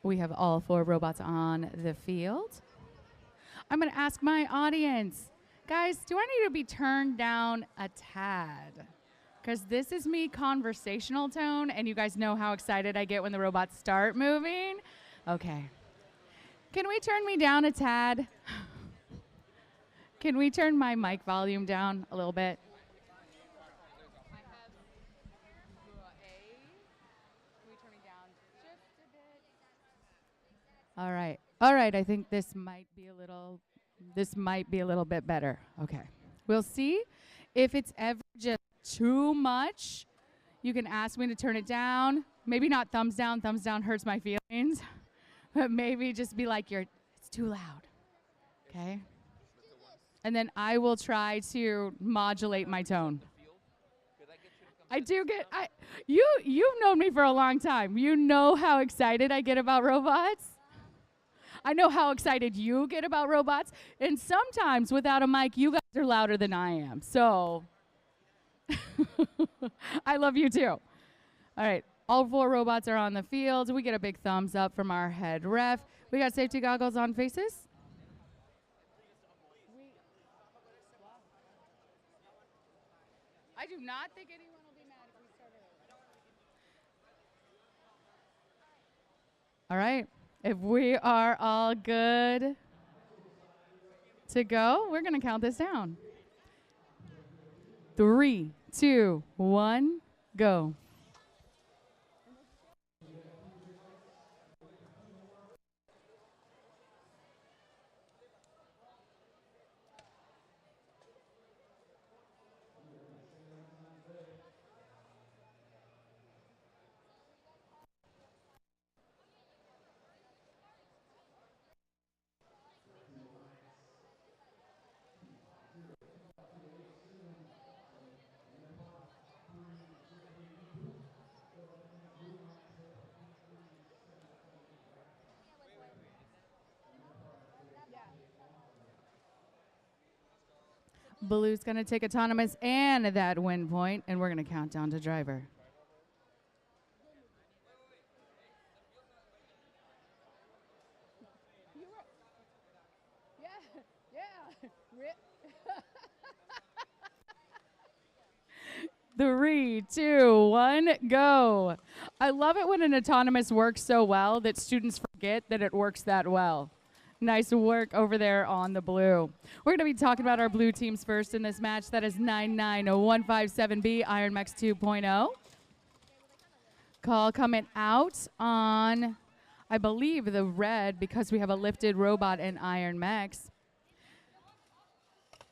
We have all 4 robots on the field. I'm going to ask my audience, guys, do I need to be turned down a tad? Because this is me conversational tone, and you guys know how excited I get when the robots start moving. Okay. Can we turn me down a tad? Can we turn my mic volume down a little bit? All right. All right, I think this might be a little bit better. Okay. We'll see. If it's ever just too much, you can ask me to turn it down. Maybe not thumbs down. Thumbs down hurts my feelings. But maybe just be like, it's too loud. Okay? And then I will try to modulate my tone. You've known me for a long time. You know how excited I get about robots. I know how excited you get about robots. And sometimes without a mic, you guys are louder than I am. So I love you too. All right. All 4 robots are on the field. We get a big thumbs up from our head ref. We got safety goggles on faces. I do not think anyone will be mad if we start early. All right. If we are all good to go, we're going to count this down. 3, 2, 1, go. Blue's going to take autonomous and that win point, and we're going to count down to driver. Three, 2, 1, go. I love it when an autonomous works so well that students forget that it works that well. Nice work over there on the blue. We're going to be talking about our blue teams first in this match. That is 99157B Iron Max 2.0. Call coming out on, I believe, the red because we have a lifted robot in Iron Max.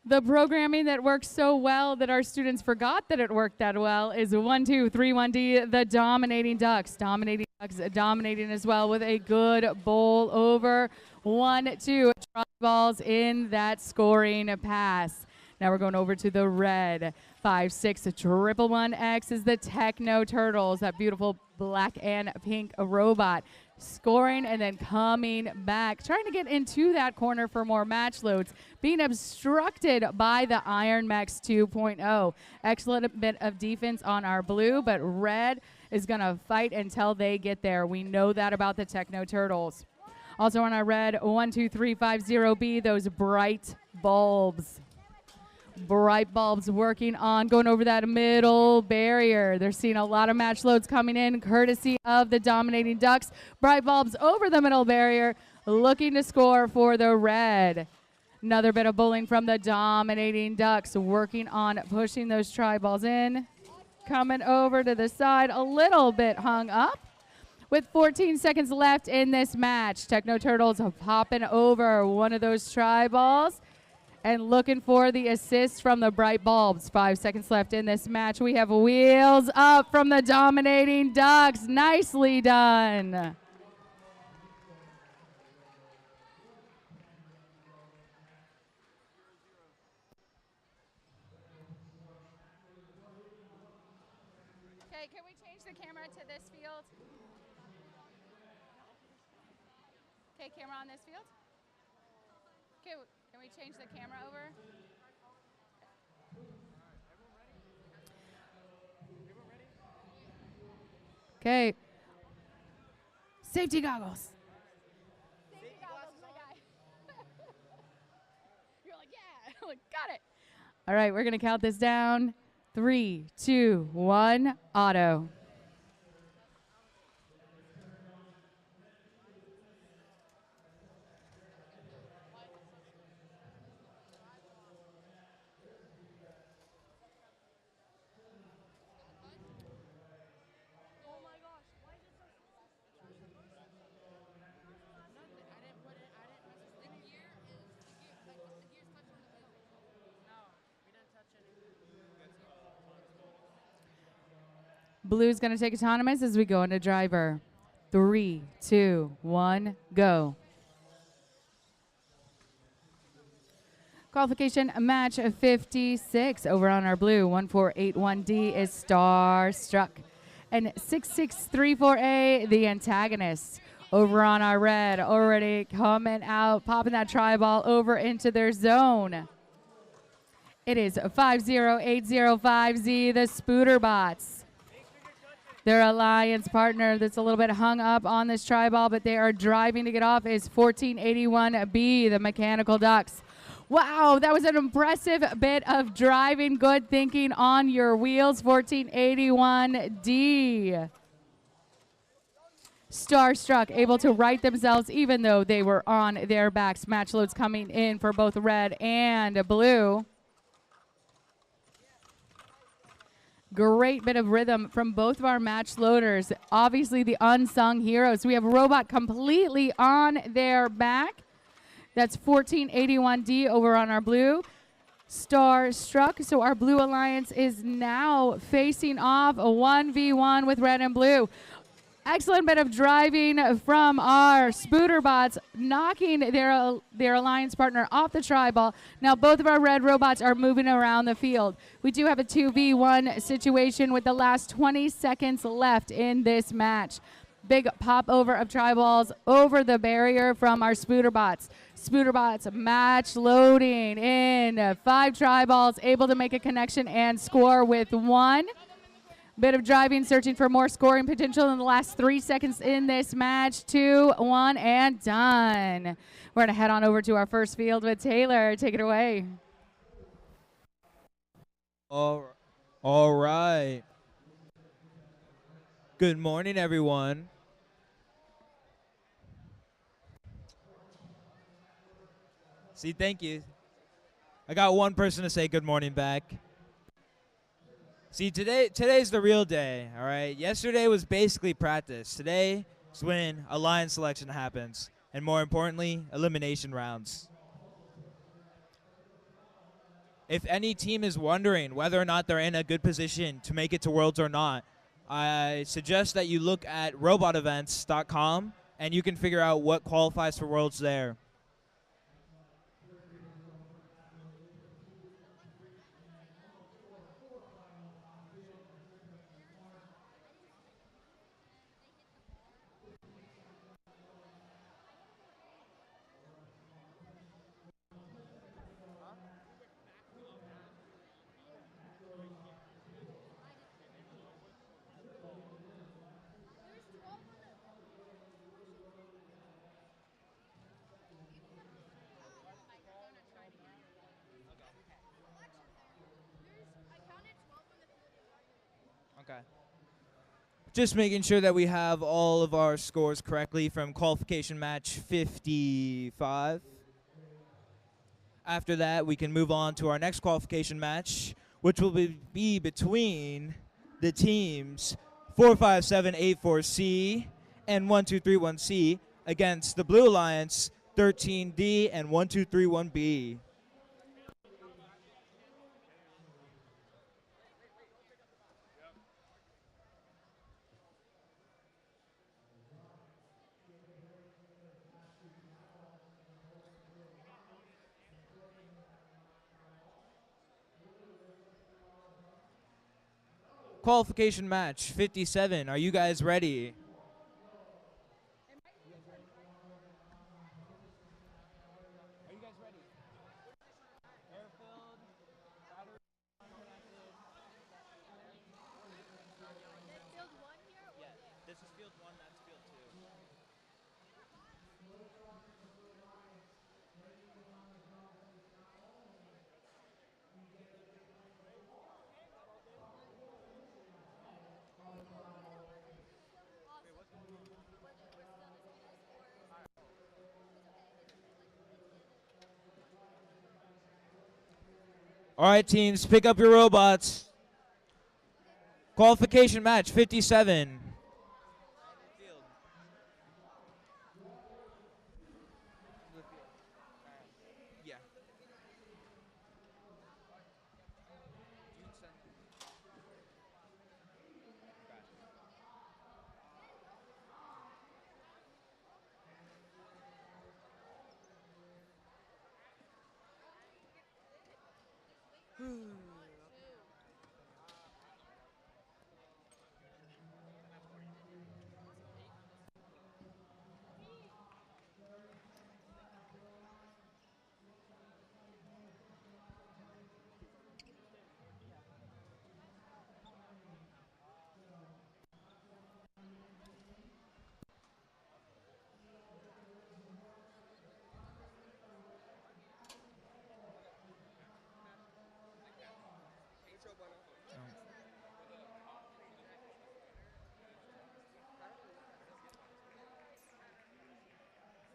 The programming that works so well that our students forgot that it worked that well is 1231D, the Dominating Ducks. Dominating Ducks dominating as well with a good bowl over 1-2 try balls in that scoring pass. Now we're going over to the red. 56111X is the Techno Turtles, that beautiful black and pink robot. Scoring and then coming back, trying to get into that corner for more match loads, being obstructed by the Iron Max 2.0. Excellent bit of defense on our blue, but red is going to fight until they get there. We know that about the Techno Turtles. Also on our red, 12350B, those bright bulbs. Bright bulbs working on going over that middle barrier. They're seeing a lot of match loads coming in courtesy of the Dominating Ducks. Bright bulbs over the middle barrier looking to score for the red. Another bit of bowling from the Dominating Ducks working on pushing those try balls in. Coming over to the side, a little bit hung up. With 14 seconds left in this match, Techno Turtles are popping over one of those try balls and looking for the assist from the bright bulbs. 5 seconds left in this match. We have wheels up from the Dominating Ducks. Nicely done. Okay, can we change the camera to this field? Okay, camera on this field? Okay, can we change the camera over? Okay. Safety goggles. Got it. All right, we're going to count this down. 3, 2, 1, auto. Blue's going to take autonomous as we go into driver. 3, 2, 1, go. Qualification match 56 over on our blue. 1481D is Starstruck. And 6634A, the antagonist. Over on our red, already coming out, popping that tri-ball over into their zone. It is 50805Z, the Spooterbots. Their alliance partner that's a little bit hung up on this tri-ball, but they are driving to get off is 1481B, the Mechanical Ducks. Wow, that was an impressive bit of driving, good thinking on your wheels, 1481D. Starstruck able to right themselves even though they were on their backs. Match loads coming in for both red and blue. Great bit of rhythm from both of our match loaders. Obviously the unsung heroes. We have a robot completely on their back. That's 1481D over on our blue. Starstruck. So our blue alliance is now facing off a 1v1 with red and blue. Excellent bit of driving from our Spooterbots, knocking their alliance partner off the tri-ball. Now both of our red robots are moving around the field. We do have a 2v1 situation with the last 20 seconds left in this match. Big pop over of tri-balls over the barrier from our Spooterbots. Spooterbots match loading in 5 tri-balls, able to make a connection and score with 1. Bit of driving, searching for more scoring potential in the last 3 seconds in this match. 2, 1, and done. We're going to head on over to our first field with Taylor. Take it away. All right. Good morning, everyone. See, thank you. I got one person to say good morning back. See, today's the real day, all right? Yesterday was basically practice. Today is when alliance selection happens, and more importantly, elimination rounds. If any team is wondering whether or not they're in a good position to make it to Worlds or not, I suggest that you look at robotevents.com, and you can figure out what qualifies for Worlds there. Okay. Just making sure that we have all of our scores correctly from qualification match 55. After that, we can move on to our next qualification match, which will be between the teams 45784C and 1231C against the Blue Alliance 13D and 1231B. Qualification match 57. Are you guys ready? All right, teams, pick up your robots. Qualification match 57.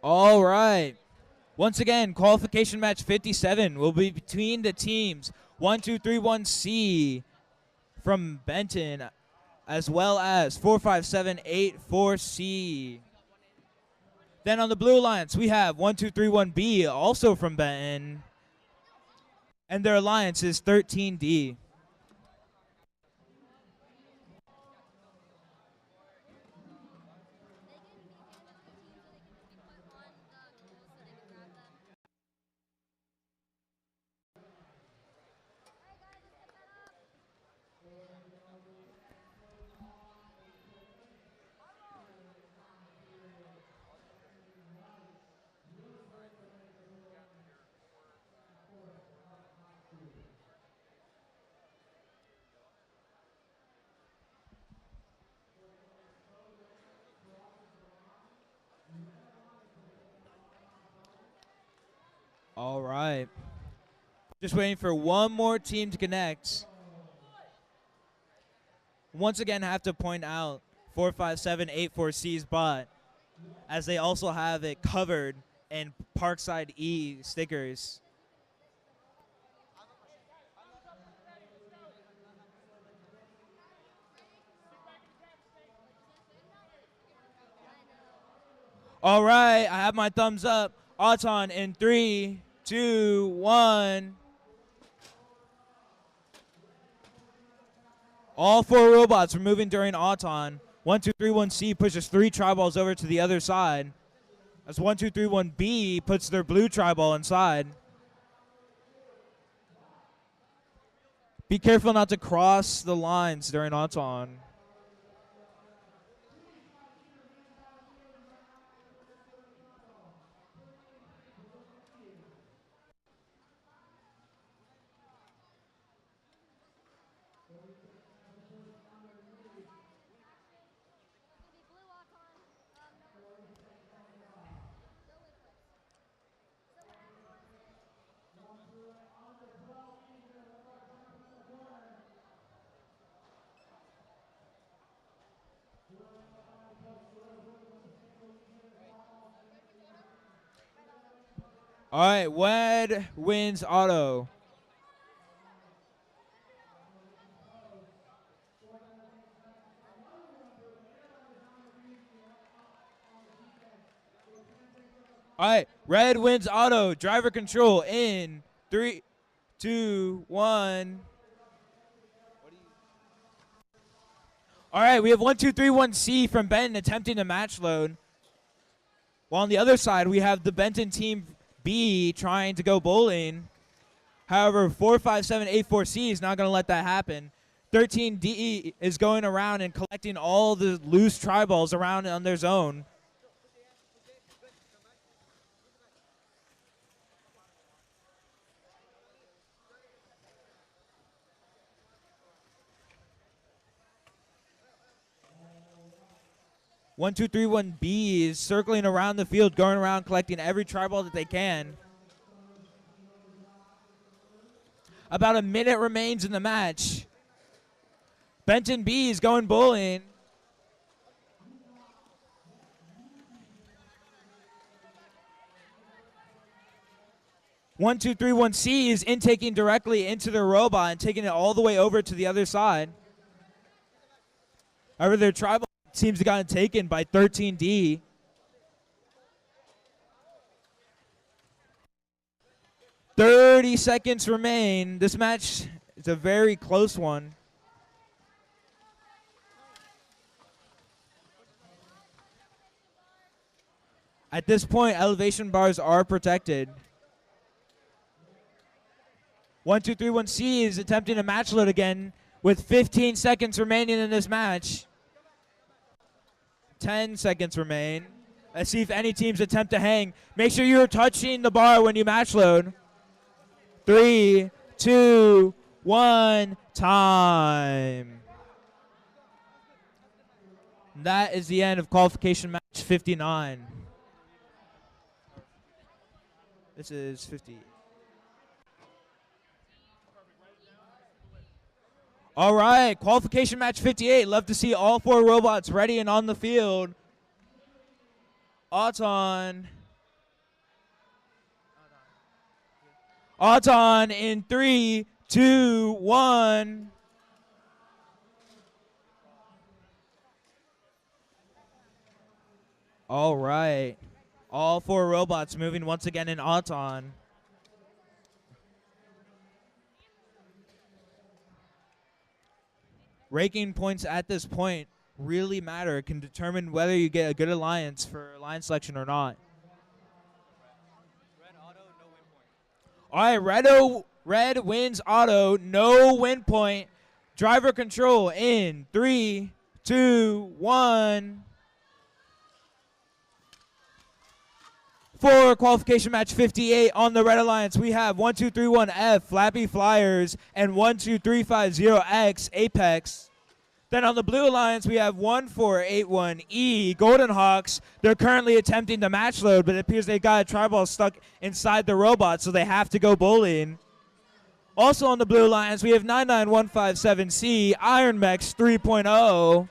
All right. Once again, qualification match 57 will be between the teams 1231C from Benton, as well as 4578-4C. Then on the blue alliance, we have 1231B, also from Benton, and their alliance is 13D. All right. Just waiting for one more team to connect. Once again, I have to point out 45784C's bot, as they also have it covered in Parkside E stickers. All right, I have my thumbs up. Auton in 3, 2, 1. All 4 robots are moving during Auton. 1231C pushes 3 tri-balls over to the other side, as 1231B puts their blue tri-ball inside. Be careful not to cross the lines during Auton. All right, Wed wins auto. All right, Red wins auto. Driver control in 3, 2, 1. All right, we have 1231C from Benton attempting to match load. While on the other side, we have the Benton team B trying to go bowling. However, 45784C is not going to let that happen. 13D is going around and collecting all the loose tri-balls around on their zone. One, two, three, one B is circling around the field, going around collecting every tri-ball that they can. About a minute remains in the match. Benton B is going bowling. 1231C is intaking directly into their robot and taking it all the way over to the other side. However, their tribal seems to have gotten taken by 13D. "30 seconds remain. This match is a very close one. At this point, elevation bars are protected. 1231C is attempting a match load again with 15 seconds remaining in this match. 10 seconds remain. Let's see if any teams attempt to hang. Make sure you're touching the bar when you match load. 3, 2, 1, time. That is the end of qualification match 59. This is 50. All right, qualification match 58. Love to see all 4 robots ready and on the field. Auton. Auton in 3, 2, 1. All right. All 4 robots moving once again in Auton. Raking points at this point really matter. It can determine whether you get a good alliance for alliance selection or not. All right, red wins auto, no win point. Driver control in 3, 2, 1. For qualification match 58 on the Red Alliance, we have 1231F, Flappy Flyers, and 12350X, Apex. Then on the Blue Alliance, we have 1481E, Golden Hawks. They're currently attempting to match load, but it appears they got a tri-ball stuck inside the robot, so they have to go bowling. Also on the Blue Alliance, we have 99157C, Iron Mechs 3.0.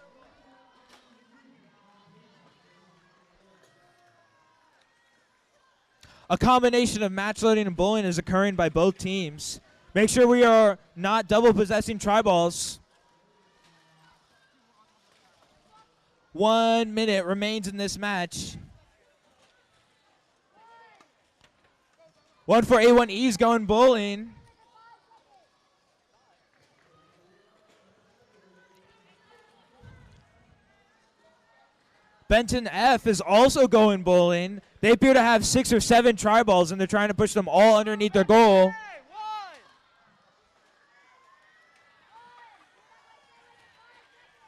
A combination of match loading and bowling is occurring by both teams. Make sure we are not double possessing tri-balls. 1 minute remains in this match. 1481E is going bowling. Benton F is also going bowling. They appear to have 6 or 7 tri-balls, and they're trying to push them all underneath their goal.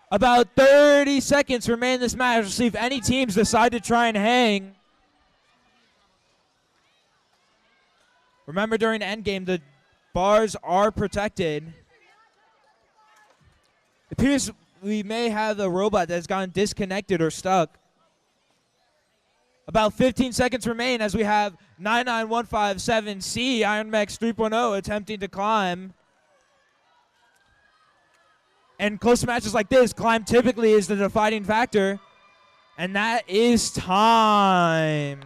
About 30 seconds remain in this match. We'll see if any teams decide to try and hang. Remember, during endgame, the bars are protected. It appears we may have a robot that's gotten disconnected or stuck. About 15 seconds remain as we have 99157C, Iron Mechs 3.0, attempting to climb. And close matches like this, climb typically is the deciding factor. And that is time.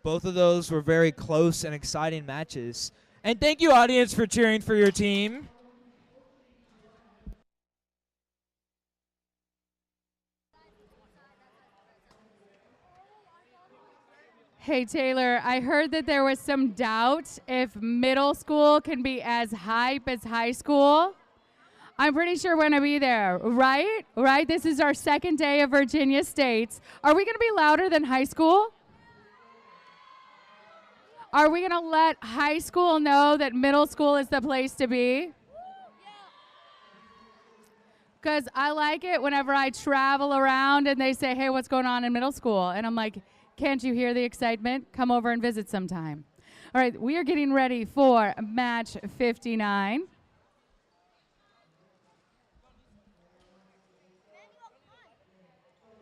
Both of those were very close and exciting matches. And thank you, audience, for cheering for your team. Hey, Taylor, I heard that there was some doubt if middle school can be as hype as high school. I'm pretty sure we're going to be there, right? Right? This is our second day of Virginia States. Are we going to be louder than high school? Are we going to let high school know that middle school is the place to be? Because I like it whenever I travel around and they say, hey, what's going on in middle school? And I'm like, can't you hear the excitement? Come over and visit sometime. All right, we are getting ready for match 59.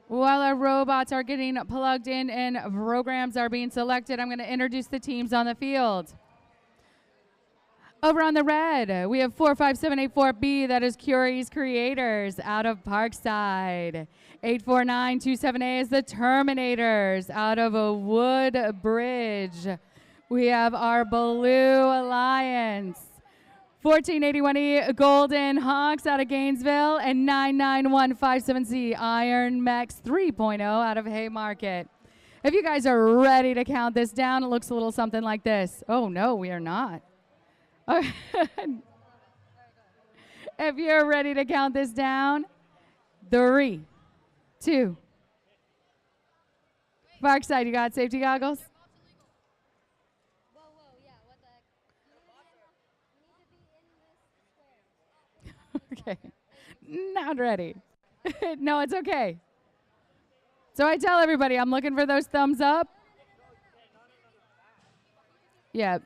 While our robots are getting plugged in and programs are being selected, I'm going to introduce the teams on the field. Over on the red, we have 45784B, that is Curie's Creators out of Parkside. 84927A is the Terminators out of a Woodbridge. We have our Blue Alliance. 1481E Golden Hawks out of Gainesville, and 99157C Iron Mex 3.0 out of Haymarket. If you guys are ready to count this down, it looks a little something like this. Oh no, we are not. If you're ready to count this down, 3, 2. Parkside, you got safety goggles? Okay, not ready. No, it's okay. So I tell everybody, I'm looking for those thumbs up. Yeah.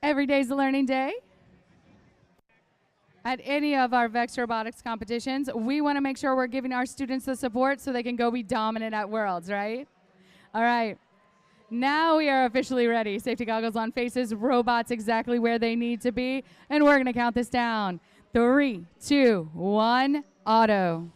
Every day's a learning day. At any of our VEX robotics competitions, we want to make sure we're giving our students the support so they can go be dominant at Worlds, right? All right. Now we are officially ready. Safety goggles on faces, robots exactly where they need to be, and we're going to count this down. 3, 2, 1, auto.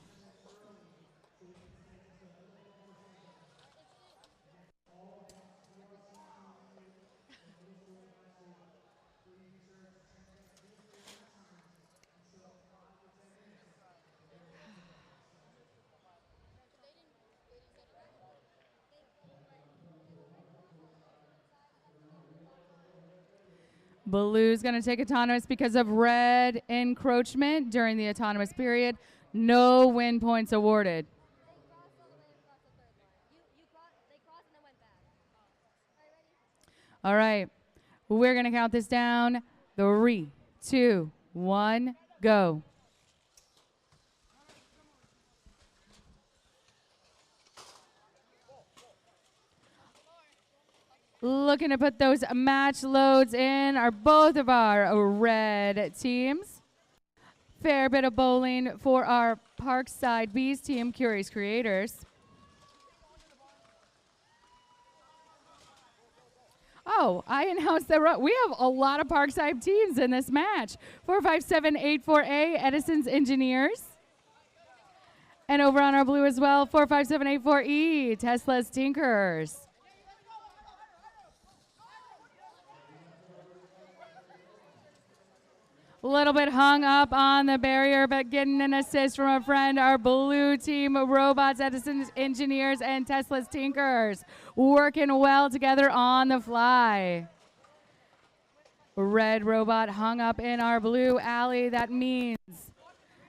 Blue's going to take autonomous because of red encroachment during the autonomous period. No win points awarded. All right. We're going to count this down. 3, 2, 1, go. Looking to put those match loads in are both of our red teams. Fair bit of bowling for our Parkside Bees team, Curie's Creators. Oh, I announced that we have a lot of Parkside teams in this match. 45784A, Edison's Engineers. And over on our blue as well, 45784E, Tesla's Tinkerers. A little bit hung up on the barrier, but getting an assist from a friend. Our blue team, robots, Edison's Engineers, and Tesla's Tinkerers, working well together on the fly. Red robot hung up in our blue alley. That means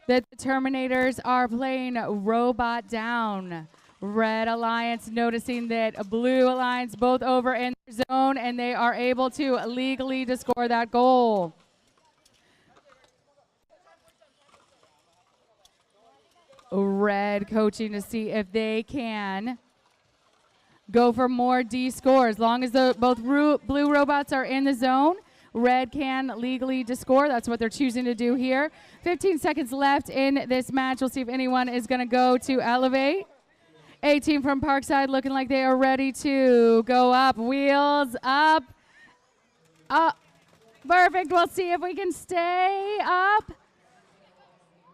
that the Terminators are playing robot down. Red Alliance noticing that Blue Alliance both over in their zone, and they are able to legally to score that goal. Red coaching to see if they can go for more D scores. As long as both blue robots are in the zone, red can legally score. That's what they're choosing to do here. 15 seconds left in this match. We'll see if anyone is going to go to elevate. A team from Parkside looking like they are ready to go up. Wheels up. Perfect. We'll see if we can stay up.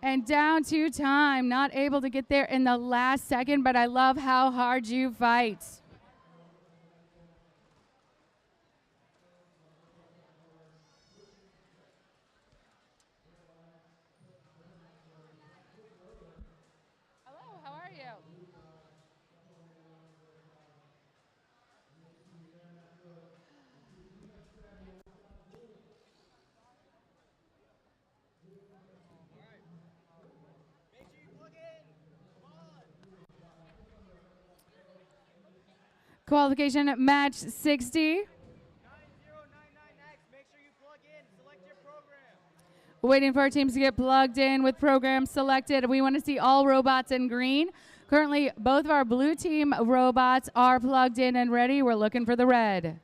And down to time, not able to get there in the last second, but I love how hard you fight. Hello, how are you? Qualification match 60. Waiting for our teams to get plugged in with programs selected. We want to see all robots in green. Currently, both of our blue team robots are plugged in and ready. We're looking for the red.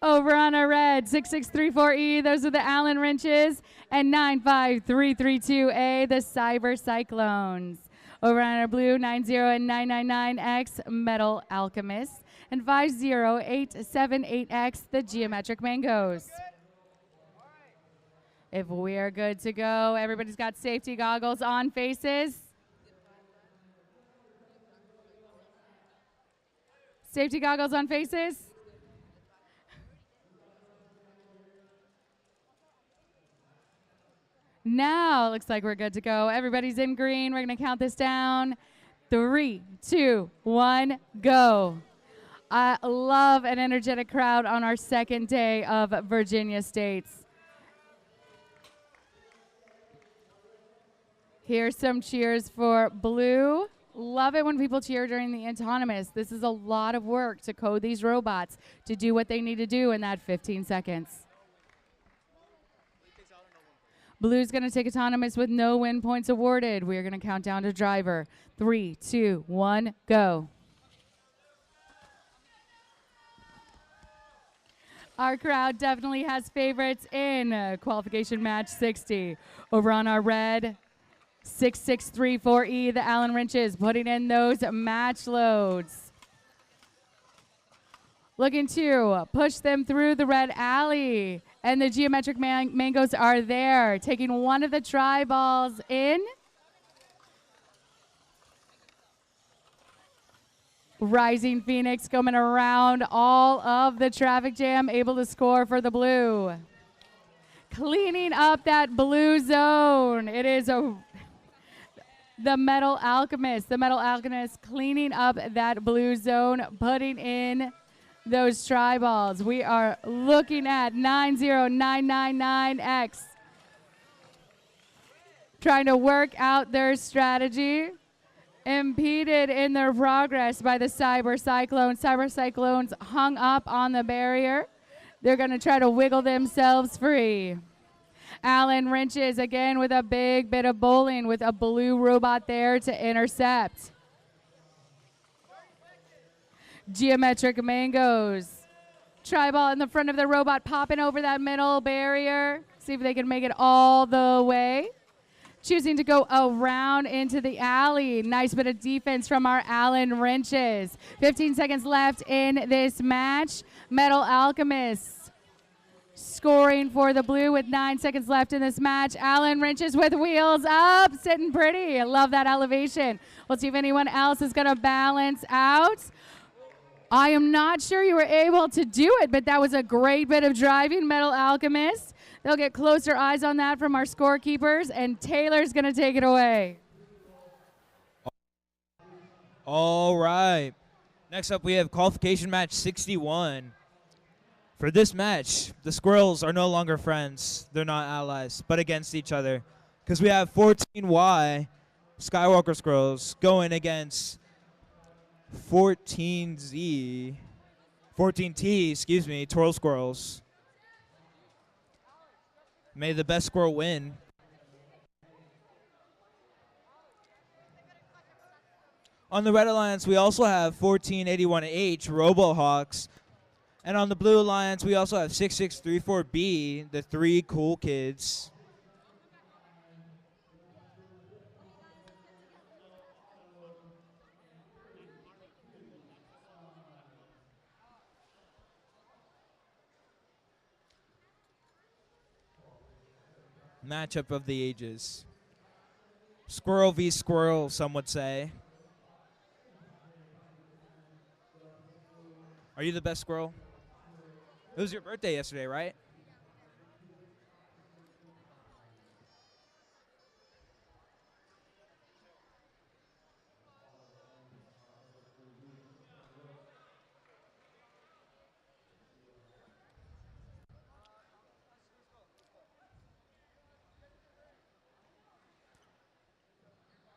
Over on our red, 6634E, those are the Allen wrenches, and 95332A, the Cyber Cyclones. Over on our blue, 90 and 999X, Metal Alchemist. And 50878X, the Geometric Mangoes. If we are good to go, everybody's got safety goggles on faces. Safety goggles on faces. Now looks like we're good to go. Everybody's in green. We're going to count this down. 3, 2, 1, go. I love an energetic crowd on our second day of Virginia States. Here's some cheers for blue. Love it when people cheer during the autonomous. This is a lot of work to code these robots to do what they need to do in that 15 seconds. Blue's going to take autonomous with no win points awarded. We're going to count down to driver. 3, 2, 1, go. Our crowd definitely has favorites in qualification match 60. Over on our red, 6634E, the Allen wrenches, putting in those match loads. Looking to push them through the red alley. And the geometric mangoes are there, taking one of the tri-balls in. Rising Phoenix coming around all of the traffic jam, able to score for the blue. Cleaning up that blue zone. It is the Metal Alchemist. The Metal Alchemist cleaning up that blue zone, putting in those tri-balls. We are looking at 90999X. Trying to work out their strategy. Impeded in their progress by the Cyber Cyclones. Cyber Cyclones hung up on the barrier. They're going to try to wiggle themselves free. Allen wrenches again with a big bit of bowling with a blue robot there to intercept. Geometric mangoes. Tri-ball in the front of the robot popping over that middle barrier. See if they can make it all the way. Choosing to go around into the alley. Nice bit of defense from our Allen wrenches. 15 seconds left in this match. Metal Alchemists scoring for the blue with 9 seconds left in this match. Allen wrenches with wheels up, sitting pretty. I love that elevation. We'll see if anyone else is going to balance out. I am not sure you were able to do it, but that was a great bit of driving, Metal Alchemist. They'll get closer eyes on that from our scorekeepers, and Taylor's going to take it away. All right. Next up, we have qualification match 61. For this match, the squirrels are no longer friends. They're not allies, but against each other. Because we have 14Y Skywalker squirrels going against 14T, Twirl squirrels. May the best squirrel win. On the red alliance, we also have 1481H Robohawks. And on the blue alliance, we also have 6634B, the three cool kids. Matchup of the ages. Squirrel v. squirrel, some would say. Are you the best squirrel? It was your birthday yesterday, right?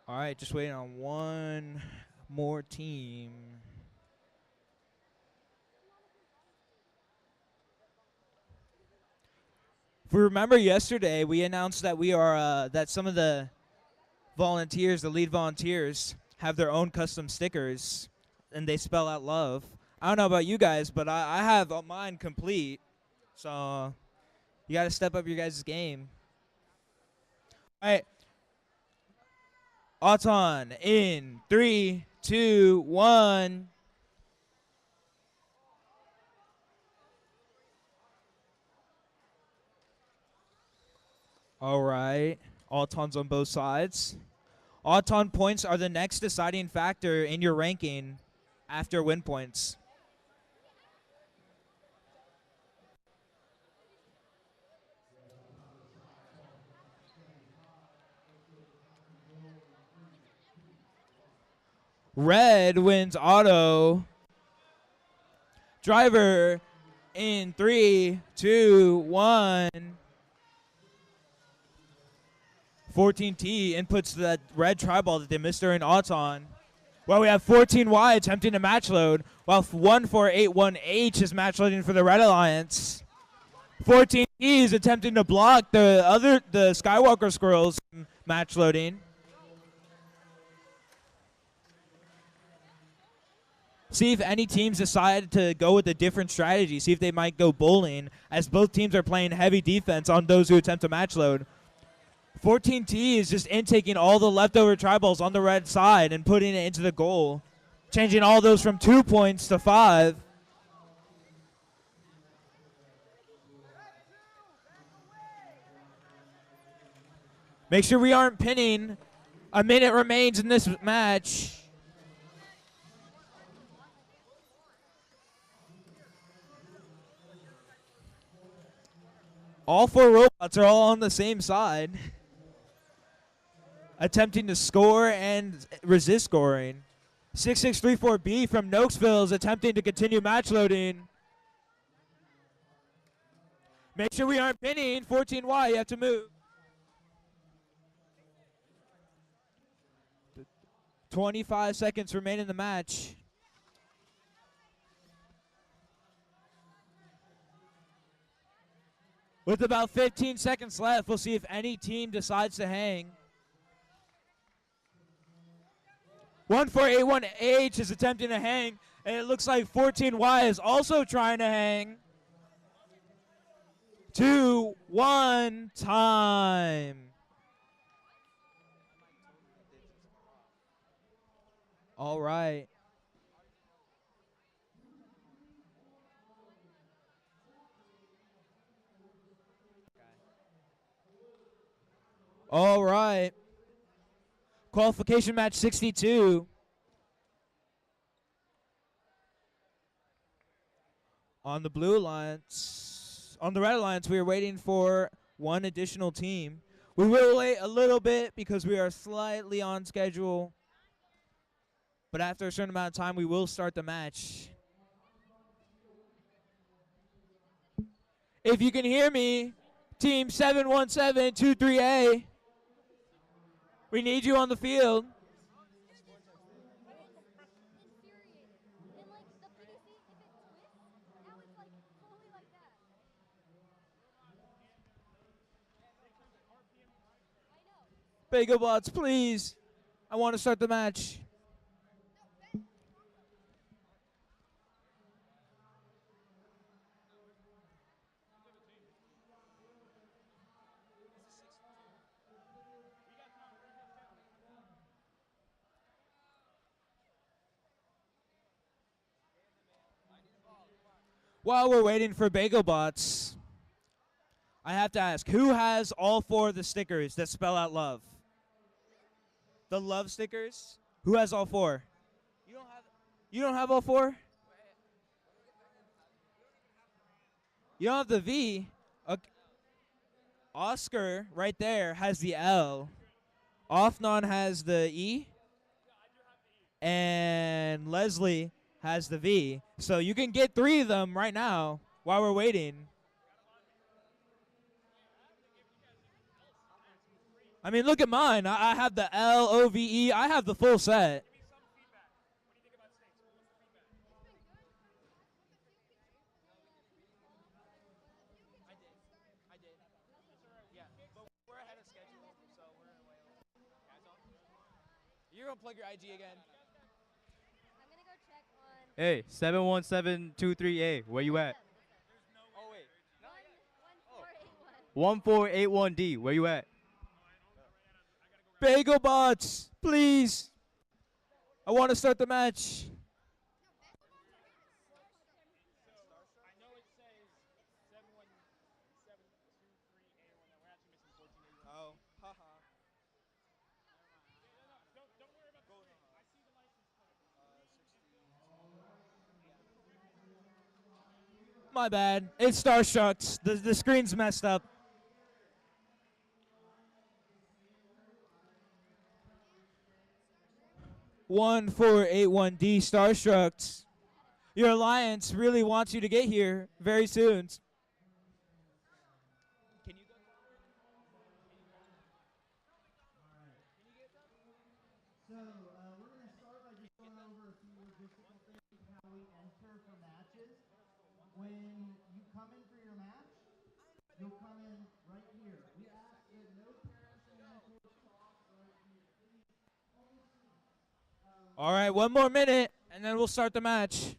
All right, just waiting on one more team. If we remember yesterday, we announced that we are that some of the volunteers, the lead volunteers, have their own custom stickers, and they spell out love. I don't know about you guys, but I have mine complete. So you got to step up your guys' game. All right. Auton in 3, 2, 1. All right. Autons on both sides. Auton points are the next deciding factor in your ranking after win points. Red wins auto. Driver in 3, 2, 1. 14T inputs that red tri-ball that they missed during Auton. Well, we have 14Y attempting to match load, while 1481H is match loading for the Red Alliance. 14E is attempting to block the Skywalker Squirrels from match loading. See if any teams decide to go with a different strategy. See if they might go bowling, as both teams are playing heavy defense on those who attempt to match load. 14T is just intaking all the leftover tri-balls on the red side and putting it into the goal, changing all those from 2 points to 5. Make sure we aren't pinning. A minute remains in this match. All 4 robots are all on the same side, attempting to score and resist scoring. 6634B from Nokesville is attempting to continue match loading. Make sure we aren't pinning. 14Y, you have to move. 25 seconds remain in the match. With about 15 seconds left, we'll see if any team decides to hang. 1481H is attempting to hang, and it looks like 14Y is also trying to hang. 2, 1, time. All right. All right. Qualification match 62. On the blue alliance, on the red alliance, we are waiting for one additional team. We will wait a little bit because we are slightly on schedule. But after a certain amount of time, we will start the match. If you can hear me, team 71723A, we need you on the field. Bagel Bots, please. I want to start the match. While we're waiting for Bagel Bots, I have to ask, who has all 4 of the stickers that spell out love? The love stickers? Who has all 4? You don't have all 4? You don't have the V? Okay. Oscar, right there, has the L. Offnon has the E. And Leslie has the V. So you can get 3 of them right now while we're waiting. I mean, look at mine. I have the L, O, V, E. I have the full set. You're going to plug your IG again. I'm gonna go check on. Hey, 71723A, where you at? Oh, wait. 1481. 1481D, where you at? Bagel bots, please. I want to start the match. Oh, haha. My bad. It's Starstruck. The screen's messed up. One 481D Starstruck. Your alliance really wants you to get here very soon. Can you go? So we're going to start by just going over a few logistical things, how we enter for matches. When you come in for your match, you'll come in right here. We ask that no parents and mentors talk right here. Please, hold your seat. All right, one more minute, and then we'll start the match.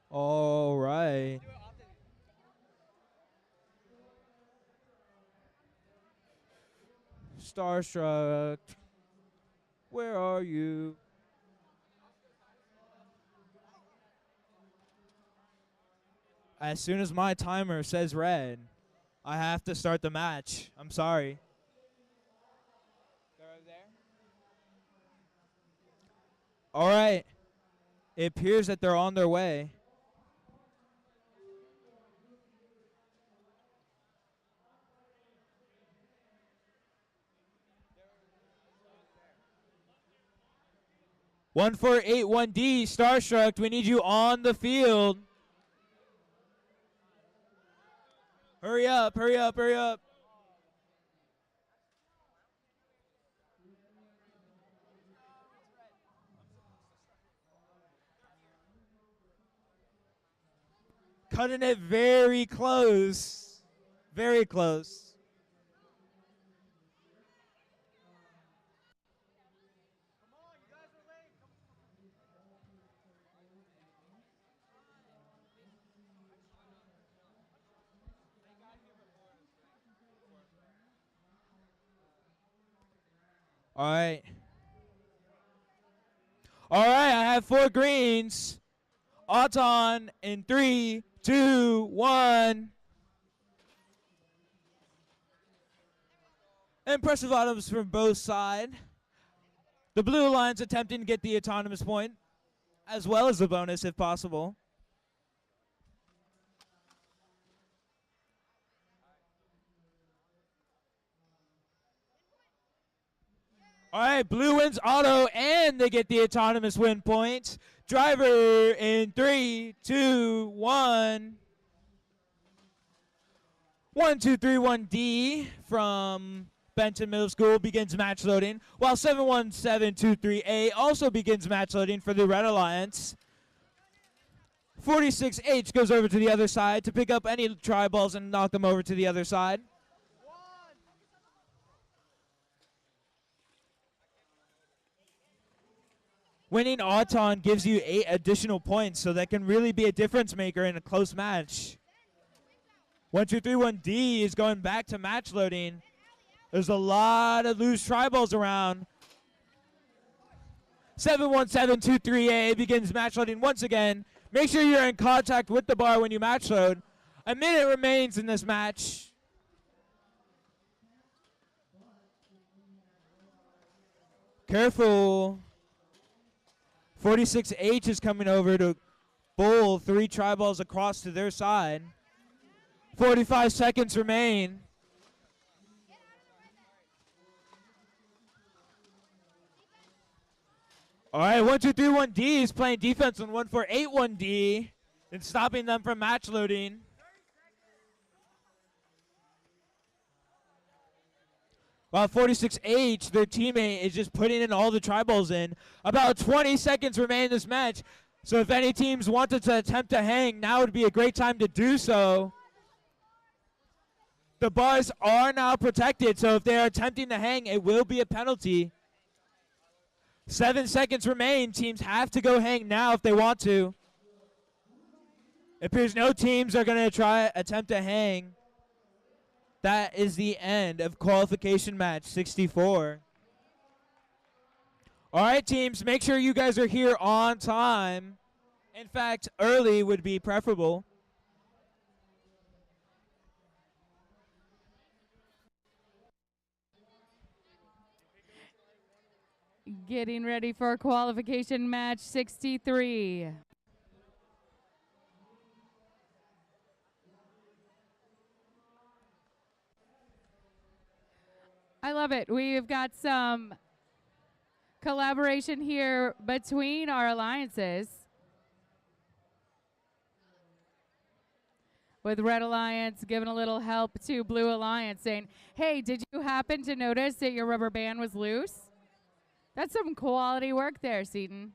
All right. Starstruck, where are you? As soon as my timer says red, I have to start the match. I'm sorry. They're over there? All right. It appears that they're on their way. One 481D Starstruck, we need you on the field. Hurry up, hurry up, hurry up. Cutting it very close. Very close. All right. All right, I have 4 greens. Auton in 3, 2, 1. Impressive items from both sides. The blue line's attempting to get the autonomous point, as well as the bonus if possible. All right, blue wins auto, and they get the autonomous win point. Driver in 3, 2, 1. 1231D from Benton Middle School begins match loading, while 71723A also begins match loading for the Red Alliance. 46H goes over to the other side to pick up any tri balls and knock them over to the other side. Winning Auton gives you 8 additional points, so that can really be a difference maker in a close match. 1231D is going back to match loading. There's a lot of loose tri balls around. 71723A begins match loading once again. Make sure you're in contact with the bar when you match load. A minute remains in this match. Careful. 46H is coming over to bowl 3 tri balls across to their side. 45 seconds remain. All right, 1231D is playing defense on 1481D and stopping them from match loading. while 46H, their teammate, is just putting in all the tri-balls in. About 20 seconds remain in this match. So if any teams wanted to attempt to hang, now would be a great time to do so. The bars are now protected, so if they are attempting to hang, it will be a penalty. 7 seconds remain. Teams have to go hang now if they want to. It appears no teams are going to attempt to hang. That is the end of qualification match 64. All right, teams, make sure you guys are here on time. In fact, early would be preferable. Getting ready for qualification match 63. I love it. We've got some collaboration here between our alliances. With Red Alliance giving a little help to Blue Alliance, saying, hey, did you happen to notice that your rubber band was loose? That's some quality work there, Seaton.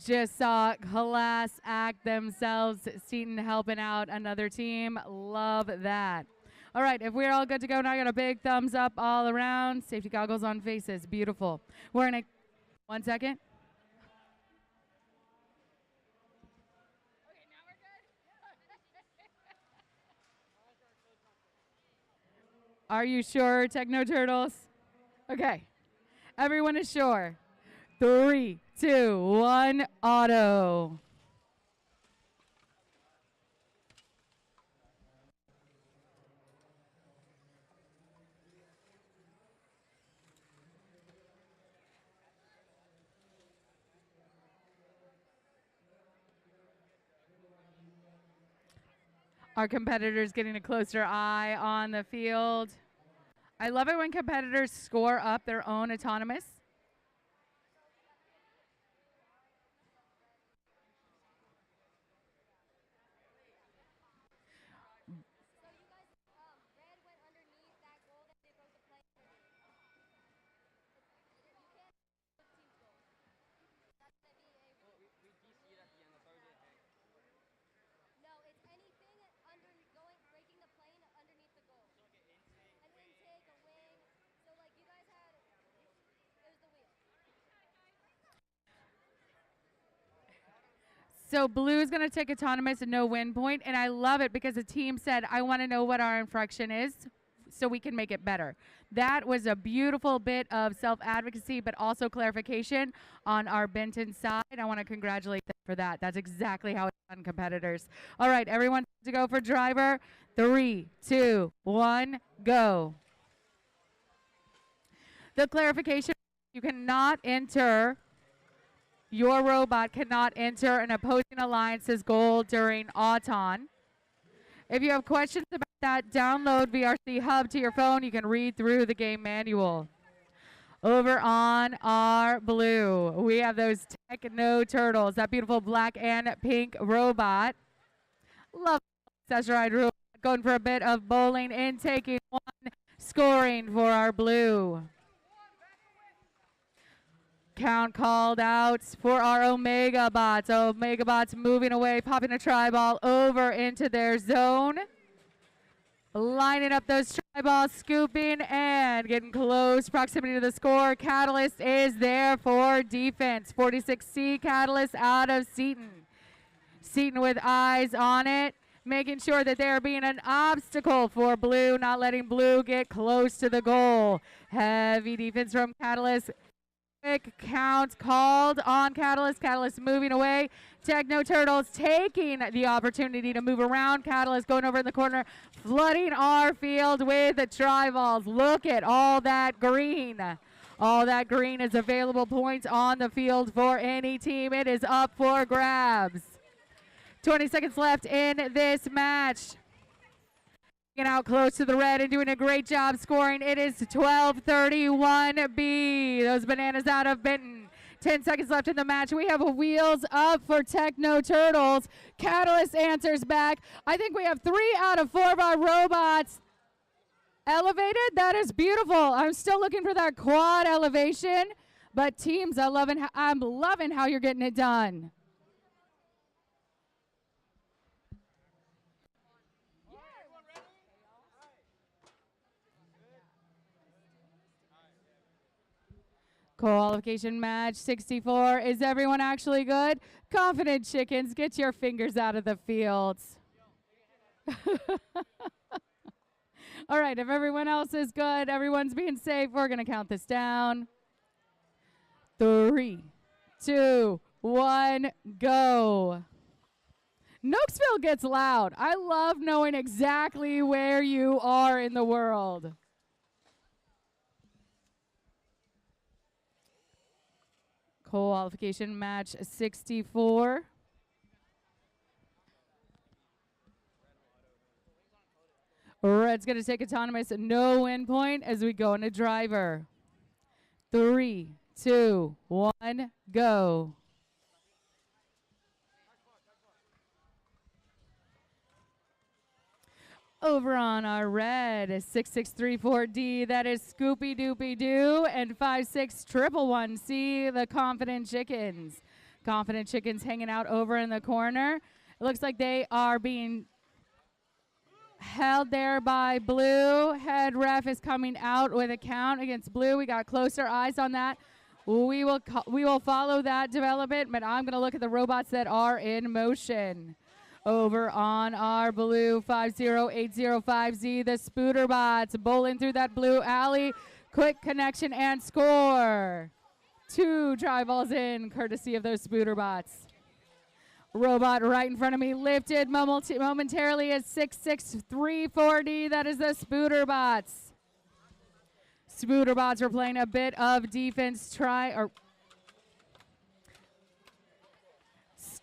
Just saw class act themselves. Seaton helping out another team. Love that. All right, if we're all good to go now, I got a big thumbs up all around. Safety goggles on faces. Beautiful. We're in a 1 second. Are you sure, Techno Turtles? Okay. Everyone is sure. 3, 2, 1, auto. Our competitors getting a closer eye on the field. I love it when competitors score up their own autonomous. So blue is going to take autonomous and no win point, and I love it because the team said, I want to know what our infraction is so we can make it better. That was a beautiful bit of self-advocacy, but also clarification on our Benton side. I want to congratulate them for that. That's exactly how it's done, competitors. All right, everyone to go for driver. 3, 2, 1, go. The clarification, you cannot enter. Your robot cannot enter an opposing alliance's goal during auton. If you have questions about that, download VRC Hub to your phone. You can read through the game manual. Over on our blue, we have those Techno Turtles, that beautiful black and pink robot. Love accessorized robot, going for a bit of bowling and taking one, scoring for our blue. Count called out for our Omega bots. Omega bots moving away, popping a tri-ball over into their zone. Lining up those tri-balls, scooping and getting close proximity to the score. Catalyst is there for defense. 46C Catalyst out of Seaton. Seaton with eyes on it, making sure that they're being an obstacle for blue, not letting blue get close to the goal. Heavy defense from Catalyst. Quick count called on Catalyst. Catalyst moving away. Techno Turtles taking the opportunity to move around. Catalyst going over in the corner, flooding our field with the tri-balls. Look at all that green. All that green is available points on the field for any team. It is up for grabs. 20 seconds left in this match. Getting out close to the red and doing a great job scoring. It is 12:31B. Those bananas out of Benton. 10 seconds left in the match. We have wheels up for Techno Turtles. Catalyst answers back. I think we have 3 out of 4 of our robots elevated. That is beautiful. I'm still looking for that quad elevation. But teams, I'm loving how you're getting it done. Qualification match 64. Is everyone actually good? Confident chickens, get your fingers out of the fields. All right, if everyone else is good, everyone's being safe, we're going to count this down. 3, 2, 1, go. Nokesville gets loud. I love knowing exactly where you are in the world. Qualification match 64. Red's going to take autonomous, no win point as we go into driver. 3, 2, 1, go. Over on our red is 6634D, that is Scoopy Doopy Doo, and 56111C, the Confident Chickens. Confident Chickens hanging out over in the corner. It looks like they are being held there by blue. Head ref is coming out with a count against blue. We got closer eyes on that. We will follow that development, but I'm going to look at the robots that are in motion. Over on our blue 50805Z, the Spooterbots bowling through that blue alley. Quick connection and score. 2 try balls in, courtesy of those Spooterbots. Robot right in front of me, lifted momentarily at 6634D. That is the Spooterbots. Spooterbots are playing a bit of defense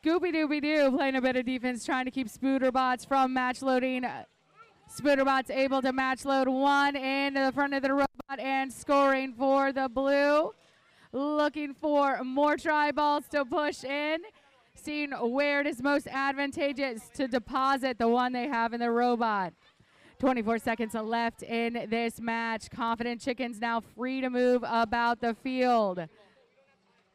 Scooby-Dooby-Doo playing a bit of defense, trying to keep Spooterbots from match loading. Spooterbots able to match load 1 into the front of the robot and scoring for the blue. Looking for more try balls to push in. Seeing where it is most advantageous to deposit the one they have in the robot. 24 seconds left in this match. Confident Chickens now free to move about the field.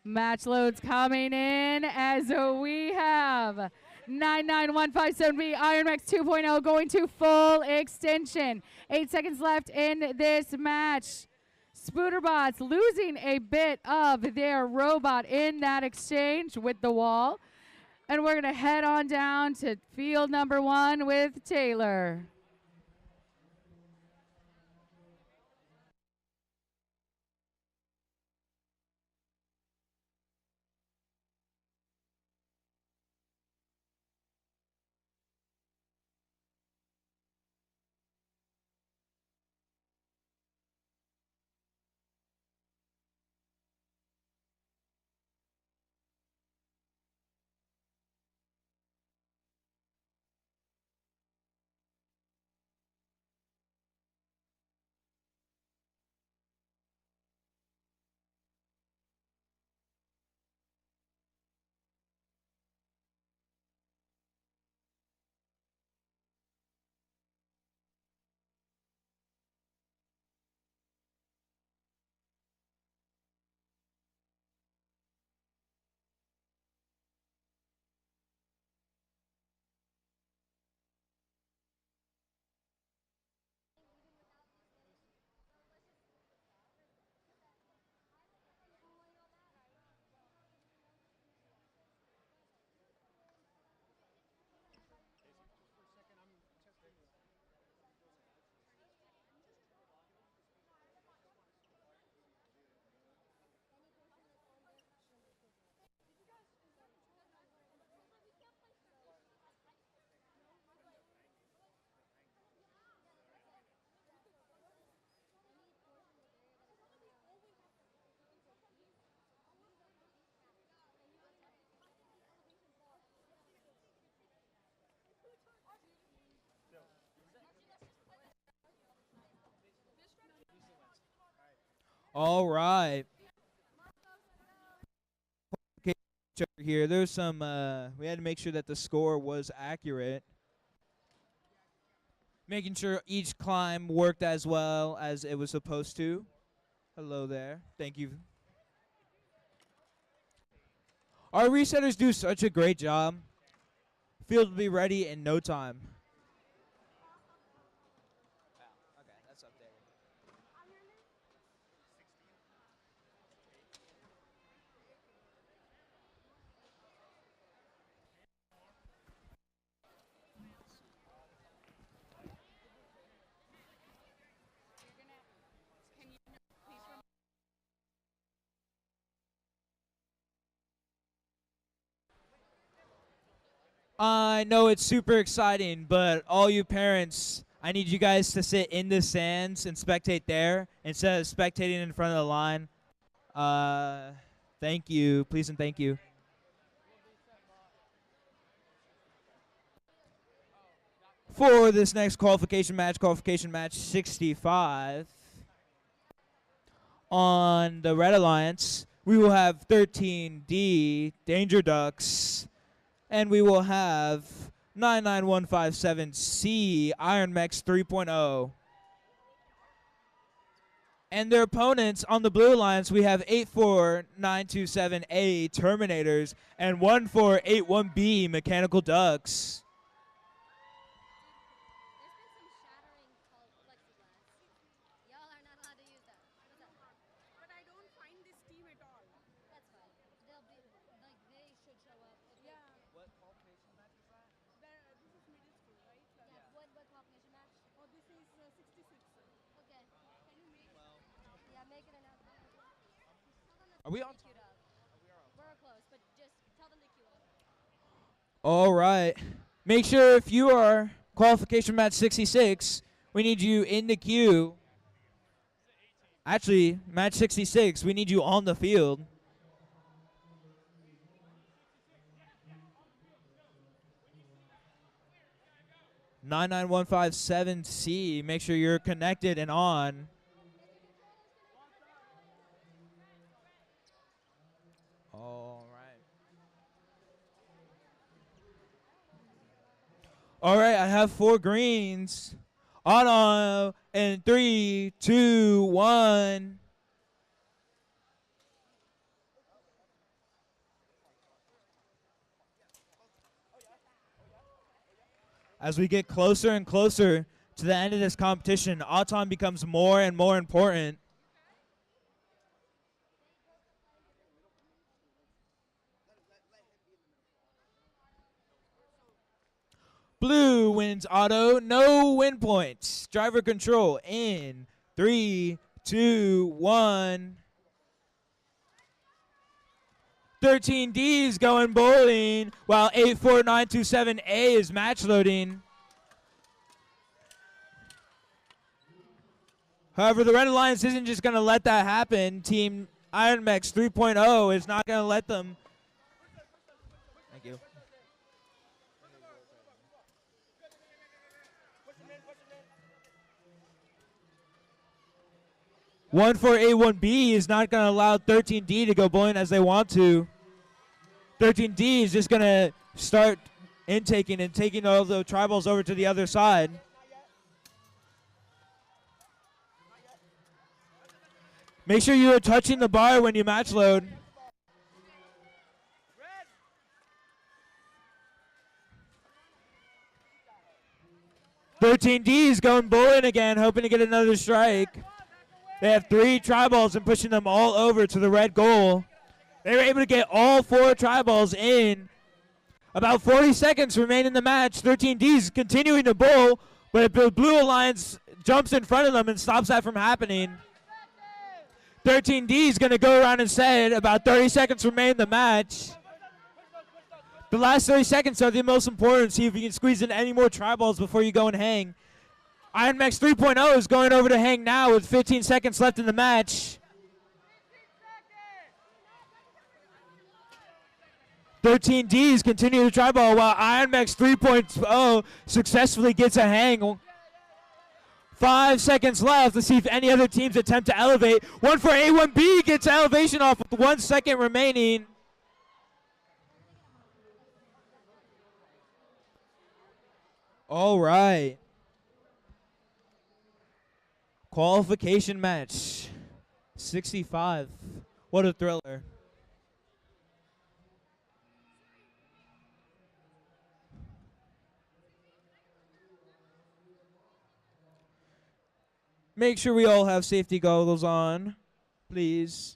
Match loads coming in as we have 99157B Iron Max 2.0 going to full extension. 8 seconds left in this match. Spooterbots losing a bit of their robot in that exchange with the wall. And we're going to head on down to field number 1 with Taylor. All right. Okay, over here. There's some. We had to make sure that the score was accurate. Making sure each climb worked as well as it was supposed to. Hello there. Thank you. Our resetters do such a great job. Field will be ready in no time. Okay, that's updated. I know it's super exciting, but all you parents, I need you guys to sit in the stands and spectate there instead of spectating in front of the line. Thank you. Please and thank you. For this next qualification match 65, on the Red Alliance, we will have 13D Danger Ducks, and we will have 99157C Iron Mechs 3.0. And their opponents on the Blue Alliance, we have 84927A Terminators and 1481B Mechanical Ducks. Are we on? We're close, but just tell them to queue up. All right. Make sure if you are qualification match 66, we need you in the queue. Actually, match 66, we need you on the field. (99157C), make sure you're connected and on. All right, I have 4 greens. On in 3, 2, 1. As we get closer and closer to the end of this competition, Auton becomes more and more important. Blue wins auto, no win points. Driver control in 3, 2, 1. 13D is going bowling while 84927A is match loading. However, the Red Alliance isn't just going to let that happen. Team Iron Mechs 3.0 is not going to let them. Thank you. One for A1B is not going to allow 13D to go bowling as they want to. 13D is just going to start intaking and taking all the tribals over to the other side. Make sure you are touching the bar when you match load. (13D is going bowling again, hoping to get another strike. They have 3 tri-balls and pushing them all over to the red goal. They were able to get all 4 tri-balls in. About 40 seconds remain in the match. 13D is continuing to bowl, but the Blue Alliance jumps in front of them and stops that from happening. 13D is going to go around and set. About 30 seconds remain in the match. The last 30 seconds are the most important. See if you can squeeze in any more tri-balls before you go and hang. Iron Mechs 3.0 is going over to hang now with 15 seconds left in the match. 13D is continuing to tri-ball while Iron Mechs 3.0 successfully gets a hang. 5 seconds left. Let's see if any other teams attempt to elevate. 1-4-A-1B gets elevation off with 1 second remaining. All right. Qualification match 65. What a thriller. Make sure we all have safety goggles on, please.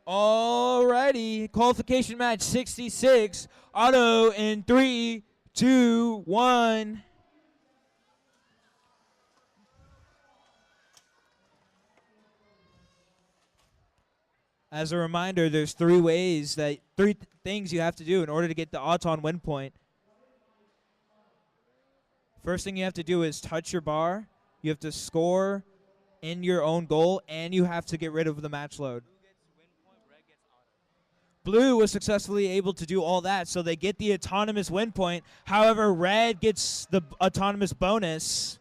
Alrighty, qualification match 66. Auto in 3, 2, 1. As a reminder, there's three things you have to do in order to get the Auton win point. First thing you have to do is touch your bar. You have to score in your own goal, and you have to get rid of the match load. Blue was successfully able to do all that, so they get the autonomous win point. However, red gets the autonomous bonus.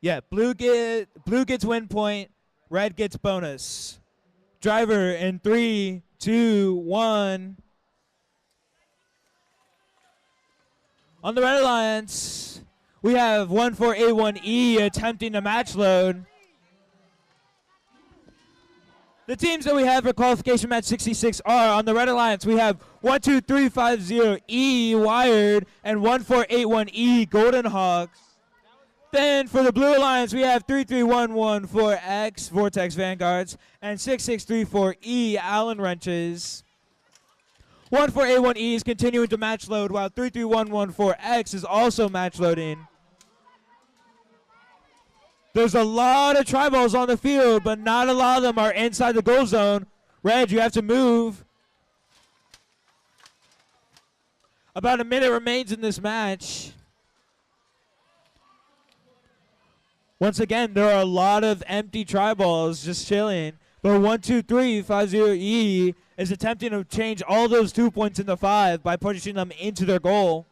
Yeah, blue gets win point, red gets bonus. Driver in 3, 2, 1. On the Red Alliance, we have 1-4-A-1E attempting a match load. The teams that we have for qualification match 66 are, on the Red Alliance, we have 12350E Wired and 1481E Golden Hawks. Then for the Blue Alliance, we have 33114X Vortex Vanguards and 6634E Allen Wrenches. 1481E is continuing to match load, while 33114X is also match loading. There's a lot of tri-balls on the field, but not a lot of them are inside the goal zone. Red, you have to move. About a minute remains in this match. Once again, there are a lot of empty tri-balls just chilling. But 12350E is attempting to change all those 2 points into 5 by pushing them into their goal.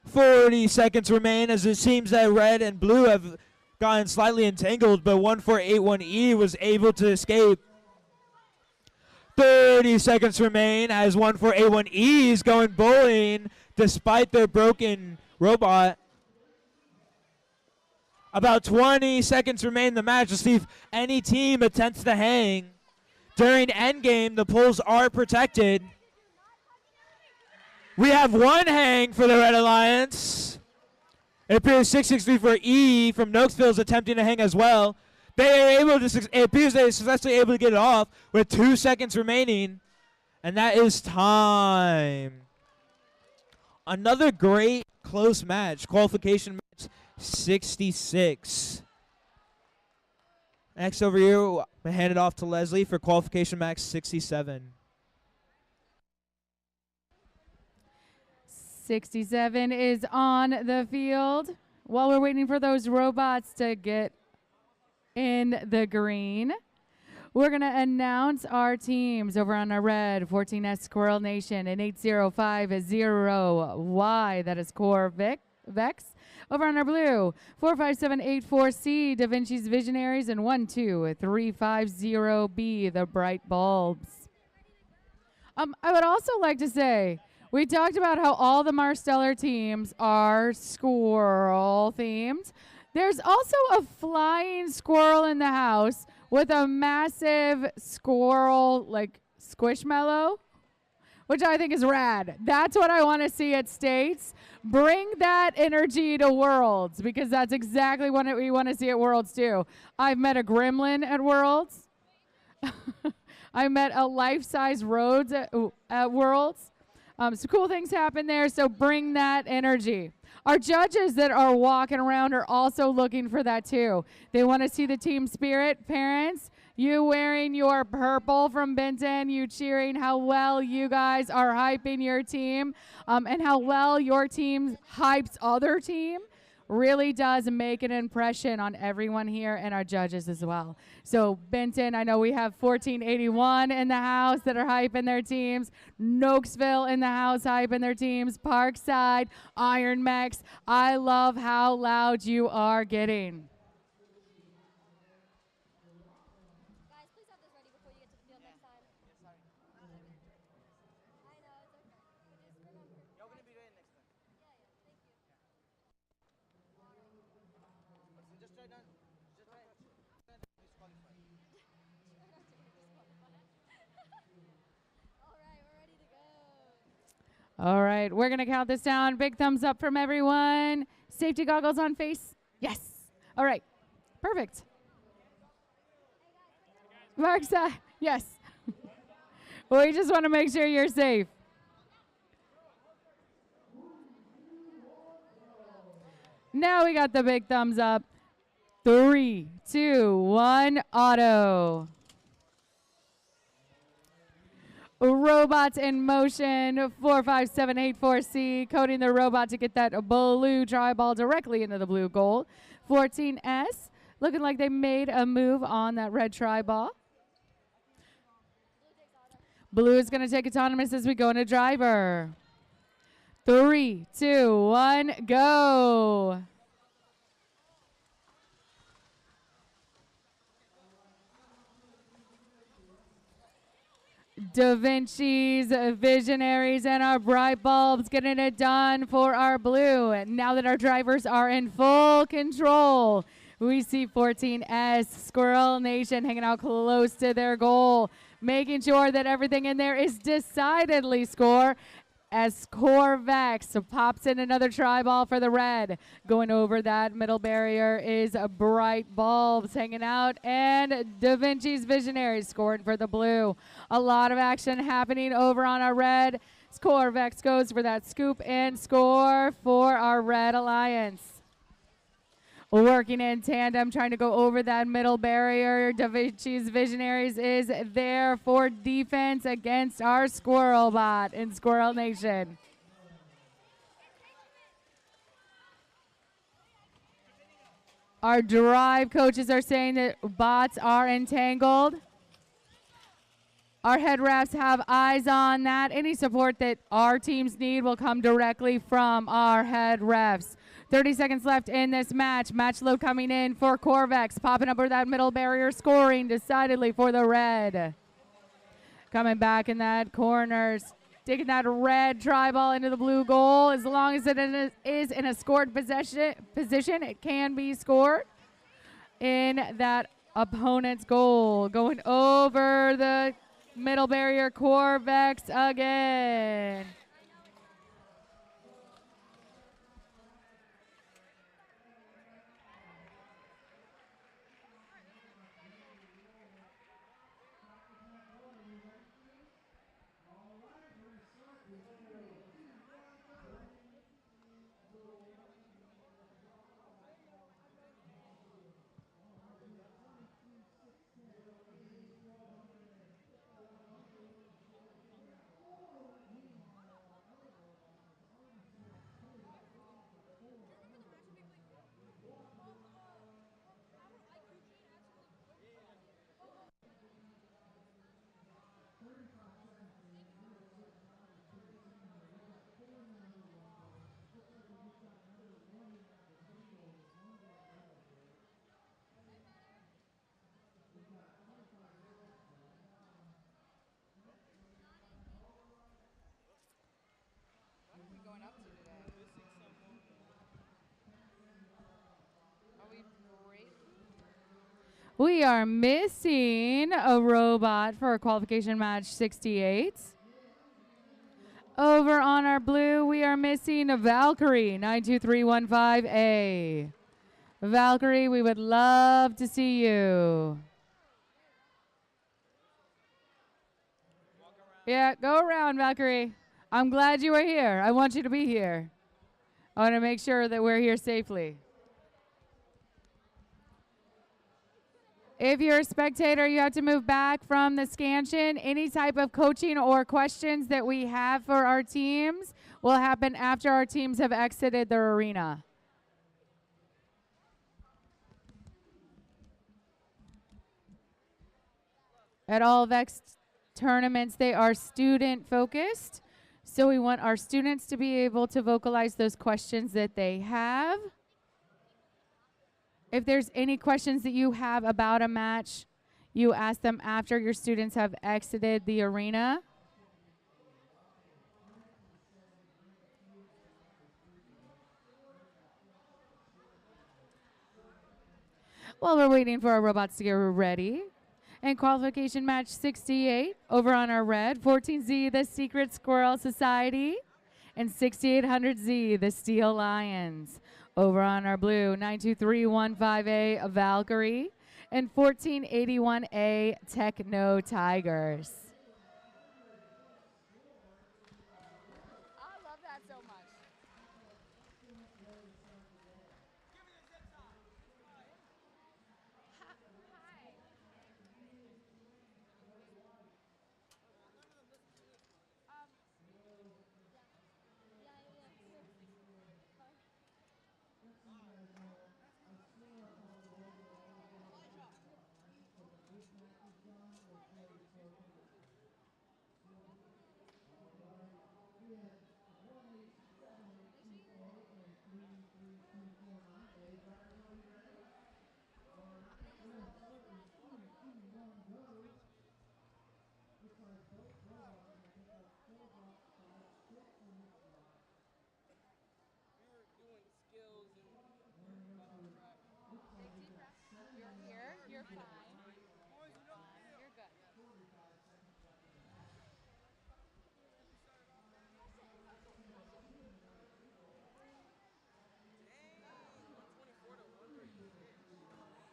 40 seconds remain as it seems that red and blue have gotten slightly entangled, but 1481E was able to escape. 30 seconds remain as 1481E is going bowling despite their broken robot. About 20 seconds remain in the match. Let's see if any team attempts to hang. During endgame, the poles are protected. We have one hang for the Red Alliance. It appears 6634E from Nokesville is attempting to hang as well. They are able to, it appears they're successfully able to get it off with 2 seconds remaining. And that is time. Another great close match. Qualification match 66. Next over here, I'm going to hand it off to Leslie for qualification match 67. 67 is on the field. While we're waiting for those robots to get in the green, we're going to announce our teams over on our red. 14S Squirrel Nation and 8050Y, that is Core Vex. Over on our blue, 45784C, Da Vinci's Visionaries, and 12350B, the Bright Bulbs. I would also like to say, we talked about how all the Marsteller teams are squirrel themed. There's also a flying squirrel in the house with a massive squirrel, like, squishmallow, which I think is rad. That's what I want to see at States. Bring that energy to Worlds, because that's exactly what we want to see at Worlds, too. I've met a gremlin at Worlds. I met a life-size Rhodes at Worlds. Some cool things happen there, so bring that energy. Our judges that are walking around are also looking for that too. They want to see the team spirit. Parents, You wearing your purple from Benton, you cheering how well you guys are hyping your team, and how well your team hypes other team really does make an impression on everyone here and our judges as well. So Benton, I know we have 1481 in the house that are hyping their teams. Nokesville in the house hyping their teams. Parkside, Iron Max. I love how loud you are getting. Guys, please have this ready before you get to the field next time. I know, it's okay. Just remember. You're going to be ready next time. Yeah, thank you. Just try not. All right, we're ready to go. All right, we're going to count this down. Big thumbs up from everyone. Safety goggles on face. Yes. All right. Perfect. Parkside. Yes. We just want to make sure you're safe. Now we got the big thumbs up. 3, 2, 1, auto. Robots in motion, 45784C, coding the robot to get that blue dry ball directly into the blue goal. 14S, looking like they made a move on that red try ball. Blue is going to take autonomous as we go into driver. 3, 2, 1, go. Da Vinci's Visionaries and our bright bulbs getting it done for our blue. And now that our drivers are in full control, we see 14S Squirrel Nation hanging out close to their goal, making sure that everything in there is decidedly score. As Corvex pops in another try ball for the red. Going over that middle barrier is a bright bulbs hanging out, and Da Vinci's Visionaries scoring for the blue. A lot of action happening over on our red. Corvex goes for that scoop and score for our Red Alliance. Working in tandem, trying to go over that middle barrier. Da Vinci's Visionaries is there for defense against our Squirrel Bot in Squirrel Nation. Our drive coaches are saying that bots are entangled. Our head refs have eyes on that. Any support that our teams need will come directly from our head refs. 30 seconds left in this match. Match load coming in for Corvex. Popping up over that middle barrier, scoring decidedly for the red. Coming back in that corner, taking that red try ball into the blue goal. As long as it is in a scored position, it can be scored in that opponent's goal. Going over the middle barrier, Corvex again. We are missing a robot for qualification match 68. Over on our blue, we are missing a Valkyrie, 92315A. Valkyrie, we would love to see you. Yeah, go around, Valkyrie. I'm glad you are here. I want you to be here. I want to make sure that we're here safely. If you're a spectator, you have to move back from the scansion. Any type of coaching or questions that we have for our teams will happen after our teams have exited their arena. At all VEX tournaments, they are student focused. So we want our students to be able to vocalize those questions that they have. If there's any questions that you have about a match, you ask them after your students have exited the arena. While we're waiting for our robots to get ready. And qualification match 68 over on our red, 14Z, the Secret Squirrel Society, and 6800Z, the Steel Lions. Over on our blue, 92315A, Valkyrie, and 1481A, Techno Tigers. I love that so much. You're fine. You're good.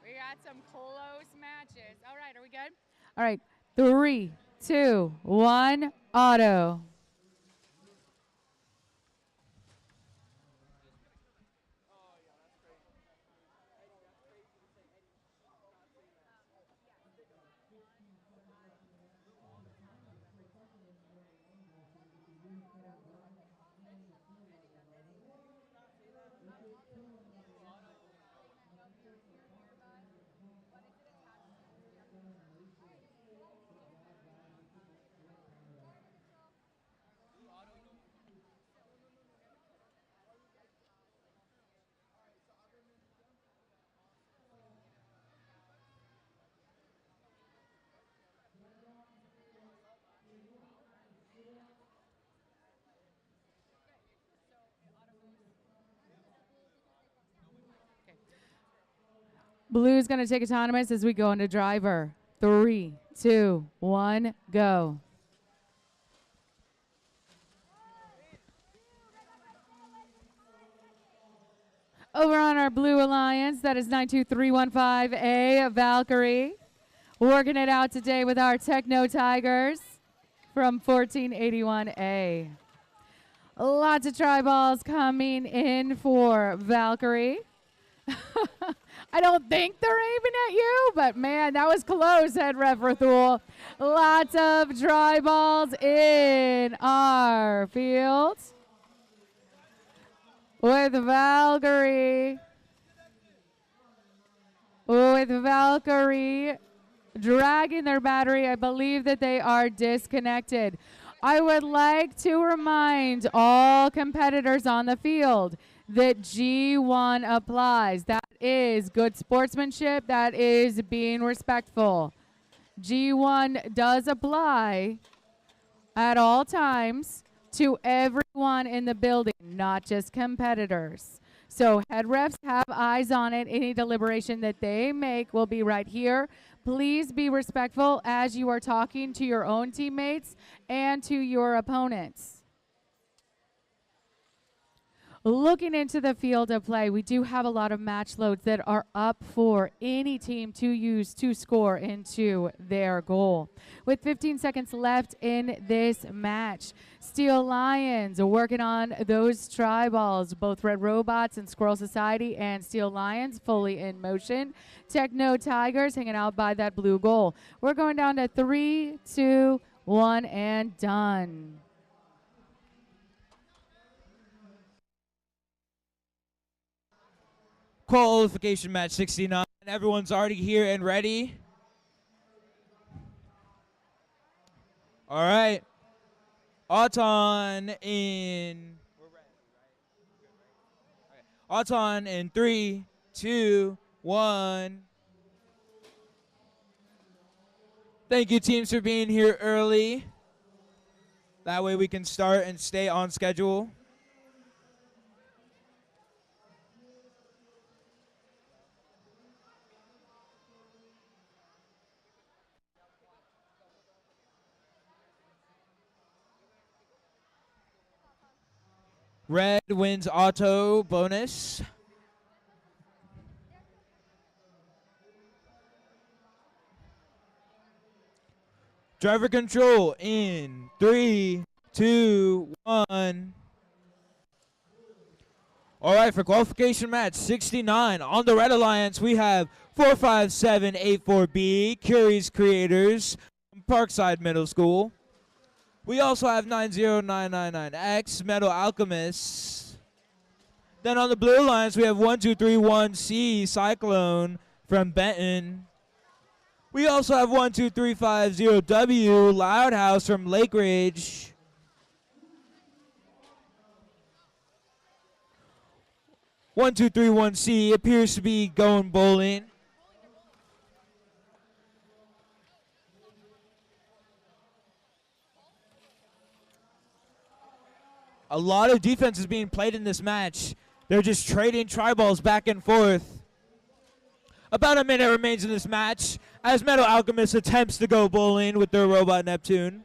We got some close matches. All right, are we good? All right, 3, 2, 1, auto. Blue's going to take autonomous as we go into driver. 3, 2, 1, go. Over on our blue alliance, that is 92315A, Valkyrie. Working it out today with our Techno Tigers from 1481A. Lots of try balls coming in for Valkyrie. I don't think they're aiming at you, but man, that was close, head ref Rathul. Lots of try balls in our field. With Valkyrie. Dragging their battery. I believe that they are disconnected. I would like to remind all competitors on the field that G1 applies. That is good sportsmanship. That is being respectful. G1 does apply at all times to everyone in the building, not just competitors. So head refs have eyes on it. Any deliberation that they make will be right here. Please be respectful as you are talking to your own teammates and to your opponents. Looking into the field of play, we do have a lot of match loads that are up for any team to use to score into their goal. With 15 seconds left in this match, Steel Lions are working on those tri-balls, both Red Robots and Squirrel Society and Steel Lions fully in motion. Techno Tigers hanging out by that blue goal. We're going down to 3, 2, 1, and done. Qualification match 69. Everyone's already here and ready. All right. Auton in 3, 2, 1. Thank you, teams, for being here early. That way we can start and stay on schedule. Red wins auto bonus. Driver control in 3, 2, 1. All right, for qualification match 69 on the Red Alliance, we have 45784B, Curie's Creators, from Parkside Middle School. We also have 90999X, Metal Alchemists. Then on the Blue Alliance, we have 1231C, Cyclone, from Benton. We also have 12350W, Loud House, from Lake Ridge. One, 2, 3, 1C appears to be going bowling. A lot of defense is being played in this match. They're just trading tri-balls back and forth. About a minute remains in this match as Metal Alchemist attempts to go bowling with their robot Neptune.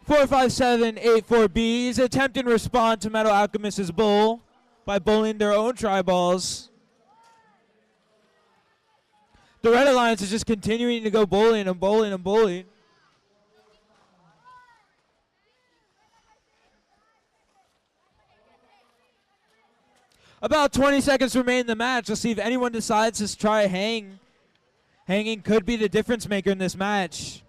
Four, 5, 7, 8, 4B is attempting to respond to Metal Alchemist's bowl by bowling their own tri-balls. The Red Alliance is just continuing to go bowling and bowling and bowling. About 20 seconds remain in the match. Let's see if anyone decides to try hang. Hanging could be the difference maker in this match.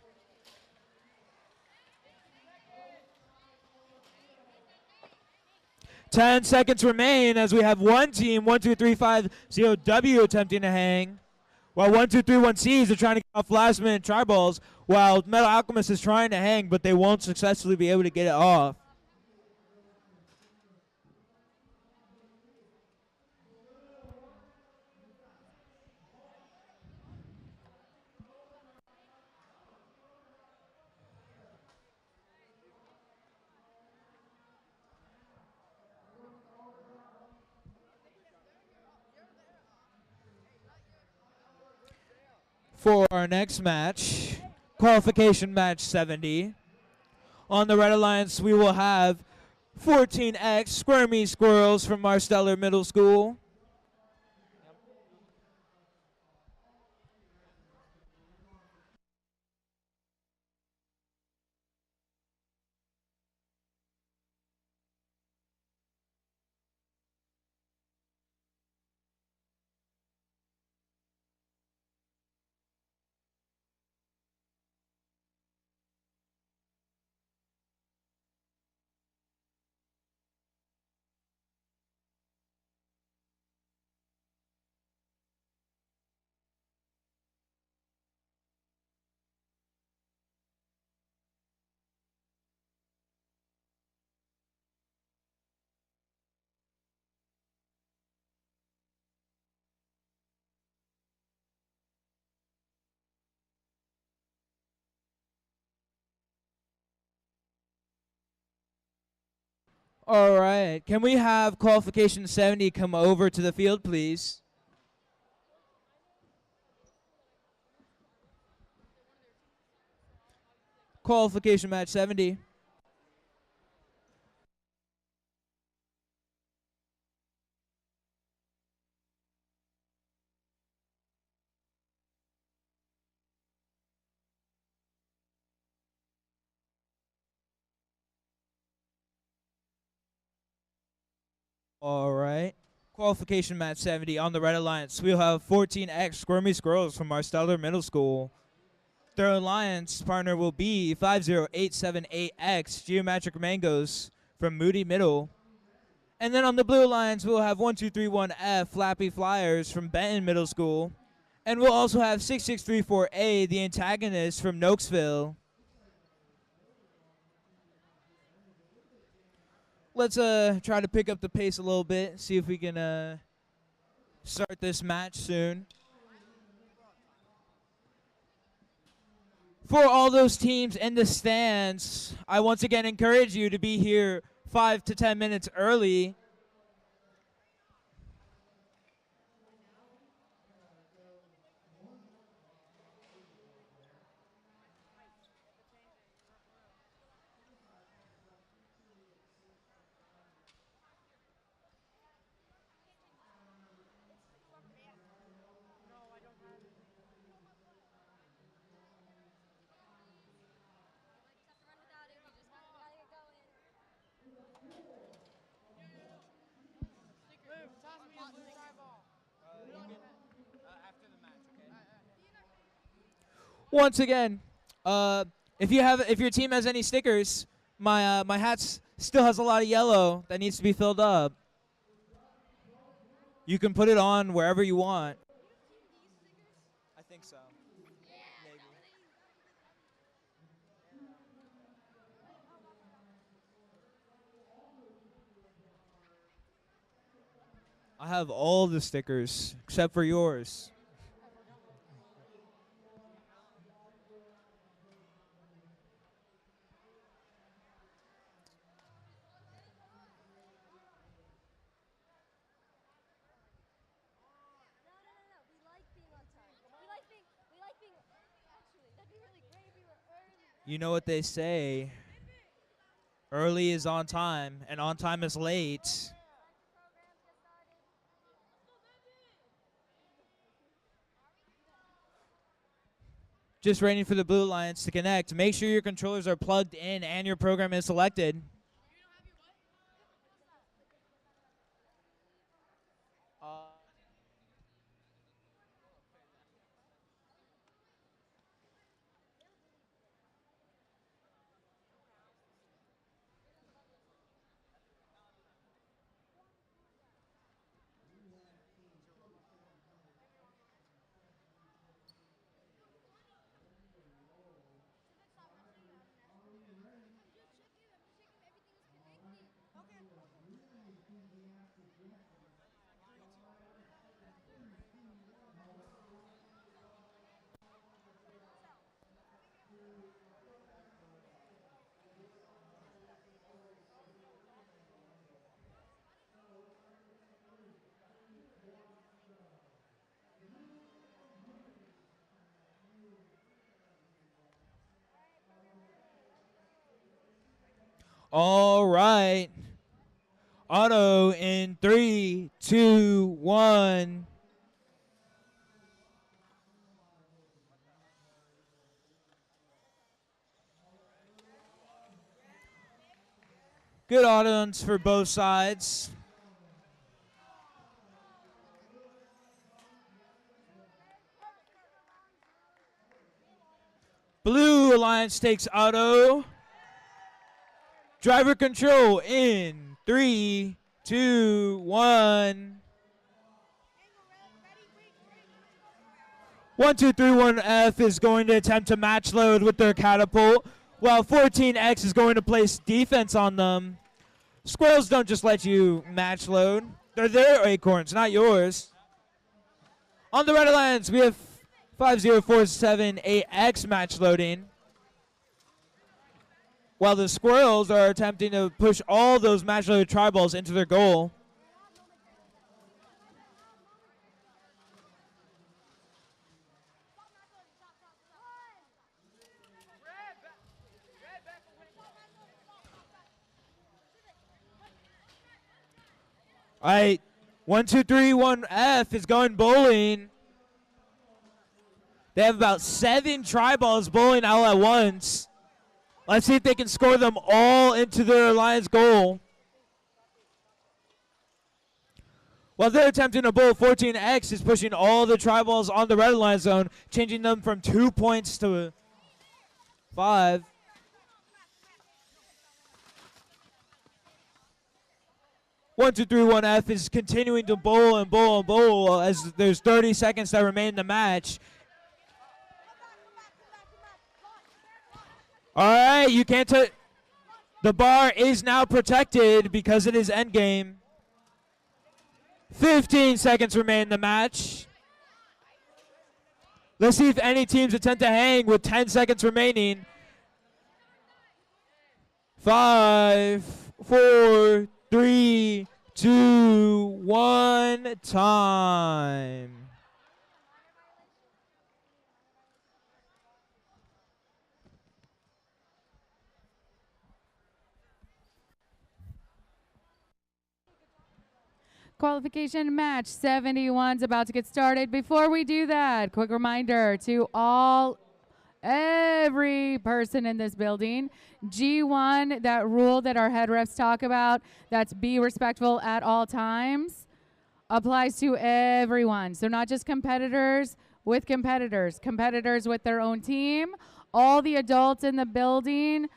Ten seconds remain as we have one team, 12350W, attempting to hang. While 1231Cs are trying to get off last minute tri-balls, while Metal Alchemist is trying to hang, but they won't successfully be able to get it off. For our next match, qualification match 70. On the Red Alliance, we will have 14X Squirmy Squirrels from Marsteller Middle School. All right. Can we have qualification 70 come over to the field, please? Qualification match 70. All right. Qualification match 70 on the Red Alliance. We'll have 14X Squirmy Squirrels from our Stellar Middle School. Their alliance partner will be 50878X Geometric Mangoes from Moody Middle. And then on the Blue Alliance, we'll have 1231F Flappy Flyers from Benton Middle School. And we'll also have 6634A, the antagonist from Nokesville. Let's try to pick up the pace a little bit, see if we can start this match soon. For all those teams in the stands, I once again encourage you to be here 5 to 10 minutes early. Once again, if your team has any stickers, my hat still has a lot of yellow that needs to be filled up. You can put it on wherever you want. I think so. Maybe. I have all the stickers except for yours. No. We like being on time. We like being, actually, that'd be really great if we were early. You know what they say. Early is on time, and on time is late. Programs get started. Just waiting for the Blue Alliance to connect. Make sure your controllers are plugged in and your program is selected. All right. Auto in 3, 2, 1. Good autos for both sides. Blue Alliance takes auto. Driver control in 3, 2, 1. 1231F is going to attempt to match load with their catapult, while 14X is going to place defense on them. Squirrels don't just let you match load. They're their acorns, not yours. On the Red Alliance, we have 50478X match loading, while the Squirrels are attempting to push all those match loaded tri-balls into their goal. All right, 1, 2, 3, 1F is going bowling. They have about 7 try balls bowling all at once. Let's see if they can score them all into their alliance goal. While they're attempting to bowl, 14X is pushing all the try balls on the red alliance zone, changing them from 2 points to 5. One, two, three, 1F is continuing to bowl and bowl and bowl as there's 30 seconds that remain in the match. All right, you can't touch. The bar is now protected because it is endgame. 15 seconds remain in the match. Let's see if any teams attempt to hang with 10 seconds remaining. 5, 4, 3, 2, 1, time. Qualification match 71's about to get started. Before we do that, quick reminder to every person in this building, G1, that rule that our head refs talk about, that's be respectful at all times, applies to everyone. So not just competitors with competitors, competitors with their own team, all the adults in the building.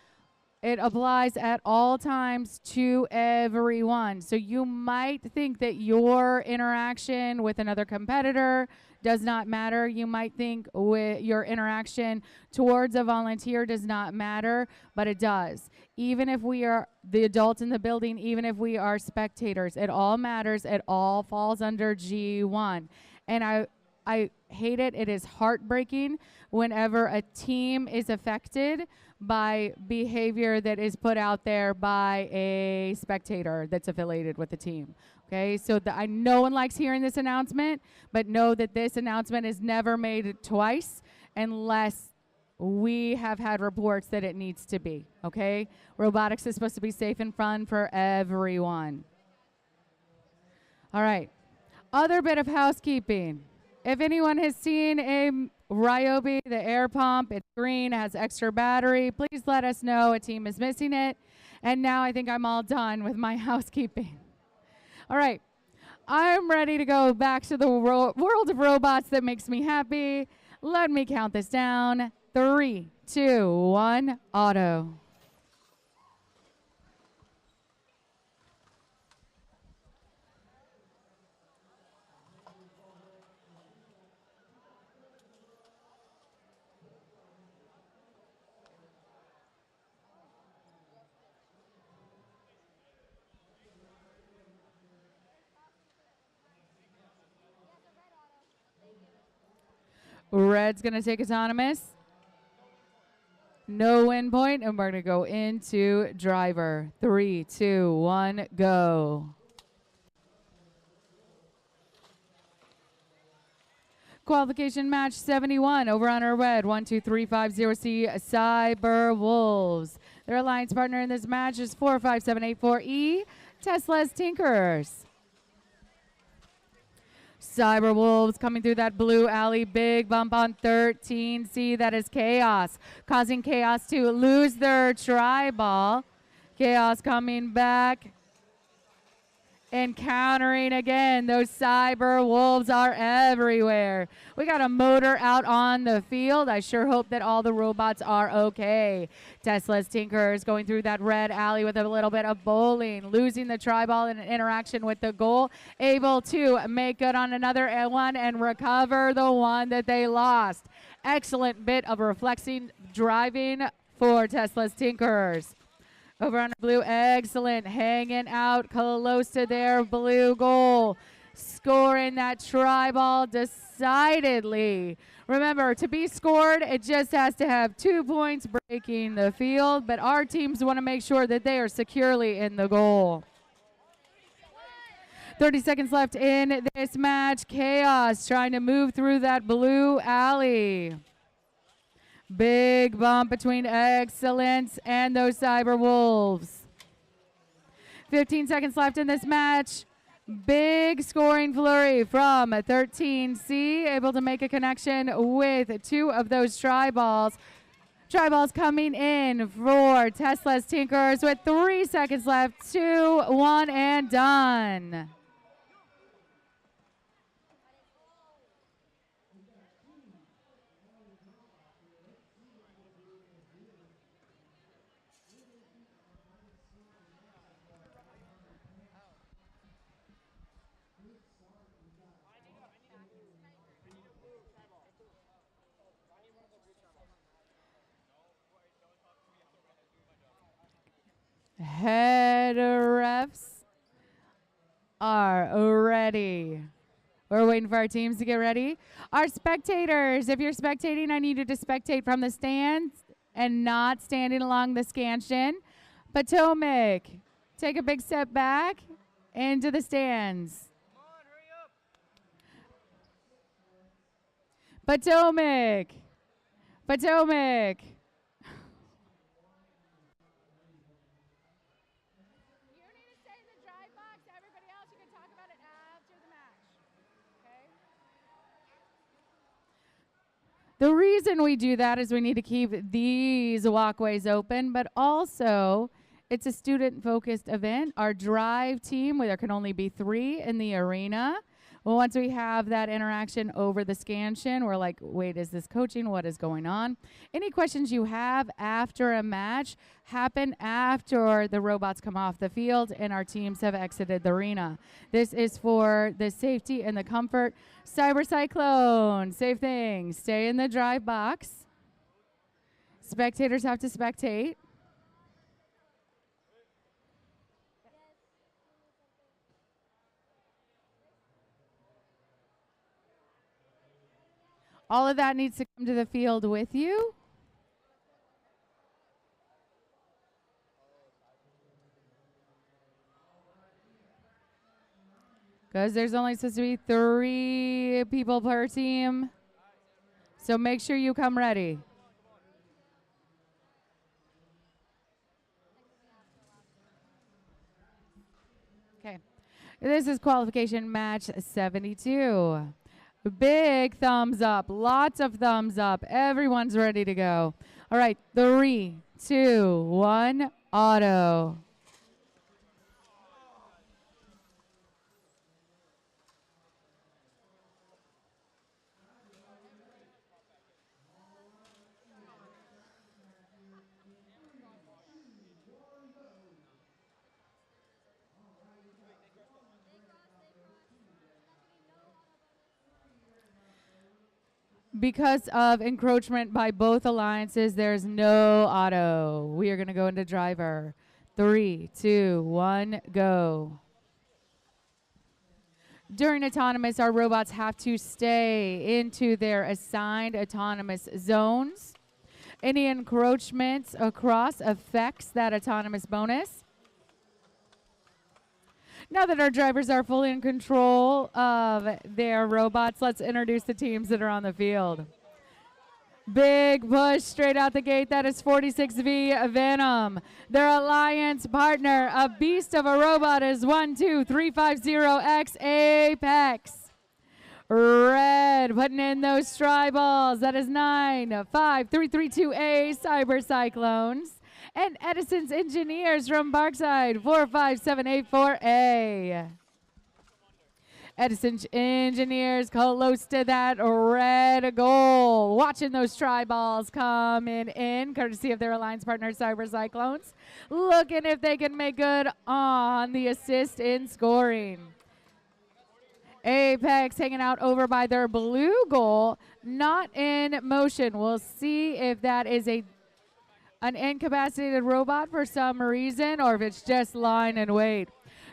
It applies at all times to everyone. So you might think that your interaction with another competitor does not matter. You might think your interaction towards a volunteer does not matter, but it does. Even if we are the adults in the building, even if we are spectators, it all matters. It all falls under G1. And I hate it. It is heartbreaking whenever a team is affected by behavior that is put out there by a spectator that's affiliated with the team. Okay, so no one likes hearing this announcement, but know that this announcement is never made twice unless we have had reports that it needs to be. Okay, robotics is supposed to be safe and fun for everyone. All right, other bit of housekeeping. If anyone has seen a Ryobi, the air pump, it's green, has extra battery, please let us know. A team is missing it. And now I think I'm all done with my housekeeping. All right, I'm ready to go back to the world of robots that makes me happy. Let me count this down. 3, 2, 1, auto. Red's going to take autonomous. No win point, and we're going to go into driver. 3, 2, 1, go. Qualification match 71 over on our red. 12350C Cyber Wolves. Their alliance partner in this match is 45784E Tesla's Tinkerers. Cyber Wolves coming through that blue alley. Big bump on 13C. That is Chaos, causing Chaos to lose their try ball. Chaos coming back and countering again. Those Cyber Wolves are everywhere. We got a motor out on the field. I sure hope that all the robots are okay. Tesla's Tinkerers going through that red alley with a little bit of bowling, losing the try ball in an interaction with the goal, able to make good on another one and recover the one that they lost. Excellent bit of reflexing driving for Tesla's Tinkerers. Over on the blue, excellent, hanging out close to their blue goal, scoring that try ball decidedly. Remember, to be scored, it just has to have 2 points breaking the field, but our teams want to make sure that they are securely in the goal. 30 seconds left in this match. Chaos trying to move through that blue alley. Big bump between Excellence and those Cyber Wolves. 15 seconds left in this match. Big scoring flurry from 13C, able to make a connection with two of those try balls. Try balls coming in for Tesla's Tinkers with 3 seconds left. 2, 1, and done. Head refs are ready. We're waiting for our teams to get ready. Our spectators, if you're spectating, I need you to spectate from the stands and not standing along the scansion. Potomac, take a big step back into the stands. Potomac, Potomac. The reason we do that is we need to keep these walkways open, but also it's a student-focused event. Our drive team, where there can only be 3 in the arena. Well, once we have that interaction over the scansion, we're like, wait, is this coaching? What is going on? Any questions you have after a match happen after the robots come off the field and our teams have exited the arena. This is for the safety and the comfort. Cyber Cyclone, same thing. Stay in the drive box. Spectators have to spectate. All of that needs to come to the field with you. Because there's only supposed to be 3 people per team. So make sure you come ready. Okay. This is qualification match 72. Big thumbs up. Lots of thumbs up. Everyone's ready to go. All right. 3, 2, 1, auto. Because of encroachment by both alliances, there's no auto. We are going to go into driver. 3, 2, 1, go. During autonomous, our robots have to stay into their assigned autonomous zones. Any encroachments across affects that autonomous bonus. Now that our drivers are fully in control of their robots, let's introduce the teams that are on the field. Big push straight out the gate. That is 46V Venom. Their alliance partner, a beast of a robot, is 12350X Apex. Red putting in those try balls. That is 95332A Cyber Cyclones. And Edison's Engineers from Parkside, 45784A. Edison's Engineers close to that red goal. Watching those try balls coming in, courtesy of their alliance partner, Cyber Cyclones. Looking if they can make good on the assist in scoring. Apex hanging out over by their blue goal, not in motion. We'll see if that is an incapacitated robot for some reason, or if it's just lying in wait.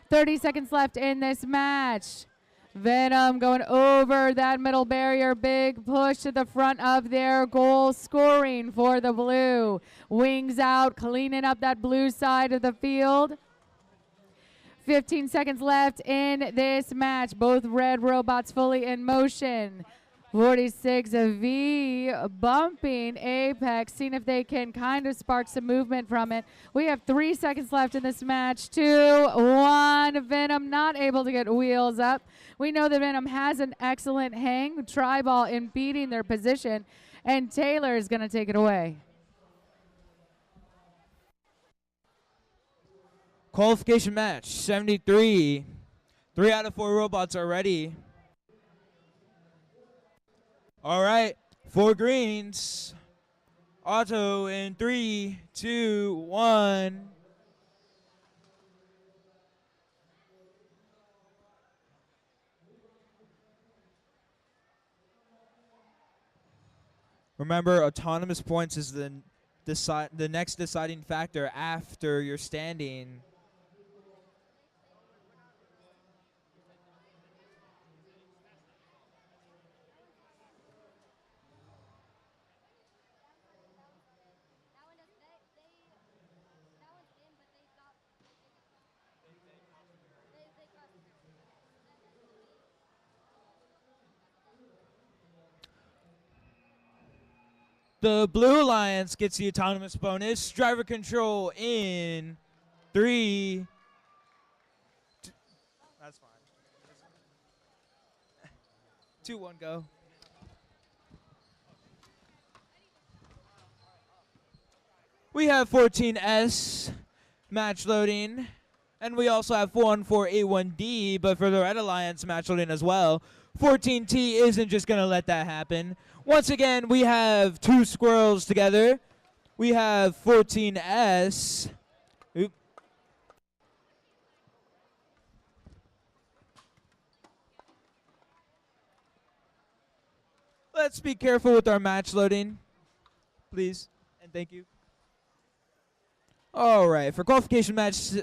30 seconds left in this match. Venom going over that middle barrier. Big push to the front of their goal, scoring for the blue. Wings out, cleaning up that blue side of the field. 15 seconds left in this match. Both red robots fully in motion. 46V bumping Apex, seeing if they can kind of spark some movement from it. We have 3 seconds left in this match. 2, 1. Venom not able to get wheels up. We know that Venom has an excellent hang. Tribal impeding their position, and Taylor is going to take it away. Qualification match 73. 3 out of 4 robots are ready. All right, 4 greens. Auto in 3, 2, 1. Remember, autonomous points is the next deciding factor after your standing. The Blue Alliance gets the autonomous bonus. Driver control in 3. That's fine. 2, 1, go. We have 14S match loading, and we also have 414A1D, but for the Red Alliance match loading as well. 14T isn't just going to let that happen. Once again, we have 2 squirrels together. We have 14S. Oop. Let's be careful with our match loading, please, and thank you. All right, for qualification match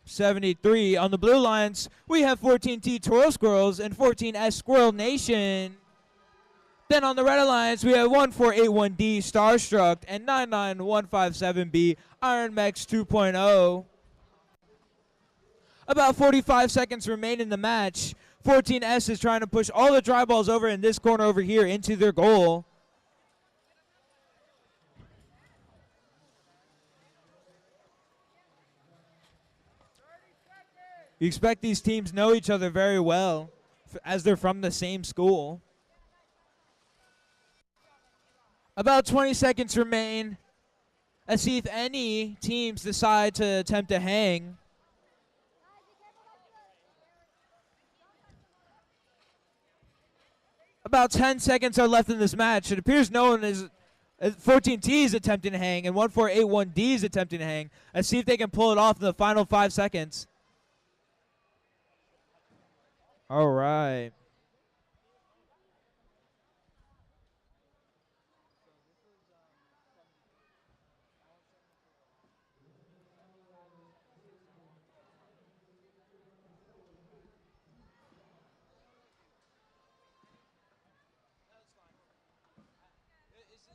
73 on the Blue Alliance, we have 14T Toro Squirrels and 14S Squirrel Nation. Then on the Red Alliance, we have 1481D Starstruck and 99157B Iron Mex 2.0. About 45 seconds remain in the match. 14S is trying to push all the dry balls over in this corner over here into their goal. You expect these teams know each other very well as they're from the same school. About 20 seconds remain. Let's see if any teams decide to attempt to hang. About 10 seconds are left in this match. It appears no one is. 14T is attempting to hang, and 1481D is attempting to hang. Let's see if they can pull it off in the final 5 seconds. All right.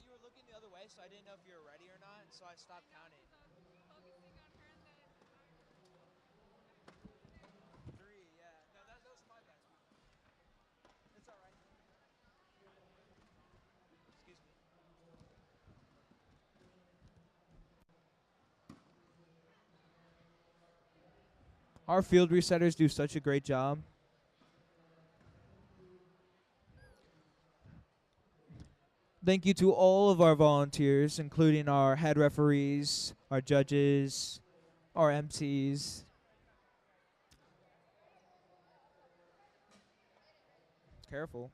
You were looking the other way, so I didn't know if you were ready or not, so I stopped counting. 3, yeah. No, that was my best. It's all right. Excuse me. Our field resetters do such a great job. Thank you to all of our volunteers, including our head referees, our judges, our MCs. Careful.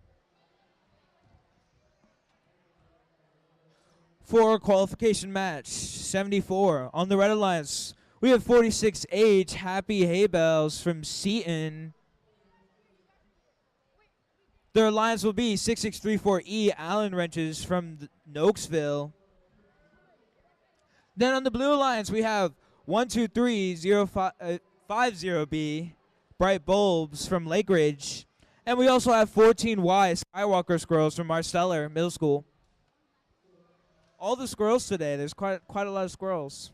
For qualification match 74 on the Red Alliance, we have 46H Happy Haybells from Seton. Their alliance will be 6634E Allen Wrenches from Nokesville. Then on the Blue Alliance, we have 12350B Bright Bulbs from Lake Ridge. And we also have 14Y Skywalker Squirrels from Marsteller Middle School. All the squirrels today. There's quite a lot of squirrels.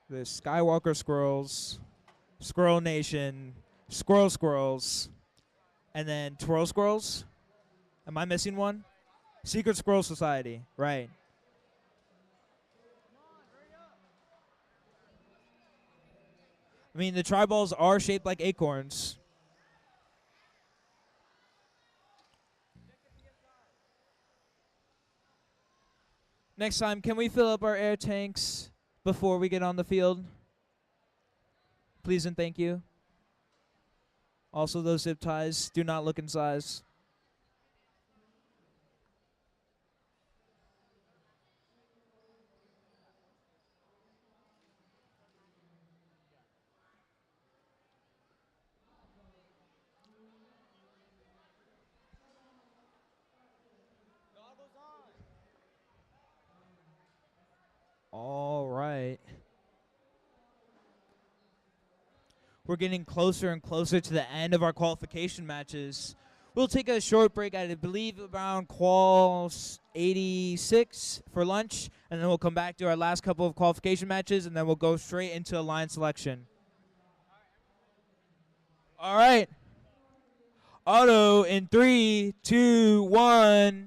The Skywalker Squirrels Squirrel Nation, Squirrel Squirrels, and then Twirl Squirrels. Am I missing one? Secret Squirrel Society, right. I mean, the tri-balls are shaped like acorns. Next time, can we fill up our air tanks before we get on the field? Please and thank you. Also, those zip ties do not look in size. All right. We're getting closer and closer to the end of our qualification matches. We'll take a short break at, I believe, around Qual 86 for lunch, and then we'll come back to our last couple of qualification matches, and then we'll go straight into line selection. All right. Auto in 3, 2, 1.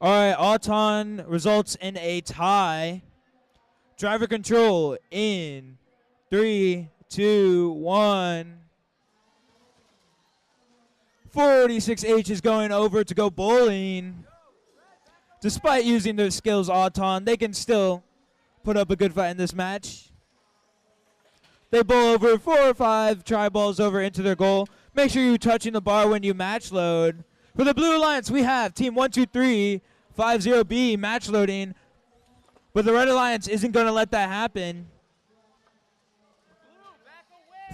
All right, Auton results in a tie. Driver control in 3, 2, 1. 46H is going over to go bowling. Despite using their skills, Auton, they can still put up a good fight in this match. They bowl over 4 or 5 tri-balls over into their goal. Make sure you're touching the bar when you match load. For the Blue Alliance, we have Team 12350B match loading. But the Red Alliance isn't going to let that happen.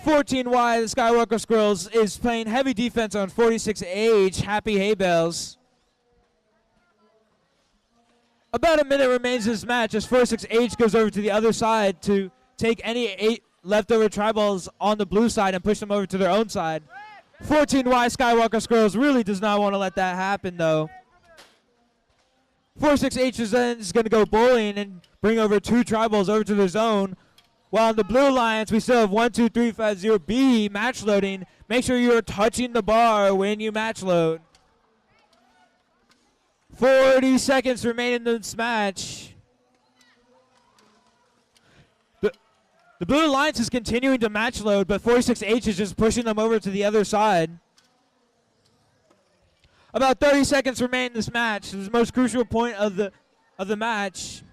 14Y, the Skywalker Squirrels, is playing heavy defense on 46H, Happy Hay Bales. About a minute remains in this match as 46H goes over to the other side to take any 8 leftover tri-balls on the blue side and push them over to their own side. 14Y Skywalker Squirrels really does not want to let that happen, though. 46H is going to go bowling and bring over 2 tri-balls over to their zone. While in the Blue Alliance, we still have 12350B match loading. Make sure you're touching the bar when you match load. 40 seconds remain in this match. The Blue Alliance is continuing to match load, but 46H is just pushing them over to the other side. About 30 seconds remain in this match. This is the most crucial point of the match.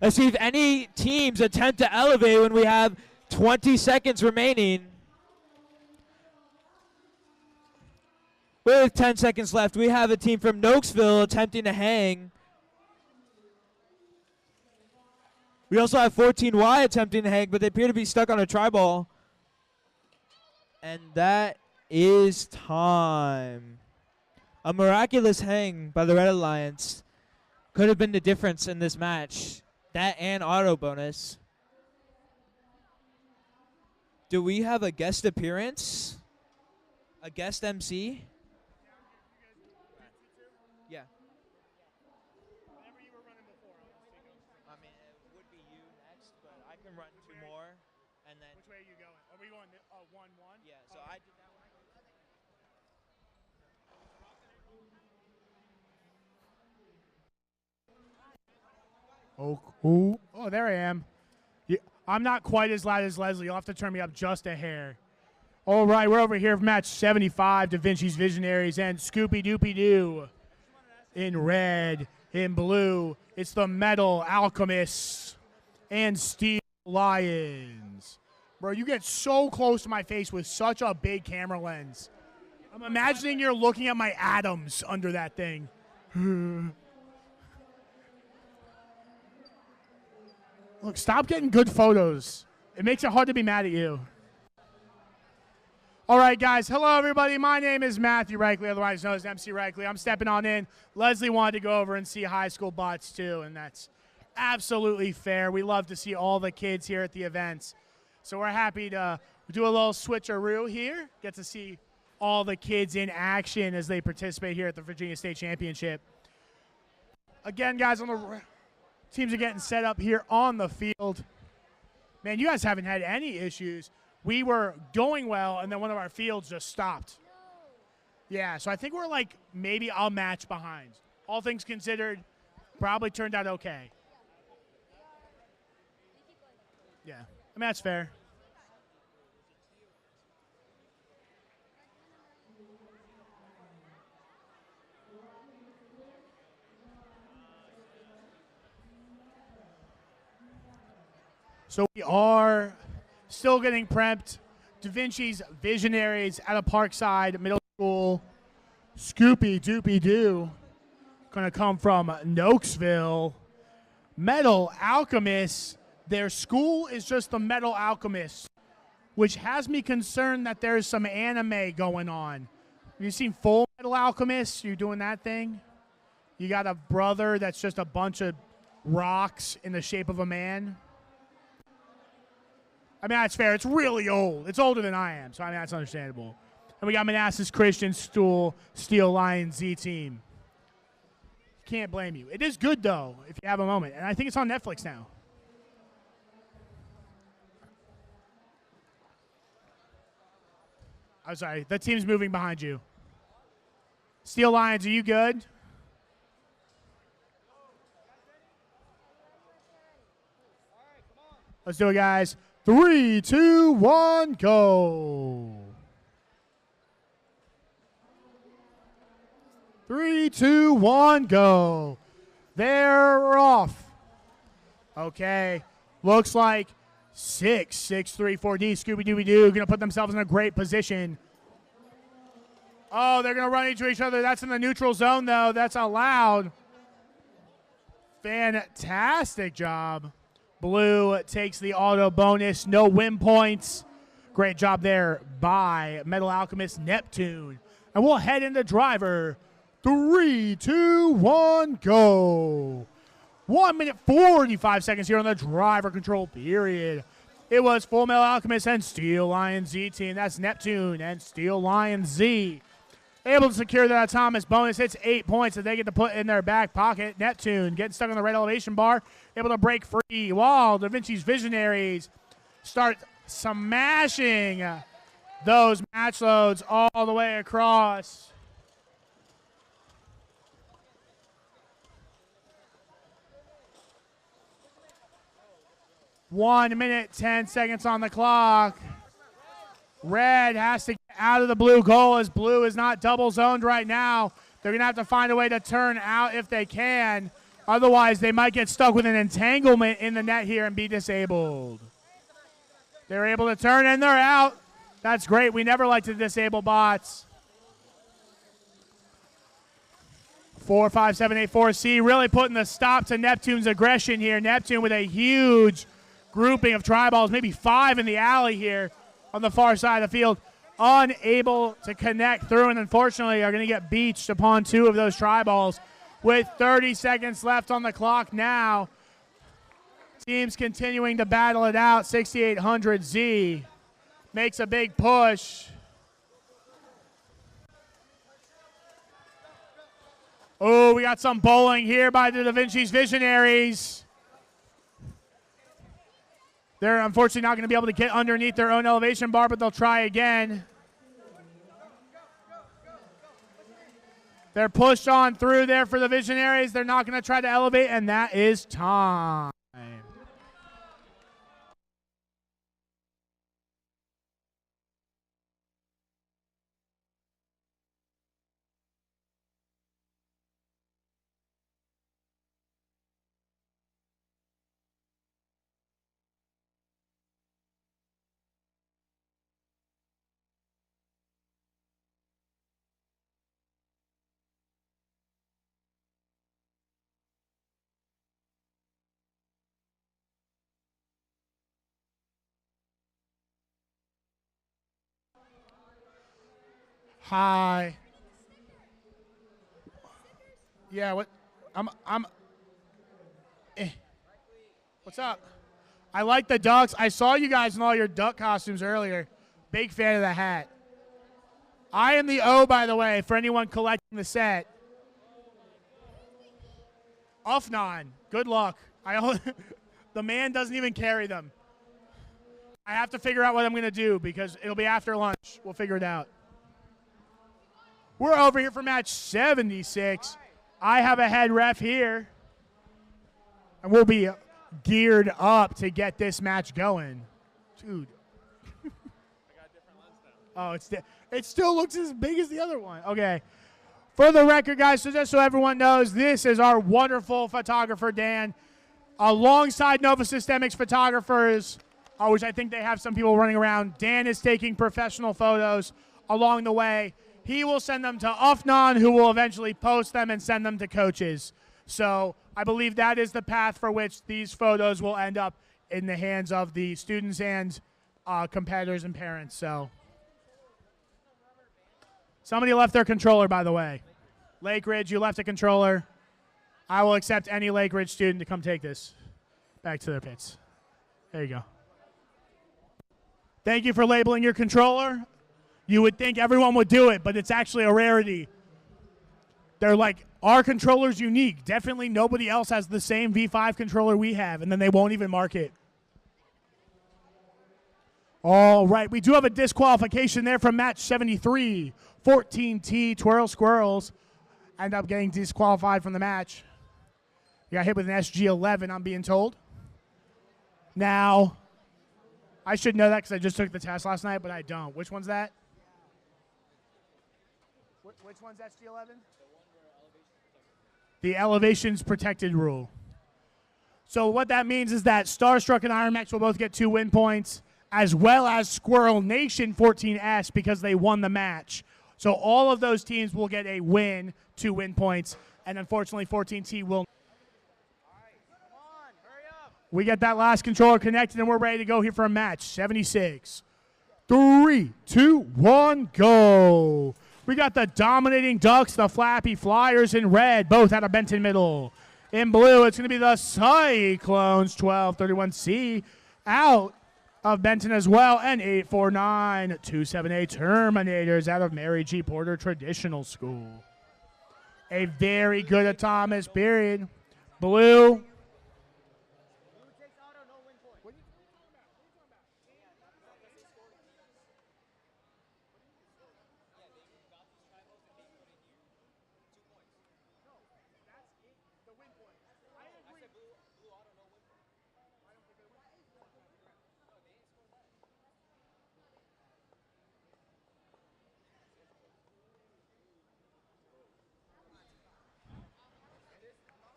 Let's see if any teams attempt to elevate when we have 20 seconds remaining. With 10 seconds left, we have a team from Nokesville attempting to hang. We also have 14Y attempting to hang, but they appear to be stuck on a tri-ball. And that is time. A miraculous hang by the Red Alliance could have been the difference in this match. That and auto bonus. Do we have a guest appearance? A guest MC? Yeah. I mean, it would be you next, but I can run 2 more, and then. Which way are you going? Are we going 1-1? Yeah. So I did that one. Oh, there I am. I'm not quite as loud as Leslie. You'll have to turn me up just a hair. All right, we're over here for match 75, Da Vinci's Visionaries and Scoopy Doopy Doo. In red, in blue, it's the Metal Alchemists and Steel Lions. Bro, you get so close to my face with such a big camera lens. I'm imagining you're looking at my atoms under that thing. Look, stop getting good photos. It makes it hard to be mad at you. All right, guys. Hello, everybody. My name is Matthew Reichley, otherwise known as MC Reichley. I'm stepping on in. Leslie wanted to go over and see high school butts, too, and that's absolutely fair. We love to see all the kids here at the events. So we're happy to do a little switcheroo here, get to see all the kids in action as they participate here at the Virginia State Championship. Again, guys, teams are getting set up here on the field. Man, you guys haven't had any issues. We were going well, and then one of our fields just stopped. Yeah, so I think we're like maybe a match behind. All things considered, probably turned out okay. Yeah, I mean, that's fair. So we are still getting prepped. Da Vinci's Visionaries out of Parkside Middle School. Scoopy Doopy Doo. Going to come from Nokesville. Metal Alchemists. Their school is just the Metal Alchemists, which has me concerned that there's some anime going on. Have you seen Full Metal Alchemists? You doing that thing? You got a brother that's just a bunch of rocks in the shape of a man. I mean, that's fair. It's really old. It's older than I am, so I mean, that's understandable. And we got Manassas Christian Steel Lion Z Team. Can't blame you. It is good, though, if you have a moment. And I think it's on Netflix now. I'm sorry. The team's moving behind you. Steel Lions, are you good? Let's do it, guys. 3, 2, 1, go. 3, 2, 1, go. They're off. Okay. Looks like 6-3, 4D, Scooby-Dooby-Doo, going to put themselves in a great position. Oh, they're going to run into each other. That's in the neutral zone, though. That's allowed. Fantastic job. Blue takes the auto bonus. No win points. Great job there by Metal Alchemist Neptune. And we'll head into driver. 3, 2, 1, go. 1 minute 45 seconds here on the driver control period. It was Full Metal Alchemist and Steel Lion Z Team. That's Neptune and Steel Lion Z. Able to secure that Thomas bonus. It's 8 points that they get to put in their back pocket. Neptune getting stuck on the red elevation bar. Able to break free while Da Vinci's Visionaries start smashing those match loads all the way across. One minute, 10 seconds on the clock. Red has to get out of the blue goal as blue is not double zoned right now. They're going to have to find a way to turn out if they can. Otherwise, they might get stuck with an entanglement in the net here and be disabled. They're able to turn and they're out. That's great. We never like to disable bots. 4, 5, 7, 8, 4C really putting the stop to Neptune's aggression here. Neptune with a huge grouping of tri-balls, maybe 5 in the alley here on the far side of the field. Unable to connect through and unfortunately are going to get beached upon 2 of those tri-balls. With 30 seconds left on the clock now. Teams continuing to battle it out. 6800Z makes a big push. Oh, we got some bowling here by the Da Vinci's Visionaries. They're unfortunately not going to be able to get underneath their own elevation bar, but they'll try again. They're pushed on through there for the Visionaries. They're not going to try to elevate, and that is time. Hi. Yeah, what? I'm. What's up? I like the ducks. I saw you guys in all your duck costumes earlier. Big fan of the hat. I am the O, by the way, for anyone collecting the set. Ufnon, good luck. The man doesn't even carry them. I have to figure out what I'm going to do because it'll be after lunch. We'll figure it out. We're over here for match 76. I have a head ref here. And we'll be geared up to get this match going. Dude. Oh, it still looks as big as the other one. Okay. For the record, guys, so just so everyone knows, this is our wonderful photographer, Dan, alongside Nova Systemics photographers, which I think they have some people running around. Dan is taking professional photos along the way. He will send them to Ufnon, who will eventually post them and send them to coaches. So I believe that is the path for which these photos will end up in the hands of the students and competitors and parents. So somebody left their controller, by the way. Lake Ridge, you left a controller. I will accept any Lake Ridge student to come take this back to their pits. There you go. Thank you for labeling your controller. You would think everyone would do it, but it's actually a rarity. They're like, our controller's unique. Definitely nobody else has the same V5 controller we have, and then they won't even mark it. All right, we do have a disqualification there from match 73. 14T Twirl Squirrels end up getting disqualified from the match. You got hit with an SG11, I'm being told. Now, I should know that because I just took the test last night, but I don't. Which one's that? Which one's SG11? The elevations protected rule. So what that means is that Starstruck and Iron Max will both get 2 win points, as well as Squirrel Nation 14S because they won the match. So all of those teams will get a win, 2 win points, and unfortunately 14T will. We get that last controller connected, and we're ready to go here for a match. 76. 3, 2, 1, go. We got the dominating Ducks, the Flappy Flyers in red, both out of Benton Middle. In blue, it's going to be the Cyclones, 1231C, out of Benton as well, and 849-278 Terminators out of Mary G. Porter Traditional School. A very good autonomous period. Blue.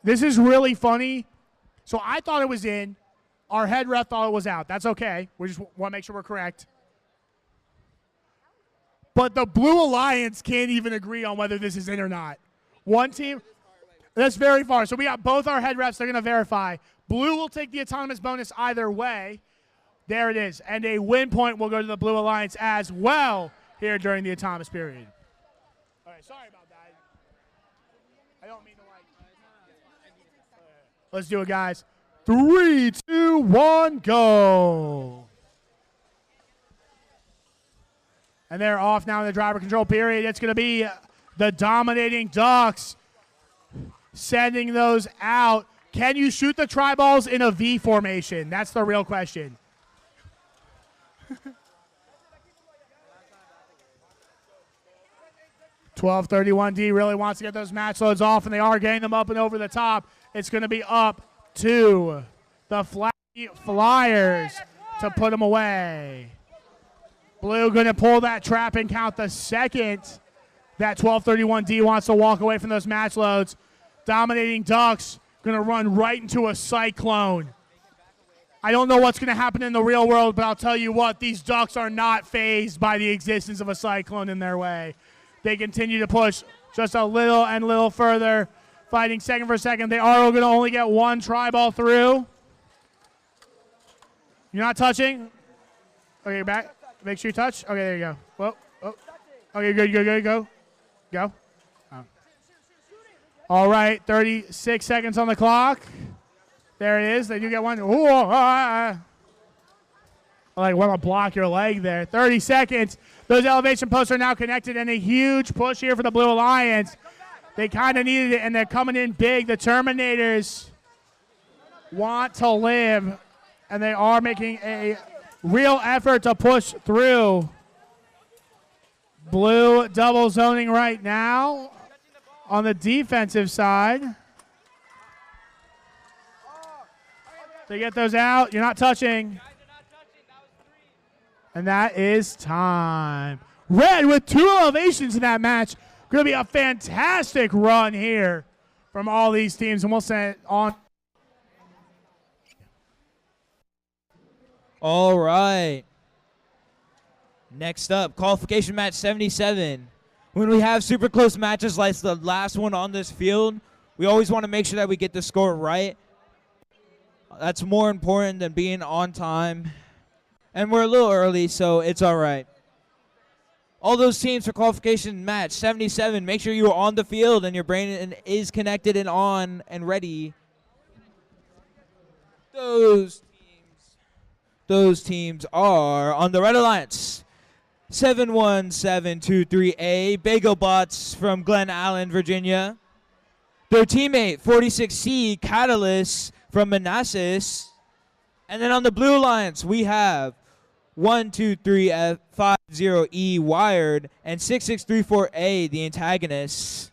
This is really funny. So I thought it was in. Our head ref thought it was out. That's okay. We just want to make sure we're correct. But the Blue Alliance can't even agree on whether this is in or not. One team, that's very far. So we got both our head refs. They're going to verify. Blue will take the autonomous bonus either way. There it is. And a win point will go to the Blue Alliance as well here during the autonomous period. All right, sorry about that. I don't mean to like. Let's do it, guys. 3, 2, 1, go. And they're off now in the driver control period. It's going to be the dominating Ducks sending those out. Can you shoot the tri-balls in a V formation? That's the real question. (1231D) really wants to get those match loads off, and they are getting them up and over the top. It's going to be up to the Flappy Flyers to put them away. Blue going to pull that trap and count the second that 1231D wants to walk away from those match loads. Dominating Ducks going to run right into a Cyclone. I don't know what's going to happen in the real world, but I'll tell you what, these Ducks are not fazed by the existence of a Cyclone in their way. They continue to push just a little and little further, fighting second for second. They are going to only get one tri-ball through. You're not touching? Okay, you're back. Make sure you touch. Okay, there you go. Whoa. Oh. Okay, good, go. Go. Oh. All right, 36 seconds on the clock. There it is. They do get one. Ooh, I want to block your leg there. 30 seconds. Those elevation posts are now connected, and a huge push here for the Blue Alliance. They kind of needed it, and they're coming in big. The Terminators want to live, and they are making a real effort to push through. Blue double zoning right now on the defensive side. They get those out. You're not touching. And that is time. Red with 2 elevations in that match. Going to be a fantastic run here from all these teams. And we'll send it on. All right. Next up, qualification match 77. When we have super close matches like the last one on this field, we always want to make sure that we get the score right. That's more important than being on time. And we're a little early, so it's all right. All those teams for qualification match 77, make sure you are on the field and your brain is connected and on and ready. Those teams are on the Red Alliance. 71723A, BagelBots from Glen Allen, Virginia. Their teammate, 46C, Catalyst from Manassas. And then on the Blue Alliance, we have 123F50E, Wired, and 6634A, the antagonists.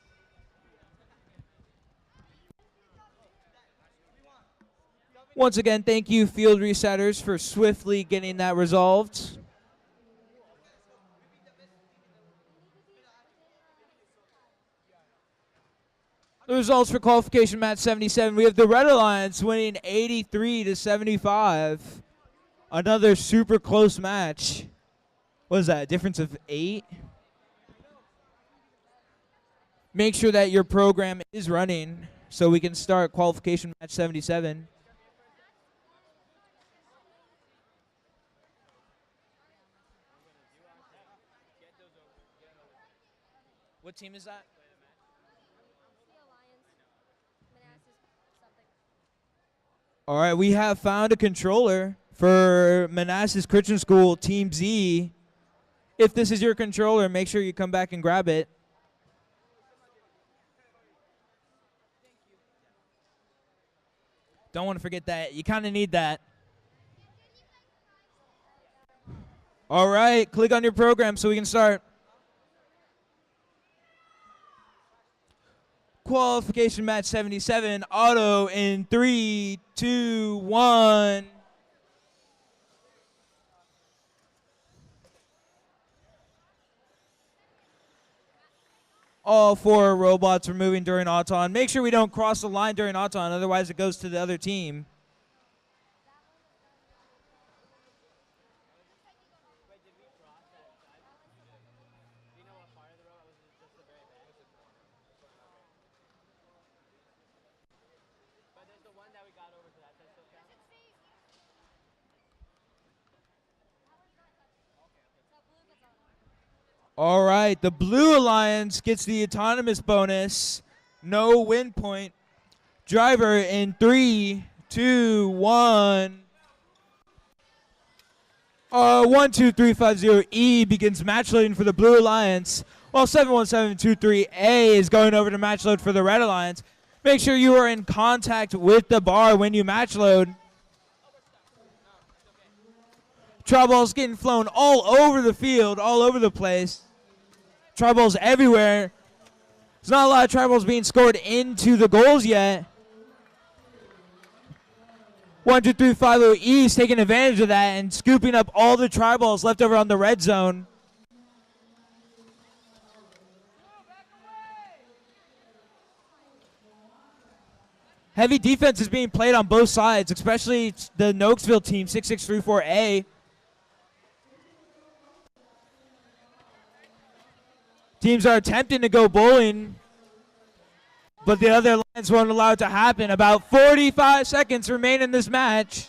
Once again, thank you, field resetters, for swiftly getting that resolved. The results for qualification match 77. We have the Red Alliance winning 83-75. Another super close match. What is that? A difference of 8? Make sure that your program is running so we can start qualification match 77. What team is that? All right, we have found a controller for Manassas Christian School Team Z. If this is your controller, make sure you come back and grab it. Don't want to forget that. You kind of need that. All right, click on your program so we can start. Qualification match 77, auto in 3, 2, 1. All 4 robots are moving during auton. Make sure we don't cross the line during auton, otherwise it goes to the other team. All right, the Blue Alliance gets the autonomous bonus. No win point. Driver in 3, 2, 1. 12350E begins match loading for the Blue Alliance, while 71723A is going over to match load for the Red Alliance. Make sure you are in contact with the bar when you match load. Tri-balls getting flown all over the field, all over the place. Tri-balls everywhere. There's not a lot of tri-balls being scored into the goals yet. 12350E is taking advantage of that and scooping up all the tri-balls left over on the red zone. Heavy defense is being played on both sides, especially the Nokesville team, 6634A. Teams are attempting to go bowling, but the other lines won't allow it to happen. About 45 seconds remain in this match.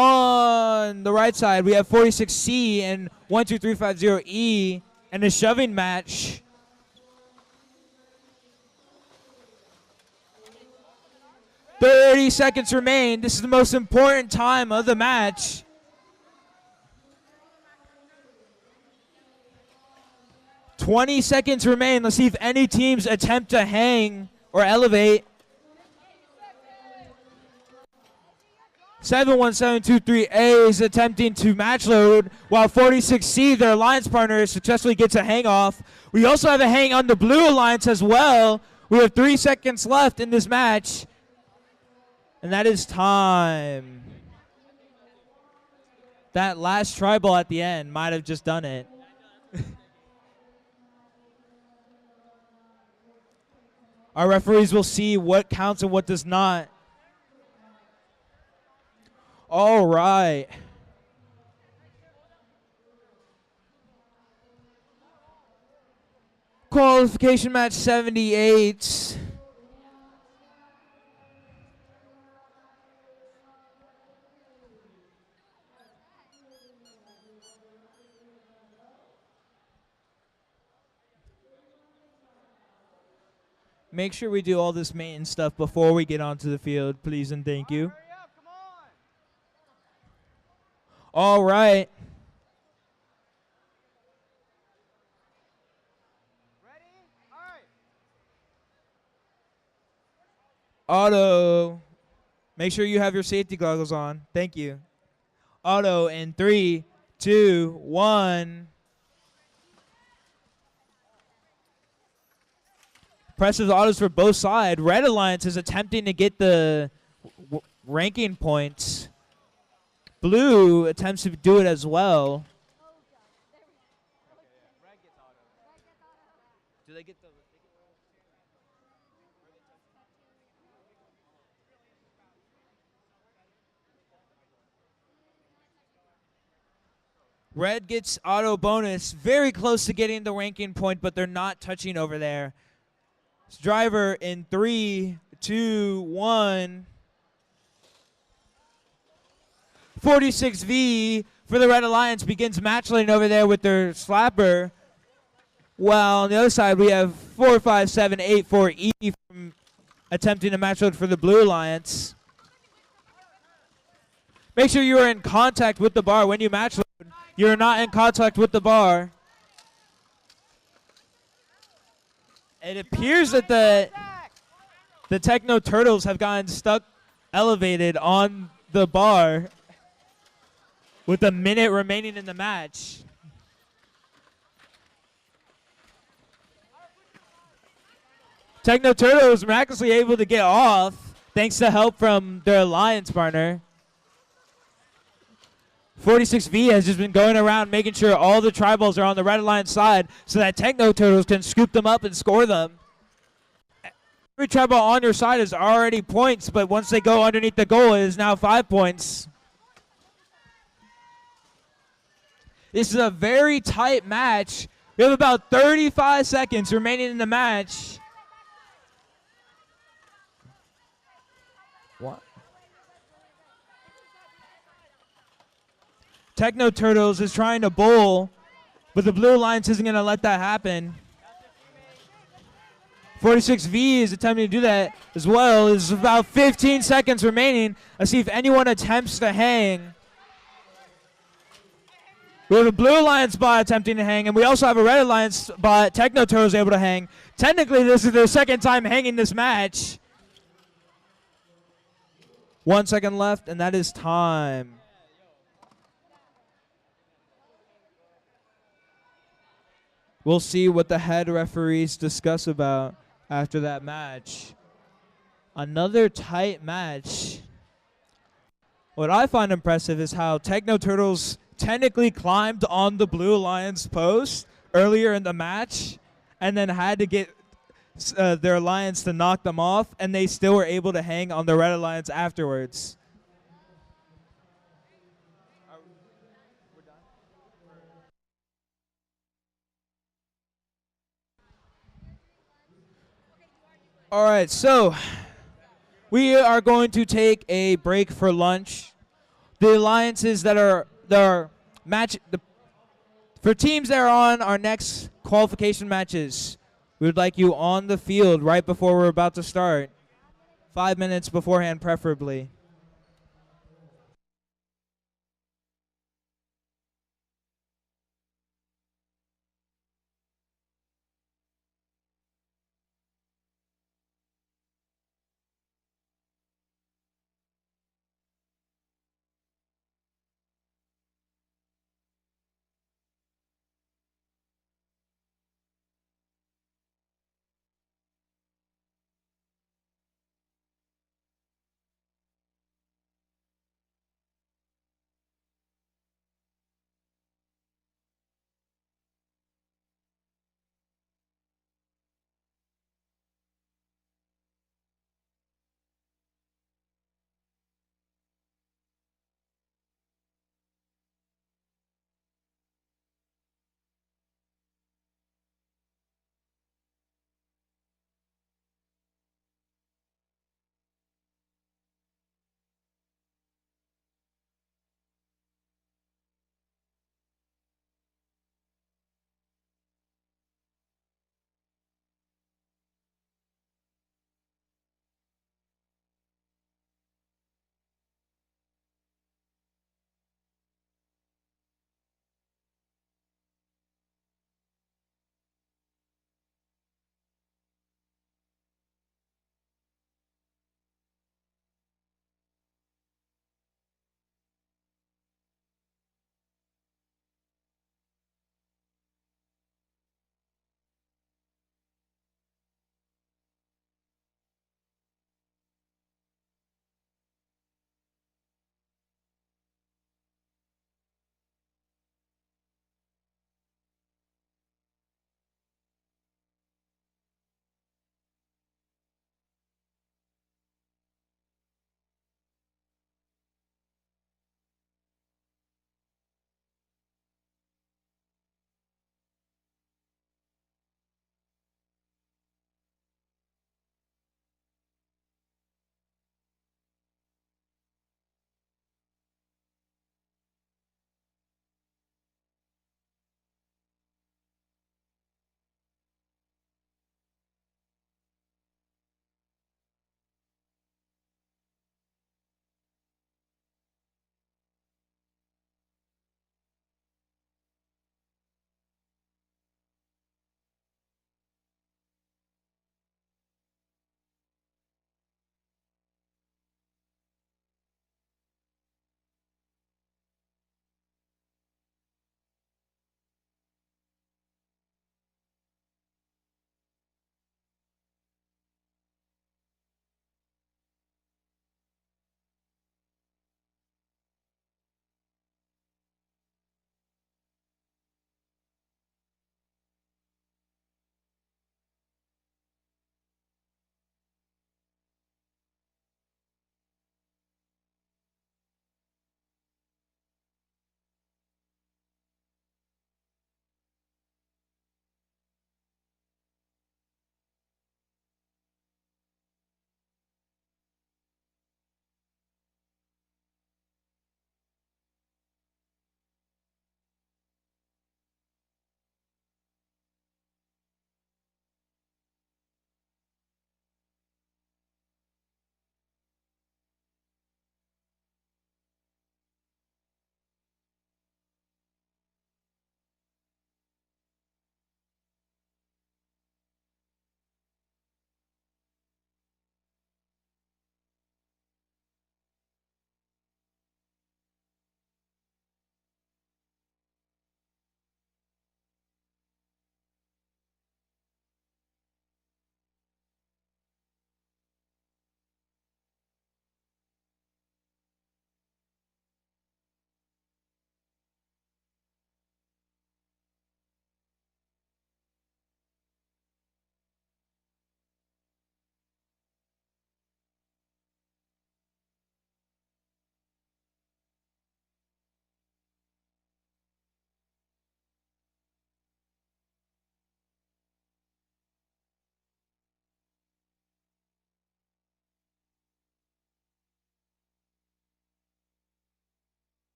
On the right side, we have 46C and 12350E and a shoving match. "30 seconds remain. This is the most important time of the match. "20 seconds remain. Let's see if any teams attempt to hang or elevate. 71723A is attempting to match load, while 46C, their alliance partner, successfully gets a hang off. We also have a hang on the blue alliance as well. We have 3 seconds left in this match. And that is time. That last tribal at the end might have just done it. Our referees will see what counts and what does not. All right. Qualification match 78. Make sure we do all this maintenance stuff before we get onto the field, please and thank you. All right. Auto. Make sure you have your safety goggles on. Thank you. Auto in 3, 2, 1. Impressive autos for both sides. Red Alliance is attempting to get the ranking points. Blue attempts to do it as well. Do they get the... Red gets auto bonus. Very close to getting the ranking point, but they're not touching over there. Driver in 3, 2, 1. 46V for the Red Alliance begins match lane over there with their slapper. While on the other side, we have 45784E from attempting to match load for the Blue Alliance. Make sure you are in contact with the bar when you match load. You're not in contact with the bar. It appears that the Techno Turtles have gotten stuck elevated on the bar with a minute remaining in the match. Techno Turtles miraculously able to get off thanks to help from their alliance partner. 46V has just been going around making sure all the tribals are on the Red Alliance side so that Techno Turtles can scoop them up and score them. Every tribal on your side is already points, but once they go underneath the goal, it is now 5 points. This is a very tight match. We have about 35 seconds remaining in the match. What? Techno Turtles is trying to bowl, but the Blue Alliance isn't going to let that happen. 46V is attempting to do that as well. There's about 15 seconds remaining. Let's see if anyone attempts to hang. We have a Blue Alliance bot attempting to hang, and we also have a Red Alliance bot. Techno Turtles able to hang. Technically, this is their second time hanging this match. 1 second left, and that is time. We'll see what the head referees discuss about after that match. Another tight match. What I find impressive is how Techno Turtles technically climbed on the Blue Alliance post earlier in the match and then had to get their alliance to knock them off, and they still were able to hang on the Red Alliance afterwards. All right, so we are going to take a break for lunch. the alliances that are for teams that are on our next qualification matches. We would like you on the field right before we're about to start. 5 minutes beforehand, preferably.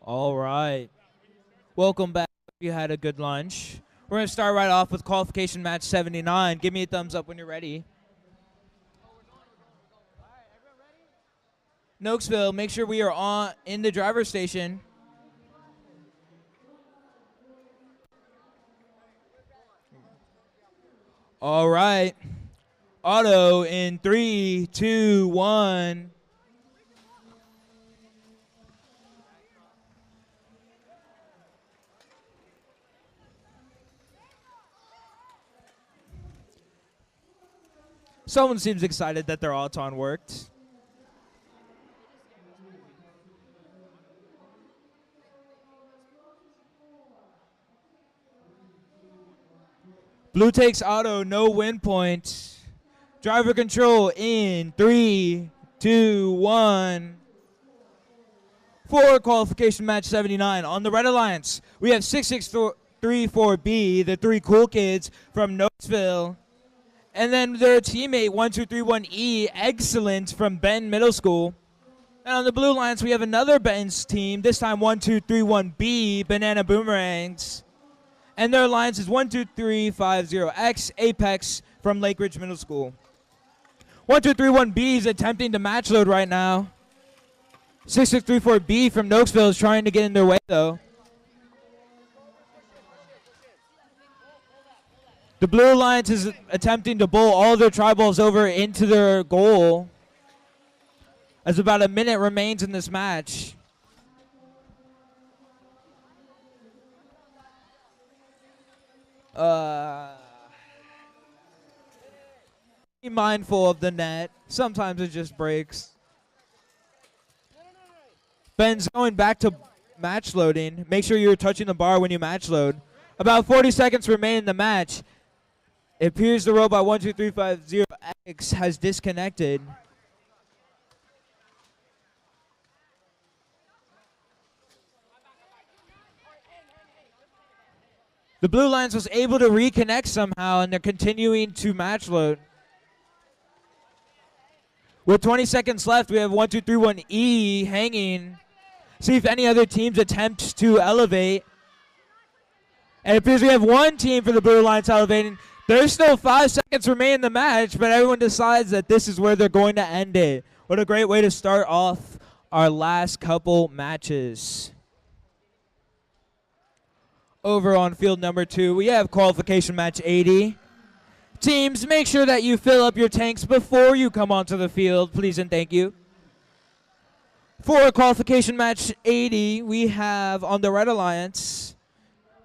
All right. Welcome back. You had a good lunch. We're going to start right off with qualification match 79. Give me a thumbs up when you're ready. Nokesville, make sure we are in the driver's station. All right. Auto in 3, 2, 1. Someone seems excited that their Auton worked. Blue takes auto, no win point. Driver control in 3, 2, 1. For qualification match 79. On the Red Alliance, we have 6634B, the three cool kids from Nokesville. And then their teammate 1231E, excellent from Benton Middle School. And on the Blue Alliance, we have another Benton's team, this time 1231B, Banana Boomerangs. And their alliance is 12350X, Apex from Lake Ridge Middle School. 1231B is attempting to match load right now. 6634B from Nokesville is trying to get in their way, though. The Blue Alliance is attempting to bowl all their tri-balls over into their goal, as about a minute remains in this match. Be mindful of the net. Sometimes it just breaks. Ben's going back to match loading. Make sure you're touching the bar when you match load. About 40 seconds remain in the match. It appears the robot 12350X has disconnected. The Blue Lions was able to reconnect somehow, and they're continuing to match load. With 20 seconds left, we have 1231E hanging. See if any other teams attempt to elevate. And it appears we have one team for the Blue Lions elevating. There's still 5 seconds remain in the match, but everyone decides that this is where they're going to end it. What a great way to start off our last couple matches. Over on field number 2, we have qualification match 80. Teams, make sure that you fill up your tanks before you come onto the field, please and thank you. For qualification match 80, we have on the Red Alliance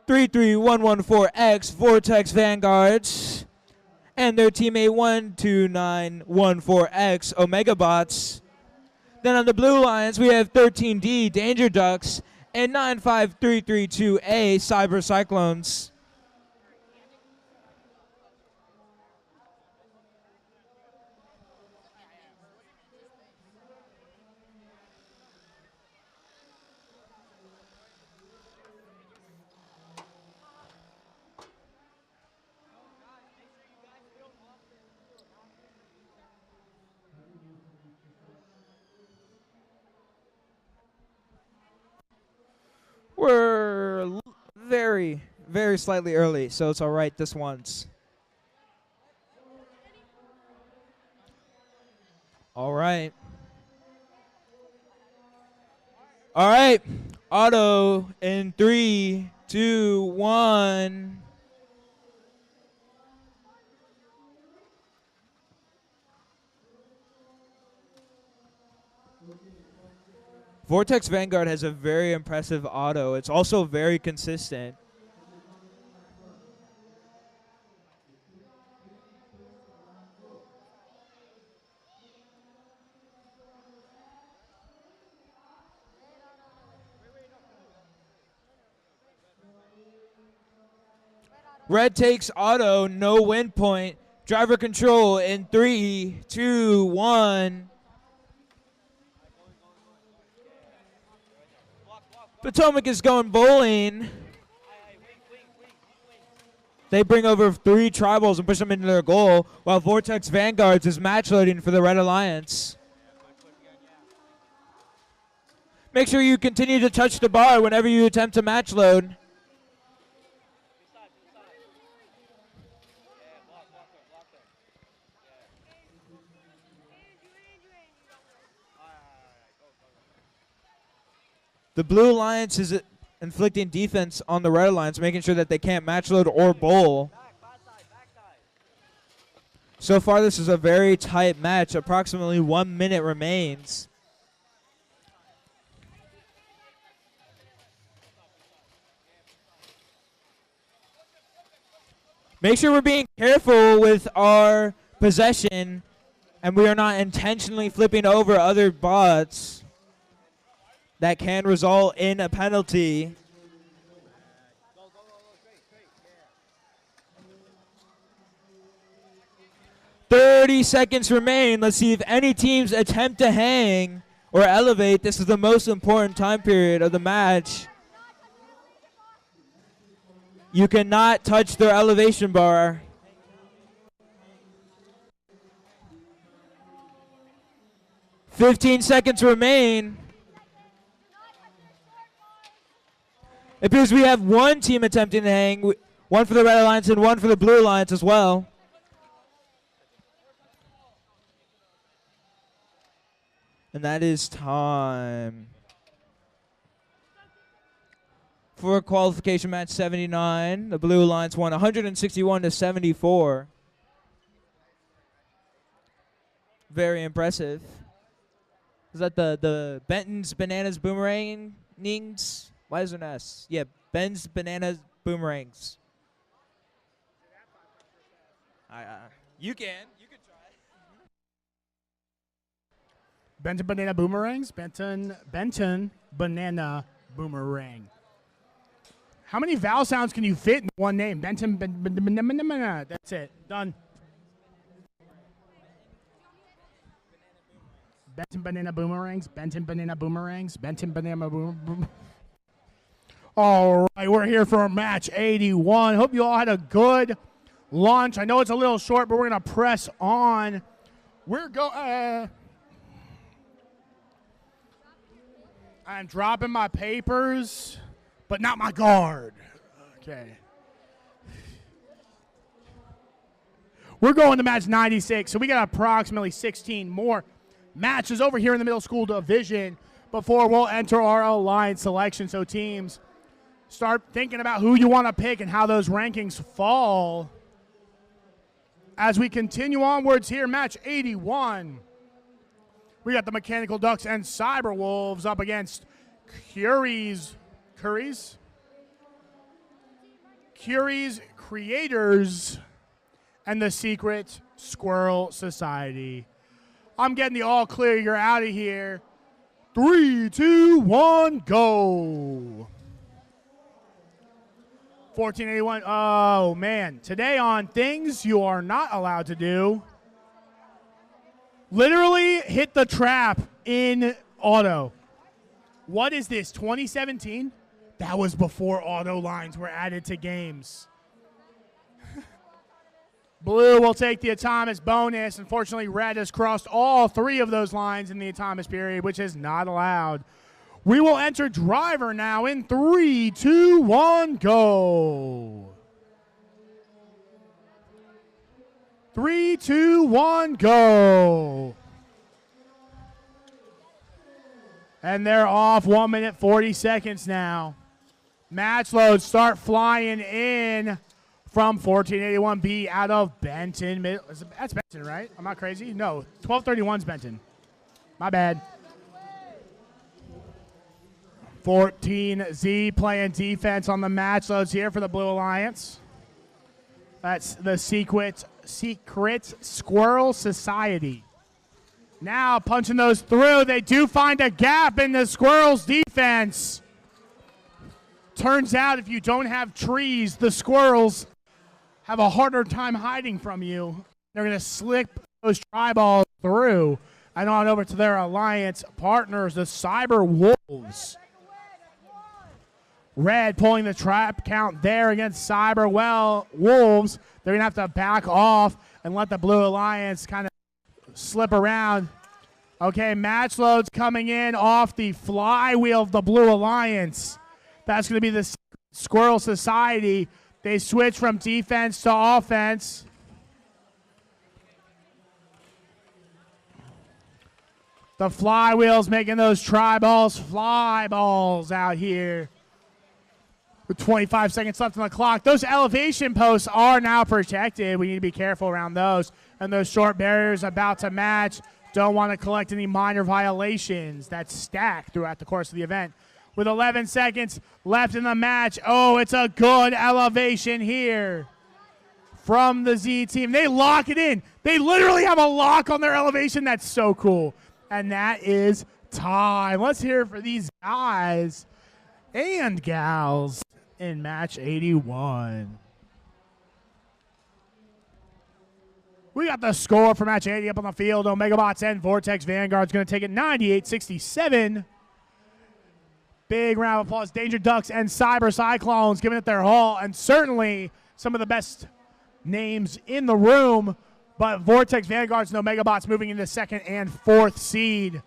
33114X Vortex Vanguards and their teammate 12914X Omega Bots. Then on the Blue Alliance, we have 13D Danger Ducks and 95332A Cyber Cyclones. We're very, very slightly early, so it's all right this once. All right. All right. Auto in 3, 2, 1. Vortex Vanguard has a very impressive auto. It's also very consistent. Red takes auto, no win point. Driver control in 3, 2, 1. Potomac is going bowling. They bring over 3 tribals and push them into their goal, while Vortex Vanguards is match loading for the Red Alliance. Make sure you continue to touch the bar whenever you attempt to match load. The Blue Alliance is inflicting defense on the Red Alliance, making sure that they can't match load or bowl. So far, this is a very tight match. Approximately 1 minute remains. Make sure we're being careful with our possession and we are not intentionally flipping over other bots. That can result in a penalty. "30 seconds remain. Let's see if any teams attempt to hang or elevate. This is the most important time period of the match. You cannot touch their elevation bar. "15 seconds remain. It appears we have one team attempting to hang, one for the Red Alliance and one for the Blue Alliance as well. And that is time. For qualification match 79, the Blue Alliance won 161-74. Very impressive. Is that the Benton's Bananas Boomerangings? Why is there an S? Yeah, Ben's Bananas Boomerangs. You can try. Benton Banana Boomerangs? Benton Banana Boomerang. How many vowel sounds can you fit in one name? Benton Banana. That's it. Done. Benton Banana Boomerangs. Benton Banana Boomerangs. Benton Banana Boomerangs. All right, we're here for match 81. Hope you all had a good lunch. I know it's a little short, but we're going to press on. I'm dropping my papers, but not my guard. Okay. We're going to match 96, so we got approximately 16 more matches over here in the middle school division before we'll enter our alliance selection. So teams, start thinking about who you want to pick and how those rankings fall. As we continue onwards here, match 81. We got the Mechanical Ducks and Cyber Wolves up against Curie's Creators and the Secret Squirrel Society. I'm getting the all clear. You're out of here. 3, 2, 1, go. 1481. Oh, man. Today on things you are not allowed to do. Literally hit the trap in auto. What is this, 2017? That was before auto lines were added to games. Blue will take the Atomic bonus. Unfortunately, red has crossed all 3 of those lines in the Atomic period, which is not allowed. We will enter driver now in 3, 2, 1, go. 3, 2, 1, go. And they're off. 1 minute, 40 seconds now. Match loads start flying in from 1481B out of Benton. That's Benton, right? I'm not crazy? No, 1231's Benton. My bad. 14Z playing defense on the match loads here for the Blue Alliance. That's the Secret Squirrel Society. Now punching those through. They do find a gap in the Squirrels' defense. Turns out if you don't have trees, the Squirrels have a harder time hiding from you. They're going to slip those tri-balls through and on over to their alliance partners, the Cyber Wolves. Red pulling the trap count there against Cyber Wolves. They're going to have to back off and let the Blue Alliance kind of slip around. Okay, match loads coming in off the flywheel of the Blue Alliance. That's going to be the Squirrel Society. They switch from defense to offense. The flywheel's making those tri-balls fly balls out here. With 25 seconds left on the clock. Those elevation posts are now protected. We need to be careful around those. And those short barriers about to match. Don't want to collect any minor violations that stack throughout the course of the event. With 11 seconds left in the match. Oh, it's a good elevation here from the Z team. They lock it in. They literally have a lock on their elevation. That's so cool. And that is time. Let's hear it for these guys and gals in match 81. We got the score for match 80 up on the field. Omegabots and Vortex Vanguard's going to take it 98-67. Big round of applause. Danger Ducks and Cyber Cyclones giving it their all, and certainly some of the best names in the room. But Vortex Vanguards and Omegabots moving into second and fourth seed.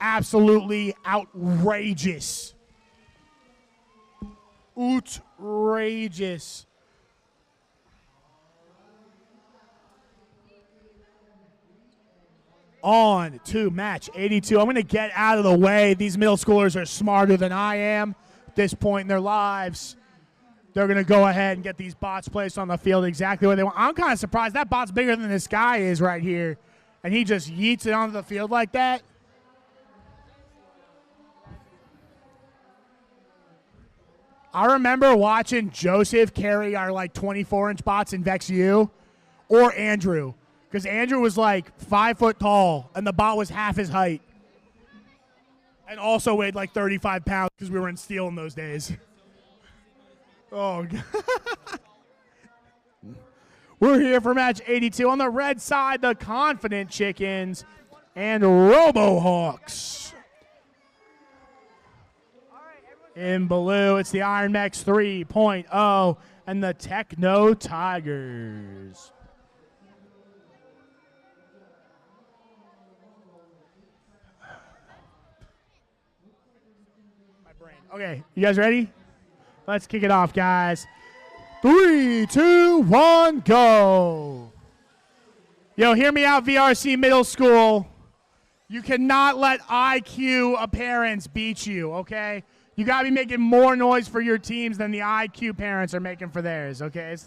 Absolutely outrageous. Outrageous. On to match 82. I'm going to get out of the way. These middle schoolers are smarter than I am at this point in their lives. They're going to go ahead and get these bots placed on the field exactly where they want. I'm kind of surprised that bot's bigger than this guy is right here, and he just yeets it onto the field like that. I remember watching Joseph carry our like 24-inch bots in Vex U, or Andrew, because Andrew was like 5 foot tall and the bot was half his height, and also weighed like 35 pounds because we were in steel in those days. Oh, God. We're here for match 82. On the red side, the Confident Chickens and RoboHawks. In blue, it's the Iron Max 3.0 and the Techno Tigers. My brain. Okay, you guys ready? Let's kick it off, guys. 3, 2, 1, go. Yo, hear me out, VRC Middle School. You cannot let IQ parents beat you, okay? You got to be making more noise for your teams than the IQ parents are making for theirs, okay?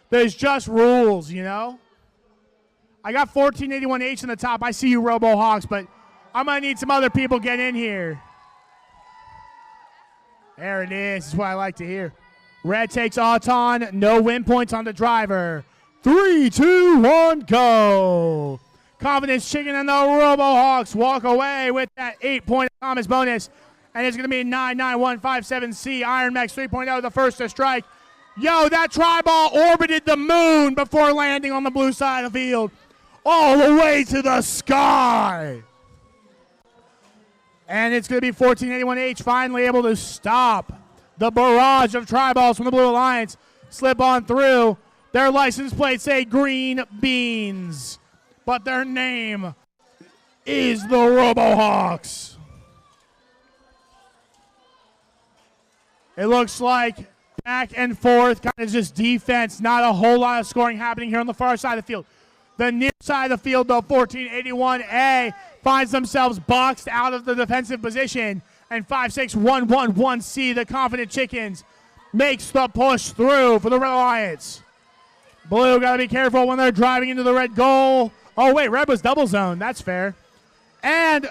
There's just rules, you know? I got 1481H in the top. I see you, RoboHawks, but I'm going to need some other people get in here. There it is. This is what I like to hear. Red takes Auton. No win points on the driver. 3, 2, 1, go. Confidence Chicken and the RoboHawks walk away with that 8-point Thomas bonus. And it's going to be 99157C Iron Max 3.0, the first to strike. Yo, that tri-ball orbited the moon before landing on the blue side of the field. All the way to the sky. And it's going to be 1481H finally able to stop the barrage of tri-balls from the Blue Alliance. Slip on through. Their license plates say Green Beans, but their name is the RoboHawks. It looks like back and forth, kind of just defense, not a whole lot of scoring happening here on the far side of the field. The near side of the field, though, 1481A finds themselves boxed out of the defensive position, and 56111C, the Confident Chickens, makes the push through for the Red Alliance. Blue got to be careful when they're driving into the red goal. Oh, wait, red was double zone. That's fair. And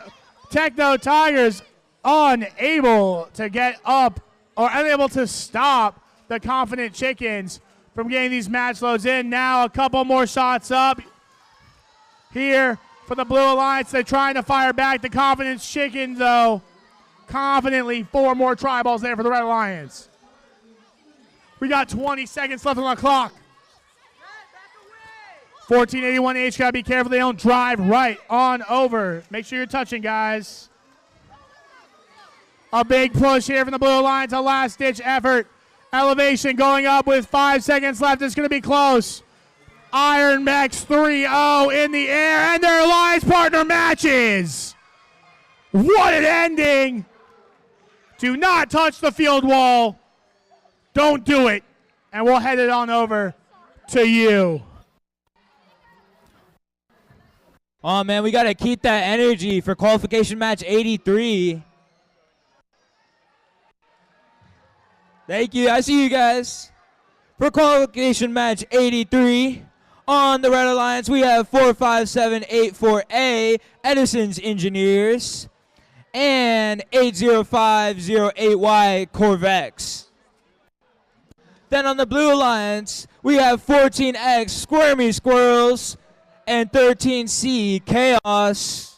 Techno Tigers unable to get up or unable to stop the Confident Chickens from getting these match loads in. Now a couple more shots up here for the Blue Alliance. They're trying to fire back. The Confident Chickens, though, confidently 4 more tri-balls there for the Red Alliance. We got 20 seconds left on the clock. 1481H, got to be careful they don't drive right on over. Make sure you're touching, guys. A big push here from the Blue Alliance, a last-ditch effort. Elevation going up with 5 seconds left. It's going to be close. Iron Max 3-0 in the air, and their alliance partner matches. What an ending! Do not touch the field wall. Don't do it. And we'll head it on over to you. Oh, man, we got to keep that energy for qualification match 83. Thank you. I see you guys. For qualification match 83, on the Red Alliance, we have 45784A, Edison's Engineers, and 805081 Corvex. Then on the Blue Alliance, we have 14X Squirmy Squirrels and 13C Chaos.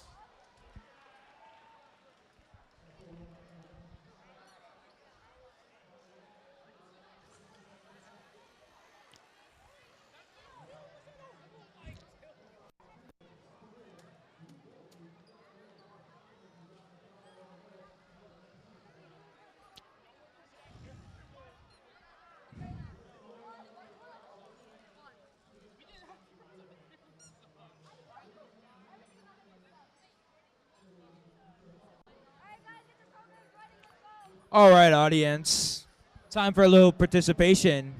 All right, audience. Time for a little participation.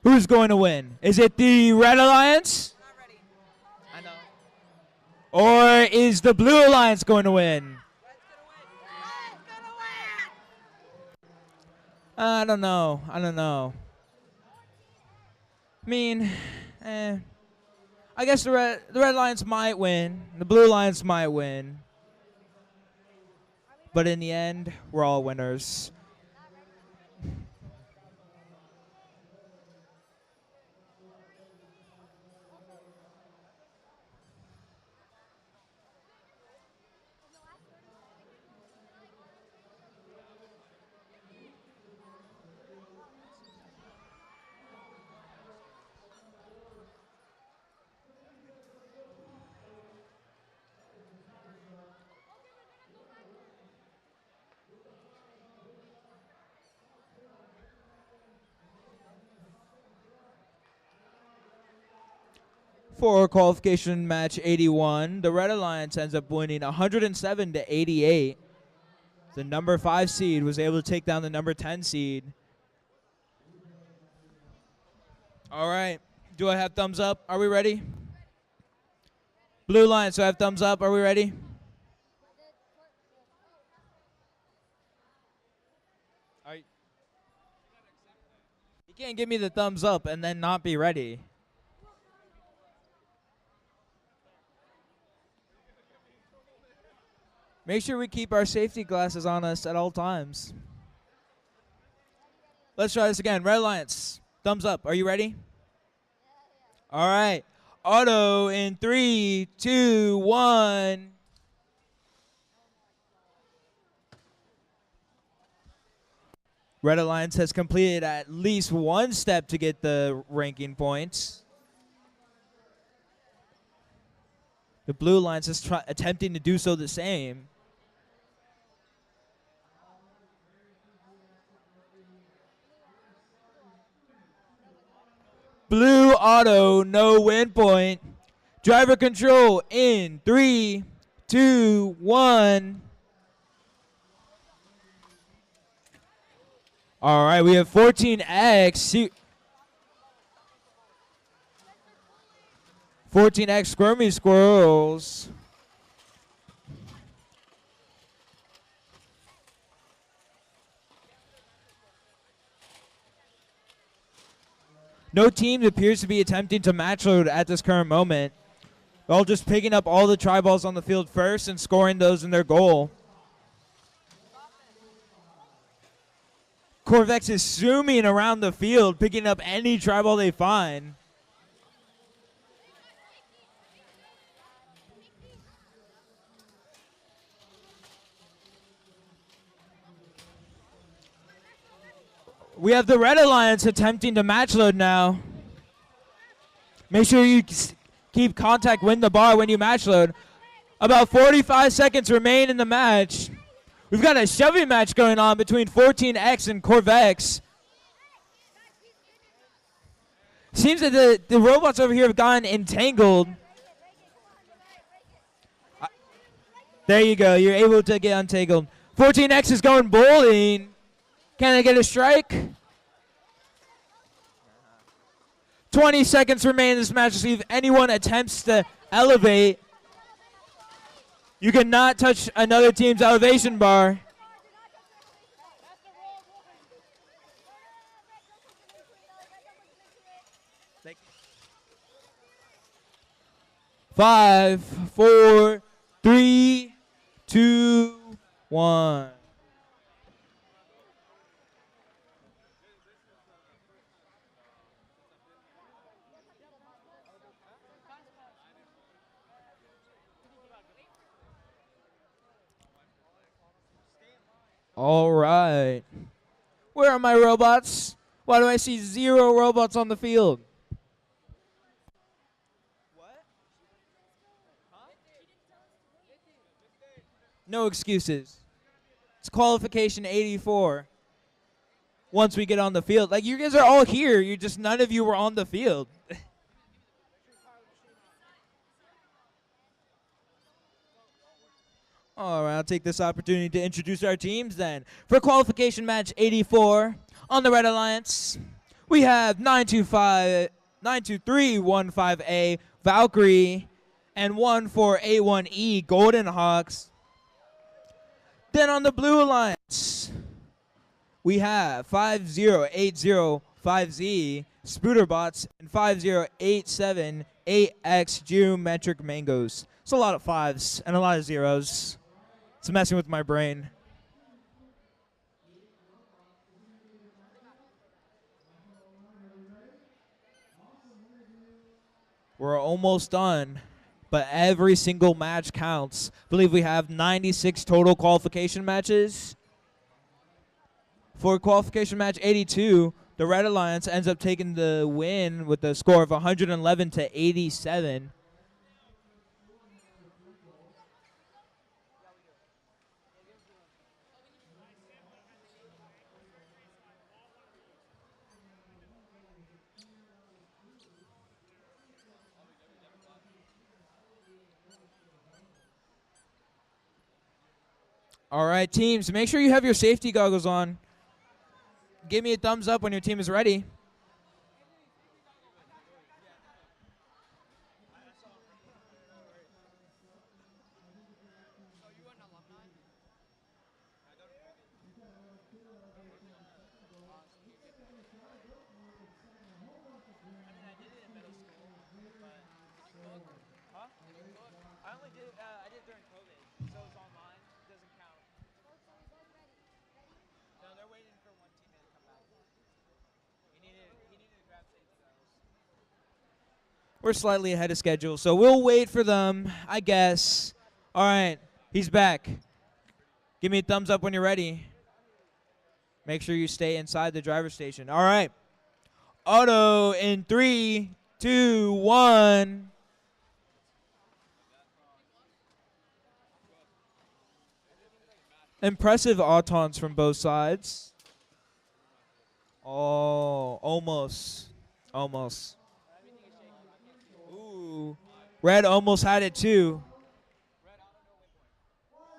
Who's going to win? Is it the Red Alliance? Not ready. I know. Or is the Blue Alliance going to win? I don't know. I mean, I guess the Red Alliance might win. The Blue Alliance might win. But in the end, we're all winners. For qualification match 81, the Red Alliance ends up winning 107-88. The number 5 seed was able to take down the number 10 seed. All right. Do I have thumbs up? Are we ready? Blue Alliance, do I have thumbs up? Are we ready? You can't give me the thumbs up and then not be ready. Make sure we keep our safety glasses on us at all times. Let's try this again. Red Alliance, thumbs up. Are you ready? All right. Auto in 3, 2, 1. Red Alliance has completed at least one step to get the ranking points. The Blue Alliance is attempting to do so the same. Blue Auto, no win point. Driver control in 3, 2, 1. All right, we have 14X. 14X Squirmy Squirrels. No team appears to be attempting to match load at this current moment. They're all just picking up all the tri-balls on the field first and scoring those in their goal. Corvex is zooming around the field, picking up any tri-ball they find. We have the Red Alliance attempting to match load now. Make sure you keep contact with the bar when you match load. About 45 seconds remain in the match. We've got a shoving match going on between 14X and Corvex. Seems that the robots over here have gotten entangled. There you go. You're able to get untangled. 14X is going bowling. Can I get a strike? 20 seconds remain in this match to see if anyone attempts to elevate. You cannot touch another team's elevation bar. Five, four, three, two, one. All right. Where are my robots? Why do I see 0 robots on the field? No excuses. It's qualification 84. Once we get on the field. Like, you guys are all here. You just, none of you were on the field. All right, I'll take this opportunity to introduce our teams then. For qualification match 84, on the Red Alliance, we have 92315A Valkyrie and 14A1E Golden Hawks. Then on the Blue Alliance, we have 50805Z Spooderbots and 50878X Geometric Mangoes. It's a lot of 5s and a lot of 0s. It's messing with my brain. We're almost done, but every single match counts. I believe we have 96 total qualification matches. For qualification match 82, the Red Alliance ends up taking the win with a score of 111 to 87. All right, teams, make sure you have your safety goggles on. Give me a thumbs up when your team is ready. We're slightly ahead of schedule, so we'll wait for them, I guess. All right, he's back. Give me a thumbs up when you're ready. Make sure you stay inside the driver's station. All right. Auto in 3, 2, 1. Impressive autons from both sides. Oh, almost. Almost. Ooh. Red almost had it too.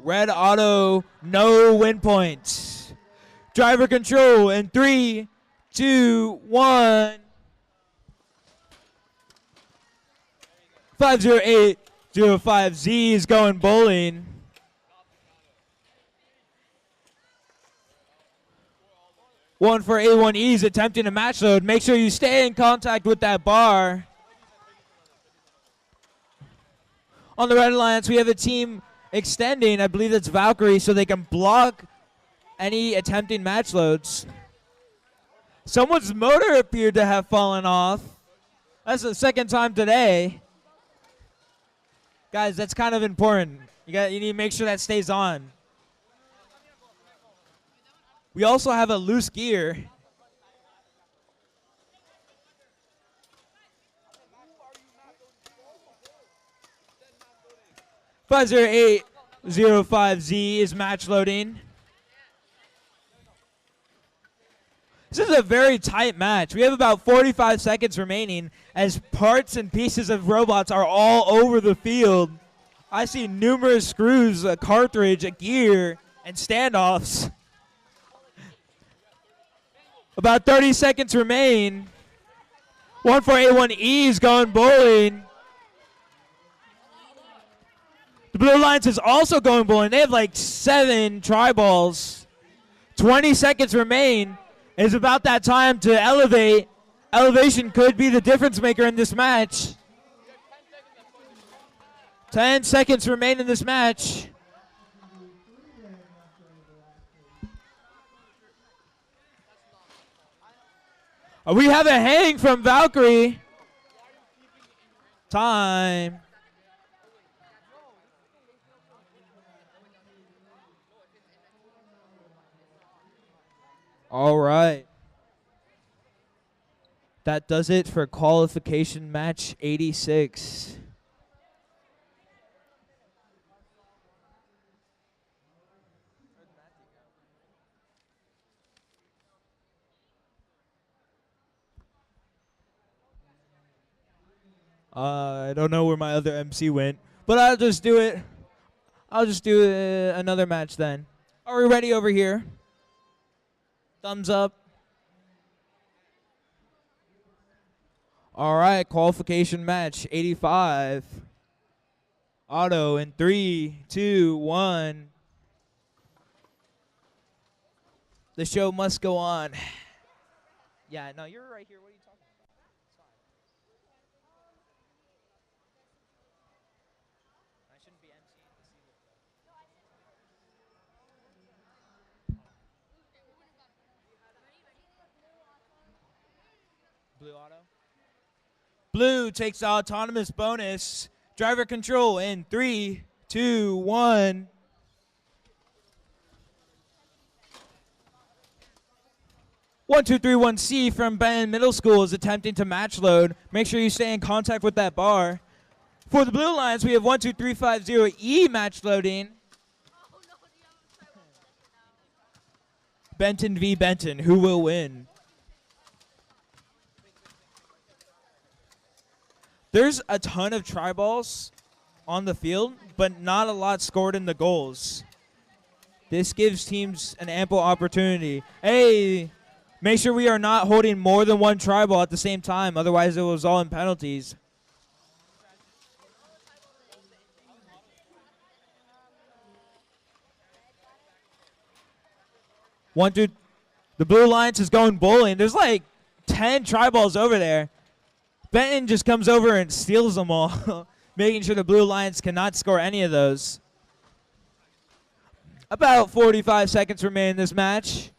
Red auto, no win point. Driver control in 3, 2, 1. 50805Z is going bowling. One for A1E is attempting a match load. Make sure you stay in contact with that bar. On the Red Alliance, we have a team extending. I believe that's Valkyrie, so they can block any attempting match loads. Someone's motor appeared to have fallen off. That's the second time today. Guys, that's kind of important. You need to make sure that stays on. We also have a loose gear. $50805Z is match loading. This is a very tight match. We have about 45 seconds remaining as parts and pieces of robots are all over the field. I see numerous screws, a cartridge, a gear, and standoffs. About 30 seconds remain. 1481E is going bowling. The Blue Lions is also going bowling. They have like 7 tri-balls. 20 seconds remain. It's about that time to elevate. Elevation could be the difference maker in this match. 10 seconds remain in this match. We have a hang from Valkyrie. Time. All right. That does it for qualification match 86. I don't know where my other MC went, but I'll just do it. I'll just do another match then. Are we ready over here? Thumbs up. All right, qualification match 85. Auto in 3, 2, 1. The show must go on. Yeah, no, you're right here. What are you talking about? It's fine. I shouldn't be emceeing this either. Blue auto. Blue takes the autonomous bonus. Driver control in 3, 2, 1. One, two, three, one C from Ben Middle School is attempting to match load. Make sure you stay in contact with that bar. For the Blue Lions, we have 12350E match loading. Benton v. Benton. Who will win? There's a ton of tri-balls on the field, but not a lot scored in the goals. This gives teams an ample opportunity. Hey, make sure we are not holding more than one tri-ball at the same time. Otherwise, it will result in penalties. The Blue Lions is going bowling. There's like 10 tri-balls over there. Benton just comes over and steals them all, making sure the Blue Lions cannot score any of those. About 45 seconds remain in this match.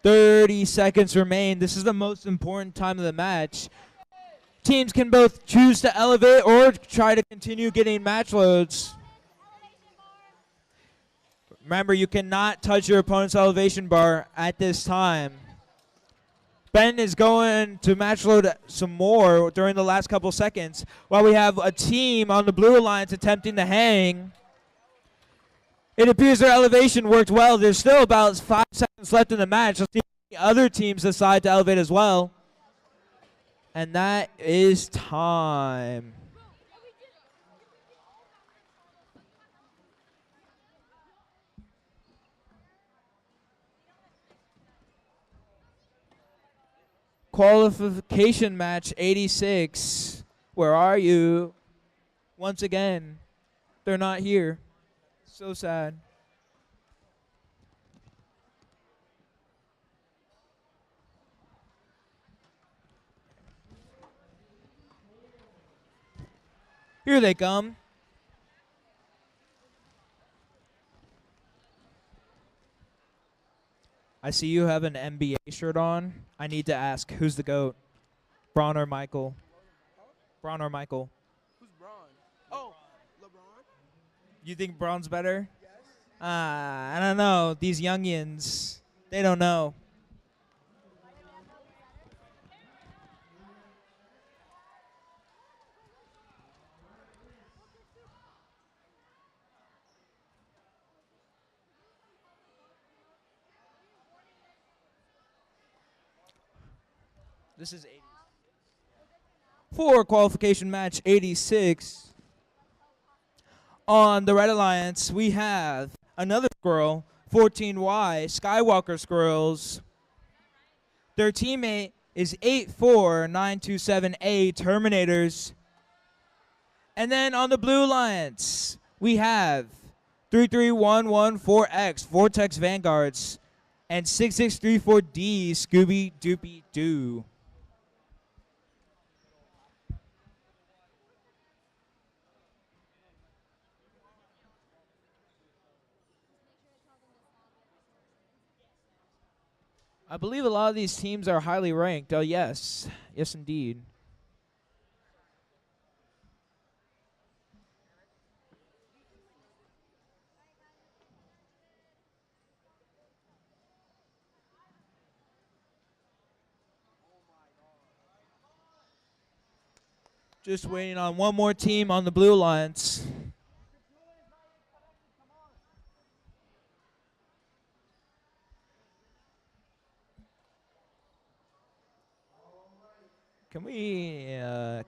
"30 seconds remain. This is the most important time of the match. Teams can both choose to elevate or try to continue getting match loads. Remember, you cannot touch your opponent's elevation bar at this time. Ben is going to match load some more during the last couple seconds, while we have a team on the Blue Alliance attempting to hang. It appears their elevation worked well. There's still about 5 seconds left in the match. Let's see if the other teams decide to elevate as well. And that is time. Qualification match 86. Where are you? Once again, they're not here. So sad. Here they come. I see you have an NBA shirt on. I need to ask, who's the GOAT? Braun or Michael? Braun or Michael? Who's Braun? Oh, LeBron? You think Braun's better? Yes. I don't know. These youngins, they don't know. This is 80. For qualification match 86. On the Red Alliance, we have another squirrel, 14Y, Skywalker Squirrels. Their teammate is 84927A, Terminators. And then on the Blue Alliance, we have 33114X, Vortex Vanguards, and 6634D, Scooby Doopy Doo. I believe a lot of these teams are highly ranked. Oh, yes. Yes, indeed. Just waiting on one more team on the Blue Alliance.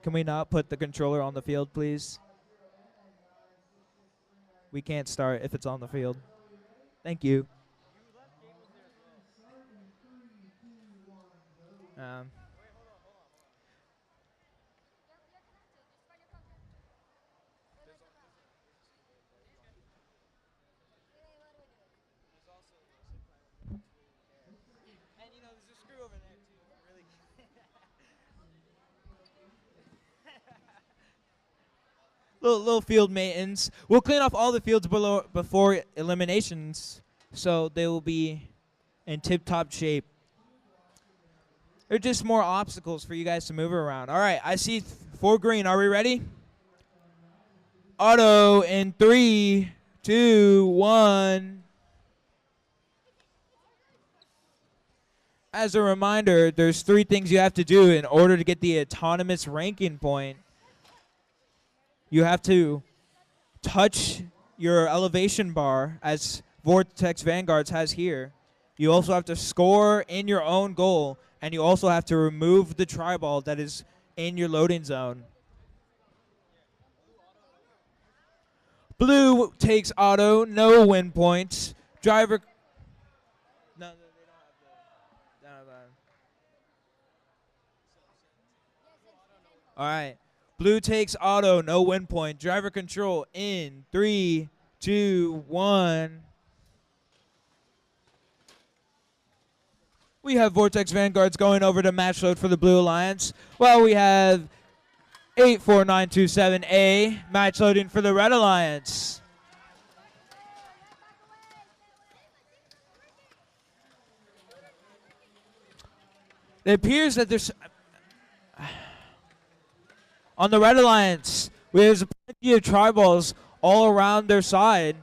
Can we not put the controller on the field, please? We can't start if it's on the field. Thank you. And you know, there's a screw over there too. Really. little field maintenance. We'll clean off all the fields before eliminations, so they will be in tip-top shape. They're just more obstacles for you guys to move around. All right, I see 4 green. Are we ready? Auto in 3, 2, 1. As a reminder, there's 3 things you have to do in order to get the autonomous ranking point. You have to touch your elevation bar, as Vortex Vanguards has here. You also have to score in your own goal, and you also have to remove the tri-ball that is in your loading zone. Blue takes auto, no win points. Driver... No, they don't have that. All right. Blue takes auto, no win point. Driver control in 3, 2, 1. We have Vortex Vanguards going over to match load for the Blue Alliance, while we have 84927A match loading for the Red Alliance. It appears that there's... On the Red Alliance, there's plenty of tri-balls all around their side.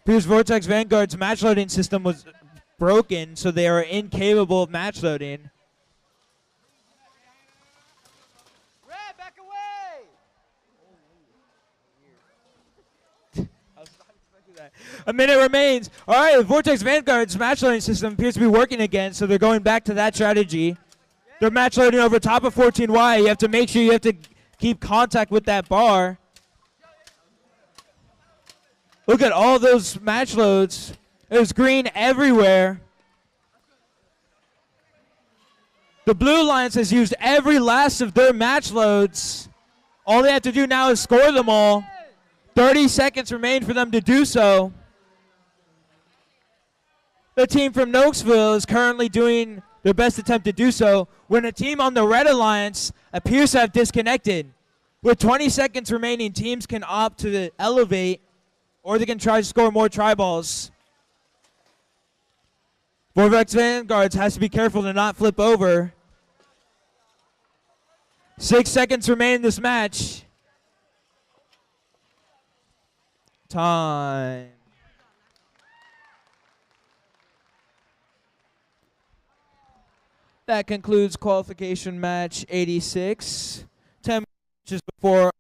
Because Vortex Vanguard's match loading system was broken, so they are incapable of match loading. Red, back away! I was not expecting that. A minute remains. All right, Vortex Vanguard's match loading system appears to be working again, so they're going back to that strategy. They're match loading over top of 14Y. You have to make sure you have to keep contact with that bar. Look at all those match loads. There's green everywhere. The Blue Alliance has used every last of their match loads. All they have to do now is score them all. 30 seconds remain for them to do so. The team from Nokesville is currently doing their best attempt to do so, when a team on the Red Alliance appears to have disconnected. With 20 seconds remaining, teams can opt to elevate, or they can try to score more tri-balls. Vortex Vanguards has to be careful to not flip over. 6 seconds remain in this match. Time. That concludes qualification match 86. 10 matches before.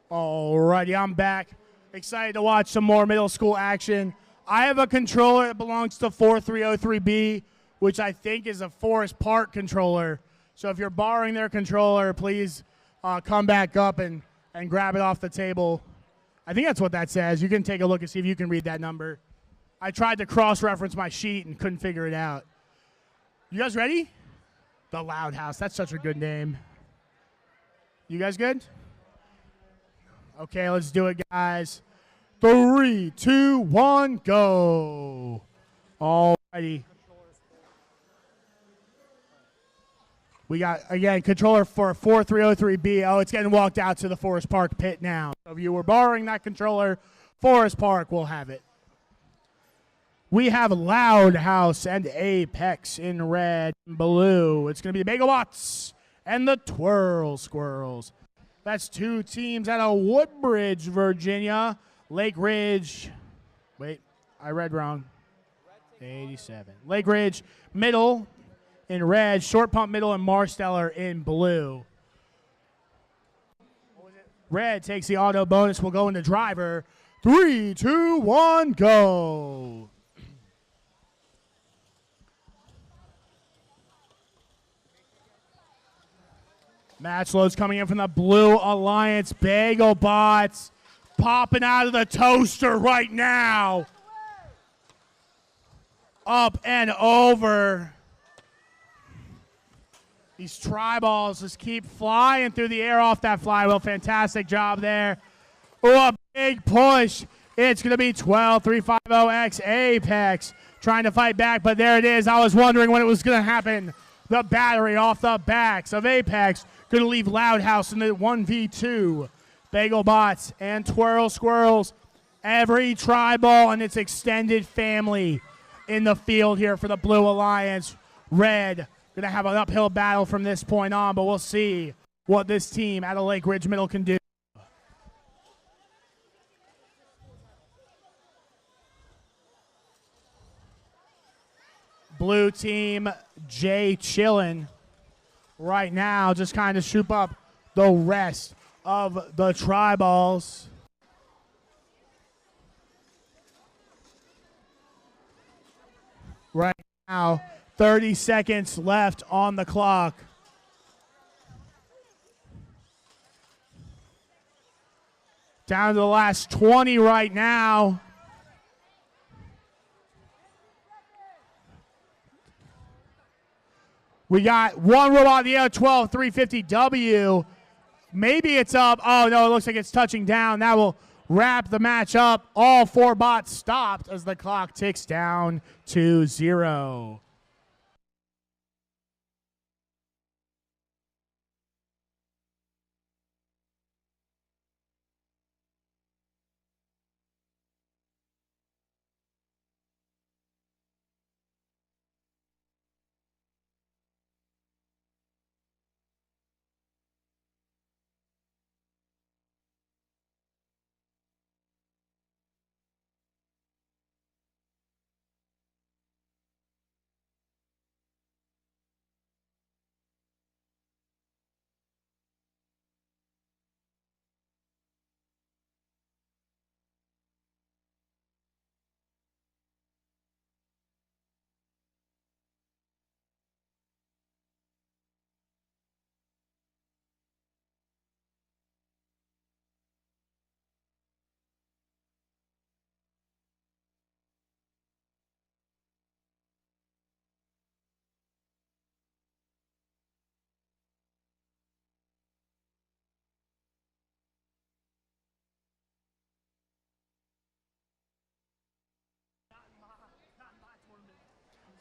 Alrighty, I'm back. Excited to watch some more middle school action. I have a controller that belongs to 4303B, which I think is a Forest Park controller. So if you're borrowing their controller, please come back up and grab it off the table. I think that's what that says. You can take a look and see if you can read that number. I tried to cross-reference my sheet and couldn't figure it out. You guys ready? The Loud House. That's such a good name. You guys good? Okay, let's do it, guys. 3, 2, 1, go. Alrighty. We got, again, controller for 4303B. Oh, it's getting walked out to the Forest Park pit now. So if you were borrowing that controller, Forest Park will have it. We have Loud House and Apex in red and blue. It's going to be the Megawatts and the Twirl Squirrels. That's two teams out of Woodbridge, Virginia. Lake Ridge. Wait, I read wrong. 87. Lake Ridge, middle in red. Short Pump, middle, and Marsteller in blue. Red takes the auto bonus. We'll go into driver. 3, 2, 1, go. Match loads coming in from the Blue Alliance. Bagel Bots popping out of the toaster right now. Up and over. These tri-balls just keep flying through the air off that flywheel. Fantastic job there. Oh, a big push. It's going to be 12350X Apex trying to fight back, but there it is. I was wondering when it was going to happen. The battery off the backs of Apex. Going to leave Loud House in the 1v2. Bagel Bots and Twirl Squirrels. Every tri-ball and its extended family in the field here for the Blue Alliance. Red going to have an uphill battle from this point on, but we'll see what this team out of Lake Ridge Middle can do. Blue team, Jay chillin' right now, just kind of shoot up the rest of the tri-balls. Right now, 30 seconds left on the clock. Down to the last 20 right now. We got one robot in the air, 12350W. Maybe it's up. Oh, no, it looks like it's touching down. That will wrap the match up. All four bots stopped as the clock ticks down to 0.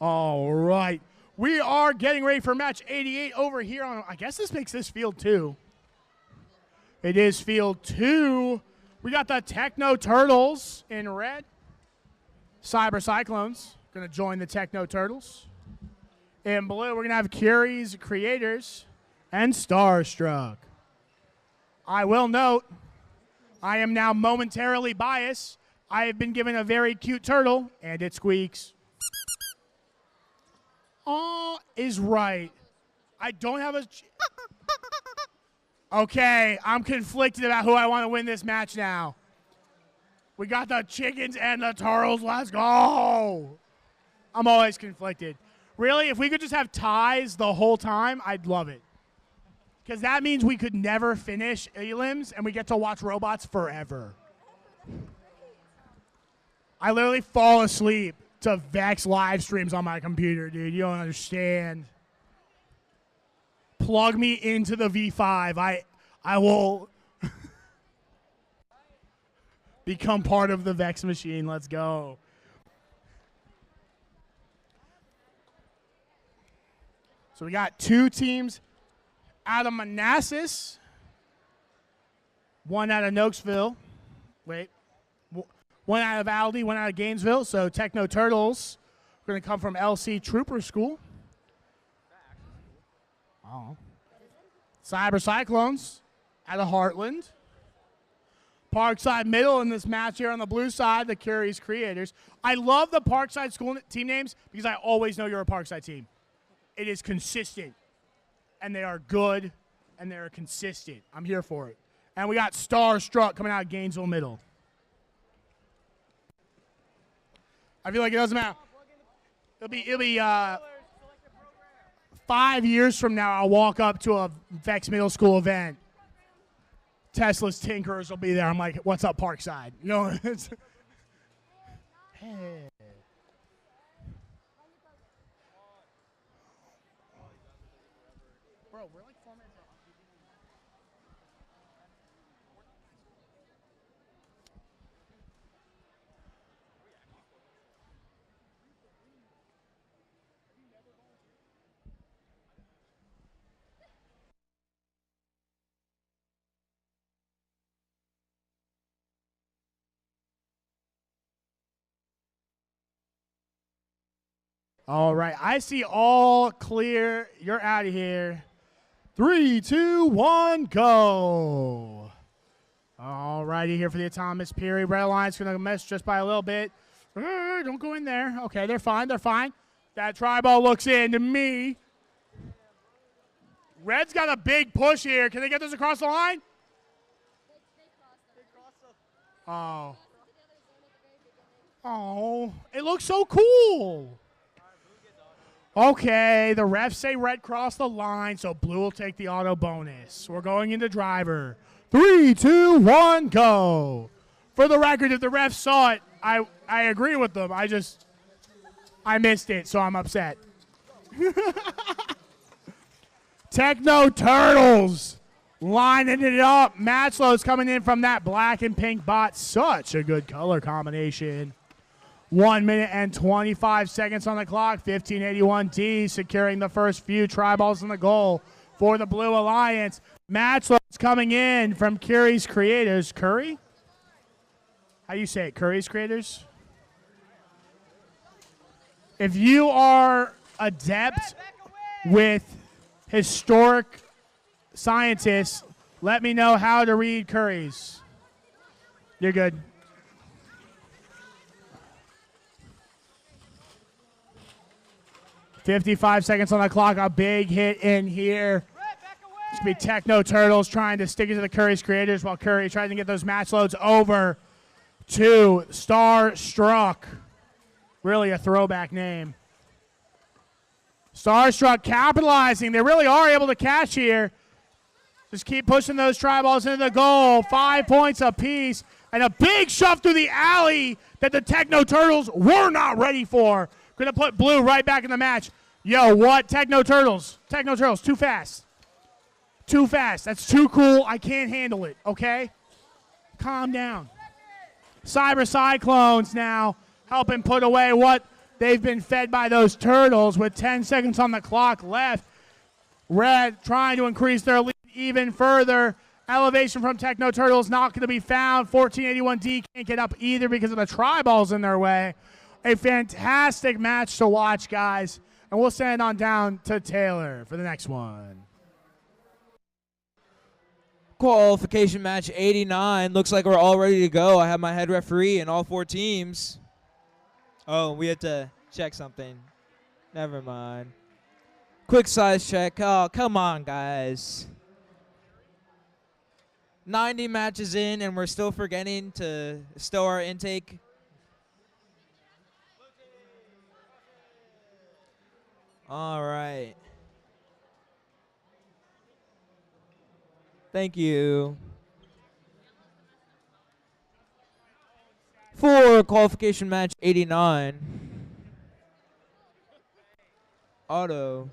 All right. We are getting ready for match 88 over here on, I guess this makes this field 2. It is field 2. We got the Techno Turtles in red. Cyber Cyclones going to join the Techno Turtles. In blue, we're going to have Curie's Creators and Starstruck. I will note, I am now momentarily biased. I have been given a very cute turtle, and it squeaks. Oh, is right. I don't have a... Okay, I'm conflicted about who I want to win this match now. We got the chickens and the turtles. Let's go. I'm always conflicted. Really, if we could just have ties the whole time, I'd love it. Because that means we could never finish elims, and we get to watch robots forever. I literally fall asleep to Vex live streams on my computer, dude. You don't understand. Plug me into the V5. I will become part of the Vex machine. Let's go. So we got 2 teams out of Manassas, 1 out of Nokesville. Wait. 1 out of Aldi, 1 out of Gainesville. So Techno Turtles are going to come from LC Trooper School. Oh. Cyber Cyclones out of Heartland. Parkside Middle in this match here on the blue side, the Curious Creators. I love the Parkside school team names because I always know you're a Parkside team. It is consistent, and they are good, and they are consistent. I'm here for it. And we got Starstruck coming out of Gainesville Middle. I feel like it doesn't matter. It'll be 5 years from now, I'll walk up to a Vex Middle School event. Tesla's Tinkerers will be there. I'm like, what's up, Parkside? You know, it's hey. Bro, we're like 4 minutes off. All right, I see all clear. You're out of here. 3, 2, 1, go. All righty, here for the autonomous period. Red line's going to miss just by a little bit. Don't go in there. Okay, they're fine. They're fine. That tri-ball looks in to me. Red's got a big push here. Can they get this across the line? Oh. Oh, it looks so cool. Okay, the refs say red crossed the line, so blue will take the auto bonus. We're going into driver. 3, 2, 1, go. For the record, if the refs saw it, I agree with them. I missed it, so I'm upset. Techno Turtles lining it up. Matchlow's coming in from that black and pink bot. Such a good color combination. 1 minute and 25 seconds on the clock. 1581D securing the first few tri-balls in the goal for the Blue Alliance. Matchlow's coming in from Curry's Creators. Curry? How do you say it? Curry's Creators? If you are adept with historic scientists, let me know how to read Curry's. You're good. $55 seconds on the clock. A big hit in here. It's going to be Techno Turtles trying to stick it to the Curry's Creators while Curry tries to get those match loads over to Starstruck. Really a throwback name. Starstruck capitalizing. They really are able to cash here. Just keep pushing those tri-balls into the goal. 5 points apiece. And a big shove through the alley that the Techno Turtles were not ready for. Going to put blue right back in the match. Yo, what? Techno Turtles. Techno Turtles, too fast. Too fast. That's too cool. I can't handle it, okay? Calm down. Cyber Cyclones now helping put away what they've been fed by those Turtles with 10 seconds on the clock left. Red trying to increase their lead even further. Elevation from Techno Turtles not going to be found. 1481D can't get up either because of the tri-balls in their way. A fantastic match to watch, guys. And we'll send it on down to Taylor for the next one. Qualification match 89. Looks like we're all ready to go. I have my head referee and all 4 teams. Oh, we had to check something. Never mind. Quick size check. Oh, come on, guys. 90 matches in, and we're still forgetting to stow our intake. All right. Thank you. For qualification match 89. Auto.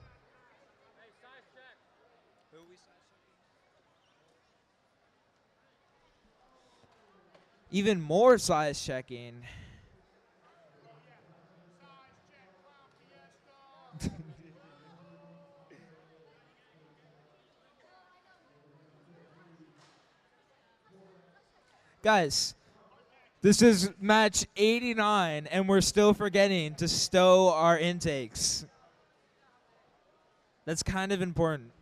Even more size checking. Guys, this is match 89, and we're still forgetting to stow our intakes. That's kind of important.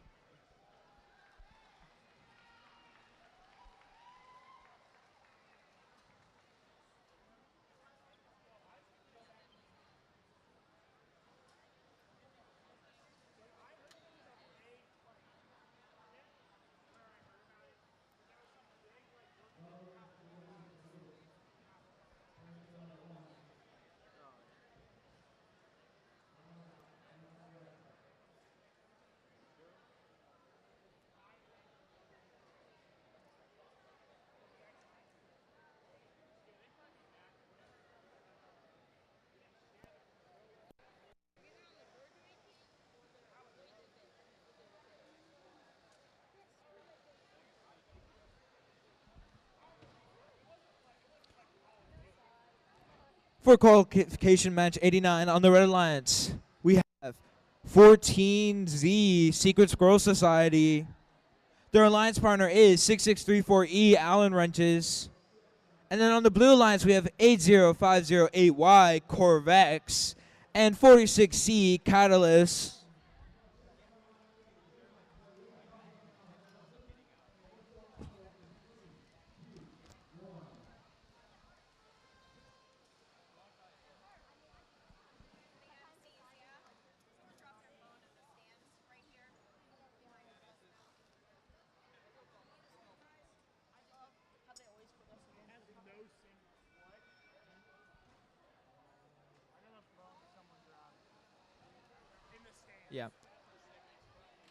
For qualification match 89 on the Red Alliance, we have 14Z Secret Scroll Society. Their alliance partner is 6634E Allen Wrenches. And then on the Blue Alliance, we have 80508Y Corvex and 46C Catalyst. Yeah.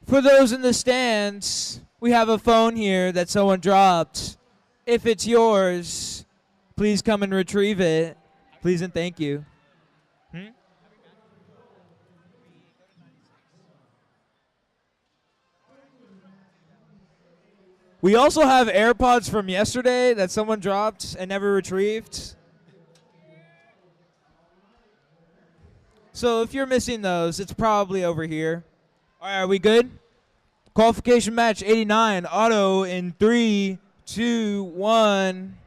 For those in the stands, we have a phone here that someone dropped. If it's yours, please come and retrieve it. Please and thank you. We also have AirPods from yesterday that someone dropped and never retrieved. So if you're missing those, it's probably over here. All right, are we good? Qualification match 89, auto in 3, 2, 1.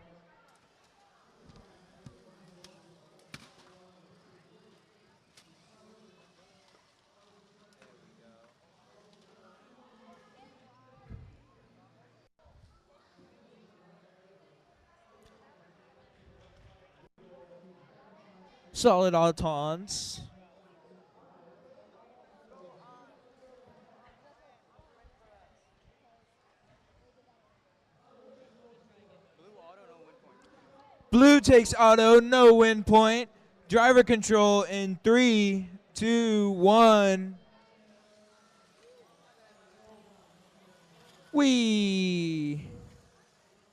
Solid autons. Blue takes auto, no win point. Driver control in 3, 2, 1. We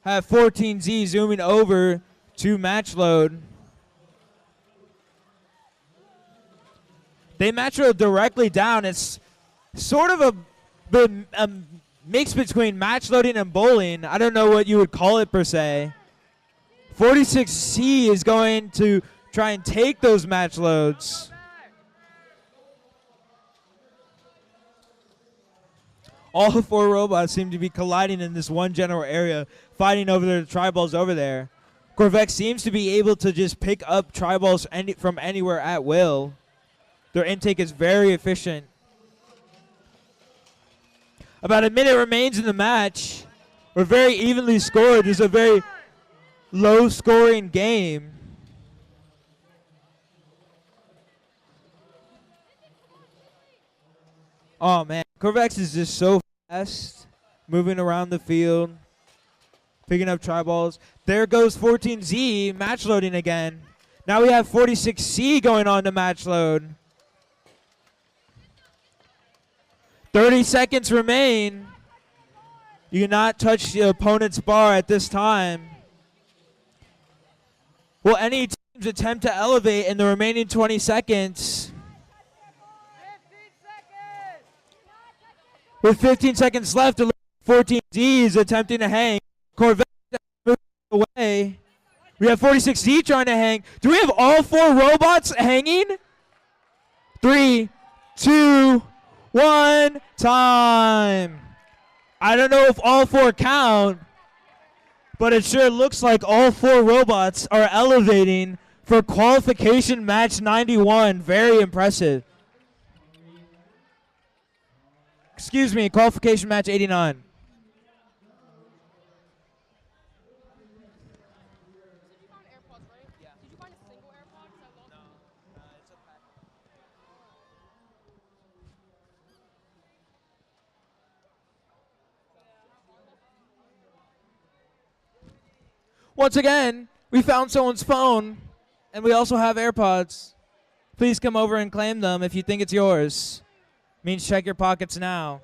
have 14Z zooming over to match load. They match load directly down. It's sort of a mix between match loading and bowling. I don't know what you would call it per se. 46C is going to try and take those match loads. All four robots seem to be colliding in this one general area, fighting over the tri-balls over there. Corvex seems to be able to just pick up tri-balls from anywhere at will. Their intake is very efficient. About a minute remains in the match. We're very evenly scored. This is a very low-scoring game. Oh, man. Corvex is just so fast, moving around the field. Picking up tri-balls. There goes 14Z match loading again. Now we have 46C going on to match load. 30 seconds remain. You cannot touch the opponent's bar at this time. Will any teams attempt to elevate in the remaining 20 seconds? 15 seconds! With 15 seconds left, 14Z is attempting to hang. Corvette moving away. We have 46Z trying to hang. Do we have all 4 robots hanging? 3, 2, 1, time. I don't know if all 4 count, but it sure looks like all 4 robots are elevating for qualification match 91. Very impressive. Excuse me, qualification match 89. Once again, we found someone's phone, and we also have AirPods. Please come over and claim them if you think it's yours. Means check your pockets now.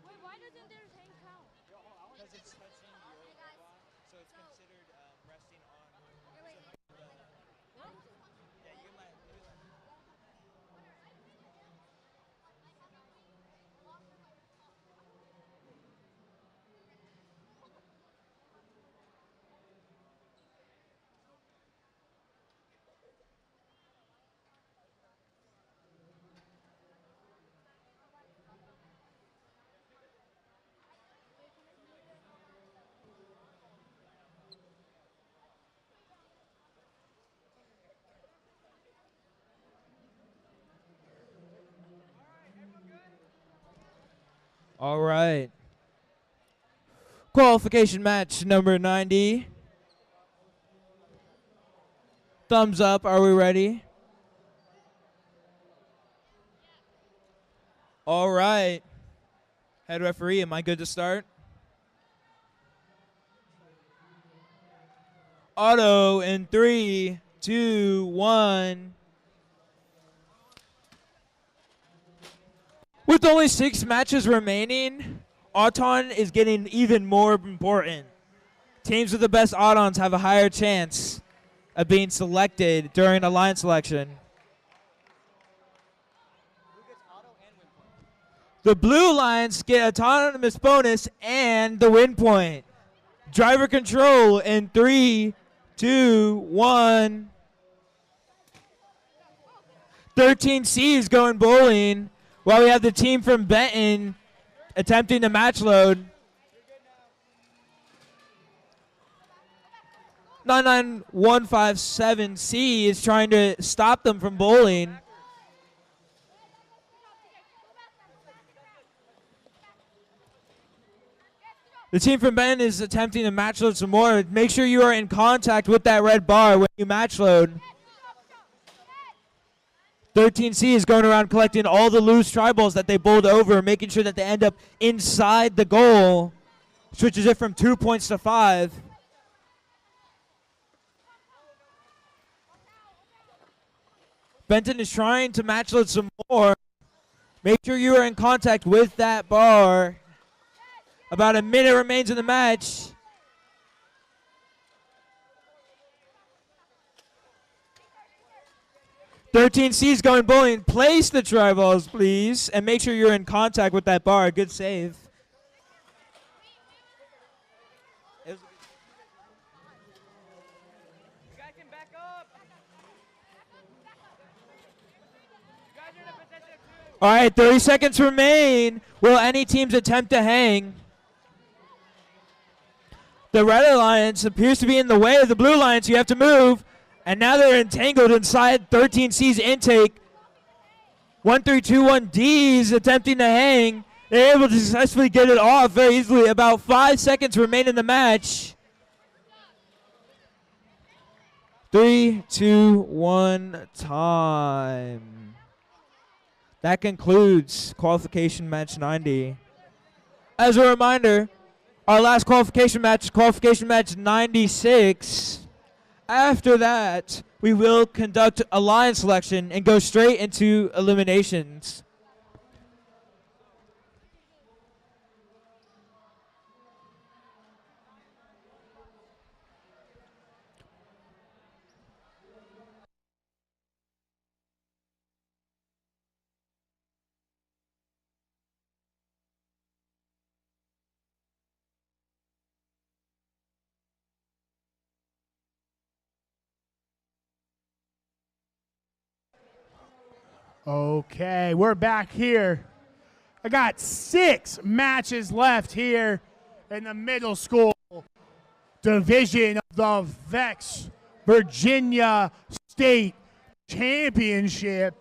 Wait, why doesn't their hang count? Because it's touching your robot, so it's considered resting on. Yeah, you might. All right. Qualification match number 90. Thumbs up. Are we ready? All right. Head referee, am I good to start? Auto in 3, 2, 1. With only 6 matches remaining, Auton is getting even more important. Teams with the best Autons have a higher chance of being selected during a line selection. The blue lines get autonomous bonus and the win point. Driver control in 3, 2, 1. 13C is going bowling, while we have the team from Benton attempting to match load. 99157C is trying to stop them from bowling. The team from Benton is attempting to match load some more. Make sure you are in contact with that red bar when you match load. 13C is going around collecting all the loose tri-balls that they bowled over, making sure that they end up inside the goal. Switches it from 2 points to 5. Benton is trying to match load some more. Make sure you are in contact with that bar. About a minute remains in the match. C is going bowling. Place the tri-balls, please, and make sure you're in contact with that bar. Good save. You guys can back up. All right, 30 seconds remain. Will any teams attempt to hang? The red alliance appears to be in the way of the blue alliance. You have to move. And now they're entangled inside 13C's intake. 1321D is attempting to hang. They're able to successfully get it off very easily. About 5 seconds remain in the match. 3, 2, 1, time. That concludes qualification match 90. As a reminder, our last qualification match is qualification match 96. After that, we will conduct alliance selection and go straight into eliminations. Okay, we're back here. I got 6 matches left here in the middle school division of the VEX Virginia State Championship.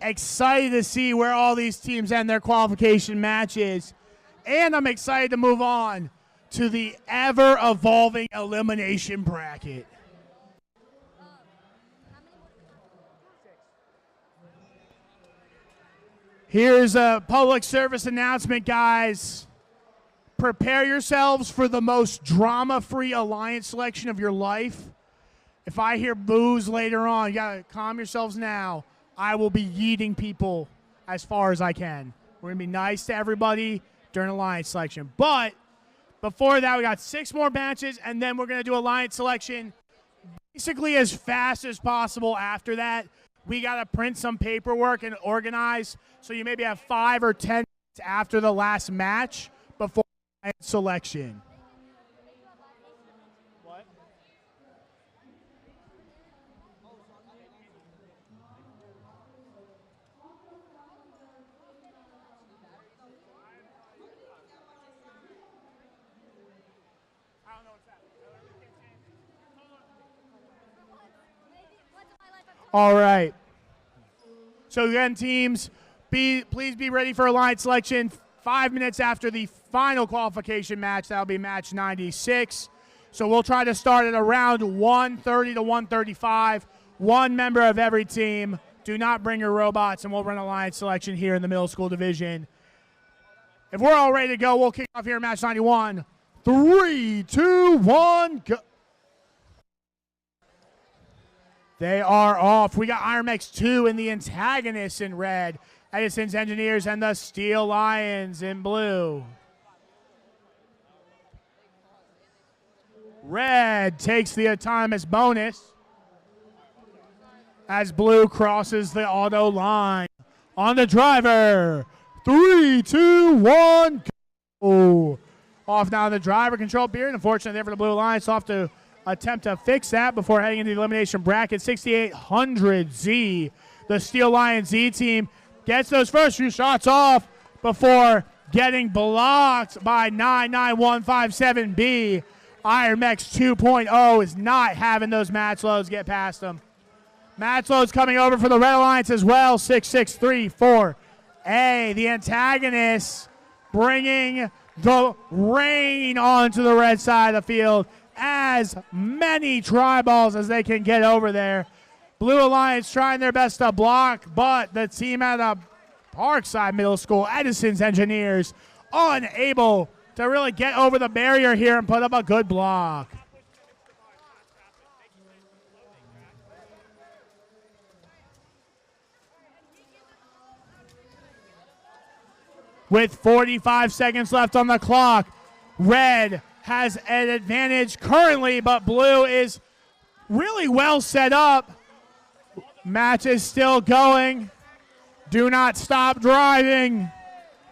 Excited to see where all these teams end their qualification matches. And I'm excited to move on to the ever-evolving elimination bracket. Here's a public service announcement, guys. Prepare yourselves for the most drama-free alliance selection of your life. If I hear boos later on, you gotta calm yourselves now. I will be yeeting people as far as I can. We're gonna be nice to everybody during alliance selection. But before that, we got 6 more matches, and then we're gonna do alliance selection basically as fast as possible after that. We got to print some paperwork and organize, so you maybe have 5 or 10 minutes after the last match before selection. What? All right. So again, teams, please be ready for alliance selection 5 minutes after the final qualification match. That'll be match 96. So we'll try to start at around 1:30 to 1:35. 1 member of every team. Do not bring your robots, and we'll run alliance selection here in the middle school division. If we're all ready to go, we'll kick off here in match 91. 3, 2, 1, go. They are off. We got Iron Max 2 and the antagonists in red. Edison's Engineers and the Steel Lions in blue. Red takes the autonomous bonus as blue crosses the auto line. On the driver. 3, 2, 1, go. Off now the driver control period. Unfortunately, there for the blue alliance. Off to attempt to fix that before heading into the elimination bracket. 6800Z, the Steel Lion Z team, gets those first few shots off before getting blocked by 99157B. Iron Max 2.0 is not having those match loads get past them. Match loads coming over for the Red Alliance as well. 6634A, the antagonists bringing the rain onto the red side of the field. As many tri-balls as they can get over there. Blue Alliance trying their best to block, but the team at the Parkside Middle School, Edison's Engineers, unable to really get over the barrier here and put up a good block. With 45 seconds left on the clock, Red has an advantage currently, but blue is really well set up. Match is still going. Do not stop driving.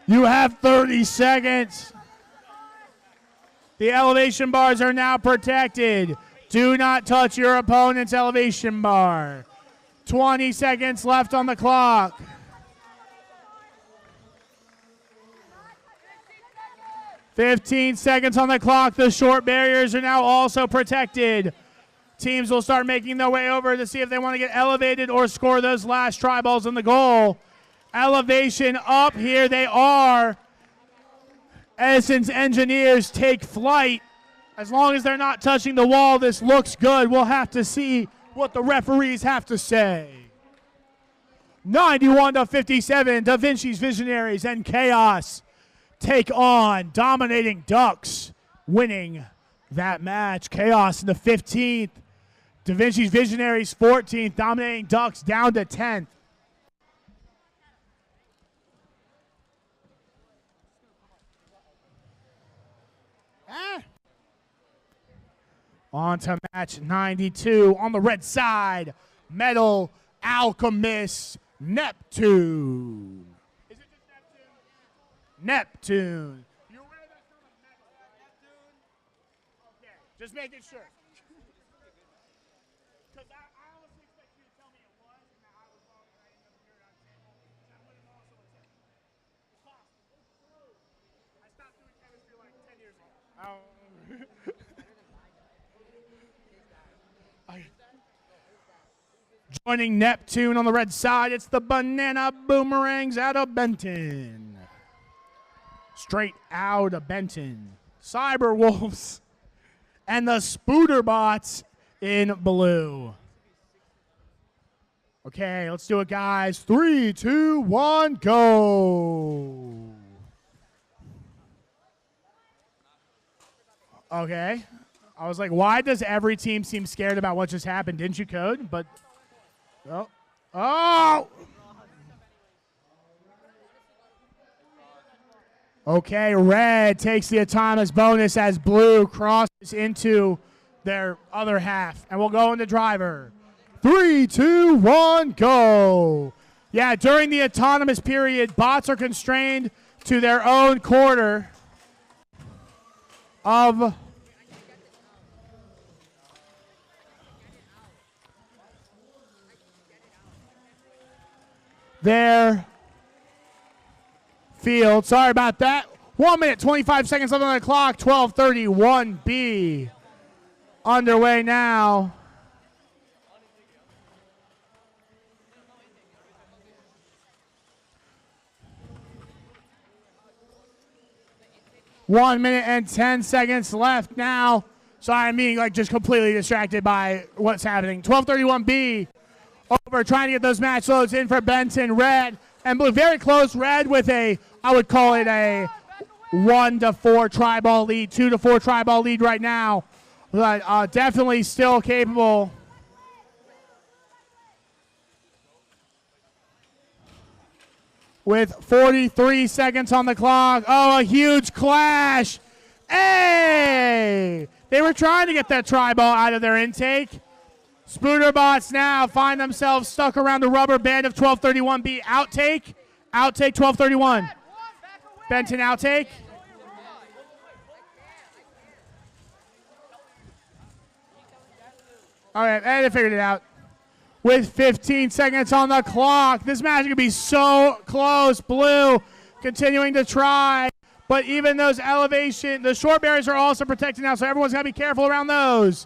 You have 30 seconds. The elevation bars are now protected. Do not touch your opponent's elevation bar. 20 seconds left on the clock. $15 seconds on the clock. The short barriers are now also protected. Teams will start making their way over to see if they want to get elevated or score those last try balls in the goal. Elevation up. Here they are. Edison's engineers take flight. As long as they're not touching the wall, this looks good. We'll have to see what the referees have to say. 91-57, Da Vinci's Visionaries and Chaos take on Dominating Ducks, winning that match. Chaos in the 15th, Da Vinci's Visionaries 14th, Dominating Ducks down to 10th. On to match 92 on the red side, Metal Alchemist Neptune. Is it just Neptune? Neptune. You're aware that's not a metal, right? Neptune? Okay, just making sure. Because I always expect you to tell me it was, and that I was wrong, and I ended up here on table. That would have also accepted. It's possible. It's true. I stopped doing chemistry like 10 years ago. Joining Neptune on the red side, it's the Banana Boomerangs out of Benton. Straight out of Benton. Cyber Wolves and the Spooderbots in blue. Okay, let's do it, guys. 3, 2, 1, go. Okay. I was like, why does every team seem scared about what just happened? Didn't you code? But, oh. Oh! Okay, red takes the autonomous bonus as blue crosses into their other half. And we'll go into driver. 3, 2, 1, go. Yeah, during the autonomous period, bots are constrained to their own quarter of their field. Sorry about that. 1 minute, 25 seconds left on the clock. 12:31B underway now. One minute and 10 seconds left now. Sorry, I'm being like just completely distracted by what's happening. 12:31B over, trying to get those match loads in for Benton. Red and blue, very close. Red with a, I would call it a 1 to 4 tri-ball lead, 2 to 4 tri-ball lead right now. But definitely still capable. With 43 seconds on the clock. Oh, a huge clash. Hey! They were trying to get that tri-ball out of their intake. Spooderbots now find themselves stuck around the rubber band of 12:31B. Outtake. Outtake 12:31. Benton outtake. All right, and they figured it out. With 15 seconds on the clock. This match is going to be so close. Blue continuing to try. But even those elevation, the short barriers are also protected now, so everyone's got to be careful around those.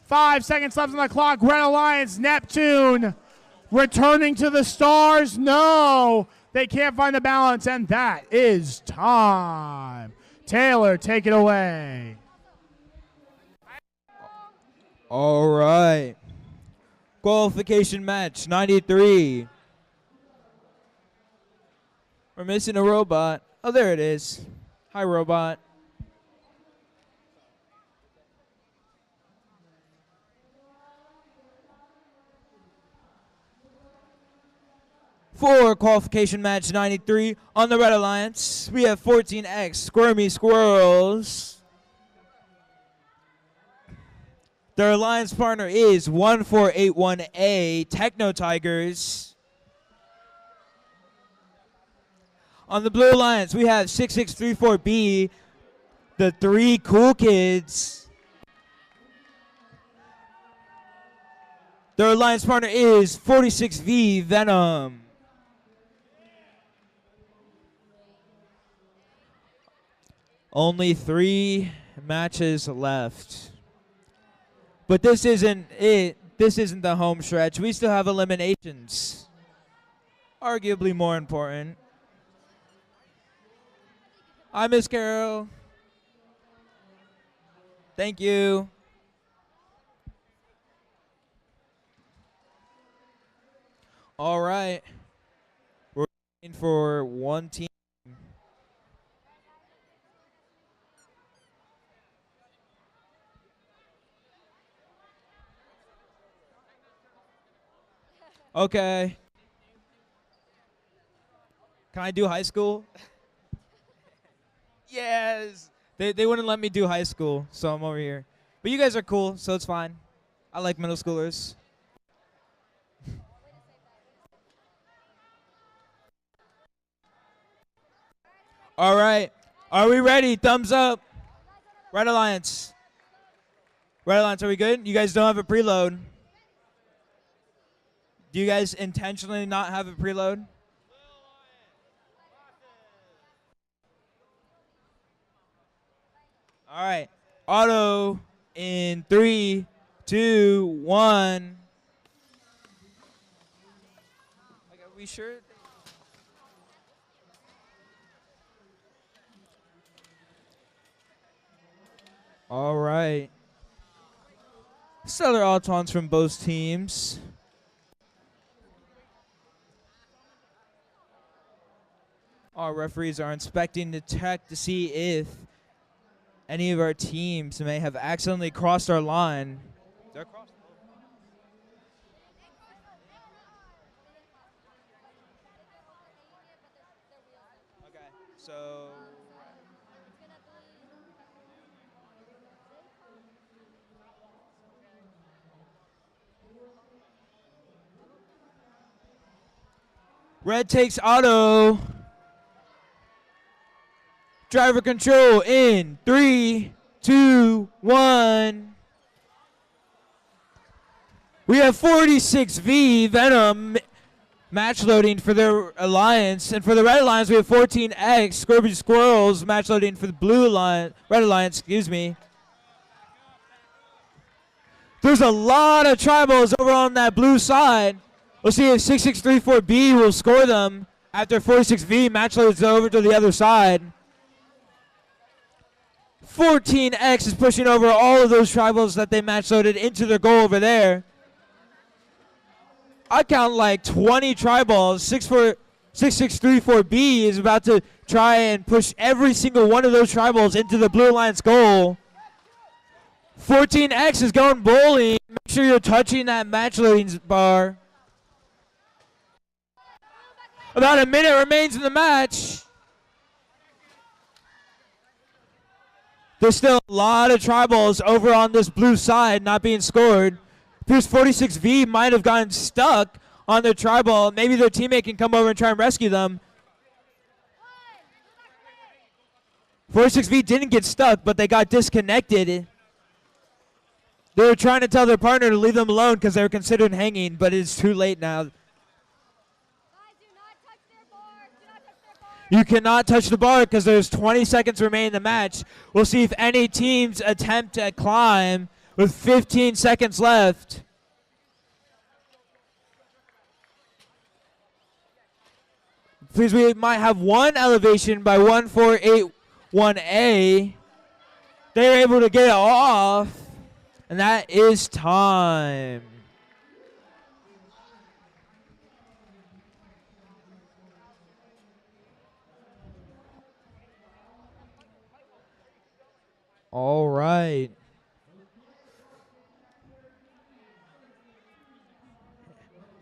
5 seconds left on the clock. Red Alliance, Neptune returning to the stars. No, they can't find the balance, and that is time. Taylor, take it away. All right. Qualification match 93. We're missing a robot. Oh, there it is. Hi, robot. For qualification match 93 on the Red Alliance, we have 14X Squirmy Squirrels. Their alliance partner is 1481A Techno Tigers. On the Blue Alliance, we have 6634B, the 3 Cool Kids. Their alliance partner is 46V Venom. Only 3 matches left. But this isn't it. This isn't the home stretch. We still have eliminations. Arguably more important. Hi, Miss Carol. Thank you. All right. We're waiting for one team. Okay. Can I do high school? Yes. They wouldn't let me do high school, so I'm over here. But you guys are cool, so it's fine. I like middle schoolers. All right. Are we ready? Thumbs up. Red Alliance. Red Alliance, are we good? You guys don't have a preload. Do you guys intentionally not have a preload? All right. Auto in 3, 2, 1. Like, are we sure? All right. Stellar autons from both teams. Our referees are inspecting the tech to see if any of our teams may have accidentally crossed our line. They're crossed. Okay, so red takes auto. Driver control in 3, 2, 1. We have 46V Venom match loading for their alliance, and for the red alliance we have 14X Scorpion Squirrels match loading for the blue alliance, red alliance. Excuse me. There's a lot of tribals over on that blue side. We'll see if 6634B will score them after 46V match loads over to the other side. 14X is pushing over all of those tribals that they match loaded into their goal over there. I count like 20 tribals. 6634B is about to try and push every single one of those tribals into the Blue Alliance goal. 14X is going bowling. Make sure you're touching that match loading bar. About a minute remains in the match. There's still a lot of tribals over on this blue side not being scored. Appears 46V might have gotten stuck on their tribal. Maybe their teammate can come over and try and rescue them. 46V didn't get stuck, but they got disconnected. They were trying to tell their partner to leave them alone because they were considering hanging, but it's too late now. You cannot touch the bar because there's 20 seconds remaining in the match. We'll see if any teams attempt to climb with 15 seconds left. Please, we might have one elevation by 1481A. They're able to get it off, and that is time. All right.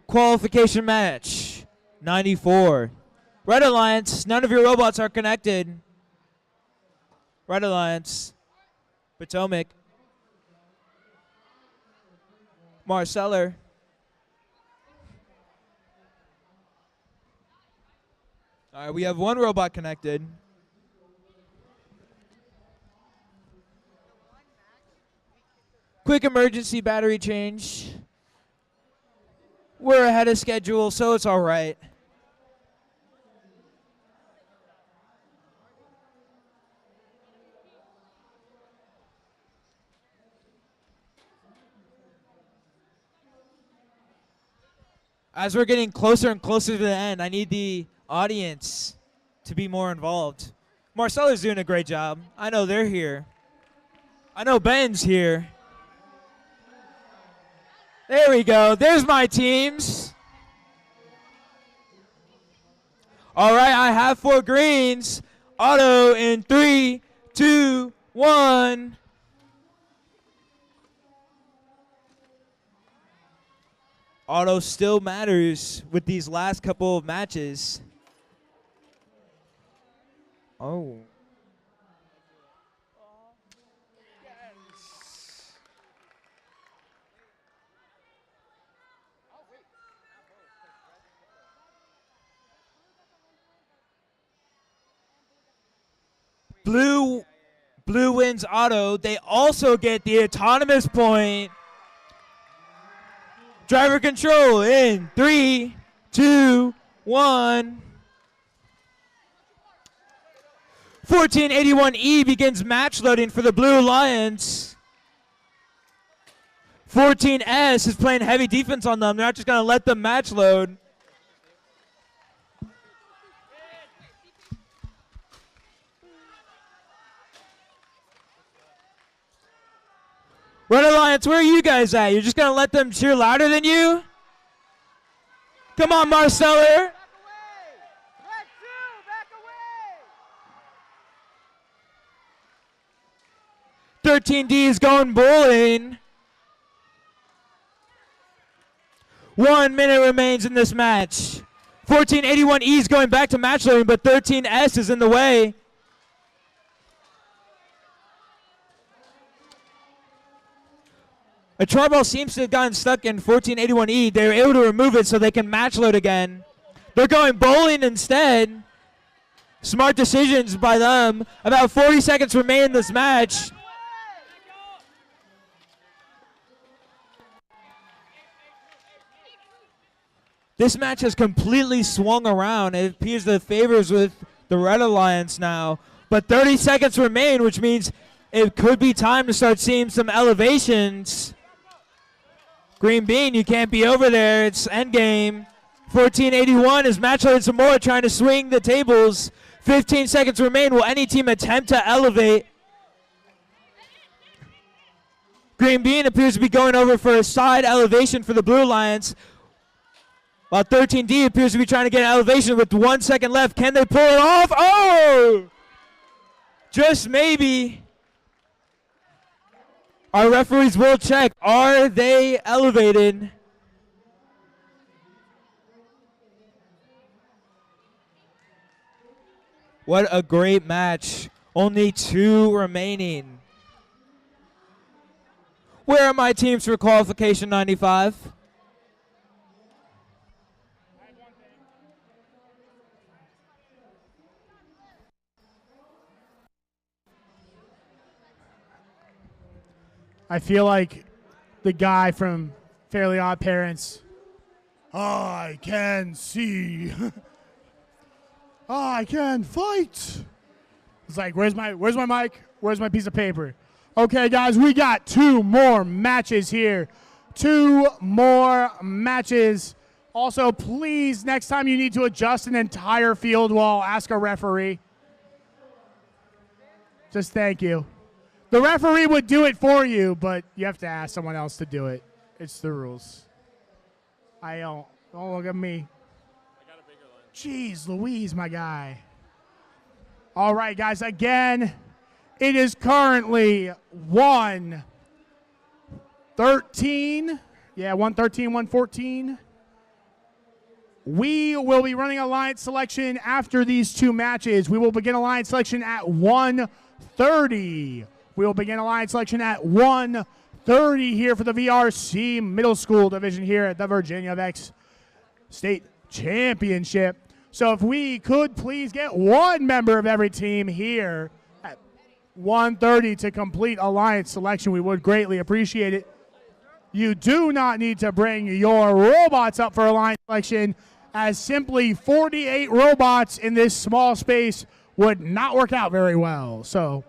Qualification match 94. Red Alliance, none of your robots are connected. Red Alliance, Potomac, Marceller. All right, we have one robot connected. Quick emergency battery change. We're ahead of schedule, so it's all right. As we're getting closer and closer to the end, I need the audience to be more involved. Marcella's doing a great job. I know they're here. I know Ben's here. There we go. There's my teams. All right, I have 4 greens. Auto in 3, 2, 1. Auto still matters with these last couple of matches. Oh. Blue wins auto. They also get the autonomous point. Driver control in 3, 2, 1. 1481E begins match loading for the Blue Alliance. 14S is playing heavy defense on them. They're not just going to let them match load. Red Alliance, where are you guys at? You're just going to let them cheer louder than you? Come on, Marcella. Back away! Red 2, back away! 13D is going bowling. 1 minute remains in this match. 1481E is going back to match loading, but 13S is in the way. A tarball seems to have gotten stuck in 1481E. They were able to remove it so they can match load again. They're going bowling instead. Smart decisions by them. About 40 seconds remain in this match. This match has completely swung around. It appears the favors with the Red Alliance now. But 30 seconds remain, which means it could be time to start seeing some elevations. Green Bean, you can't be over there. It's endgame. 1481 is match loaded some more, trying to swing the tables. 15 seconds remain. Will any team attempt to elevate? Green Bean appears to be going over for a side elevation for the Blue Alliance, while 13D appears to be trying to get an elevation with 1 second left. Can they pull it off? Oh! Just maybe. Our referees will check. Are they elevated? What a great match. Only 2 remaining. Where are my teams for Qualification 95? I feel like the guy from Fairly Odd Parents. I can see. I can fight. It's like, where's my mic? Where's my piece of paper? Okay, guys, we got 2 more matches here. 2 more matches. Also, please, next time you need to adjust an entire field wall, ask a referee. Just thank you. The referee would do it for you, but you have to ask someone else to do it. It's the rules. Don't look at me. I got a bigger line. Jeez Louise, my guy. All right, guys, again, it is currently 1:13. Yeah, 1:13, 1:14. We will be running alliance selection after these 2 matches. We will begin alliance selection at 1:30. We will begin alliance selection at 1:30 here for the VRC Middle School Division here at the Virginia Vex State Championship. So if we could please get 1 member of every team here at 1:30 to complete alliance selection, we would greatly appreciate it. You do not need to bring your robots up for alliance selection, as simply 48 robots in this small space would not work out very well. So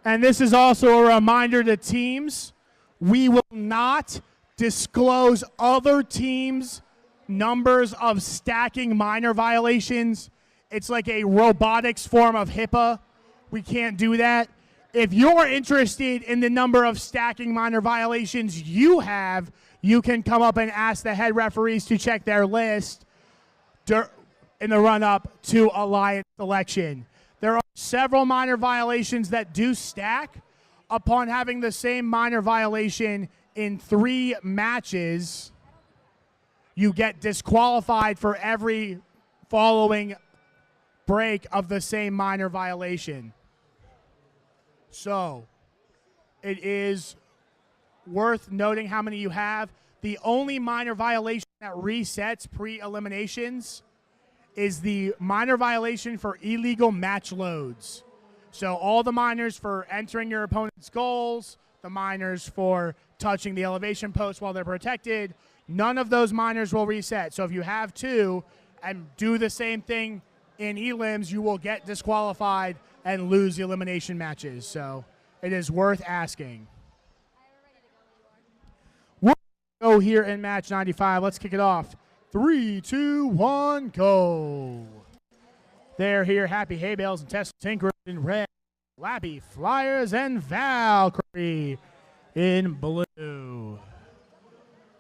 and this is also a reminder to teams, we will not disclose other teams' numbers of stacking minor violations. It's like a robotics form of HIPAA. We can't do that. If you're interested in the number of stacking minor violations you have, you can come up and ask the head referees to check their list in the run-up to alliance selection. There are several minor violations that do stack. Upon having the same minor violation in 3 matches, you get disqualified for every following break of the same minor violation. So it is worth noting how many you have. The only minor violation that resets pre-eliminations is the minor violation for illegal match loads. So all the minors for entering your opponent's goals, the minors for touching the elevation post while they're protected, none of those minors will reset. So if you have 2 and do the same thing in elims, you will get disqualified and lose the elimination matches. So it is worth asking. We'll go here in match 95. Let's kick it off. 3, 2, 1, go. They're here, Happy Hay Bales and Tesla Tinker in red, Flappy Flyers and Valkyrie in blue.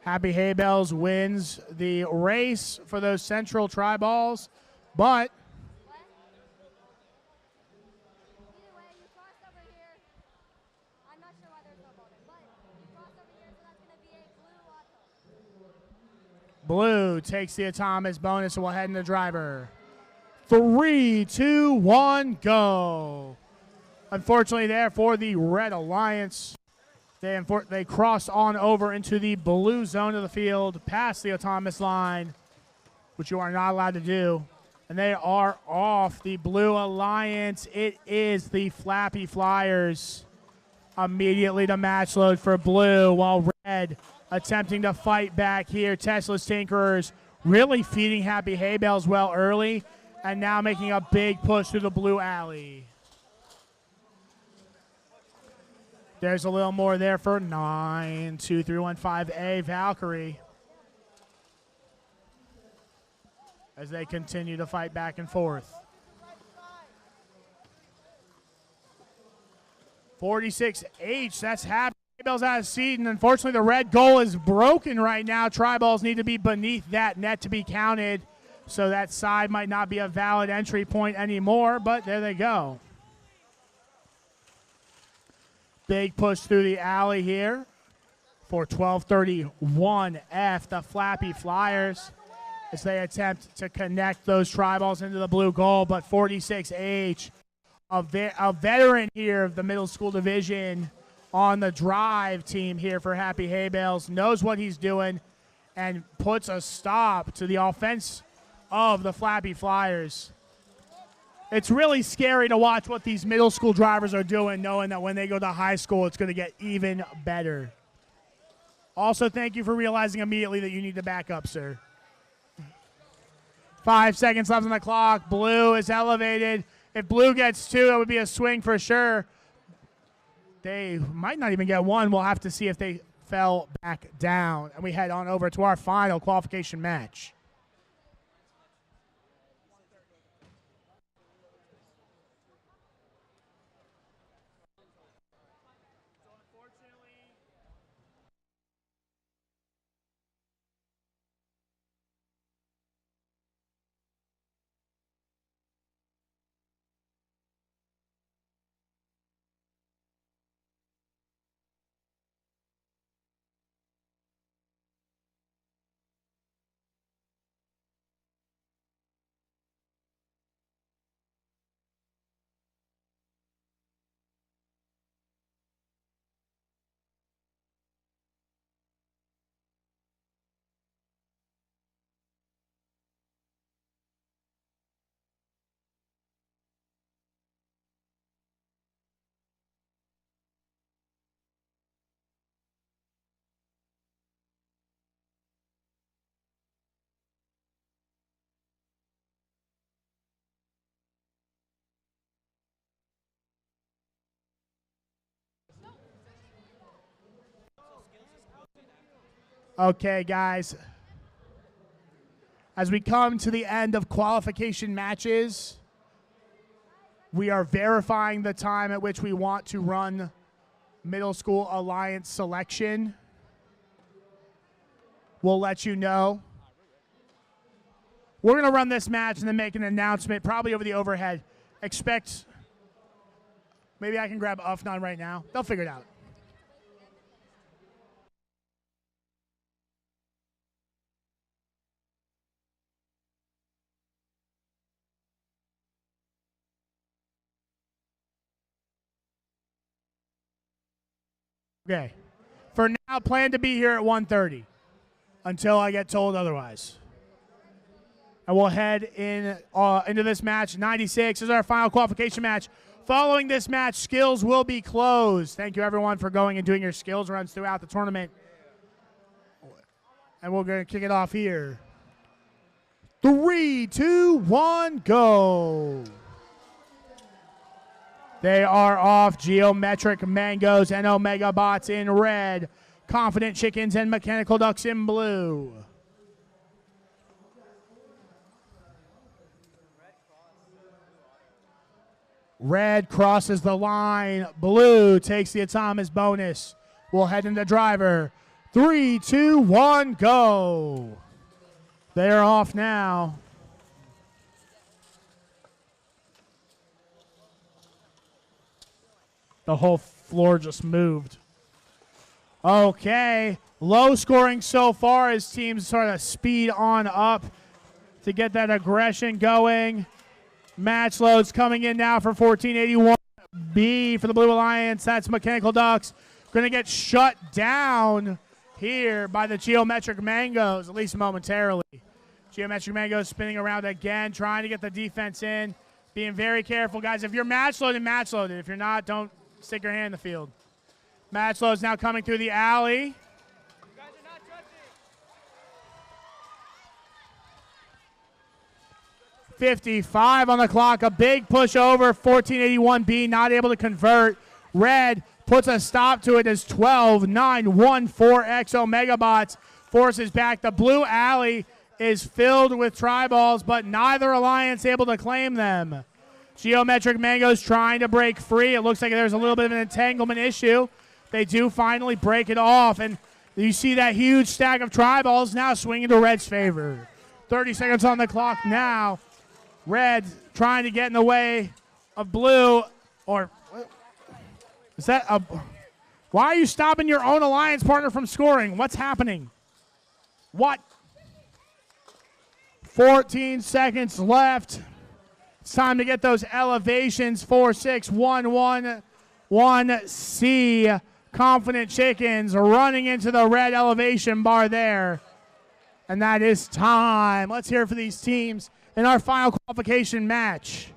Happy Hay Bales wins the race for those central tri-balls, but Either way, you crossed over here. I'm not sure why there's no bonus, but you crossed over here, so that's going to be a blue auto. blue takes the Atomic bonus and will head in the driver. 3, 2, 1, go. Unfortunately there for the Red Alliance, they crossed on over into the blue zone of the field, past the autonomous line, which you are not allowed to do. And they are off. The Blue Alliance, it is the Flappy Flyers. Immediately to match load for blue, while red attempting to fight back here. Tesla's Tinkerers really feeding Happy Hay Bales well early, and now making a big push through the blue alley. There's a little more there for 92315A Valkyrie, as they continue to fight back and forth. 46H, that's Happy Hay Bales out of seed, and unfortunately the red goal is broken right now. Tri-balls need to be beneath that net to be counted, so that side might not be a valid entry point anymore, but there they go. Big push through the alley here for 1231F, the Flappy Flyers, as they attempt to connect those tri-balls into the blue goal, but 46H, a veteran here of the middle school division on the drive team here for Happy Hay Bales, knows what he's doing and puts a stop to the offense of the Flappy Flyers. It's really scary to watch what these middle school drivers are doing, knowing that when they go to high school, it's going to get even better. Also, thank you for realizing immediately that you need to back up, sir. 5 seconds left on the clock. Blue is elevated. If blue gets 2, it would be a swing for sure. They might not even get 1. We'll have to see if they fell back down. And we head on over to our final qualification match. Okay, guys. As we come to the end of qualification matches, we are verifying the time at which we want to run middle school alliance selection. We'll let you know. We're going to run this match and then make an announcement, probably over the overhead. Expect, maybe I can grab Ufnon right now. They'll figure it out. Okay. For now, plan to be here at 1:30 until I get told otherwise. And we'll head into this match. 96 is our final qualification match. Following this match, skills will be closed. Thank you, everyone, for going and doing your skills runs throughout the tournament. And we're going to kick it off here. 3, 2, 1, go. They are off. Geometric Mangoes and Omega Bots in red. Confident Chickens and Mechanical Ducks in blue. Red crosses the line. Blue takes the autonomous bonus. We'll head into driver. 3, 2, 1, go. They're off now. The whole floor just moved. Okay. Low scoring so far as teams sort of speed on up to get that aggression going. Match loads coming in now for 1481B for the Blue Alliance. That's Mechanical Ducks. Going to get shut down here by the Geometric Mangoes, at least momentarily. Geometric Mangoes spinning around again, trying to get the defense in. Being very careful, guys. If you're match loaded, match loaded. If you're not, don't stick your hand in the field. Match loads now coming through the alley. 55 on the clock. A big push over. 1481B not able to convert. Red puts a stop to it as 12-9-1-4X Omega Bots forces back. The blue alley is filled with tri-balls, but neither alliance able to claim them. Geometric Mangoes trying to break free. It looks like there's a little bit of an entanglement issue. They do finally break it off, and you see that huge stack of tri-balls now swinging to Red's favor. 30 seconds on the clock now. Red trying to get in the way of blue, or is that a... Why are you stopping your own alliance partner from scoring? What's happening? What? 14 seconds left. It's time to get those elevations. 4-6-1-1-1C. Confident Chickens running into the red elevation bar there. And that is time. Let's hear it for these teams in our final qualification match.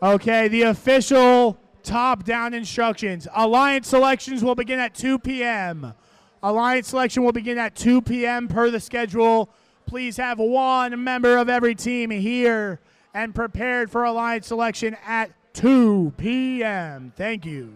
Okay, the official top-down instructions. Alliance selections will begin at 2 p.m. Alliance selection will begin at 2 p.m. per the schedule. Please have one member of every team here and prepared for alliance selection at 2 p.m. Thank you.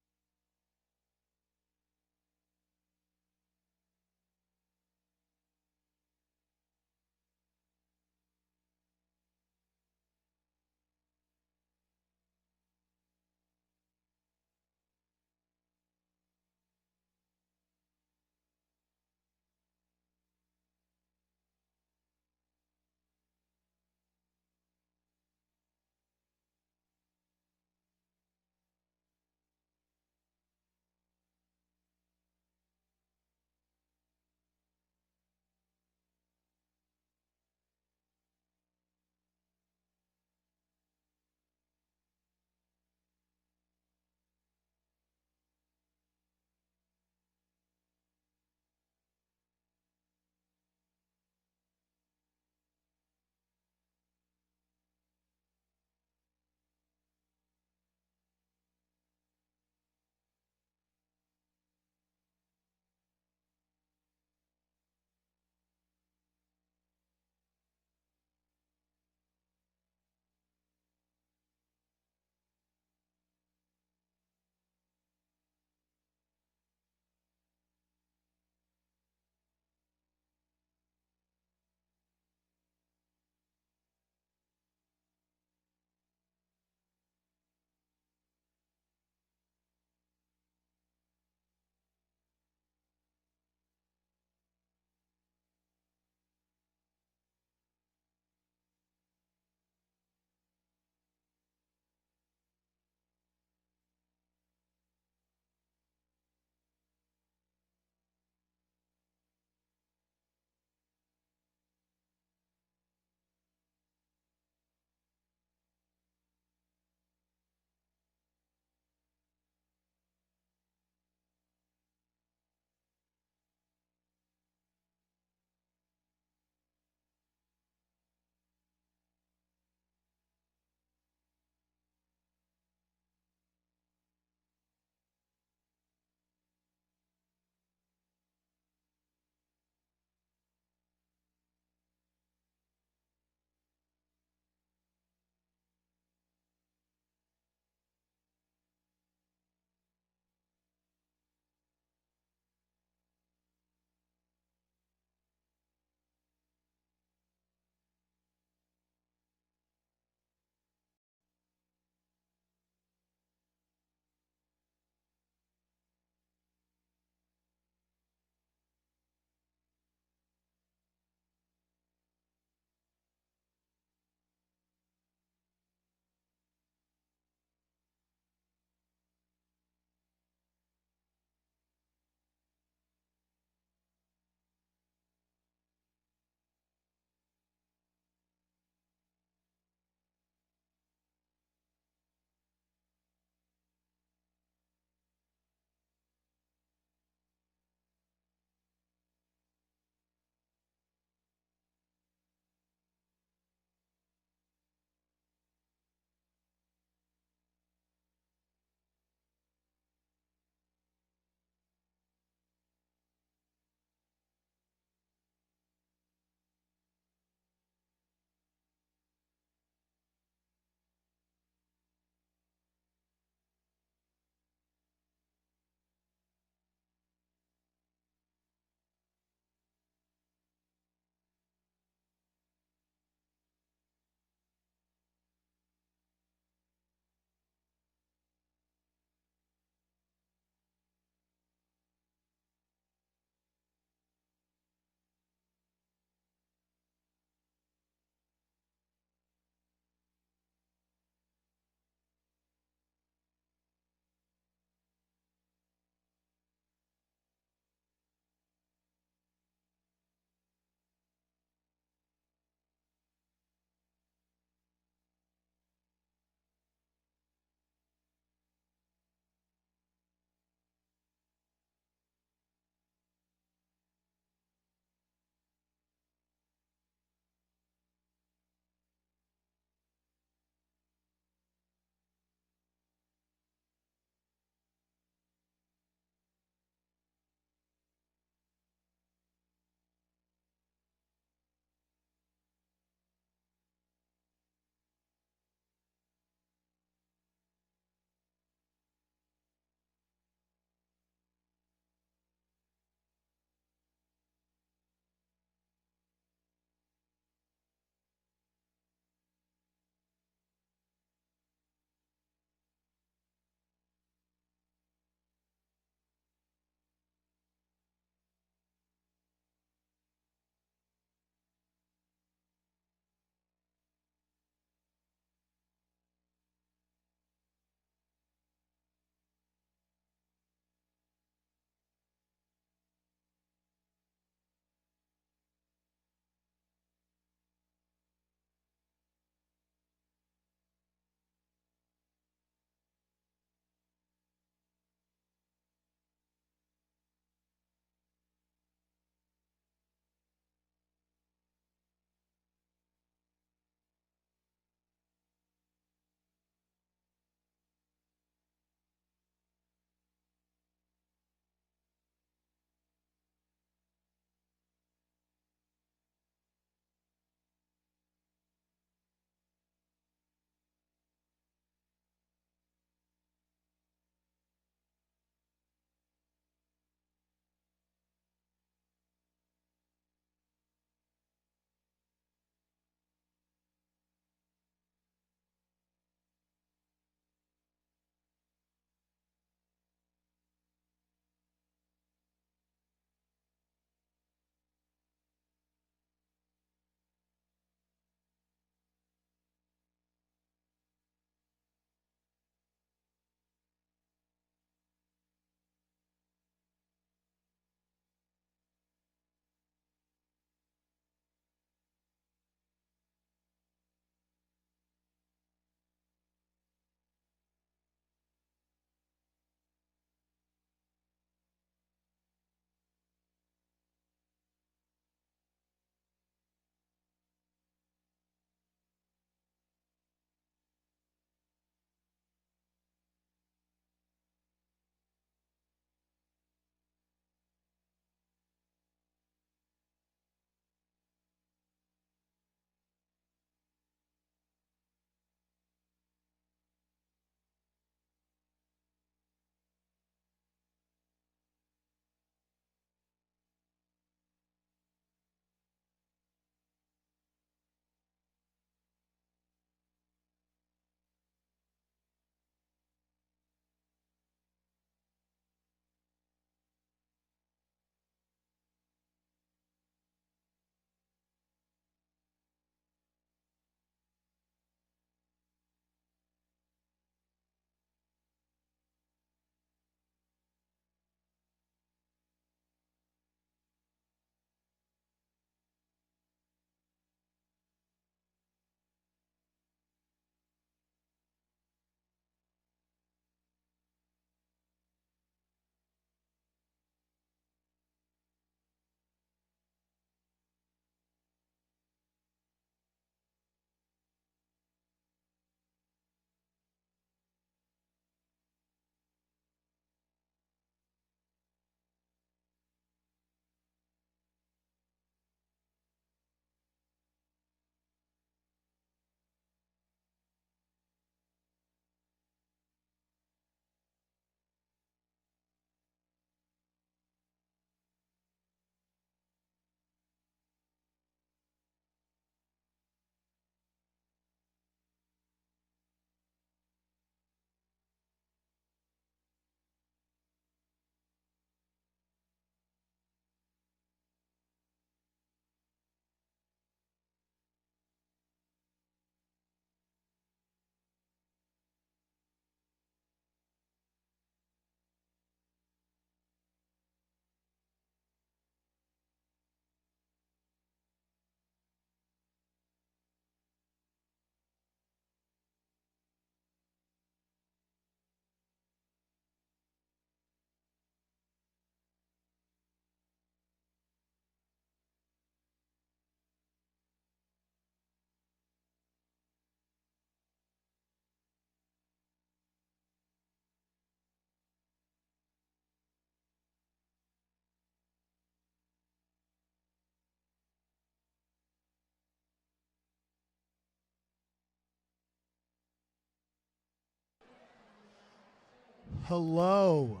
Hello.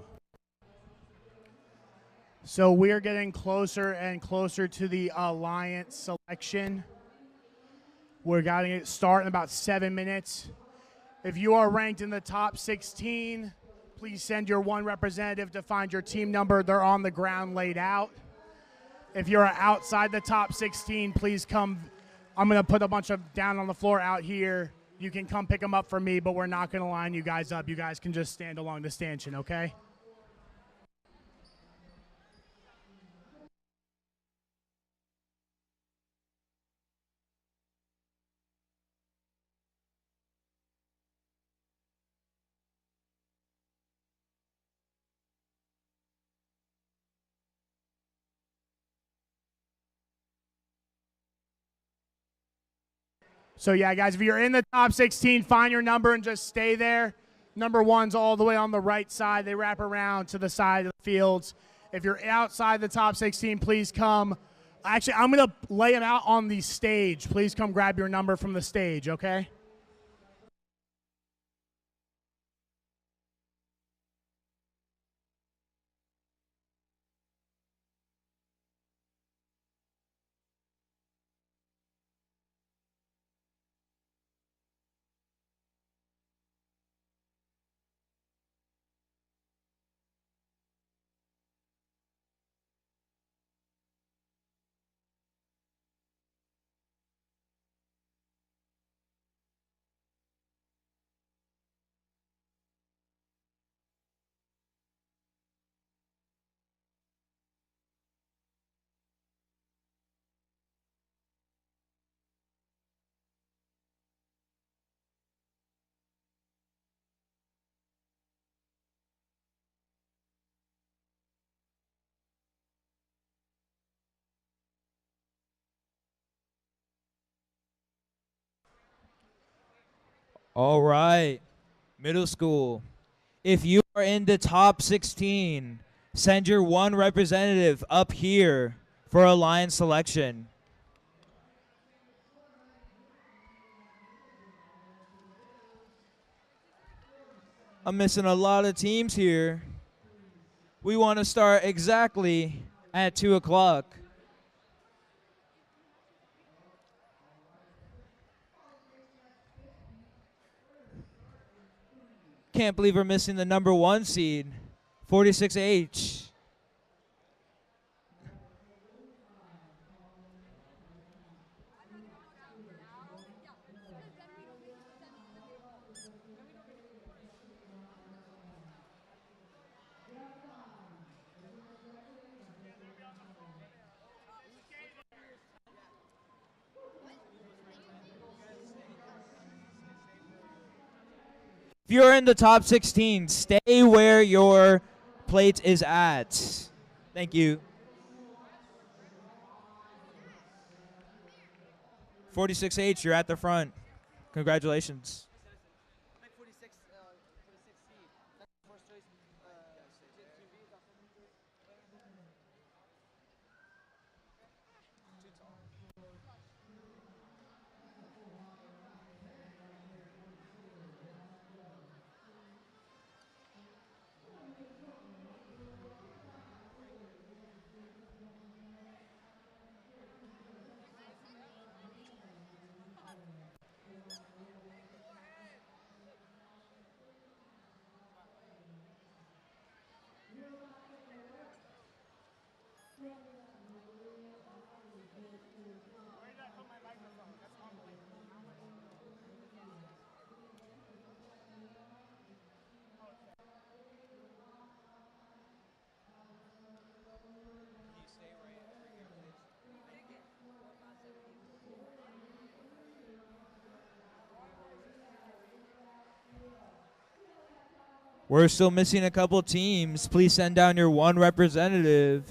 So we are getting closer and closer to the alliance selection. We're going to start in about 7 minutes. If you are ranked in the top 16, please send your one representative to find your team number. They're on the ground laid out. If you're outside the top 16, please come. I'm going to put a bunch of down on the floor out here. You can come pick them up for me, but we're not going to line you guys up. You guys can just stand along the stanchion, okay? So, yeah, guys, if you're in the top 16, find your number and just stay there. Number one's all the way on the right side. They wrap around to the side of the fields. If you're outside the top 16, please come. Actually, I'm going to lay them out on the stage. Please come grab your number from the stage, okay? All right, middle school. If you are in the top 16, send your one representative up here for alliance selection. I'm missing a lot of teams here. We want to start exactly at 2 o'clock. Can't believe we're missing the number 1 seed, 46H. If you're in the top 16, stay where your plate is at. Thank you. 46H, you're at the front. Congratulations. We're still missing a couple teams. Please send down your one representative.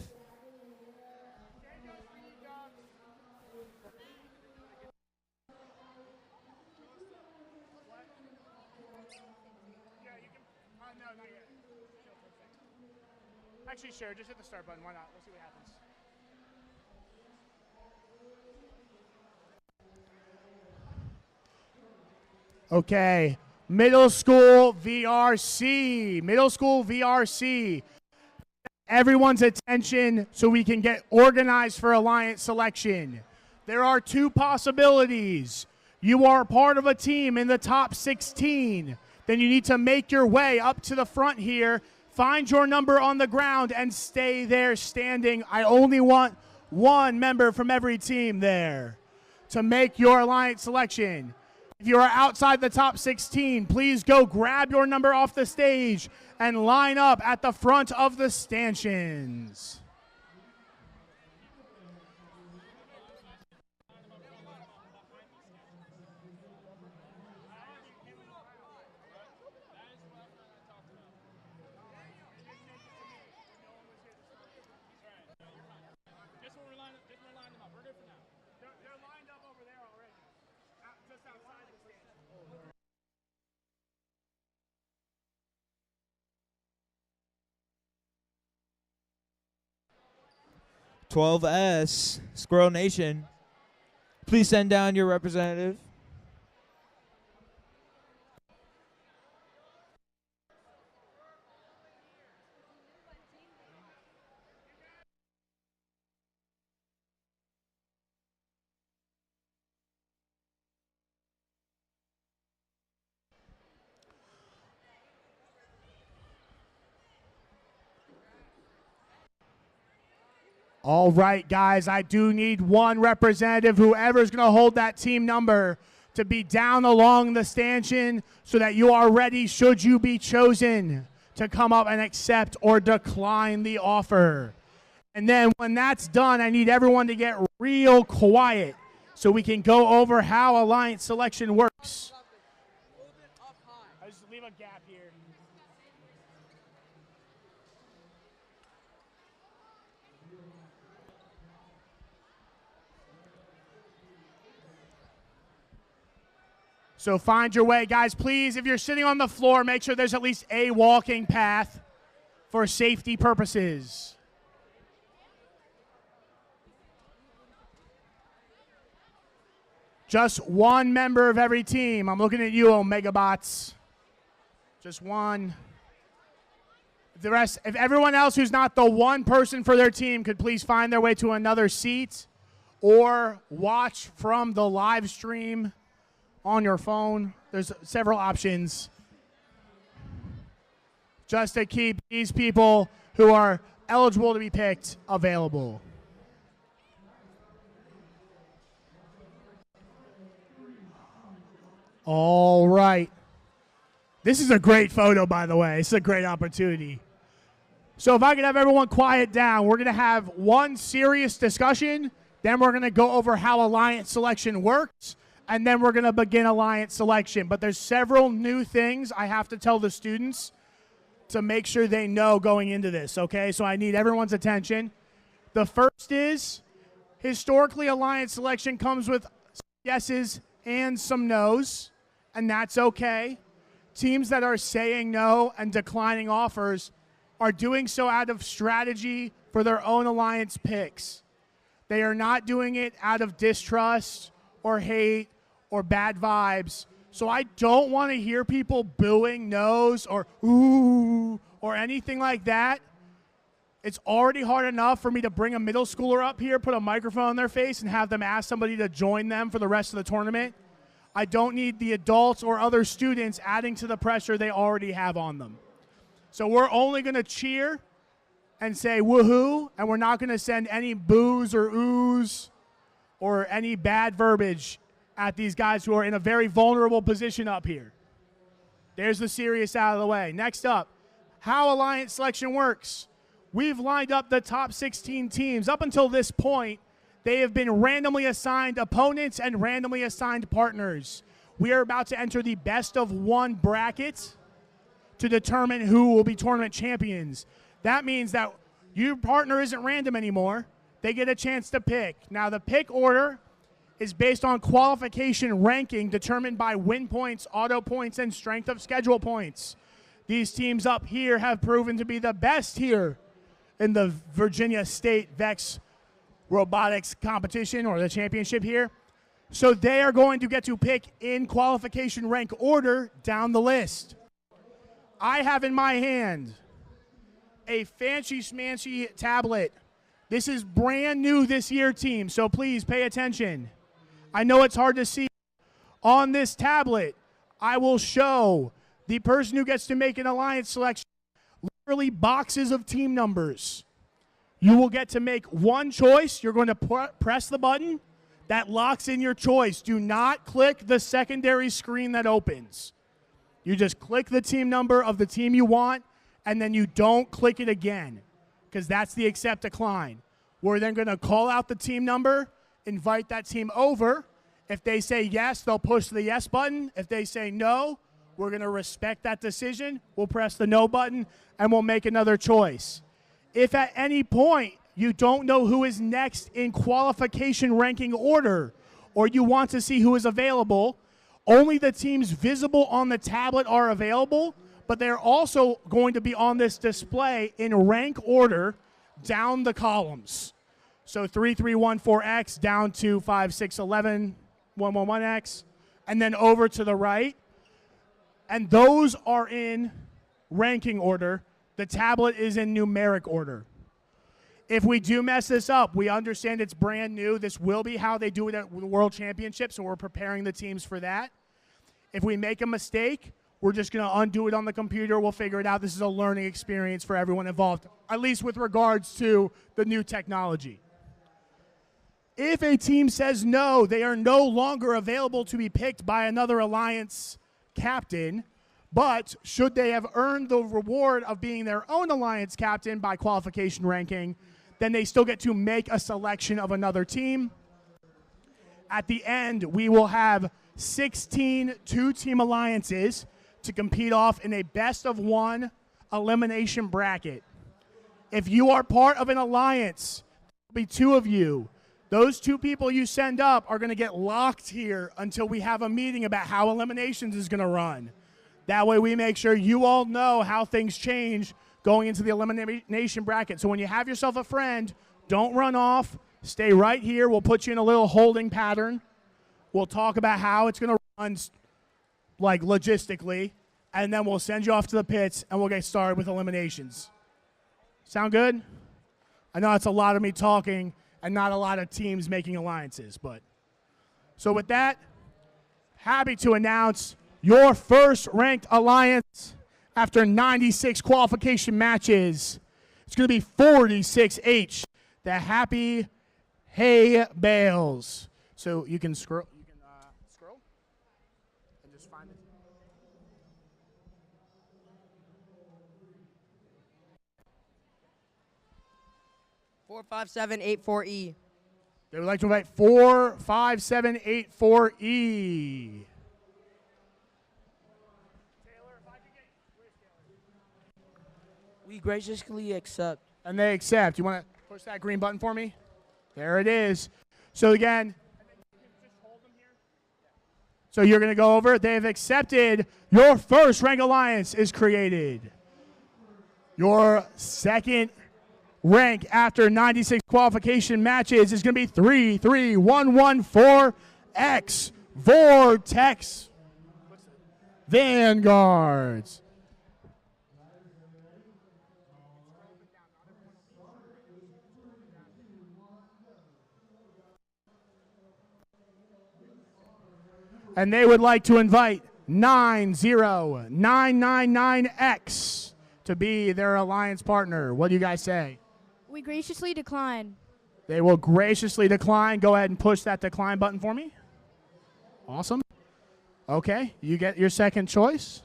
Actually, sure. Just hit the start button. Why not? We'll see what happens. Okay. Middle school VRC. Middle school VRC. Everyone's attention so we can get organized for alliance selection. There are two possibilities. You are part of a team in the top 16. Then you need to make your way up to the front here, find your number on the ground, and stay there standing. I only want one member from every team there to make your alliance selection. If you are outside the top 16, please go grab your number off the stage and line up at the front of the stanchions. – 12S, Squirrel Nation, please send down your representative. All right, guys, I do need one representative, whoever's going to hold that team number, to be down along the stanchion so that you are ready should you be chosen to come up and accept or decline the offer. And then when that's done, I need everyone to get real quiet so we can go over how alliance selection works. I just leave a gap here. So find your way, guys. Please, if you're sitting on the floor, make sure there's at least a walking path for safety purposes. Just one member of every team. I'm looking at you, Omegabots. Just one. The rest, if everyone else who's not the one person for their team could please find their way to another seat or watch from the live stream on your phone. There's several options just to keep these people who are eligible to be picked available. All right. This is a great photo, by the way. It's a great opportunity. So if I could have everyone quiet down, we're going to have one serious discussion, then we're going to go over how alliance selection works, and then we're going to begin alliance selection. But there's several new things I have to tell the students to make sure they know going into this, okay? So I need everyone's attention. The first is, historically, alliance selection comes with yeses and some nos, and that's okay. Teams that are saying no and declining offers are doing so out of strategy for their own alliance picks. They are not doing it out of distrust or hate or bad vibes. So I don't want to hear people booing no's or ooh or anything like that. It's already hard enough for me to bring a middle schooler up here, put a microphone on their face, and have them ask somebody to join them for the rest of the tournament. I don't need the adults or other students adding to the pressure they already have on them. So we're only going to cheer and say woohoo, and we're not going to send any boos or oohs or any bad verbiage at these guys who are in a very vulnerable position up here. There's the serious out of the way. Next up, how alliance selection works. We've lined up the top 16 teams. Up until this point, they have been randomly assigned opponents and randomly assigned partners. We are about to enter the best of one bracket to determine who will be tournament champions. That means that your partner isn't random anymore. They get a chance to pick. Now, the pick order is based on qualification ranking determined by win points, auto points, and strength of schedule points. These teams up here have proven to be the best here in the Virginia State VEX robotics competition or the championship here. So they are going to get to pick in qualification rank order down the list. I have in my hand a fancy schmancy tablet. This is brand new this year, team, so please pay attention. I know it's hard to see. On this tablet, I will show the person who gets to make an alliance selection literally boxes of team numbers. You will get to make one choice. You're going to press the button. That locks in your choice. Do not click the secondary screen that opens. You just click the team number of the team you want, and then you don't click it again, because that's the accept decline. We're then going to call out the team number, invite that team over. If they say yes, they'll push the yes button. If they say no, we're going to respect that decision. We'll press the no button, and we'll make another choice. If at any point you don't know who is next in qualification ranking order, or you want to see who is available, only the teams visible on the tablet are available, but they're also going to be on this display in rank order down the columns. So 3, 3, 1, 4X down to 5, 6, 11, 1, 1, 1X, and then over to the right. And those are in ranking order. The tablet is in numeric order. If we do mess this up, we understand it's brand new. This will be how they do it at the World Championships, so we're preparing the teams for that. If we make a mistake, we're just going to undo it on the computer. We'll figure it out. This is a learning experience for everyone involved, at least with regards to the new technology. If a team says no, they are no longer available to be picked by another alliance captain, but should they have earned the reward of being their own alliance captain by qualification ranking, then they still get to make a selection of another team. At the end, we will have 16 two-team alliances to compete off in a best-of-1 elimination bracket. If you are part of an alliance, there'll be 2 of you. Those 2 people you send up are going to get locked here until we have a meeting about how eliminations is going to run. That way we make sure you all know how things change going into the elimination bracket. So when you have yourself a friend, don't run off. Stay right here. We'll put you in a little holding pattern. We'll talk about how it's going to run, like, logistically, and then we'll send you off to the pits, and we'll get started with eliminations. Sound good? I know it's a lot of me talking and not a lot of teams making alliances, but so with that, happy to announce your first ranked alliance after 96 qualification matches. It's going to be 46H, the Happy Hay Bales. So you can scroll. Scroll and just find it. Four, 5, 7, 8, 4E. They would like to invite 4, 5, 7, 8, 4E. We graciously accept. And they accept. You want to push that green button for me? There it is. So again, so you're going to go over. They have accepted. Your first rank alliance is created. Your second rank after 96 qualification matches is going to be 33114X Vortex Vanguards. And they would like to invite 90999X to be their alliance partner. What do you guys say? We graciously decline. They will graciously decline. Go ahead and push that decline button for me. Awesome. Okay, you get your second choice.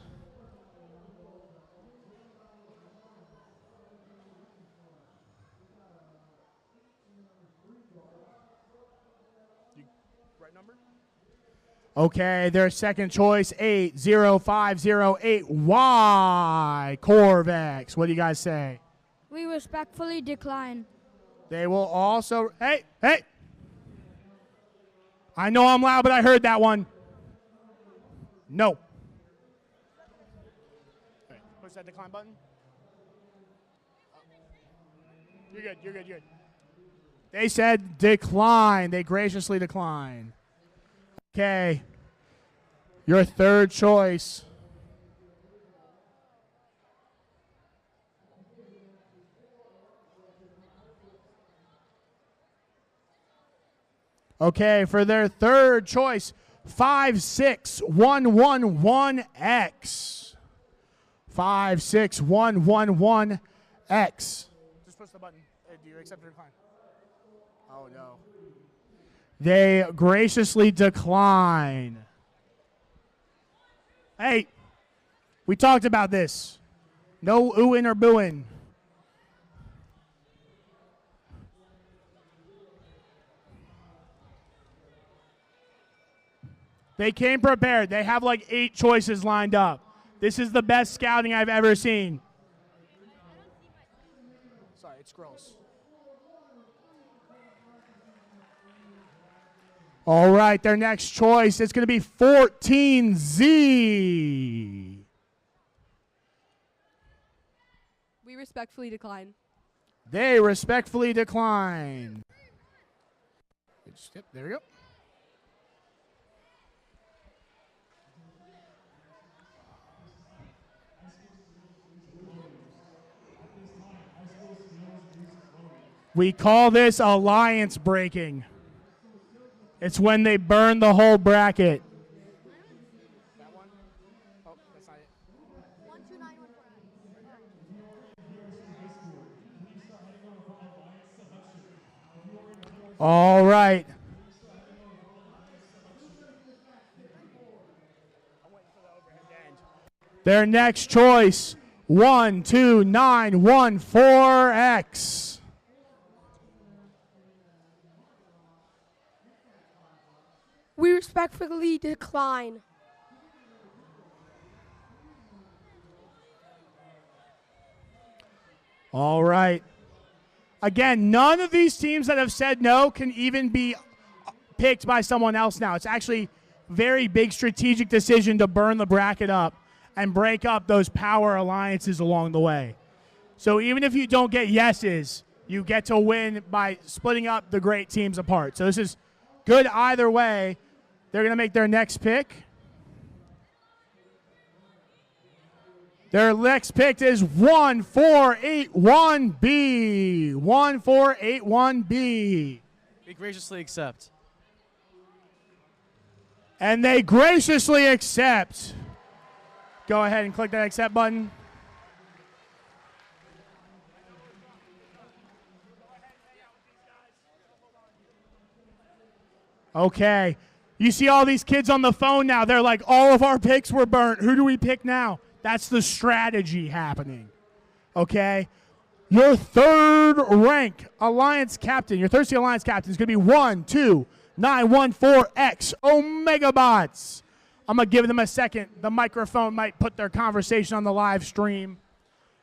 Okay, their second choice, 80508Y Corvex. What do you guys say? We respectfully decline. They will also, hey. I know I'm loud, but I heard that one. No. All right, push that decline button. You're good. They said decline. They graciously decline. Okay. Your third choice. Okay, for their third choice, 56111X. 56111X. Just push the button. Do you accept or decline? Oh, no. They graciously decline. Hey, we talked about this. No oohing or booing. They came prepared. They have like 8 choices lined up. This is the best scouting I've ever seen. Sorry, it scrolls. All right, their next choice is going to be 14Z. We respectfully decline. They respectfully decline. Yep, there we go. We call this alliance breaking. It's when they burn the whole bracket. That one? Oh, that's not it. 12914. All right. Their next choice, 12914X. We respectfully decline. All right. Again, none of these teams that have said no can even be picked by someone else now. It's actually a very big strategic decision to burn the bracket up and break up those power alliances along the way. So even if you don't get yeses, you get to win by splitting up the great teams apart. So this is good either way. They're going to make their next pick. Their next pick is 1481B. 1481B. We graciously accept. And they graciously accept. Go ahead and click that accept button. Okay. You see all these kids on the phone now. They're like, all of our picks were burnt. Who do we pick now? That's the strategy happening. Okay? Your third rank alliance captain, your thirsty alliance captain is going to be 12914X Omegabots. I'm going to give them a second. The microphone might put their conversation on the live stream.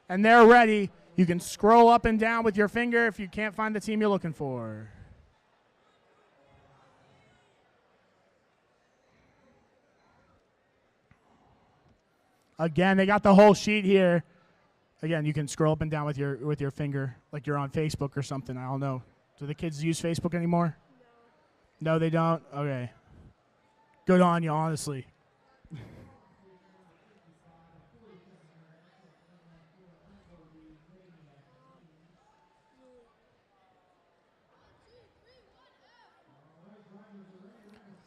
And they're ready. You can scroll up and down with your finger if you can't find the team you're looking for. Again, they got the whole sheet here. Again, you can scroll up and down with your finger like you're on Facebook or something. I don't know. Do the kids use Facebook anymore? No, they don't? Okay. Good on you, honestly.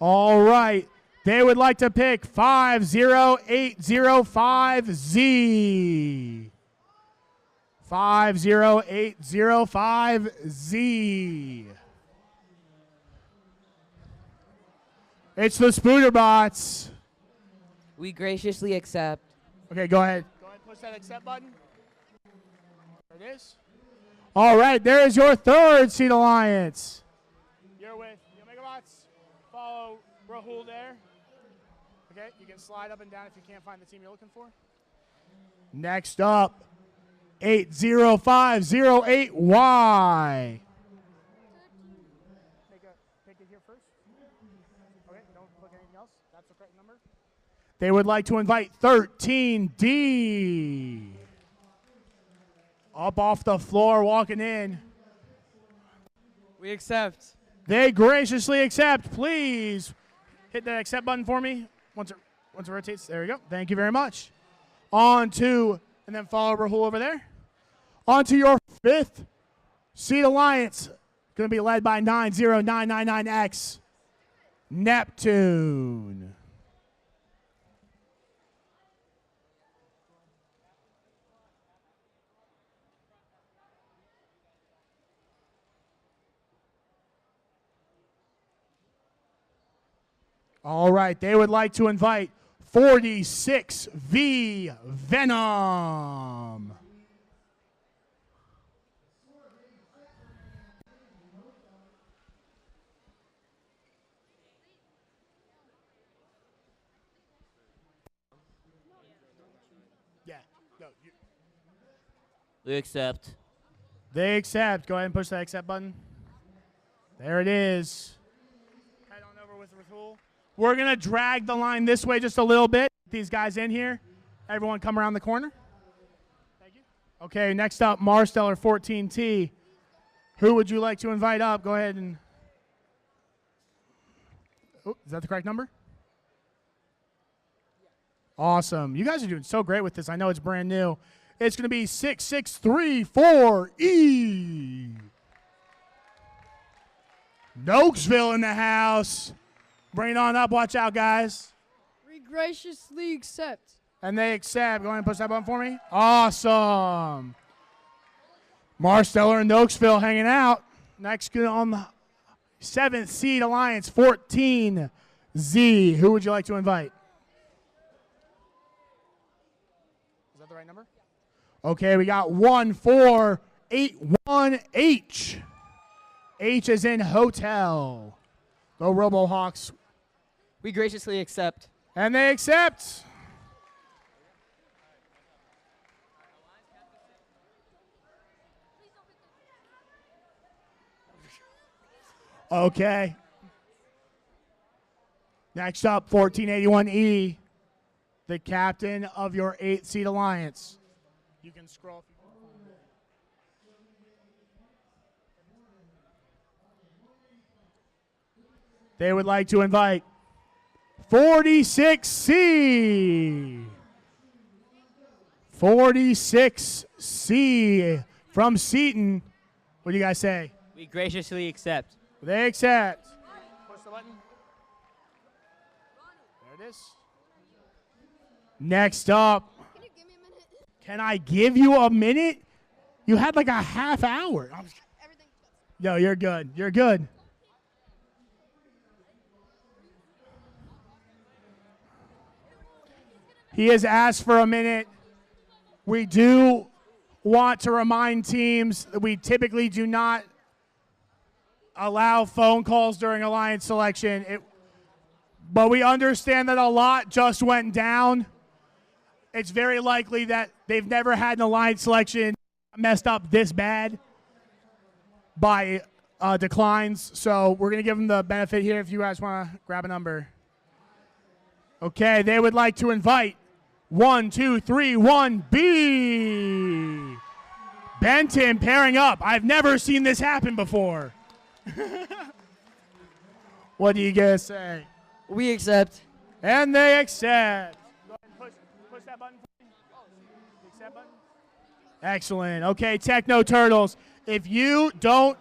All right. They would like to pick 50805Z. 50805Z. It's the Spooderbots. We graciously accept. Okay, go ahead. Go ahead and push that accept button. There it is. All right, there is your third seed alliance. You're with the Omegabots. Follow Rahul there. Okay, you can slide up and down if you can't find the team you're looking for. Next up, 80508Y. Take it here first. Okay, don't click anything else. That's the correct number. They would like to invite 13D. Up off the floor, walking in. We accept. They graciously accept. Please hit that accept button for me once it rotates. There we go. Thank you very much. On to, and then follow Rahul over there. On to your 5th seed alliance. Going to be led by 90999X, Neptune. All right, they would like to invite 46V Venom. Yeah, no, We accept. they accept. Go ahead and push that accept button. There it is. Head on over with Rahul. We're going to drag the line this way just a little bit. These guys in here. Everyone come around the corner. Thank you. Okay, next up, Marsteller 14T. Who would you like to invite up? Go ahead and... Oh, is that the correct number? Awesome. You guys are doing so great with this. I know it's brand new. It's going to be 6634E. Nokesville in the house. Bring it on up. Watch out, guys. We graciously accept. And they accept. Go ahead and push that button for me. Awesome. Marsteller and Nokesville hanging out. Next on the 7th seed alliance, 14Z. Who would you like to invite? Is that the right number? Okay, we got 1481H. H is in hotel. Go RoboHawks. We graciously accept. And they accept. Okay. Next up, 1481E, the captain of your 8th seed alliance. You can scroll. They would like to invite 46C. 46C from Seton. What do you guys say? We graciously accept. They accept. Push the button. There it is. Next up. Can you give me a minute? Can I give you a minute? You had like a half hour. Everything. Yo, you're good. You're good. He has asked for a minute. We do want to remind teams that we typically do not allow phone calls during alliance selection. But we understand that a lot just went down. It's very likely that they've never had an alliance selection messed up this bad by declines. So we're going to give them the benefit here if you guys want to grab a number. Okay, they would like to invite 1231B. Benton pairing up. I've never seen this happen before. What do you guys say? We accept. And they accept. Go ahead and push that button for me. The accept button. Excellent. Okay, Techno Turtles. If you don't,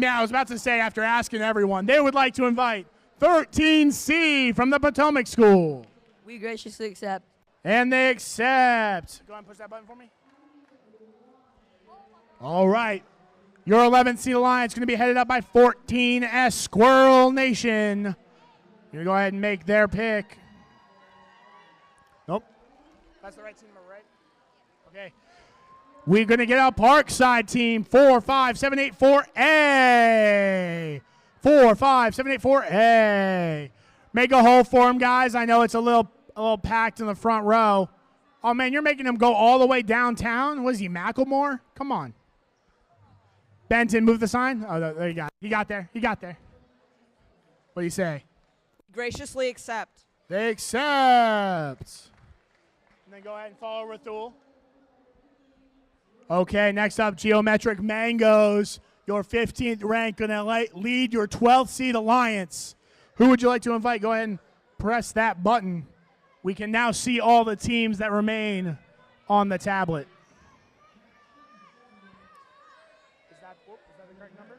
I was about to say after asking everyone, they would like to invite 13C from the Potomac School. We graciously accept. And they accept. Go ahead and push that button for me. All right. Your 11th seed alliance is going to be headed up by 14S Squirrel Nation. You're going to go ahead and make their pick. Nope. That's the right team number, right? Okay. We're going to get a Parkside team, 45784A. 45784A. Make a hole for them, guys. I know it's a little packed in the front row. Oh, man, you're making them go all the way downtown? What is he, Macklemore? Come on. Benton, move the sign. Oh, there you go. He got there. He got there. What do you say? Graciously accept. They accept. And then go ahead and follow Rathul. Okay, next up, Geometric Mangoes. Your 15th rank going to lead your 12th seed alliance. Who would you like to invite? Go ahead and press that button. We can now see all the teams that remain on the tablet. Is that the correct number?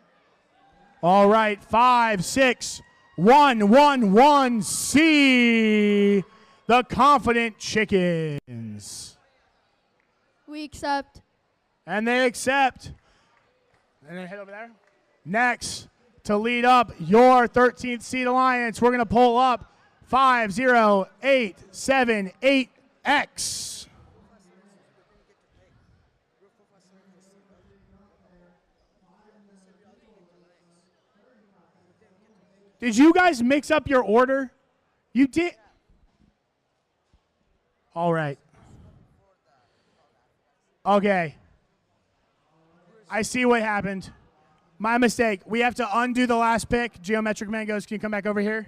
All right, 5, 6, 1, 1, 1, C, the Confident Chickens. We accept. And they accept. And then head over there. Next, to lead up your 13th seed alliance, we're going to pull up 50878X. Did you guys mix up your order? You did. All right. Okay. I see what happened. My mistake. We have to undo the last pick. Geometric Man goes, can you come back over here?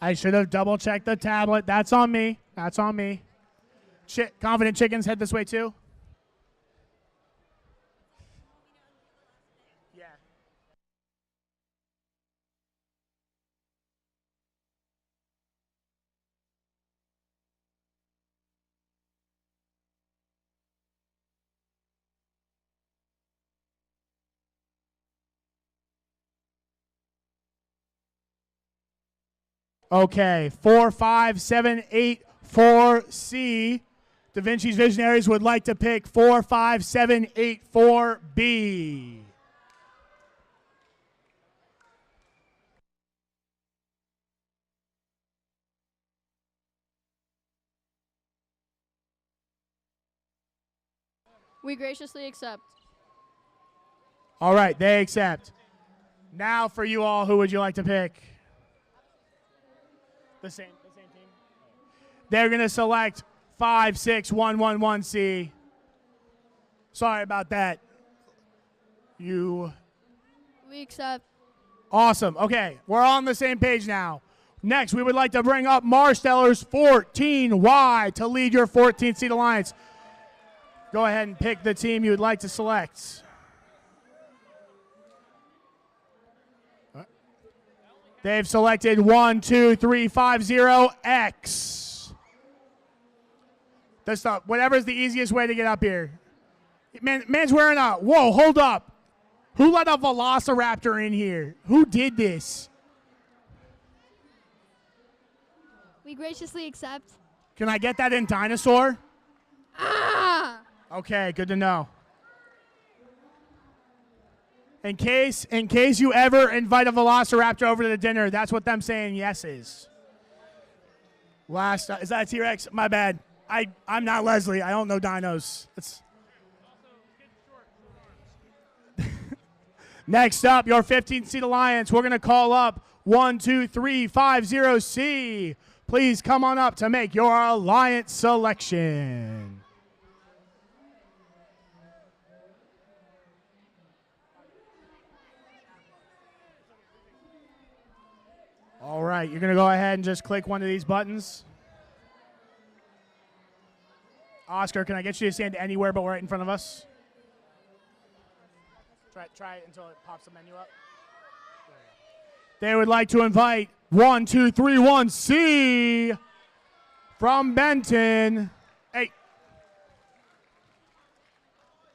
I should have double checked the tablet. That's on me. That's on me. Confident Chickens, head this way too. Yeah. Okay, 4, 5, 7, 8, 4, C. Da Vinci's Visionaries would like to pick 4, 5, 7, 8, 4, B. We graciously accept. All right, they accept. Now for you all, who would you like to pick? The same team. They're going to select 5, 6, 1, 1, 1, C. Sorry about that. We accept. Awesome. Okay, we're on the same page now. Next, we would like to bring up Marstellers 14Y to lead your 14th seed alliance. Go ahead and pick the team you would like to select. They've selected 1, 2, 3, 5, 0, X. Whatever's the easiest way to get up here. Man's wearing a, whoa, hold up. Who let a velociraptor in here? Who did this? We graciously accept. Can I get that in dinosaur? Ah! Okay, good to know. In case you ever invite a velociraptor over to the dinner, that's what them saying yes is. Is that a T-Rex? My bad. I'm not Leslie. I don't know dinos. Next up, your 15th seed alliance. We're going to call up 12350C. Please come on up to make your alliance selection. All right, you're going to go ahead and just click one of these buttons. Oscar, can I get you to stand anywhere but right in front of us? Try it until it pops the menu up. They would like to invite 1231C from Benton. Hey.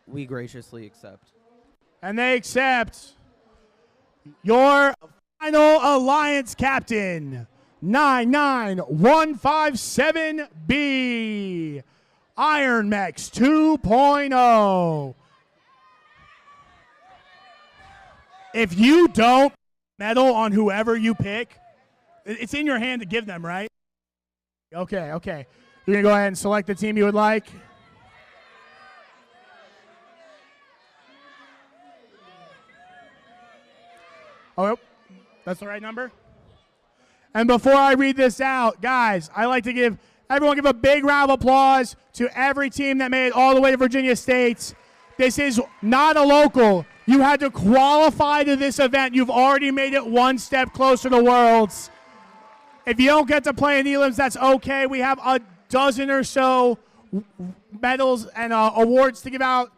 We graciously accept. And they accept your final alliance captain, 99157B, Iron Mex 2.0. If you don't medal on whoever you pick, it's in your hand to give them, right? Okay. You're going to go ahead and select the team you would like. Oh, that's the right number? And before I read this out, guys, I like to give a big round of applause to every team that made it all the way to Virginia State. This is not a local. You had to qualify to this event. You've already made it one step closer to Worlds. If you don't get to play in elims, that's okay. We have a dozen or so medals and awards to give out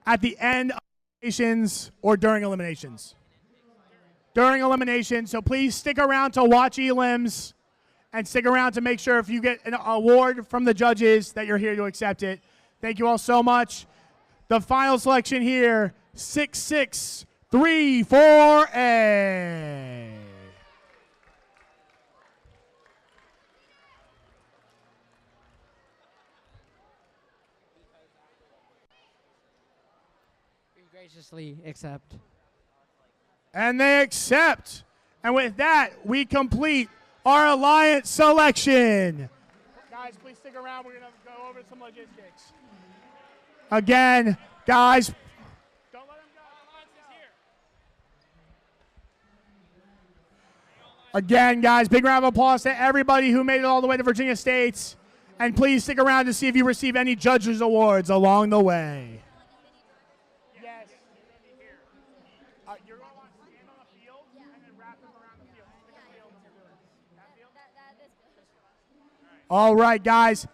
at the end of eliminations or during eliminations. during elimination. So please stick around to watch elims and stick around to make sure if you get an award from the judges that you're here to accept it. Thank you all so much. The final selection here, 6634A. We graciously accept. And they accept. And with that, we complete our alliance selection. Guys, please stick around. We're going to go over some logistics. Again, guys, don't let them go. Alliance is here. Again, guys, big round of applause to everybody who made it all the way to Virginia State. And please stick around to see if you receive any judges' awards along the way. Yes. You're going to want to stand on the field and then wrap them around the field. Stick the field when you're doing it. That field? All right, guys.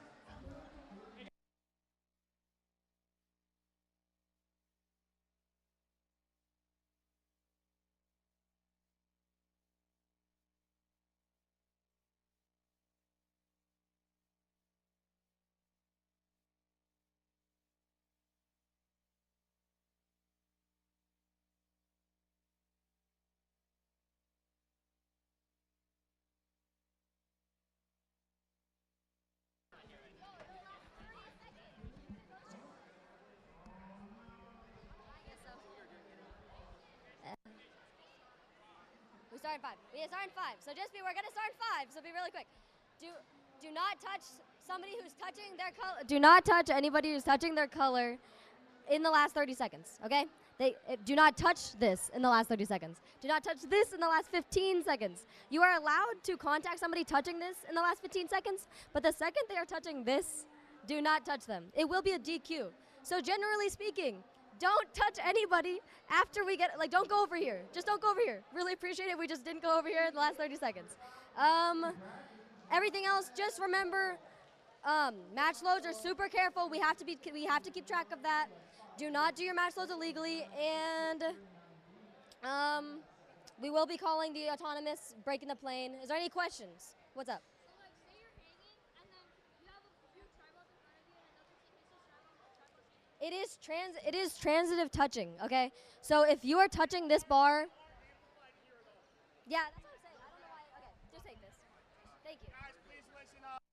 We start in 5. We start in 5. So we're gonna start in 5. So be really quick. Do not touch somebody who's touching their color. Do not touch anybody who's touching their color in the last 30 seconds. Okay? Do not touch this in the last 30 seconds. Do not touch this in the last 15 seconds. You are allowed to contact somebody touching this in the last 15 seconds, but the second they are touching this, do not touch them. It will be a DQ. So generally speaking, don't touch anybody after we get, don't go over here. Just don't go over here. Really appreciate it. We just didn't go over here in the last 30 seconds. Everything else, just remember, match loads are super careful. We have to keep track of that. Do not do your match loads illegally, and we will be calling the autonomous breaking the plane. Is there any questions? What's up? It is transitive touching, okay? So if you are touching this bar, yeah, that's what I'm saying. I don't know why. Okay, just take this. Thank you. Guys, please listen up.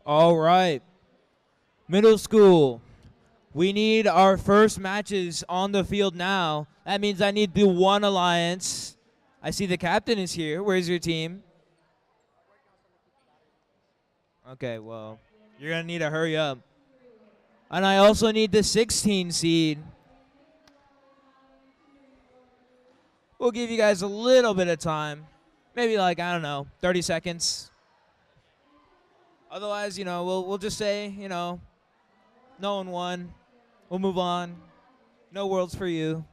All right. Middle school. We need our first matches on the field now. That means I need the one alliance. I see the captain is here. Where's your team? Okay, well, you're going to need to hurry up. And I also need the 16 seed. We'll give you guys a little bit of time. Maybe like, I don't know, 30 seconds. Otherwise, we'll just say, no one won. We'll move on. No worlds for you.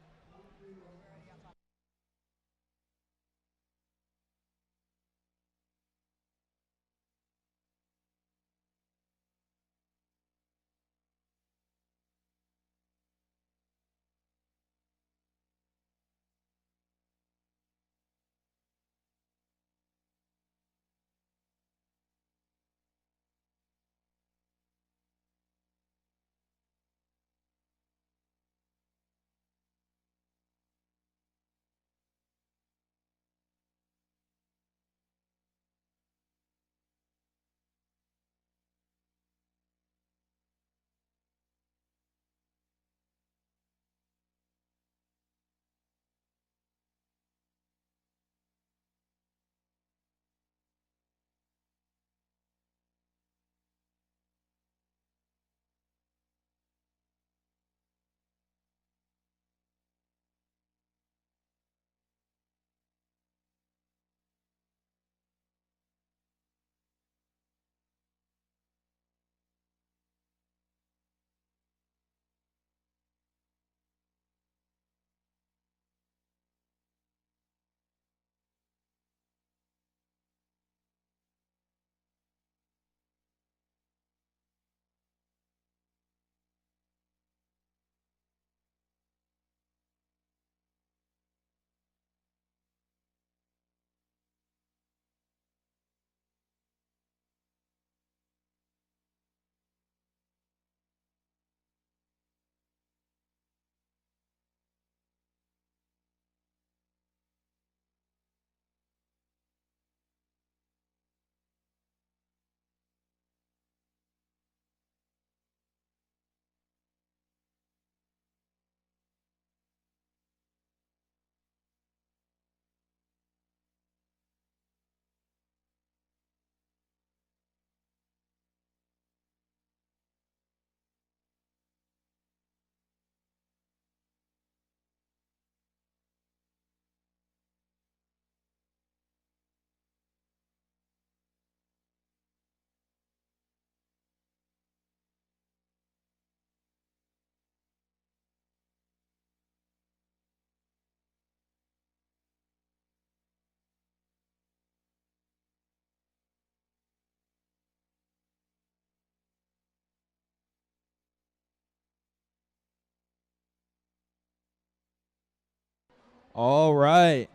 All right.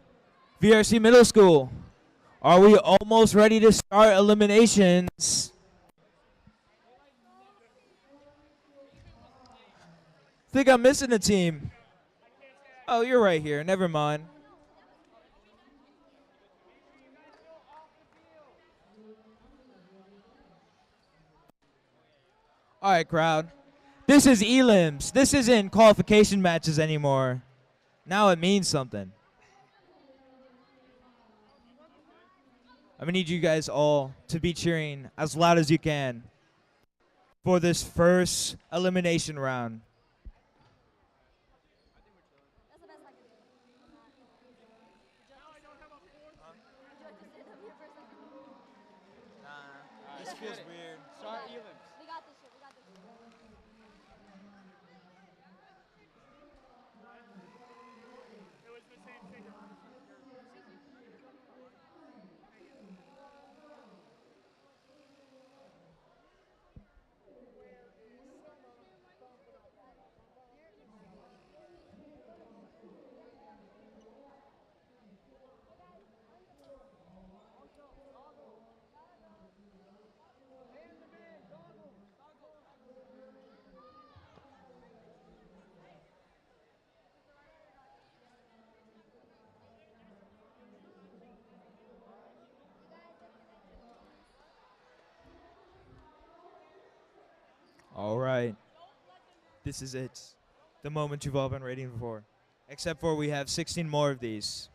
VRC Middle School. Are we almost ready to start eliminations? Think I'm missing a team. Oh, you're right here. Never mind. All right, crowd. This is elims. This isn't qualification matches anymore. Now it means something. I'm going to need you guys all to be cheering as loud as you can for this first elimination round. This feels weird. Start elims. We got this shit. We got this shit. All right. This is it. The moment you've all been waiting for. Except for we have 16 more of these.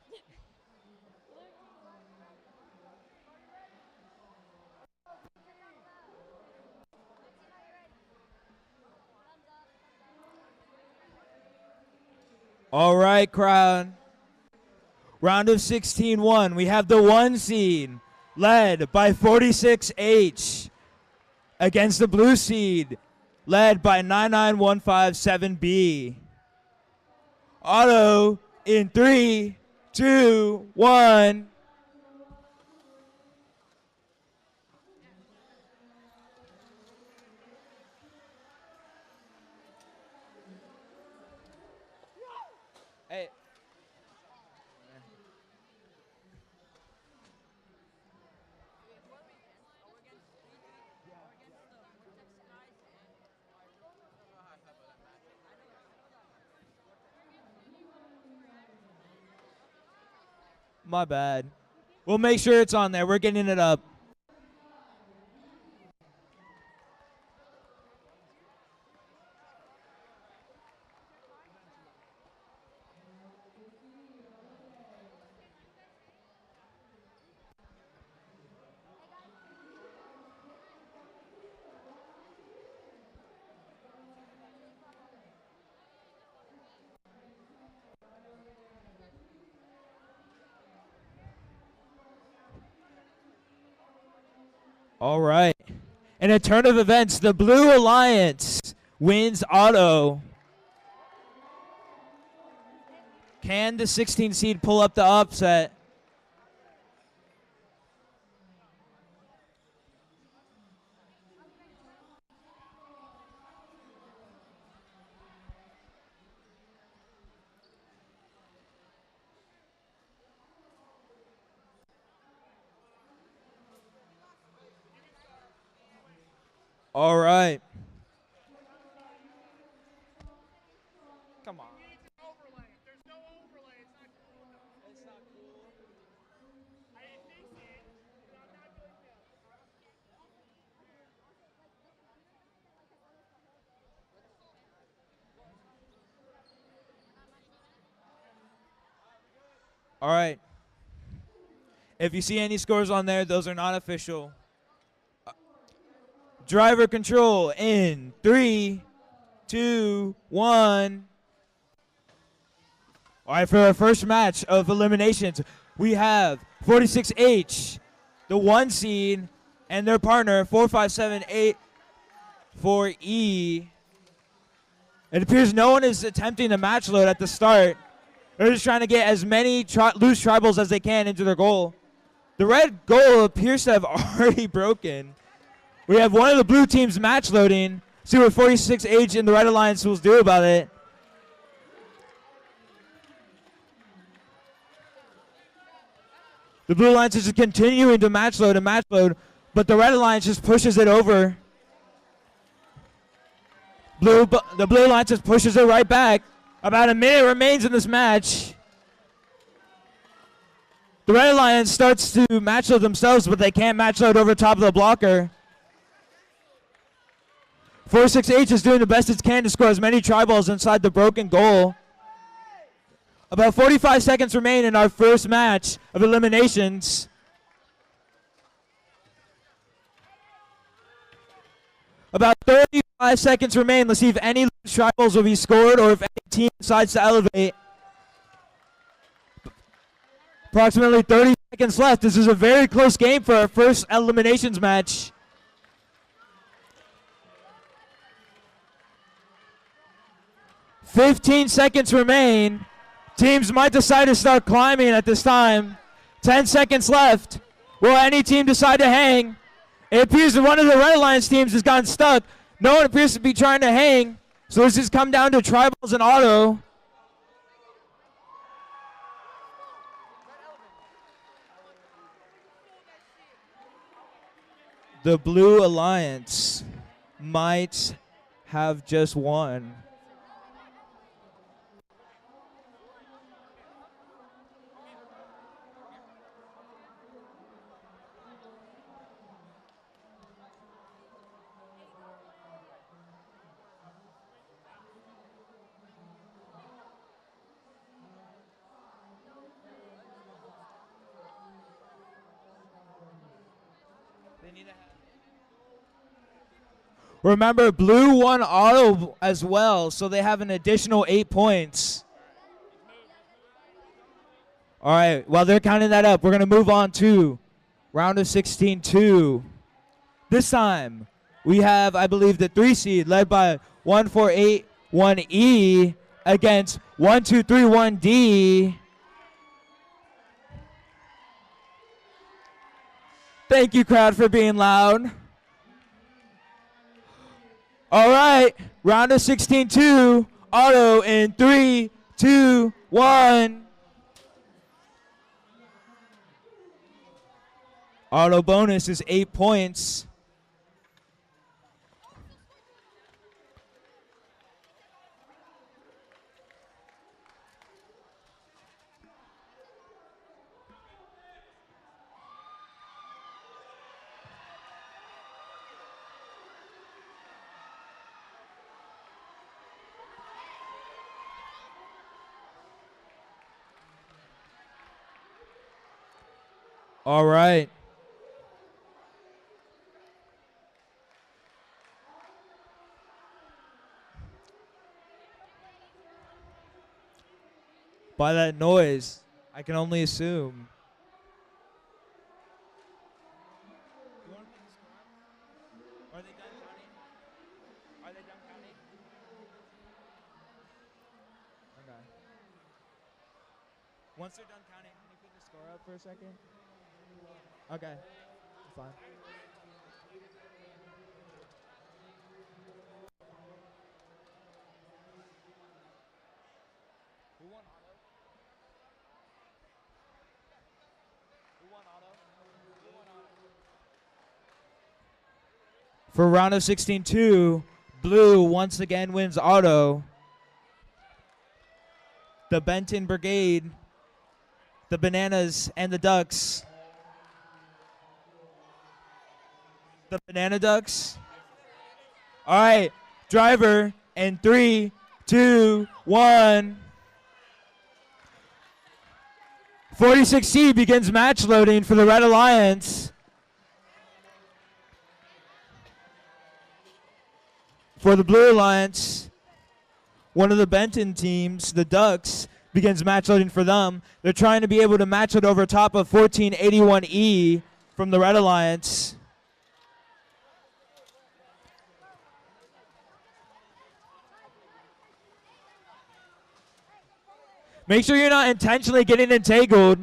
All right, crowd. Round of 16-1. We have the 1 seed led by 46H against the blue seed led by 99157B. Auto in 3, 2, 1. Hey. My bad. We'll make sure it's on there. We're getting it up. All right. In a turn of events, the Blue Alliance wins auto. Can the 16 seed pull up the upset? All right. Come on. All right. If you see any scores on there, those are not official. Driver control in 3, 2, 1. All right, for our first match of eliminations, we have 46H, the 1 seed, and their partner, 4578-4E. It appears no one is attempting a match load at the start. They're just trying to get as many loose tribals as they can into their goal. The red goal appears to have already broken. We have one of the blue teams match loading. See what 46H in the Red Alliance will do about it. The Blue Alliance is just continuing to match load and match load, but the Red Alliance just pushes it over. The Blue Alliance just pushes it right back. About a minute remains in this match. The Red Alliance starts to match load themselves, but they can't match load over top of the blocker. 46H is doing the best it can to score as many tri-balls inside the broken goal. About 45 seconds remain in our first match of eliminations. About 35 seconds remain. Let's see if any tri-balls will be scored or if any team decides to elevate. Approximately 30 seconds left. This is a very close game for our first eliminations match. "15 seconds remain. Teams might decide to start climbing at this time. 10 seconds left. Will any team decide to hang? It appears that one of the Red Alliance teams has gotten stuck. No one appears to be trying to hang. So this has come down to tribals and auto. The Blue Alliance might have just won. Remember, blue won auto as well, so they have an additional 8 points. All right, while they're counting that up, we're going to move on to round of 16-2. This time, we have, I believe, the 3 seed led by 1481E against 1231D. Thank you, crowd, for being loud. All right, round of 16-2, auto in 3, 2, 1. Auto bonus is 8 points. All right. By that noise, I can only assume. Are they done counting? Are they done counting? Okay. Once they're done counting, can you put the score up for a second? Okay. Fine. Who won auto? Who won auto? Who won auto? For round of 16-2, blue once again wins auto. The Benton Brigade, the Bananas, and the Ducks. The Banana Ducks. All right, driver in 3, 2, 1. 46C begins match loading for the Red Alliance. For the Blue Alliance, one of the Benton teams, the Ducks, begins match loading for them. They're trying to be able to match it over top of 1481E from the Red Alliance. Make sure you're not intentionally getting entangled.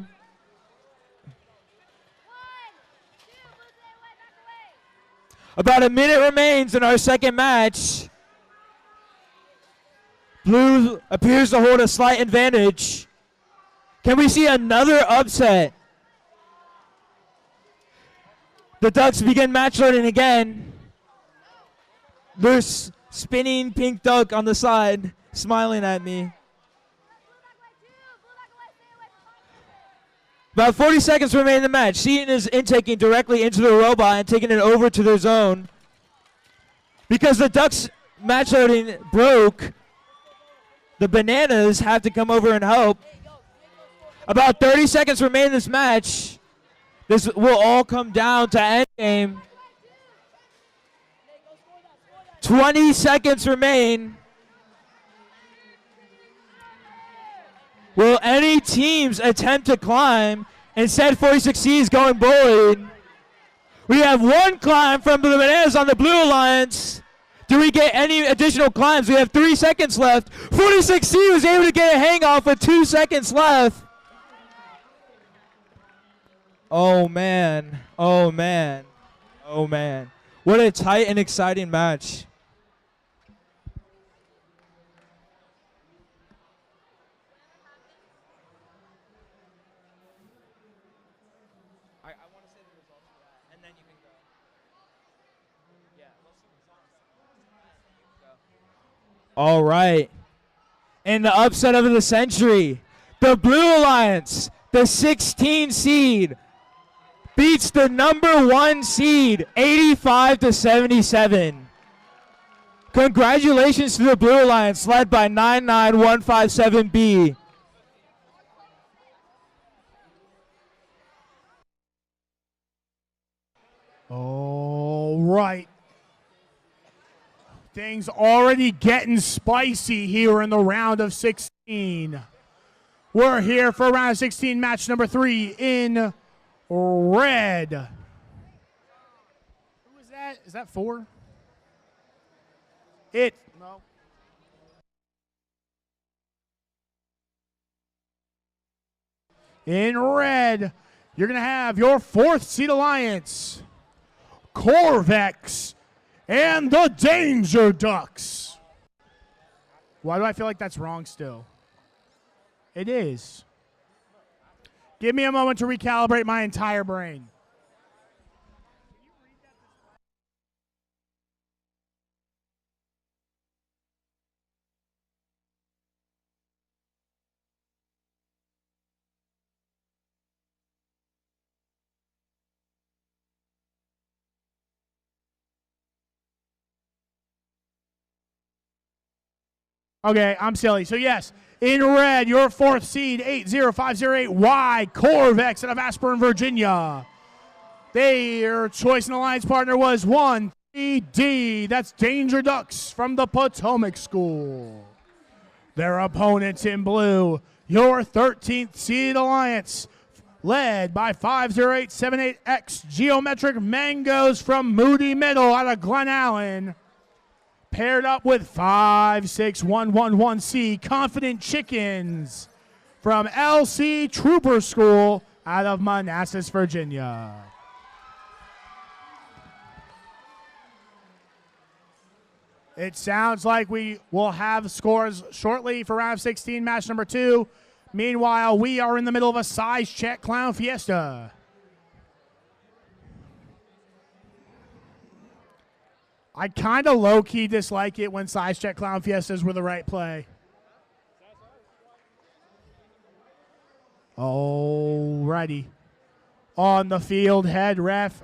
About a minute remains in our second match. Blue appears to hold a slight advantage. Can we see another upset? The Ducks begin match loading again. There's spinning pink duck on the side, smiling at me. About 40 seconds remain in the match. Seaton is intaking directly into the robot and taking it over to their zone. Because the Ducks match loading broke, the Bananas have to come over and help. About 30 seconds remain in this match. This will all come down to endgame. 20 seconds remain. Will any teams attempt to climb? Instead, 46C is going bullied. We have one climb from the Bananas on the Blue Alliance. Do we get any additional climbs? We have 3 seconds left. 46C was able to get a hang off with 2 seconds left. Oh, man. Oh, man. Oh, man. What a tight and exciting match. All right. In the upset of the century, the Blue Alliance, the 16 seed, beats the number 1 seed 85-77. Congratulations to the Blue Alliance, led by 99157B. All right. Things already getting spicy here in the round of 16. We're here for round of 16, match number 3 in red. Who is that? Is that 4? No. In red, you're going to have your 4th seed alliance, Corvex and the Danger Ducks. Why do I feel like that's wrong still? It is. Give me a moment to recalibrate my entire brain. Okay, I'm silly. So yes, in red, your 4th seed, 80508Y, Corvex out of Aspirin, Virginia. Their choice and alliance partner was 1-3D. That's Danger Ducks from the Potomac School. Their opponents in blue, your 13th seed alliance, led by 50878X Geometric Mangoes from Moody Middle out of Glen Allen. Paired up with 56111C Confident Chickens from LC Trooper School out of Manassas, Virginia. It sounds like we will have scores shortly for round of 16, match number 2. Meanwhile, we are in the middle of a size check clown fiesta. I kind of low-key dislike it when size check clown fiestas were the right play. Alrighty. On the field, head ref.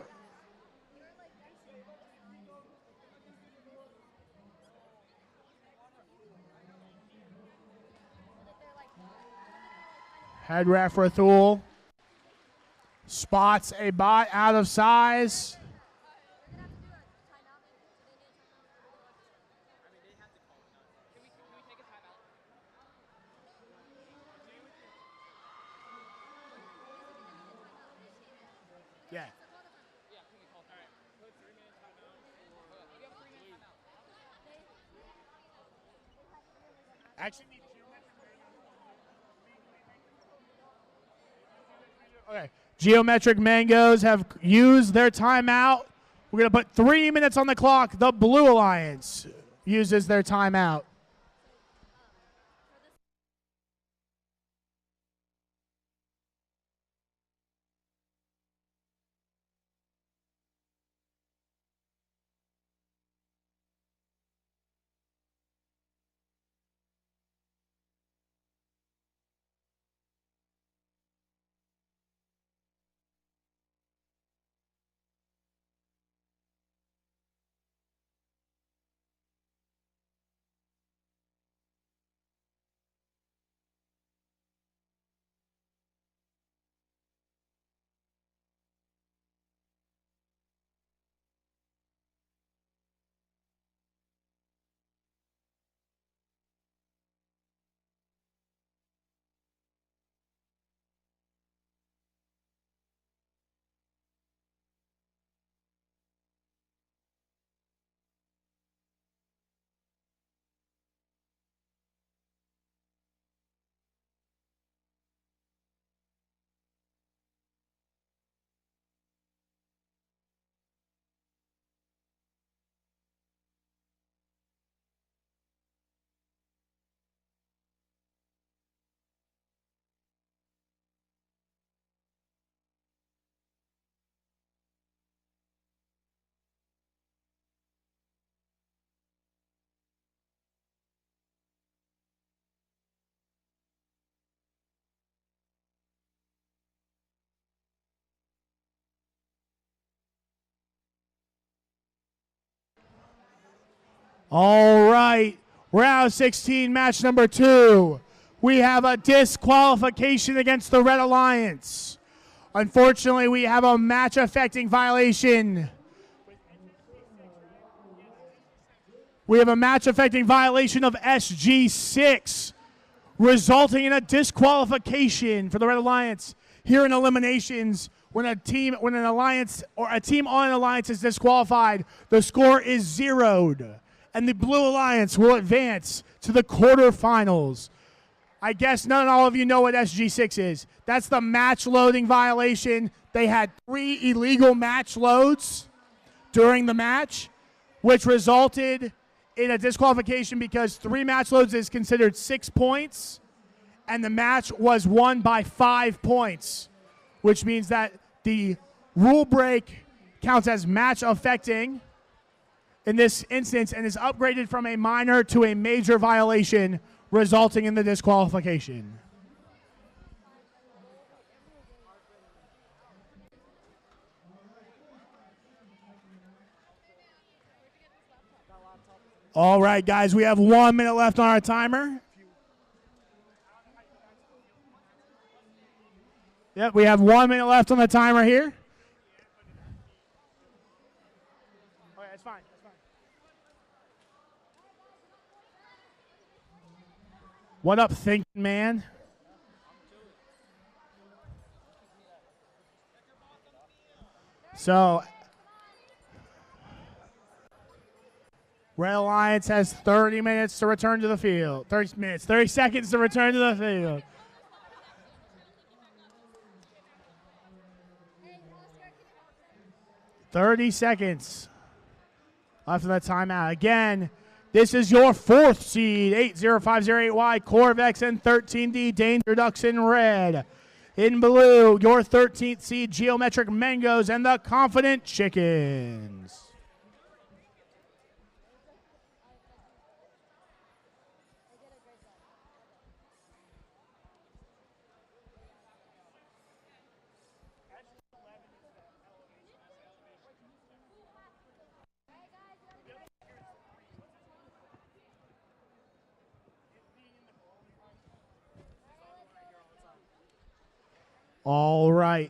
Head ref Rathul spots a bot out of size. Yeah. Actually, okay. Geometric Mangoes have used their timeout. We're going to put 3 minutes on the clock. The Blue Alliance uses their timeout. All right, round 16, match number 2. We have a disqualification against the Red Alliance. Unfortunately, we have a match-affecting violation We have a match-affecting violation of SG6, resulting in a disqualification for the Red Alliance. Here in eliminations, when a team on an alliance is disqualified, the score is zeroed, and the Blue Alliance will advance to the quarterfinals. I guess none all of you know what SG6 is. That's the match loading violation. They had 3 illegal match loads during the match, which resulted in a disqualification because 3 match loads is considered 6 points, and the match was won by 5 points, which means that the rule break counts as match affecting in this instance and is upgraded from a minor to a major violation, resulting in the disqualification. All right, guys, we have 1 minute left on our timer. Yep, we have 1 minute left on the timer here. Okay, that's fine. That's fine. What up, thinking man? So, Red Alliance has 30 minutes to return to the field. 30 seconds to return to the field. "30 seconds left of the timeout." Again, this is your 4th seed, 80508Y, Corvex, and 13D, Danger Ducks in red. In blue, your 13th seed, Geometric Mangoes, and the Confident Chickens. All right.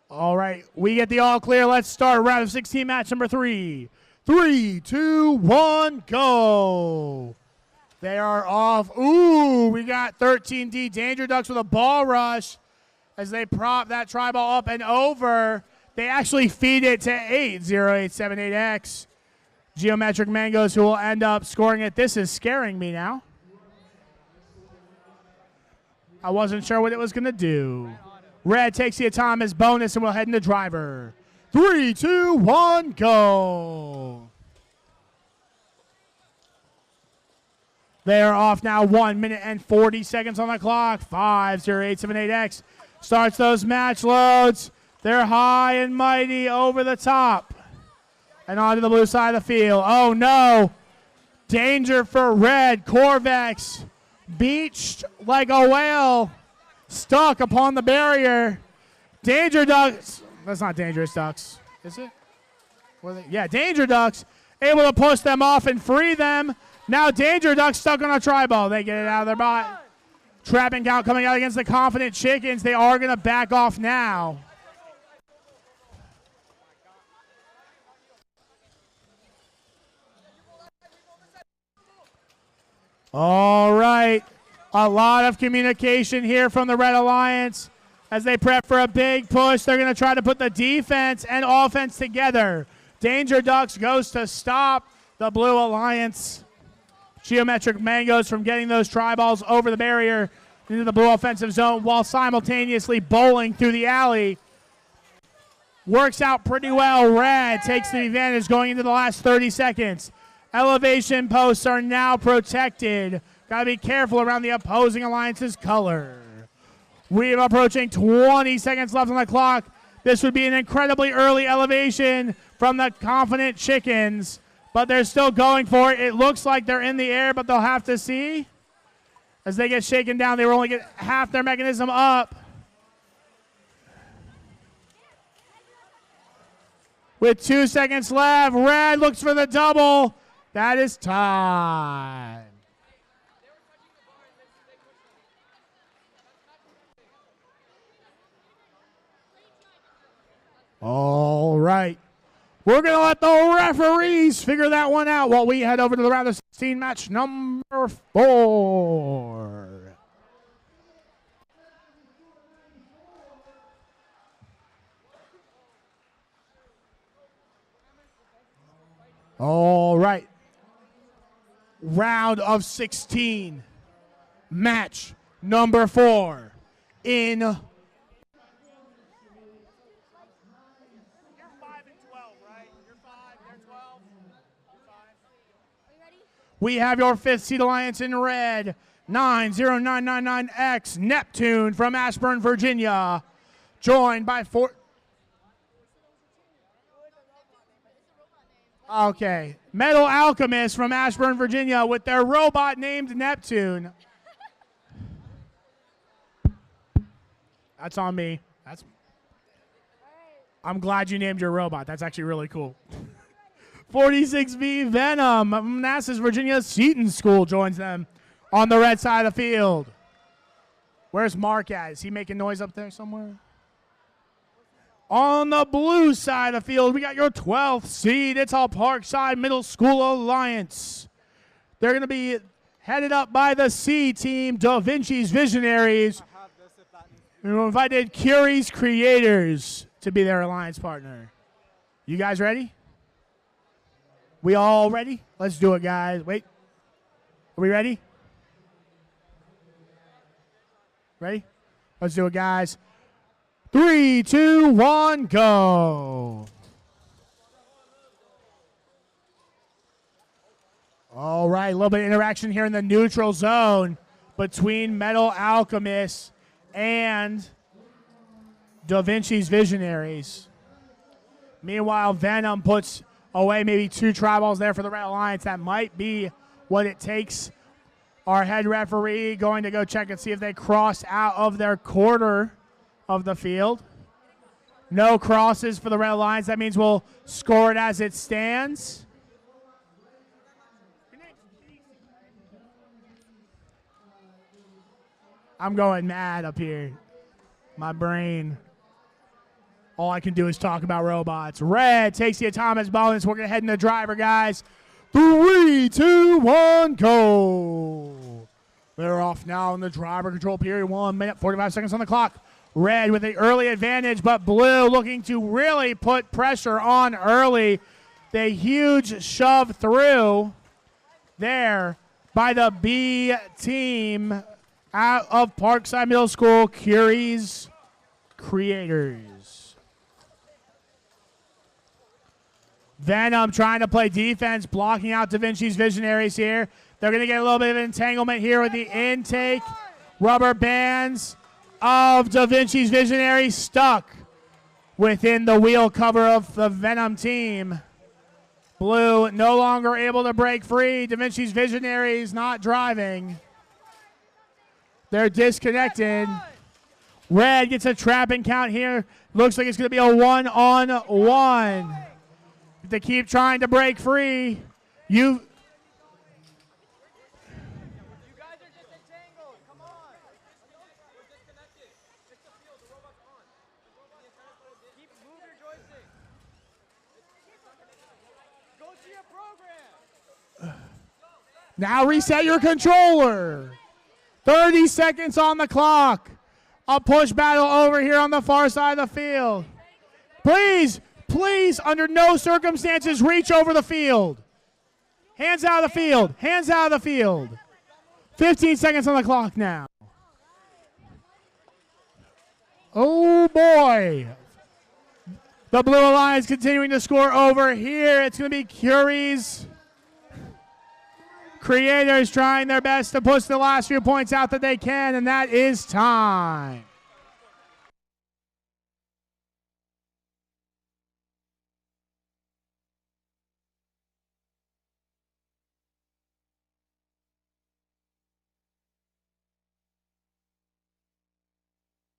All right. We get the all clear. Let's start round of 16 match number 3. 3, 2, 1, go. They are off. Ooh, we got 13D Danger Ducks with a ball rush as they prop that tri ball up and over. They actually feed it to 80878X. Geometric Mangoes, who will end up scoring it. This is scaring me now. I wasn't sure what it was going to do. Red takes the autonomous bonus and will head into driver. 3, 2, 1, go. They are off now. 1 minute and 40 seconds on the clock. 50878X starts those match loads. They're high and mighty over the top and onto the blue side of the field. Oh, no. Danger for red. Corvex beached like a whale, stuck upon the barrier. Danger Ducks, that's not Dangerous Ducks, is it? Yeah, Danger Ducks able to push them off and free them. Now Danger Ducks stuck on a tri-ball. They get it out of their bot. Trapping count coming out against the Confident Chickens. They are going to back off now. All right. A lot of communication here from the Red Alliance as they prep for a big push. They're going to try to put the defense and offense together. Danger Ducks goes to stop the Blue Alliance. Geometric Mangoes from getting those tri-balls over the barrier into the blue offensive zone while simultaneously bowling through the alley. Works out pretty well. Red takes the advantage going into the last 30 seconds. Elevation posts are now protected. Got to be careful around the opposing alliance's color. We are approaching 20 seconds left on the clock. This would be an incredibly early elevation from the Confident Chickens, but they're still going for it. It looks like they're in the air, but they'll have to see. As they get shaken down, they will only get half their mechanism up. With 2 seconds left, Red looks for the double. That is time. All right. We're going to let the referees figure that one out while we head over to the round of 16 match number 4. All right. Round of 16, match number 4 in. You're 5 and 12, right? You're 5, they're 12. We have your 5th seed alliance in red, 90999X Neptune from Ashburn, Virginia, joined by 4. Okay. Metal Alchemist from Ashburn, Virginia with their robot named Neptune. That's on me. I'm glad you named your robot. That's actually really cool. 46V Venom of Manassas, Virginia Seton School joins them on the red side of the field. Where's Mark at? Is he making noise up there somewhere? On the blue side of the field, we got your 12th seed. It's all Parkside Middle School Alliance. They're going to be headed up by the C team, Da Vinci's Visionaries. We invited Curie's Creators to be their alliance partner. You guys ready? We all ready? Let's do it, guys. Wait. Are we ready? Ready? Let's do it, guys. 3, 2, 1, go. All right, a little bit of interaction here in the neutral zone between Metal Alchemist and Da Vinci's Visionaries. Meanwhile, Venom puts away maybe 2 tri-balls there for the Red Alliance. That might be what it takes. Our head referee going to go check and see if they cross out of their quarter of the field. No crosses for the Red Alliance. That means we'll score it as it stands. I'm going mad up here. My brain. All I can do is talk about robots. Red takes the Atomic bonus. We're going to head in the driver, guys. 3, 2, 1, go. They're off now in the driver control period. 1 minute, 45 seconds on the clock. Red with the early advantage, but blue looking to really put pressure on early. The huge shove through there by the B team out of Parkside Middle School, Curie's Creators. Venom trying to play defense, blocking out Da Vinci's Visionaries here. They're going to get a little bit of entanglement here with the intake. Rubber bands of Da Vinci's Visionaries stuck within the wheel cover of the Venom team. Blue no longer able to break free. Da Vinci's Visionaries not driving. They're disconnected. Red gets a trapping count here. Looks like it's going to be a 1-on-1. They keep trying to break free. You guys are just entangled. Come on. We're disconnected. It's the field. The robot's on. Keep move your joystick. Go to your program. Now reset your controller. 30 seconds on the clock. A push battle over here on the far side of the field. Please, under no circumstances, reach over the field. Hands out of the field. Hands out of the field. 15 seconds on the clock now. Oh, boy. The Blue Alliance continuing to score over here. It's going to be Curie's Creators trying their best to push the last few points out that they can, and that is time.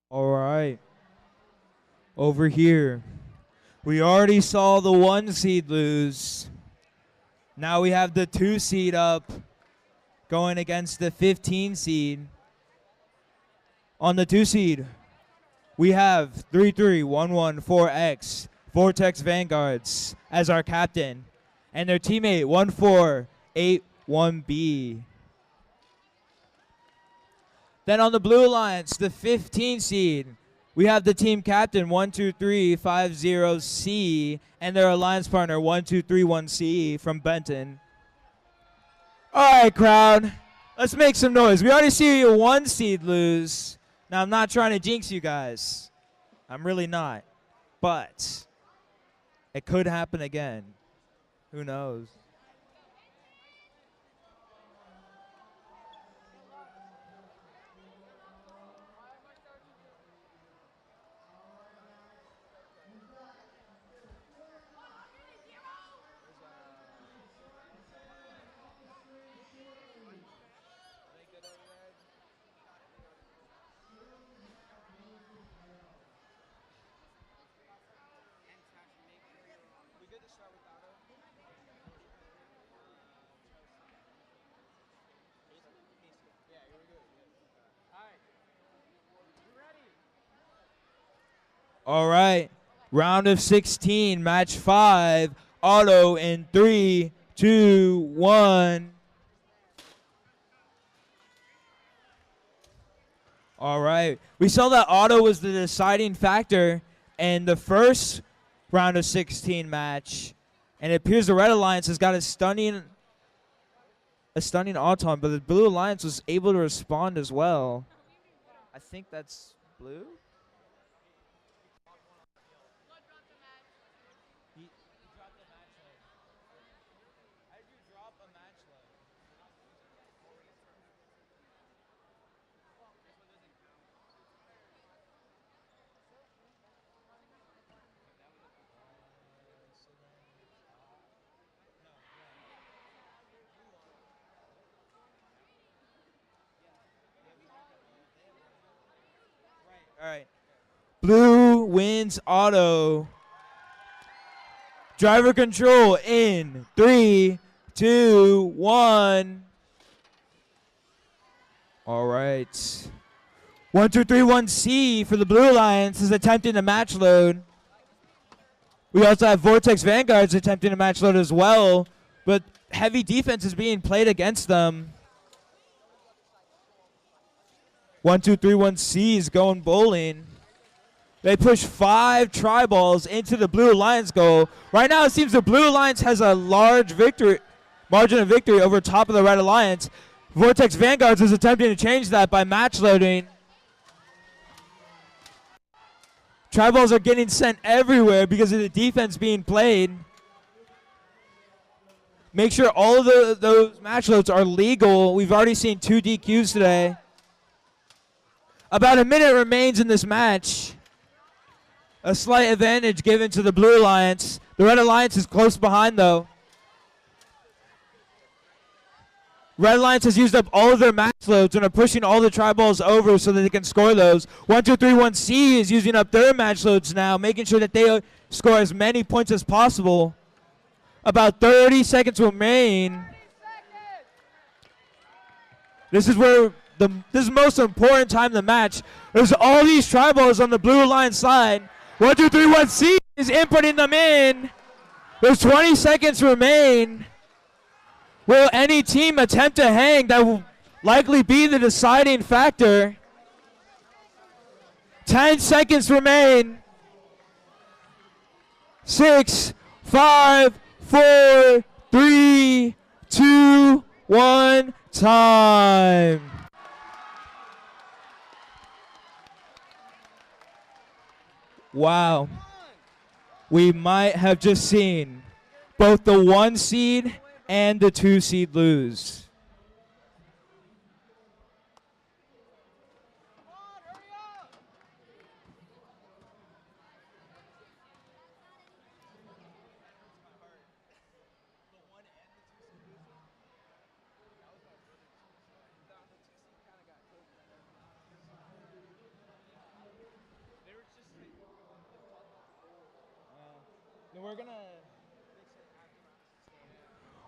All right. Over here, we already saw the 1 seed lose. Now we have the 2 seed up going against the 15 seed. On the 2 seed, we have 33114X Vortex Vanguards as our captain, and their teammate 1481B. Then on the Blue Alliance, the 15 seed, we have the team captain 12350C and their alliance partner 1231C from Benton. All right, crowd, let's make some noise. We already see a 1 seed lose. Now, I'm not trying to jinx you guys. I'm really not. But it could happen again. Who knows? All right, round of 16, match 5, auto in 3, 2, 1. All right, we saw that auto was the deciding factor in the first round of 16 match, and it appears the Red Alliance has got a stunning auto, but the Blue Alliance was able to respond as well. I think that's blue. All right. Blue wins auto. Driver control in 3, 2, 1. All right. 1231C for the Blue Alliance is attempting a match load. We also have Vortex Vanguards attempting a match load as well, but heavy defense is being played against them. 1231C is going bowling. They push 5 tri-balls into the Blue Alliance goal. Right now, it seems the Blue Alliance has a large margin of victory over top of the Red Alliance. Vortex Vanguards is attempting to change that by match loading. Tri-balls are getting sent everywhere because of the defense being played. Make sure all of those match loads are legal. We've already seen 2 DQs today. About a minute remains in this match. A slight advantage given to the Blue Alliance. The Red Alliance is close behind, though. Red Alliance has used up all of their match loads and are pushing all the tri-balls over so that they can score those. 1231C is using up their match loads now, making sure that they score as many points as possible. About 30 seconds remain. This is where this is the most important time in the match. There's all these tri-balls on the Blue Alliance side. 1231C is inputting them in. There's 20 seconds remain. Will any team attempt to hang? That will likely be the deciding factor. 10 seconds remain. 6, 5, 4, 3, 2, 1, time. Wow. We might have just seen both the 1 seed and the 2 seed lose.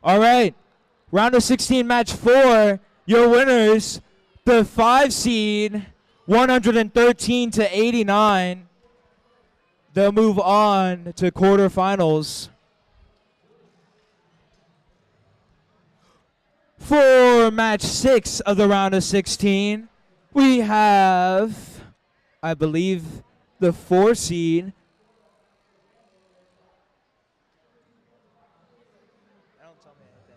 All right, round of 16, match 4. Your winners, the 5 seed, 113 to 89. They'll move on to quarterfinals. For match 6 of the round of 16, we have, I believe, the 4 seed. Don't tell me anything.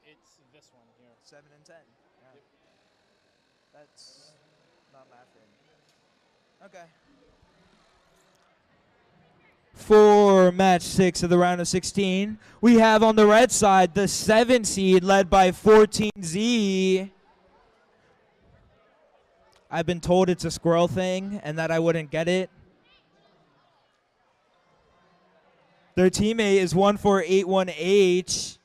It's this one here. 7 and 10. Yeah. Yep. That's not mathing. Okay. For match 6 of the round of 16, we have on the red side the 7 seed led by 14Z. I've been told it's a squirrel thing and that I wouldn't get it. Their teammate is 1481H.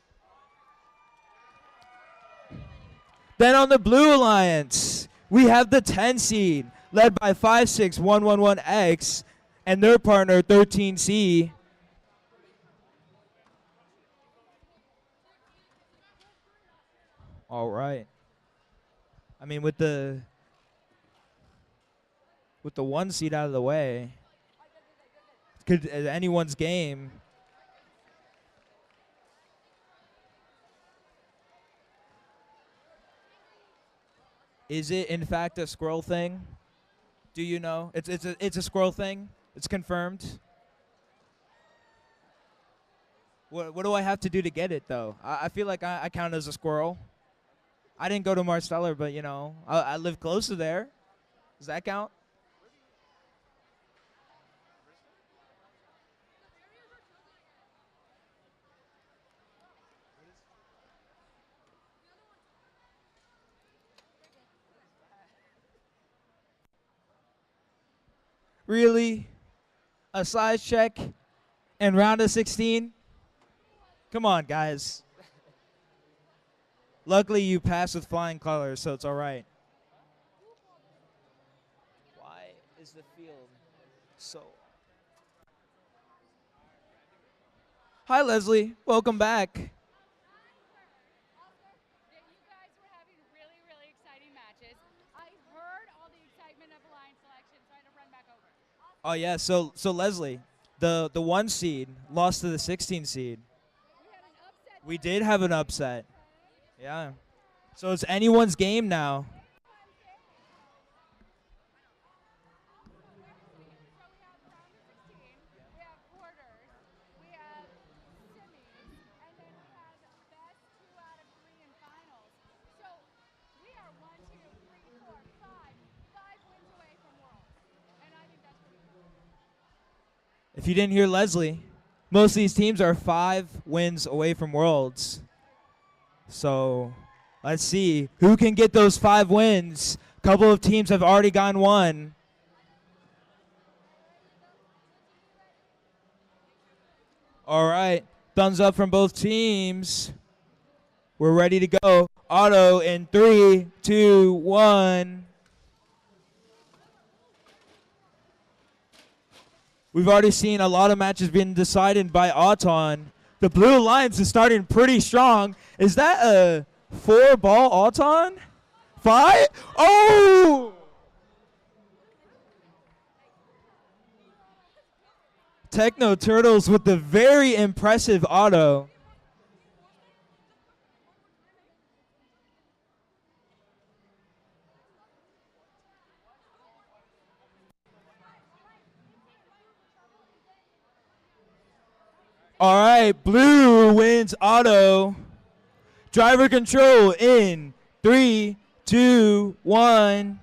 Then on the blue alliance, we have the 10 seed led by 56111X and their partner 13C. All right. I mean, with the 1 seed out of the way, could anyone's game. Is it in fact a squirrel thing? Do you know? It's a squirrel thing. It's confirmed. What do I have to do to get it though? I feel like I count as a squirrel. I didn't go to Marsteller, but you know, I live close to there. Does that count? Really? A size check and round of 16? Come on, guys. Luckily, you passed with flying colors, so it's all right. Why is the field so... Hi, Leslie. Welcome back. Oh yeah, so Leslie, the 1 seed lost to the 16 seed. We did have an upset. Yeah. So it's anyone's game now. If you didn't hear Leslie, most of these teams are 5 wins away from Worlds. So let's see who can get those 5 wins. A couple of teams have already gone 1. All right, thumbs up from both teams. We're ready to go. Auto in 3, 2, 1. We've already seen a lot of matches being decided by Auton. The Blue Alliance is starting pretty strong. Is that a 4-ball Auton? 5? Oh! Techno Turtles with the very impressive auto. All right, blue wins auto. Driver control in 3, 2, 1.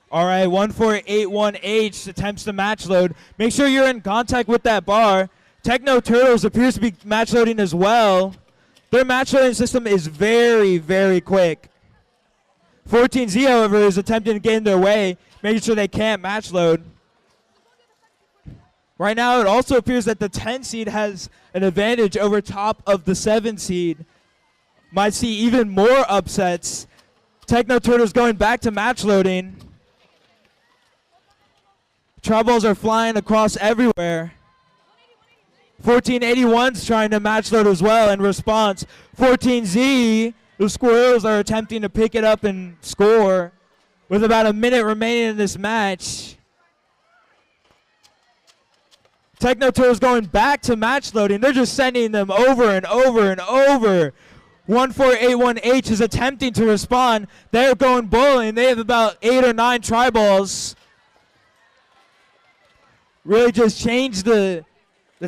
All right, 1481H attempts to match load. Make sure you're in contact with that bar. Techno Turtles appears to be match loading as well. Their match loading system is very, very quick. 14Z, however, is attempting to get in their way, making sure they can't match load. Right now, it also appears that the 10 seed has an advantage over top of the 7 seed. Might see even more upsets. Techno Turtles going back to match loading. Troubles are flying across everywhere. 1481's trying to match load as well in response. 14Z, the Squirrels are attempting to pick it up and score with about a minute remaining in this match. Techno Turtles going back to match loading. They're just sending them over and over and over. 1481H is attempting to respond. They're going bowling. They have about 8 or 9 tri-balls. Really just changed the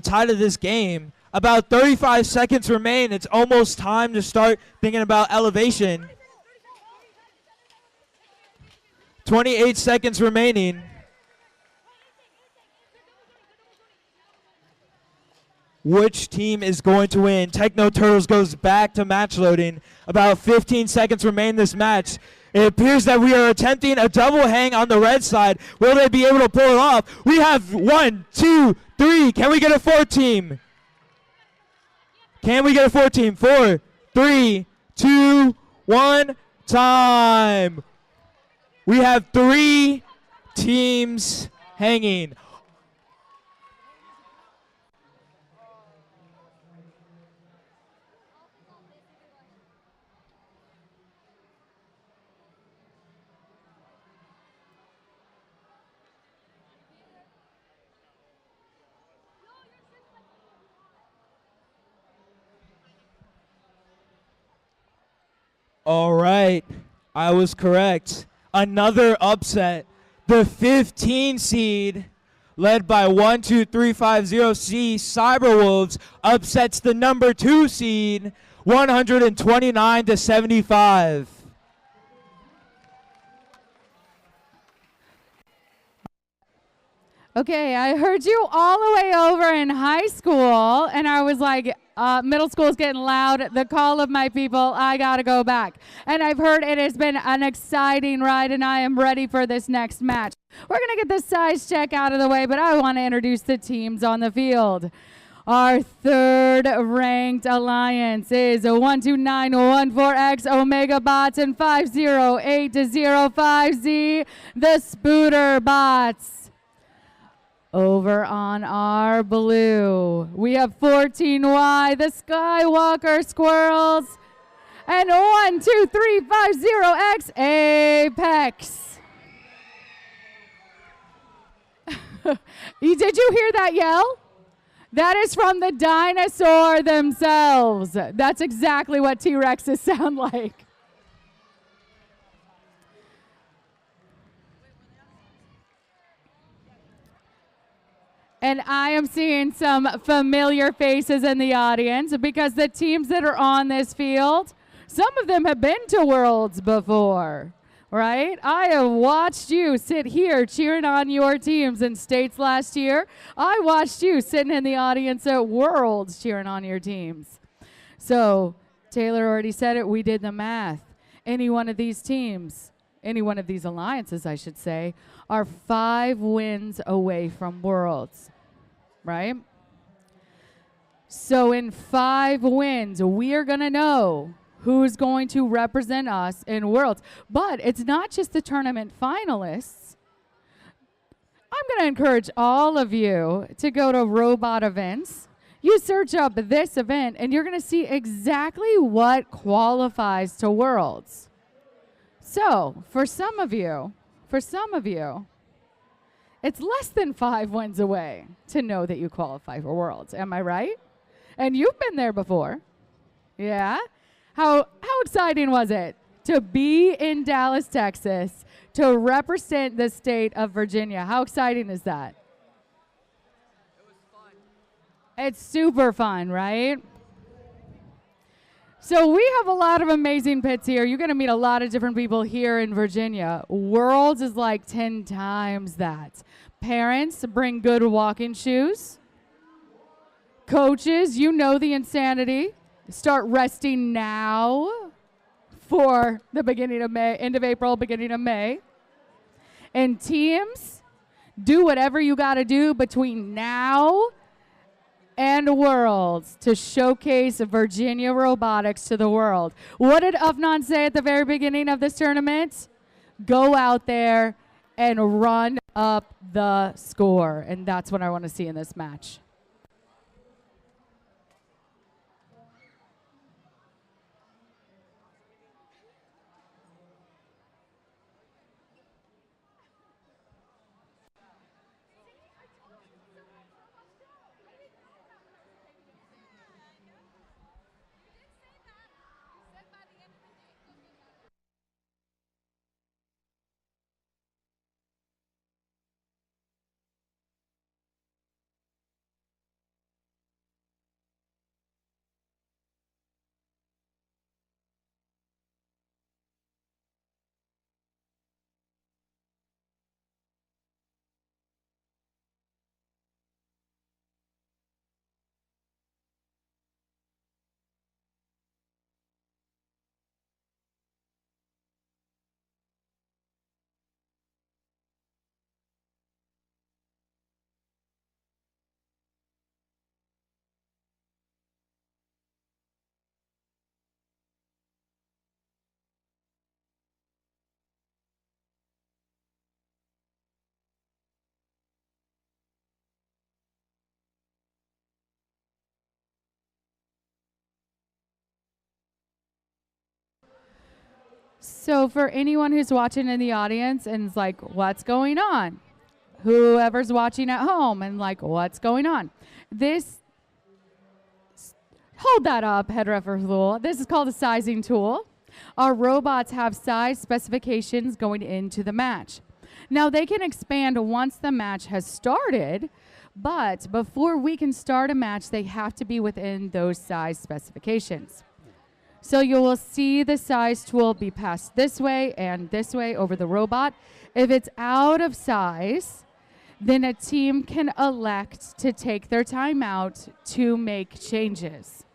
tide of this game. About 35 seconds remain. It's almost time to start thinking about elevation. 28 seconds remaining. Which team is going to win? Techno Turtles goes back to match loading. About 15 seconds remain in this match. It appears that we are attempting a double hang on the red side. Will they be able to pull it off? We have 1, 2, 3. Can we get a 4 team? Can we get a 4 team? 4, 3, 2, 1, time. We have 3 teams hanging. All right, I was correct. Another upset. The 15 seed, led by 12350C Cyberwolves, upsets the number 2 seed, 129-75. Okay, I heard you all the way over in high school, and I was like, middle school is getting loud. The call of my people, I got to go back. And I've heard it has been an exciting ride, and I am ready for this next match. We're going to get the size check out of the way, but I want to introduce the teams on the field. Our third ranked alliance is 12914X Omega Bots and 50805Z, the Spooter Bots. Over on our blue, we have 14Y, the Skywalker Squirrels, and 12350X Apex. Did you hear that yell? That is from the dinosaur themselves. That's exactly what T-Rexes sound like. And I am seeing some familiar faces in the audience because the teams that are on this field, some of them have been to Worlds before, right? I have watched you sit here cheering on your teams in States last year. I watched you sitting in the audience at Worlds cheering on your teams. So Taylor already said it. We did the math. Any one of these teams, any one of these alliances, I should say, are 5 wins away from Worlds, right? So in 5 wins, we are going to know who's going to represent us in Worlds. But it's not just the tournament finalists. I'm going to encourage all of you to go to Robot Events. You search up this event, and you're going to see exactly what qualifies to Worlds. So for some of you, it's less than 5 wins away to know that you qualify for Worlds. Am I right? And you've been there before. Yeah? How exciting was it to be in Dallas, Texas, to represent the state of Virginia? How exciting is that? It was fun. It's super fun, right? So we have a lot of amazing pits here. You're going to meet a lot of different people here in Virginia. Worlds is like 10 times that. Parents, bring good walking shoes. Coaches, you know the insanity. start resting now for the beginning of May, end of April, beginning of May. And teams, do whatever you got to do between now and Worlds to showcase Virginia robotics to the world. What did Ufnan say at the very beginning of this tournament? Go out there and run up the score. And that's what I want to see in this match. So for anyone who's watching in the audience and is like, what's going on? Whoever's watching at home and like, what's going on? Hold that up, head ref rule. This is called a sizing tool. Our robots have size specifications going into the match. Now they can expand once the match has started, but before we can start a match, they have to be within those size specifications. So you will see the size tool be passed this way and this way over the robot. If it's out of size, then a team can elect to take their time out to make changes.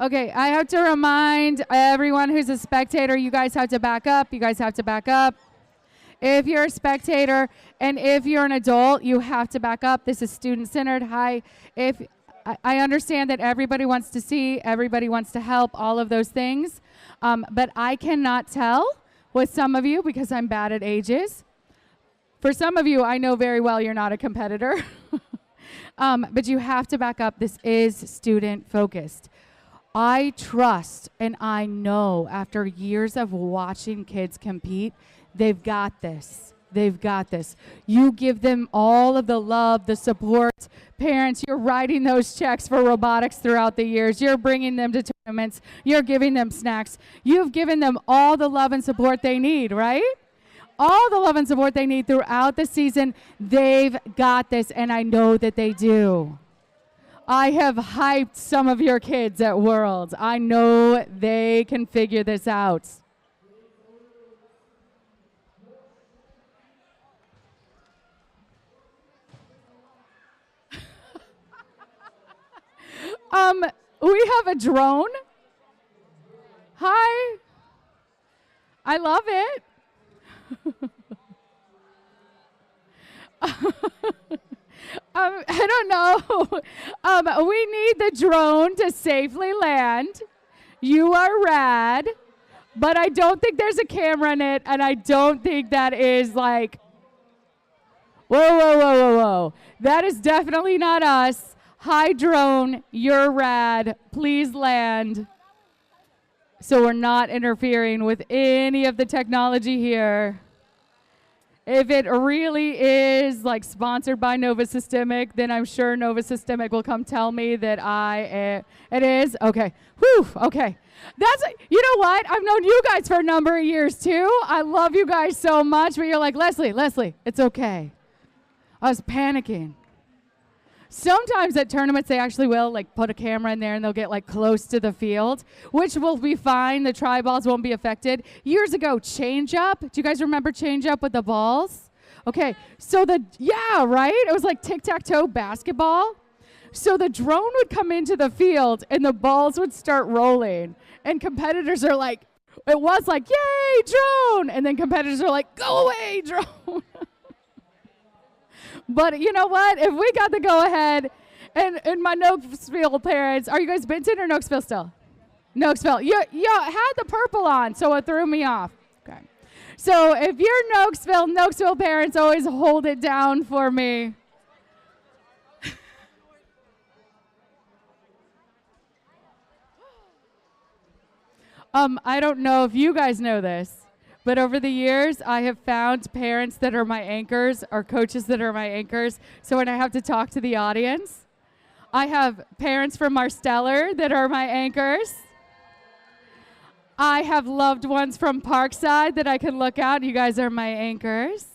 Okay, I have to remind everyone who's a spectator, you guys have to back up. You guys have to back up. If you're a spectator and if you're an adult, you have to back up. This is student-centered. Hi. If I understand that everybody wants to see, everybody wants to help, all of those things, but I cannot tell with some of you because I'm bad at ages. For some of you, I know very well you're not a competitor, but you have to back up. This is student-focused. I trust and I know after years of watching kids compete, they've got this. They've got this. You give them all of the love, the support. Parents, you're writing those checks for robotics throughout the years. You're bringing them to tournaments. You're giving them snacks. You've given them all the love and support they need, right? All the love and support they need throughout the season. They've got this, and I know that they do. I have hyped some of your kids at Worlds. I know they can figure this out. We have a drone. Hi. I love it. I don't know. We need the drone to safely land. You are rad, but I don't think there's a camera in it, and I don't think that is like, whoa, whoa, whoa, whoa, whoa. That is definitely not us. Hi, drone, you're rad. Please land. So we're not interfering with any of the technology here. If it really is like sponsored by Nova Systemic, then I'm sure Nova Systemic will come tell me that it is? Okay. Whew, okay. You know what? I've known you guys for a number of years too. I love you guys so much, but you're like, Leslie, it's okay. I was panicking. Sometimes at tournaments, they actually will like put a camera in there and they'll get like close to the field, which will be fine. The tri balls won't be affected. Years ago, change up. Do you guys remember change up with the balls? Okay, so right? It was like tic-tac-toe basketball. So the drone would come into the field and the balls would start rolling. And competitors are like, it was like, yay, drone. And then competitors are like, go away, drone. But you know what? If we got the go-ahead, and my Nokesville parents, are you guys Benton or Nokesville still? Nokesville. You had the purple on, so it threw me off. Okay. So if you're Nokesville parents always hold it down for me. I don't know if you guys know this. But over the years, I have found parents that are my anchors or coaches that are my anchors. So when I have to talk to the audience, I have parents from Marsteller that are my anchors. I have loved ones from Parkside that I can look out. You guys are my anchors.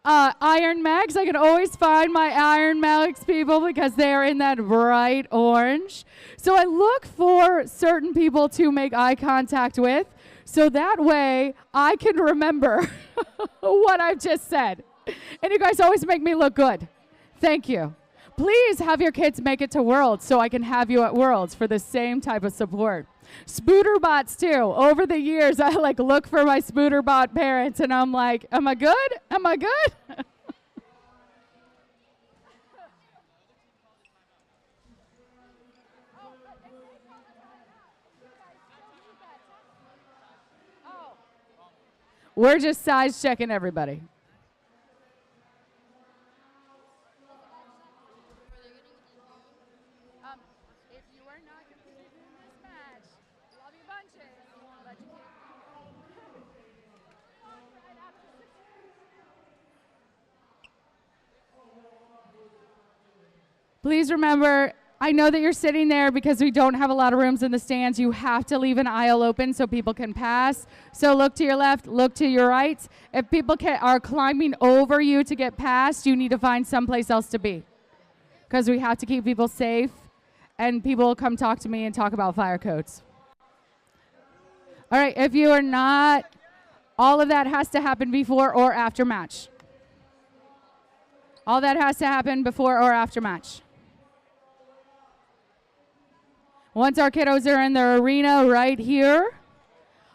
Iron Mags, I can always find my Iron Mags people because they're in that bright orange. So I look for certain people to make eye contact with. So that way, I can remember what I've just said. And you guys always make me look good. Thank you. Please have your kids make it to Worlds so I can have you at Worlds for the same type of support. Spooterbots too. Over the years, I like look for my Spooterbot parents and I'm like, am I good? Am I good? We're just size checking everybody. If you are not competing in this match, love you bunches. But you can't. Please remember, I know that you're sitting there because we don't have a lot of rooms in the stands. You have to leave an aisle open so people can pass. So look to your left, look to your right. If people are climbing over you to get past, you need to find someplace else to be. Because we have to keep people safe, and people will come talk to me and talk about fire codes. All right, if you are not, all of that has to happen before or after match. All that has to happen before or after match. Once our kiddos are in their arena right here,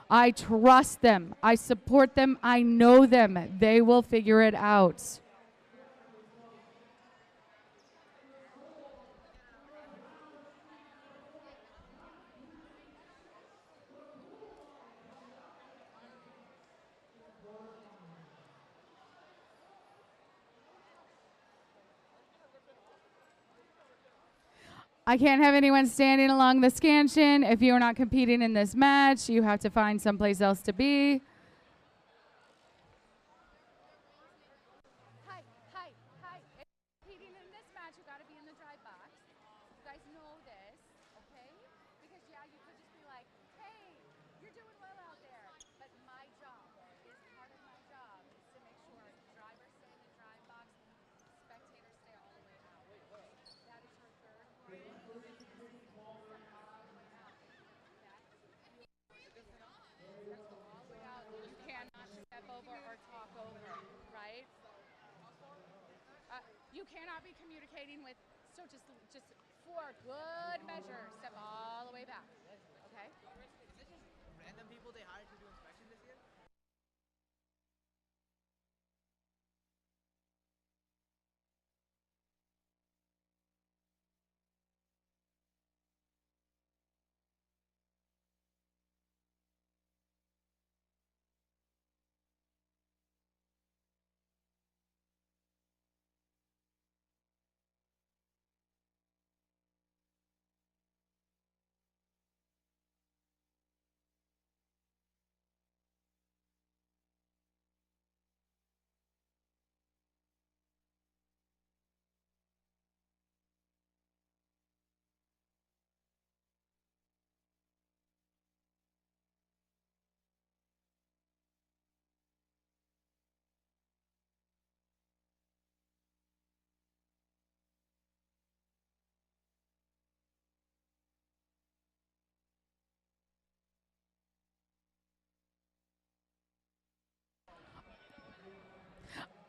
I trust them. I support them. I know them. They will figure it out. I can't have anyone standing along the scansion. If you are not competing in this match, you have to find someplace else to be. Hi. If you're competing in this match, you got to be in the drive box. You guys know this, okay? Because yeah, you could just be like, hey, you're doing well out there. But my job is part of my job is to make sure drivers stay in the drive box, spectators stay all the way out. That is your third one. You cannot step over or talk over, right? You cannot be communicating with, so just 4. Good measure. Step all the way back. Okay. Random people they hired to do inspection this year?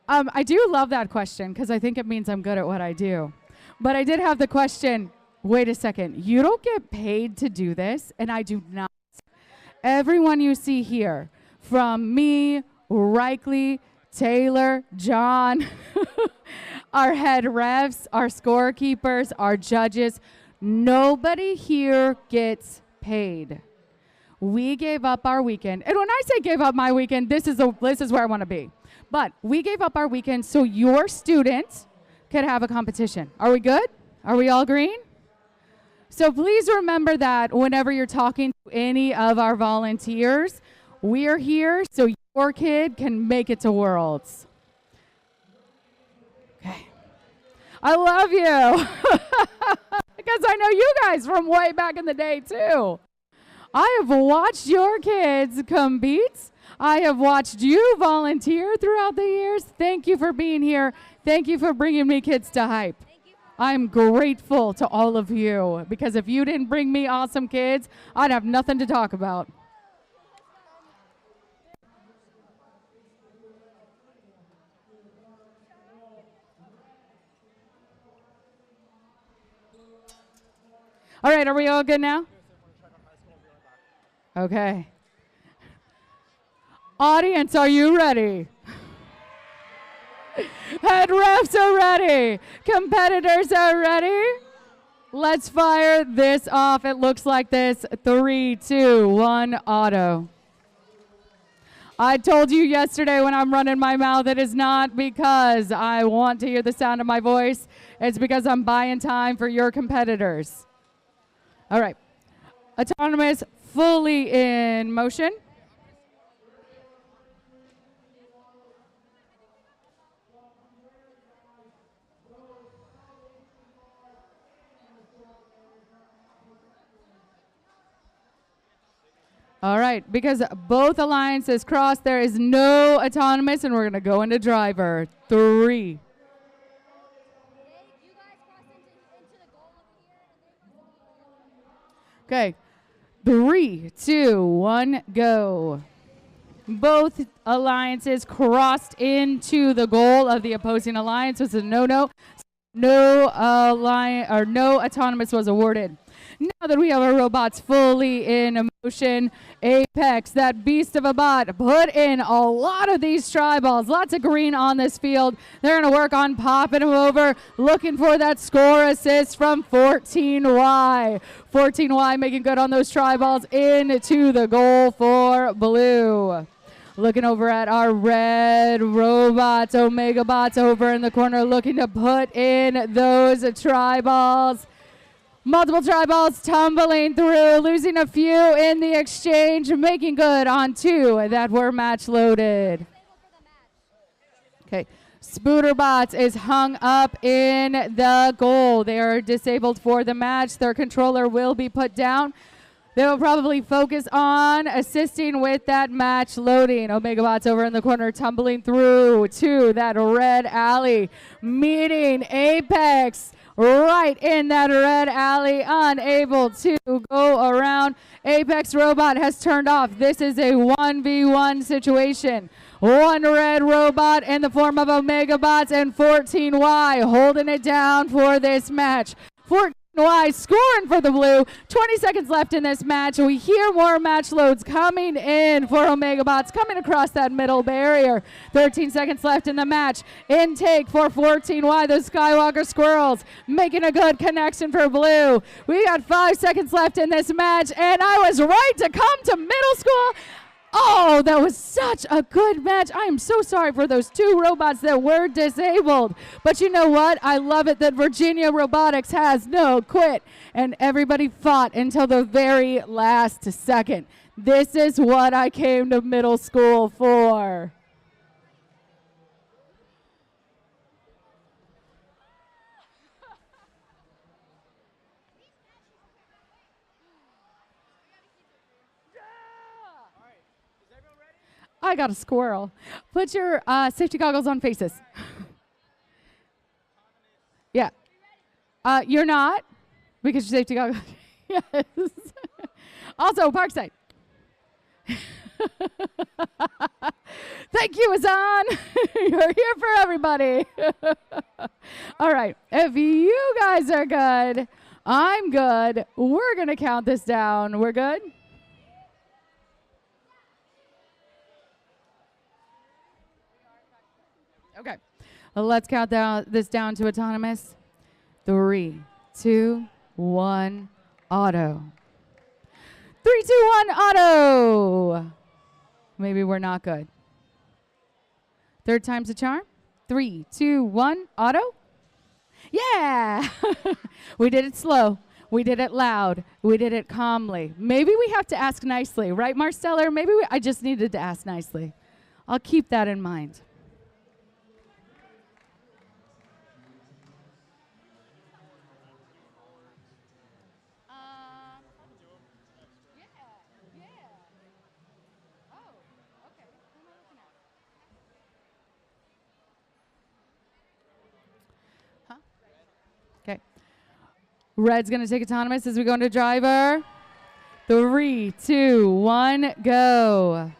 I do love that question because I think it means I'm good at what I do. But I did have the question, wait a second, you don't get paid to do this? And I do not. Everyone you see here, from me, Reikley, Taylor, John, our head refs, our scorekeepers, our judges, nobody here gets paid. We gave up our weekend. And when I say gave up my weekend, this is where I want to be. But we gave up our weekend so your student could have a competition. Are we good? Are we all green? So please remember that whenever you're talking to any of our volunteers, we're here so your kid can make it to Worlds. Okay. I love you. Because I know you guys from way back in the day too. I have watched your kids compete. I have watched you volunteer throughout the years. Thank you for being here. Thank you for bringing me kids to hype. I'm grateful to all of you because if you didn't bring me awesome kids, I'd have nothing to talk about. All right, are we all good now? Okay. Audience, are you ready? Head refs are ready. Competitors are ready. Let's fire this off. It looks like this. 3, 2, 1, auto. I told you yesterday when I'm running my mouth, it is not because I want to hear the sound of my voice. It's because I'm buying time for your competitors. All right. Autonomous, fully in motion. All right, because both alliances cross, there is no autonomous, and we're going to go into driver. 3. Okay, 3, 2, 1, go. Both alliances crossed into the goal of the opposing alliance. It's a no-no. No autonomous was awarded. Now that we have our robots fully in motion, Apex, that beast of a bot, put in a lot of these tri-balls. Lots of green on this field. They're going to work on popping them over, looking for that score assist from 14Y. 14Y making good on those tri-balls into the goal for blue. Looking over at our red robots, Omega bots over in the corner, looking to put in those tri-balls. Multiple tri-balls tumbling through, losing a few in the exchange, making good on 2 that were match loaded. Okay, Spooterbots is hung up in the goal. They are disabled for the match. Their controller will be put down. They will probably focus on assisting with that match loading. Omegabots over in the corner tumbling through to that red alley, meeting Apex right in that red alley, unable to go around. Apex Robot has turned off. This is a 1v1 situation. One red robot in the form of Omegabots and 14Y holding it down for this match. 14 Why scoring for the blue. 20 seconds left in this match. We hear more match loads coming in for Omega Bots, coming across that middle barrier. 13 seconds left in the match. Intake for 14Y, those Skywalker Squirrels, making a good connection for blue. We got 5 seconds left in this match, and I was right to come to middle school. Oh, that was such a good match. I am so sorry for those 2 robots that were disabled. But you know what? I love it that Virginia Robotics has no quit. And everybody fought until the very last second. This is what I came to middle school for. I got a squirrel. Put your safety goggles on faces. Yeah. You're not, because your safety goggles. Yes. Also, Parkside. Thank you, Azan. You're here for everybody. All right. If you guys are good, I'm good. We're going to count this down. We're good? Okay, well, let's count this down to autonomous. 3, 2, 1, auto. 3, 2, 1, auto. Maybe we're not good. Third time's a charm. 3, 2, 1, auto. Yeah, we did it slow. We did it loud. We did it calmly. Maybe we have to ask nicely, right, Marsteller? Maybe I just needed to ask nicely. I'll keep that in mind. Okay. Red's going to take autonomous as we go into driver. 3, 2, 1, go.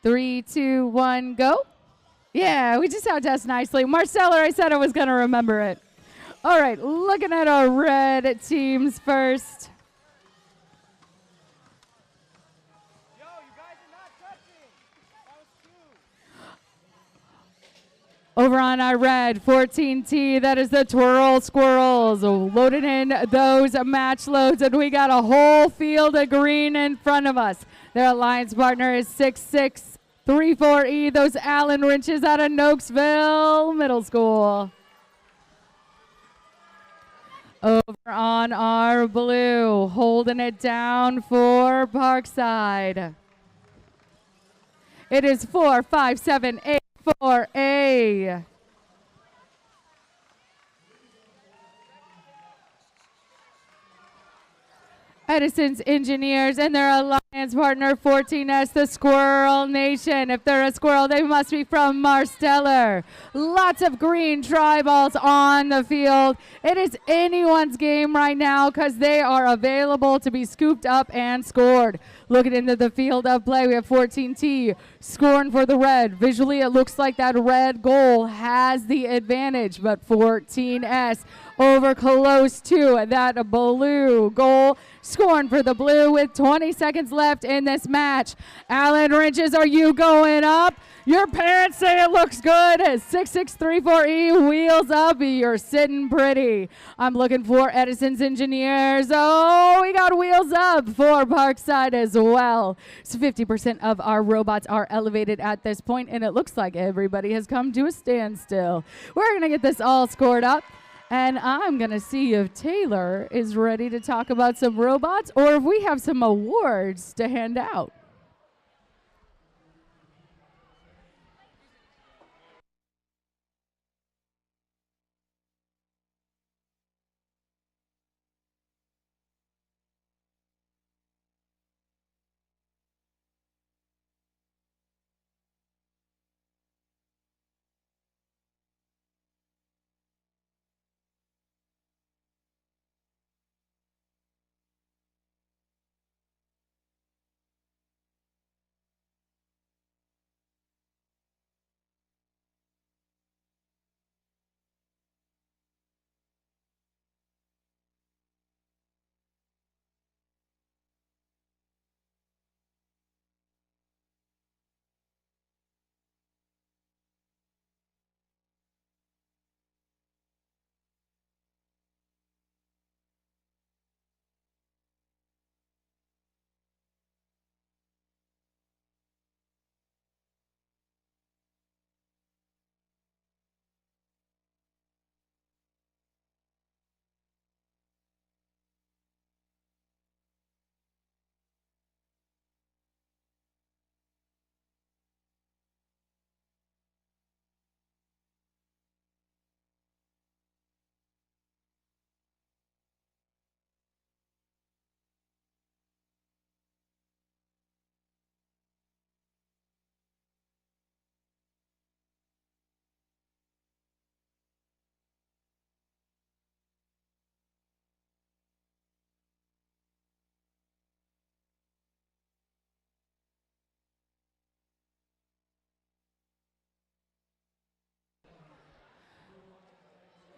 3, 2, 1, go. Yeah, we just have to test nicely. Marceller, I said I was going to remember it. All right, looking at our red teams first. Over on our red, 14T, that is the Twirl Squirrels, loaded in those match loads, and we got a whole field of green in front of us. Their alliance partner is 6634E, those Allen Wrenches out of Nokesville Middle School. Over on our blue, holding it down for Parkside. It is 4578-4A. Edison's Engineers and their alliance partner 14S, the Squirrel Nation. If they're a squirrel, they must be from Marsteller. Lots of green tri-balls on the field. It is anyone's game right now because they are available to be scooped up and scored. Looking into the field of play, we have 14T scoring for the red. Visually, it looks like that red goal has the advantage, but 14S over close to that blue goal, scoring for the blue with 20 seconds left in this match. Allen Wrenches, are you going up? Your parents say it looks good. 6634E, wheels up. You're sitting pretty. I'm looking for Edison's Engineers. Oh, we got wheels up for Parkside as well. So 50% of our robots are elevated at this point, and it looks like everybody has come to a standstill. We're going to get this all scored up. And I'm going to see if Taylor is ready to talk about some robots or if we have some awards to hand out.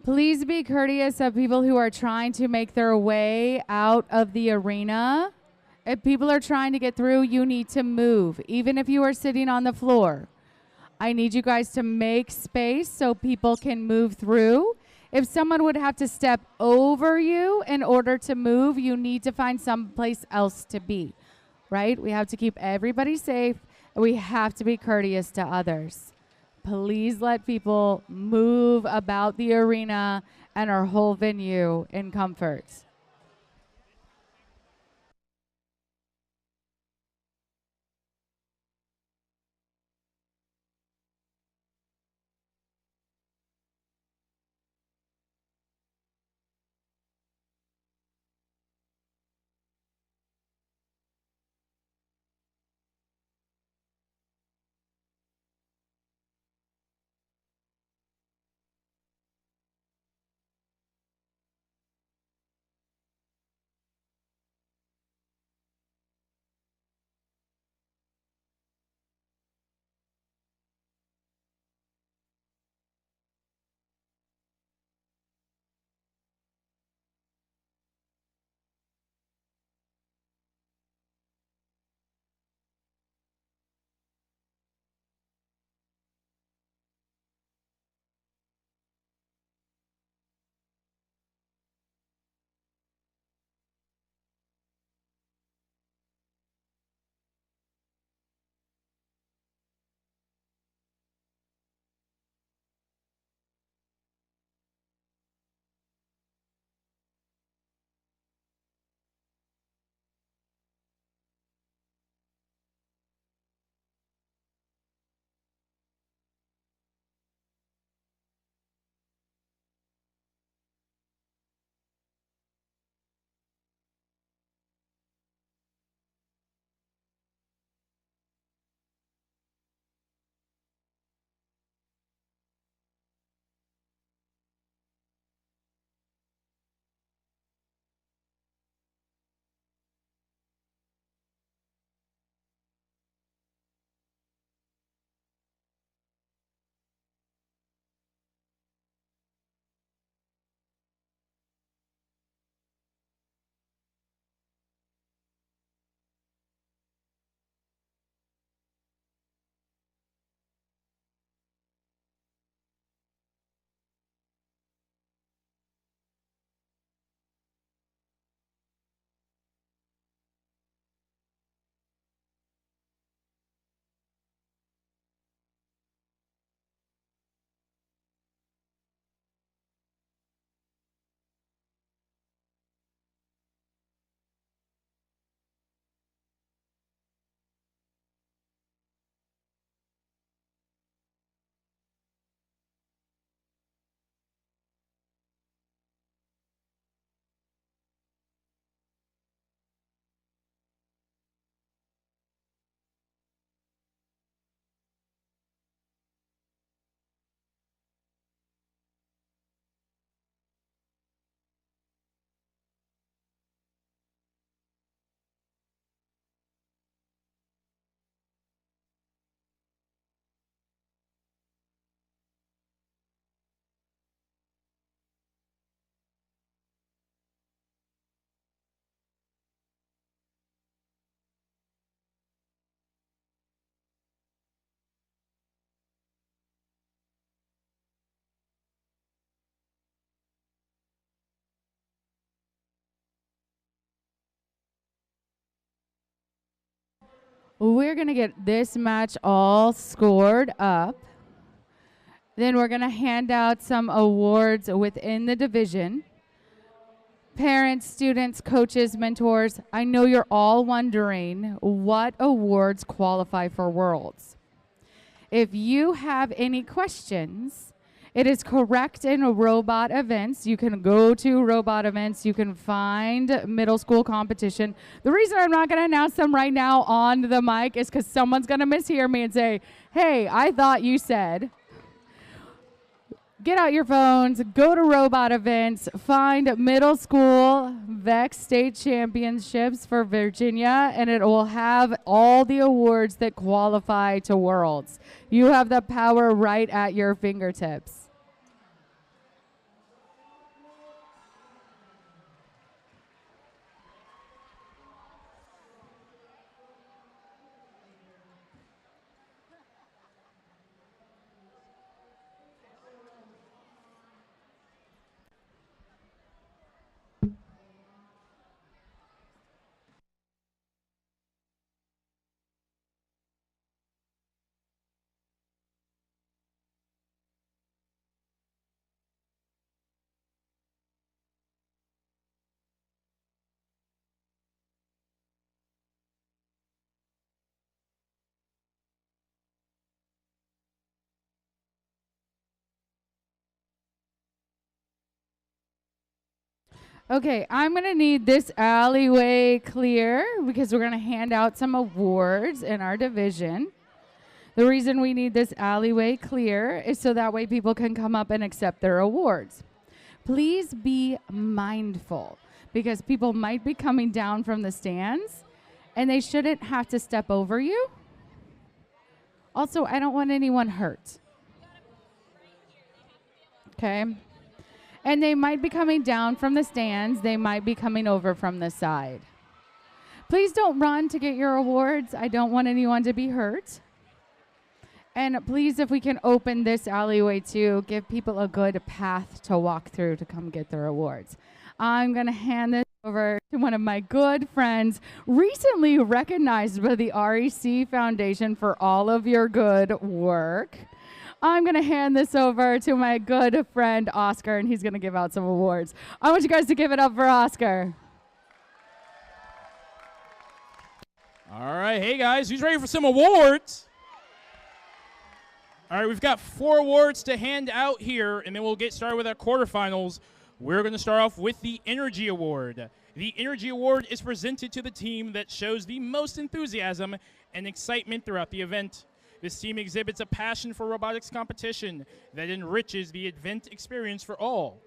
Please be courteous of people who are trying to make their way out of the arena. If people are trying to get through, you need to move, even if you are sitting on the floor. I need you guys to make space so people can move through. If someone would have to step over you in order to move, you need to find someplace else to be, right? We have to keep everybody safe, and we have to be courteous to others. Please let people move about the arena and our whole venue in comfort. We're going to get this match all scored up. Then we're going to hand out some awards within the division. Parents, students, coaches, mentors, I know you're all wondering what awards qualify for Worlds. If you have any questions, it is correct in robot events. You can go to robot events. You can find middle school competition. The reason I'm not going to announce them right now on the mic is because someone's going to mishear me and say, hey, I thought you said. Get out your phones, go to robot events, find middle school VEX state championships for Virginia, and it will have all the awards that qualify to Worlds. You have the power right at your fingertips. Okay, I'm going to need this alleyway clear because we're going to hand out some awards in our division. The reason we need this alleyway clear is so that way people can come up and accept their awards. Please be mindful because people might be coming down from the stands and they shouldn't have to step over you. Also, I don't want anyone hurt. Okay? And they might be coming down from the stands. They might be coming over from the side. Please don't run to get your awards. I don't want anyone to be hurt. And please, if we can open this alleyway too, give people a good path to walk through to come get their awards. I'm going to hand this over to one of my good friends, recently recognized by the REC Foundation for all of your good work. I'm going to hand this over to my good friend, Oscar, and he's going to give out some awards. I want you guys to give it up for Oscar. All right, hey guys, who's ready for some awards? All right, we've got 4 awards to hand out here, and then we'll get started with our quarterfinals. We're going to start off with the Energy Award. The Energy Award is presented to the team that shows the most enthusiasm and excitement throughout the event. This team exhibits a passion for robotics competition that enriches the event experience for all.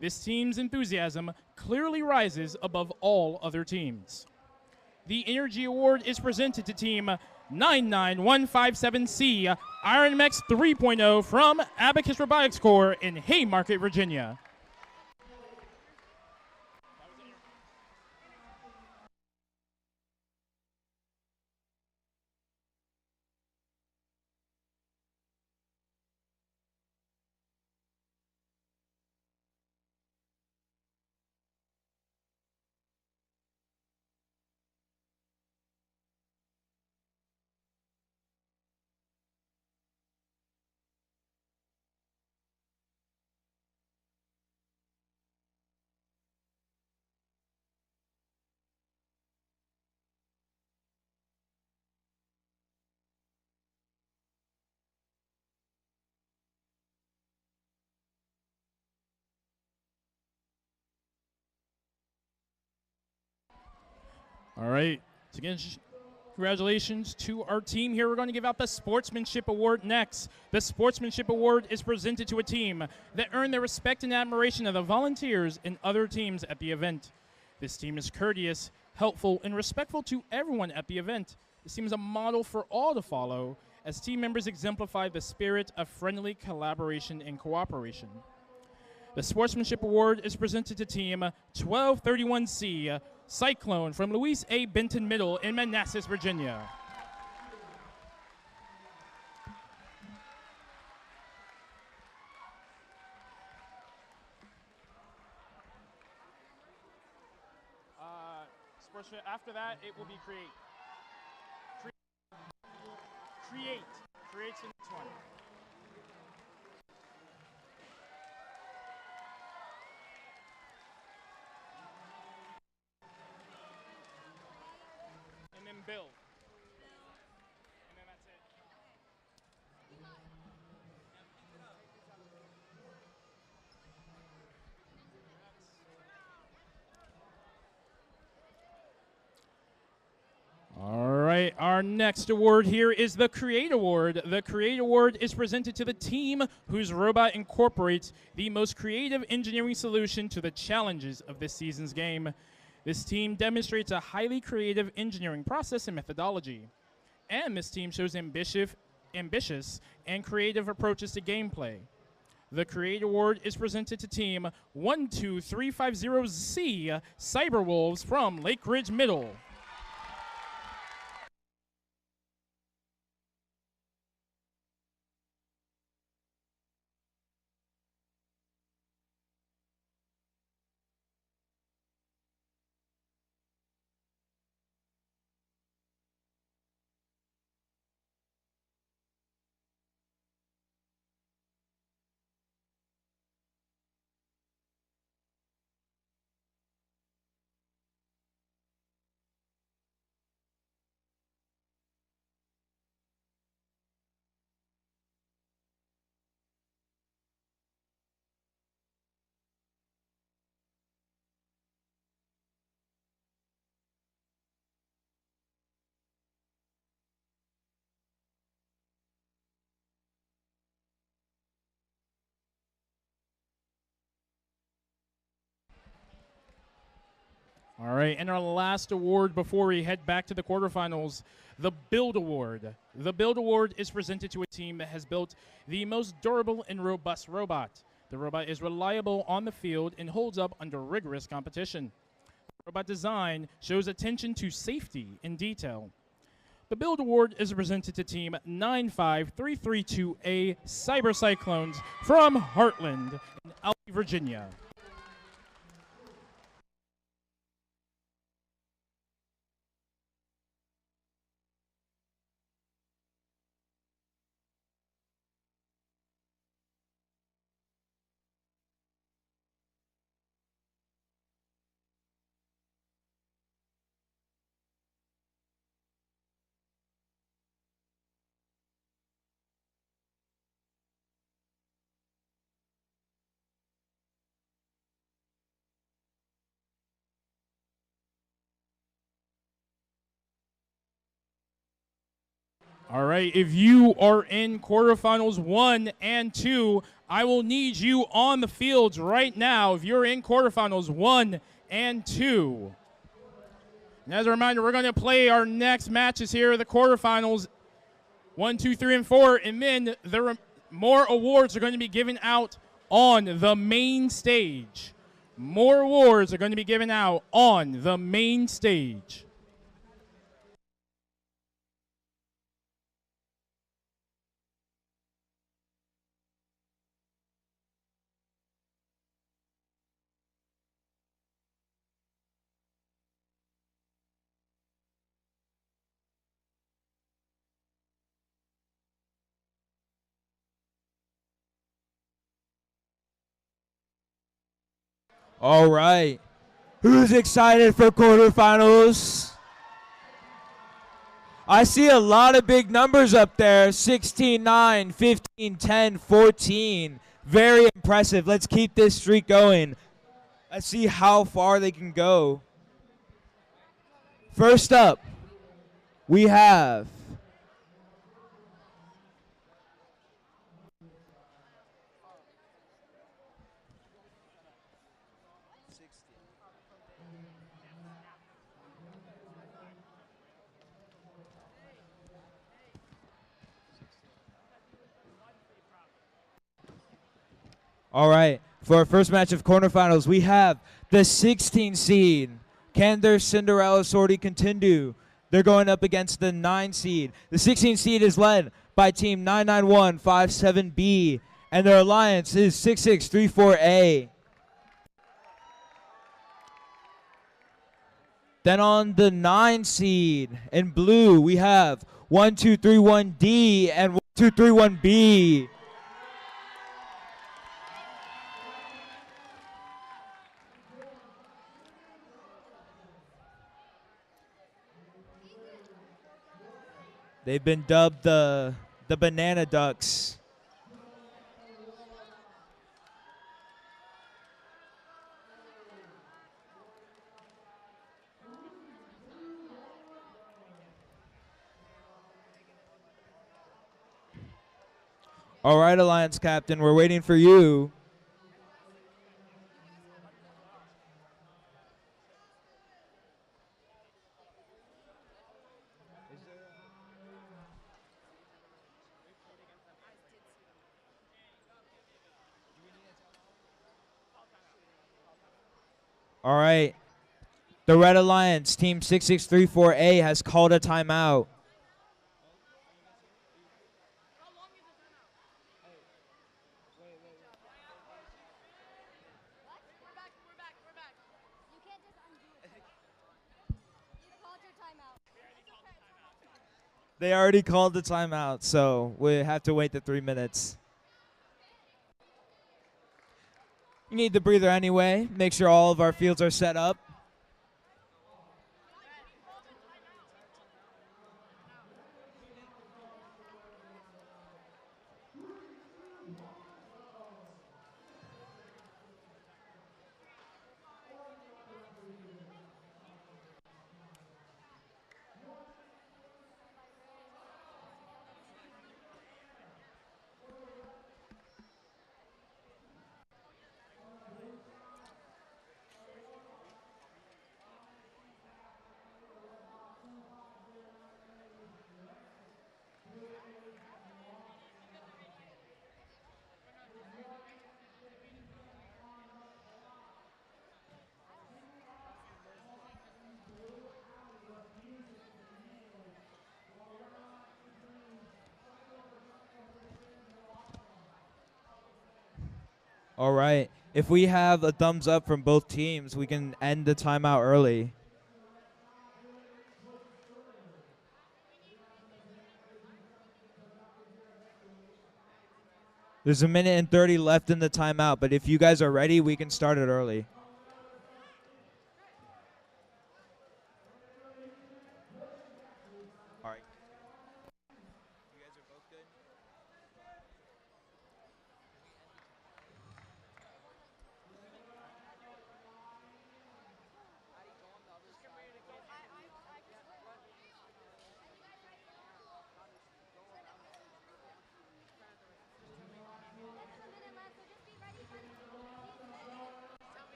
This team's enthusiasm clearly rises above all other teams. The Energy Award is presented to Team 99157C, Iron Mex 3.0 from Abacus Robotics Corps in Haymarket, Virginia. All right. So again, congratulations to our team here. We're going to give out the Sportsmanship Award next. The Sportsmanship Award is presented to a team that earned the respect and admiration of the volunteers and other teams at the event. This team is courteous, helpful, and respectful to everyone at the event. This team is a model for all to follow, as team members exemplify the spirit of friendly collaboration and cooperation. The Sportsmanship Award is presented to Team 1231C, Cyclone from Louise A. Benton Middle in Manassas, Virginia. After that, it will be Create. Create's the next one. And then Build. And then that's it. All right, our next award here is the Create Award. The Create Award is presented to the team whose robot incorporates the most creative engineering solution to the challenges of this season's game. This team demonstrates a highly creative engineering process and methodology. And this team shows ambitious and creative approaches to gameplay. The Create Award is presented to Team 12350C, Cyberwolves from Lake Ridge Middle. All right, and our last award before we head back to the quarterfinals, the Build Award. The Build Award is presented to a team that has built the most durable and robust robot. The robot is reliable on the field and holds up under rigorous competition. Robot design shows attention to safety and detail. The Build Award is presented to Team 95332A Cyber Cyclones from Heartland in Albany, Virginia. All right, if you are in quarterfinals 1 and 2, I will need you on the fields right now if you're in quarterfinals 1 and 2. And as a reminder, we're going to play our next matches here, the quarterfinals 1, 2, 3, and 4, and then more awards are going to be given out on the main stage. More awards are going to be given out on the main stage. All right. Who's excited for quarterfinals? I see a lot of big numbers up there. 16-9, 15-10, 14. Very impressive. Let's keep this streak going. Let's see how far they can go. First up, we have all right. For our first match of quarterfinals, we have the 16 seed. Can their Cinderella sortie continue? They're going up against the 9 seed. The 16 seed is led by team 99157B, and their alliance is 6634A. Then on the 9 seed in blue, we have 1231D and 1231B. They've been dubbed the Banana Ducks. All right, Alliance Captain, we're waiting for you. All right. The Red Alliance, Team 6634A, has called a timeout. They already called the timeout, so we have to wait the 3 minutes. You need the breather anyway. Make sure all of our fields are set up. All right. If we have a thumbs up from both teams, we can end the timeout early. There's 1:30 left in the timeout, but if you guys are ready, we can start it early. All right. You guys are both good?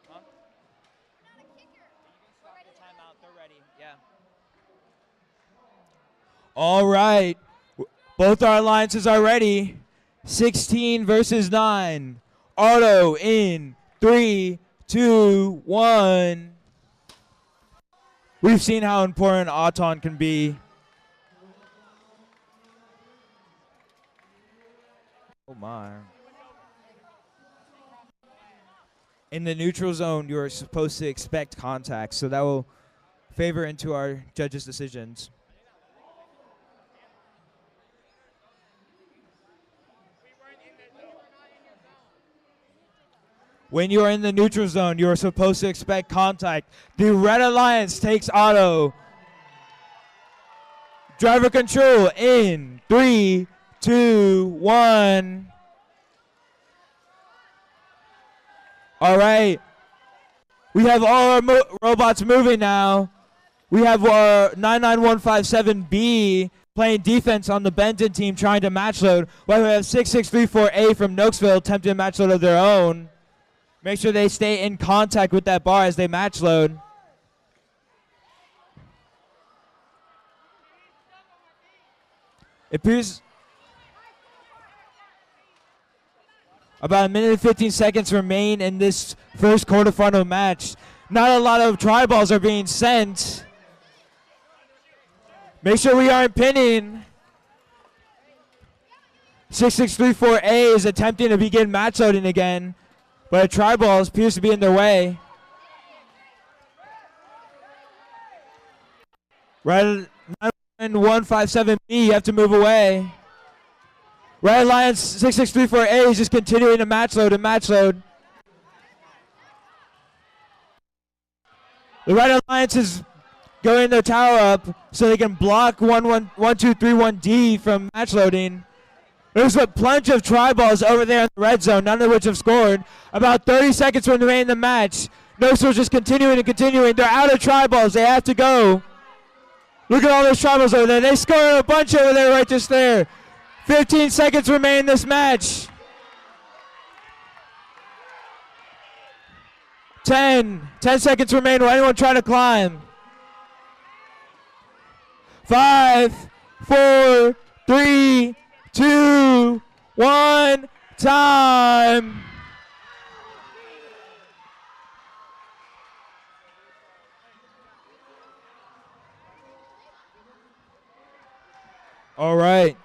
Huh? You can stop the timeout. They're ready. Yeah. All right. Both our alliances are ready. 16 versus 9. Auto in 3, 2, 1. We've seen how important Auton can be. Oh my. In the neutral zone, you're supposed to expect contact, so that will favor into our judges' decisions. When you are in the neutral zone, you are supposed to expect contact. The Red Alliance takes auto. Driver control in 3, 2, 1. All right. We have all our robots moving now. We have our 99157B playing defense on the Benton team trying to match load, while we have 6634A from Nokesville attempting to match load of their own. Make sure they stay in contact with that bar as they match load. It appears about 1 minute and 15 seconds remain in this first quarterfinal match. Not a lot of try balls are being sent. Make sure we aren't pinning. 6634A is attempting to begin match loading again, but a try ball appears to be in their way. Right, 9157B, you have to move away. Red Alliance 6634A is just continuing to match load and match load. The Red Alliance is going their tower up so they can block 1231D from match loading. There's a bunch of try balls over there in the red zone, none of which have scored. About 30 seconds remaining in the match. Noxville's just continuing and continuing. They're out of try balls. They have to go. Look at all those try balls over there. They scored a bunch over there, right just there. 15 seconds remain in this match. 10 seconds remain. Will anyone try to climb? 5, 4, 3, 2, 1, time. All right.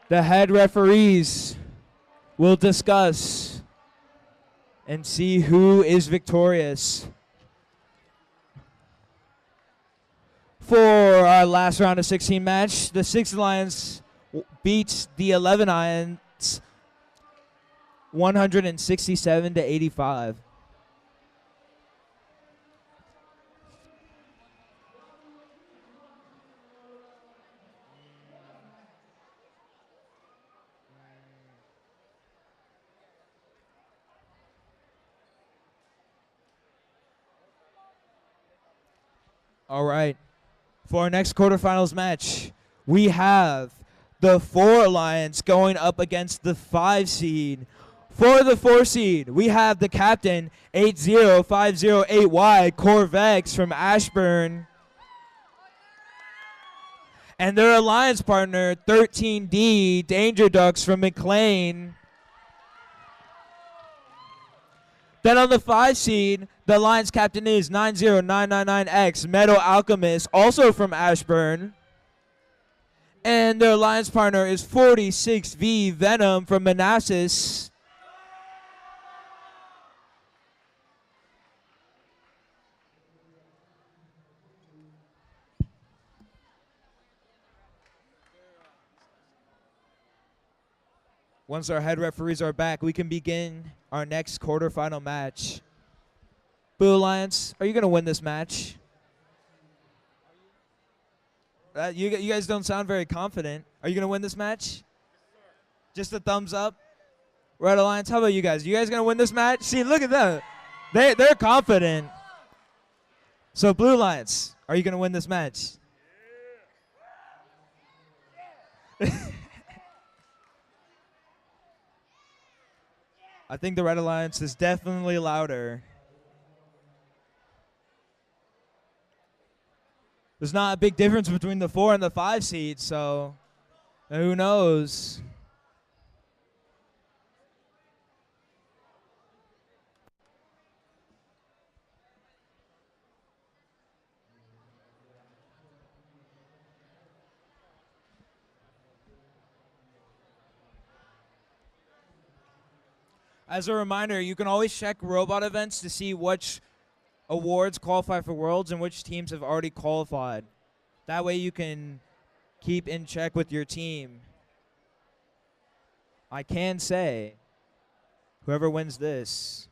The head referees will discuss and see who is victorious. For our last round of 16 match, the 6 Alliance beats the 11 Alliance 167 to 85. All right. For our next quarterfinals match, we have the 4 Alliance going up against the 5 seed. For the 4 seed, we have the captain, 80508Y, Corvex from Ashburn. And their alliance partner, 13D, Danger Ducks from McLean. Then on the 5 seed, the alliance captain is 90999X, Metal Alchemist, also from Ashburn. And their alliance partner is 46V, Venom from Manassas. Once our head referees are back, we can begin our next quarterfinal match. Blue Alliance, are you going to win this match? You guys don't sound very confident. Are you going to win this match? Just a thumbs up? Red Alliance, how about you guys? You guys going to win this match? See, look at them. They're confident. So Blue Alliance, are you going to win this match? I think the Red Alliance is definitely louder. There's not a big difference between the 4 and the 5 seeds, so who knows? As a reminder, you can always check robot events to see which awards qualify for Worlds and which teams have already qualified. That way you can keep in check with your team. I can say, whoever wins this.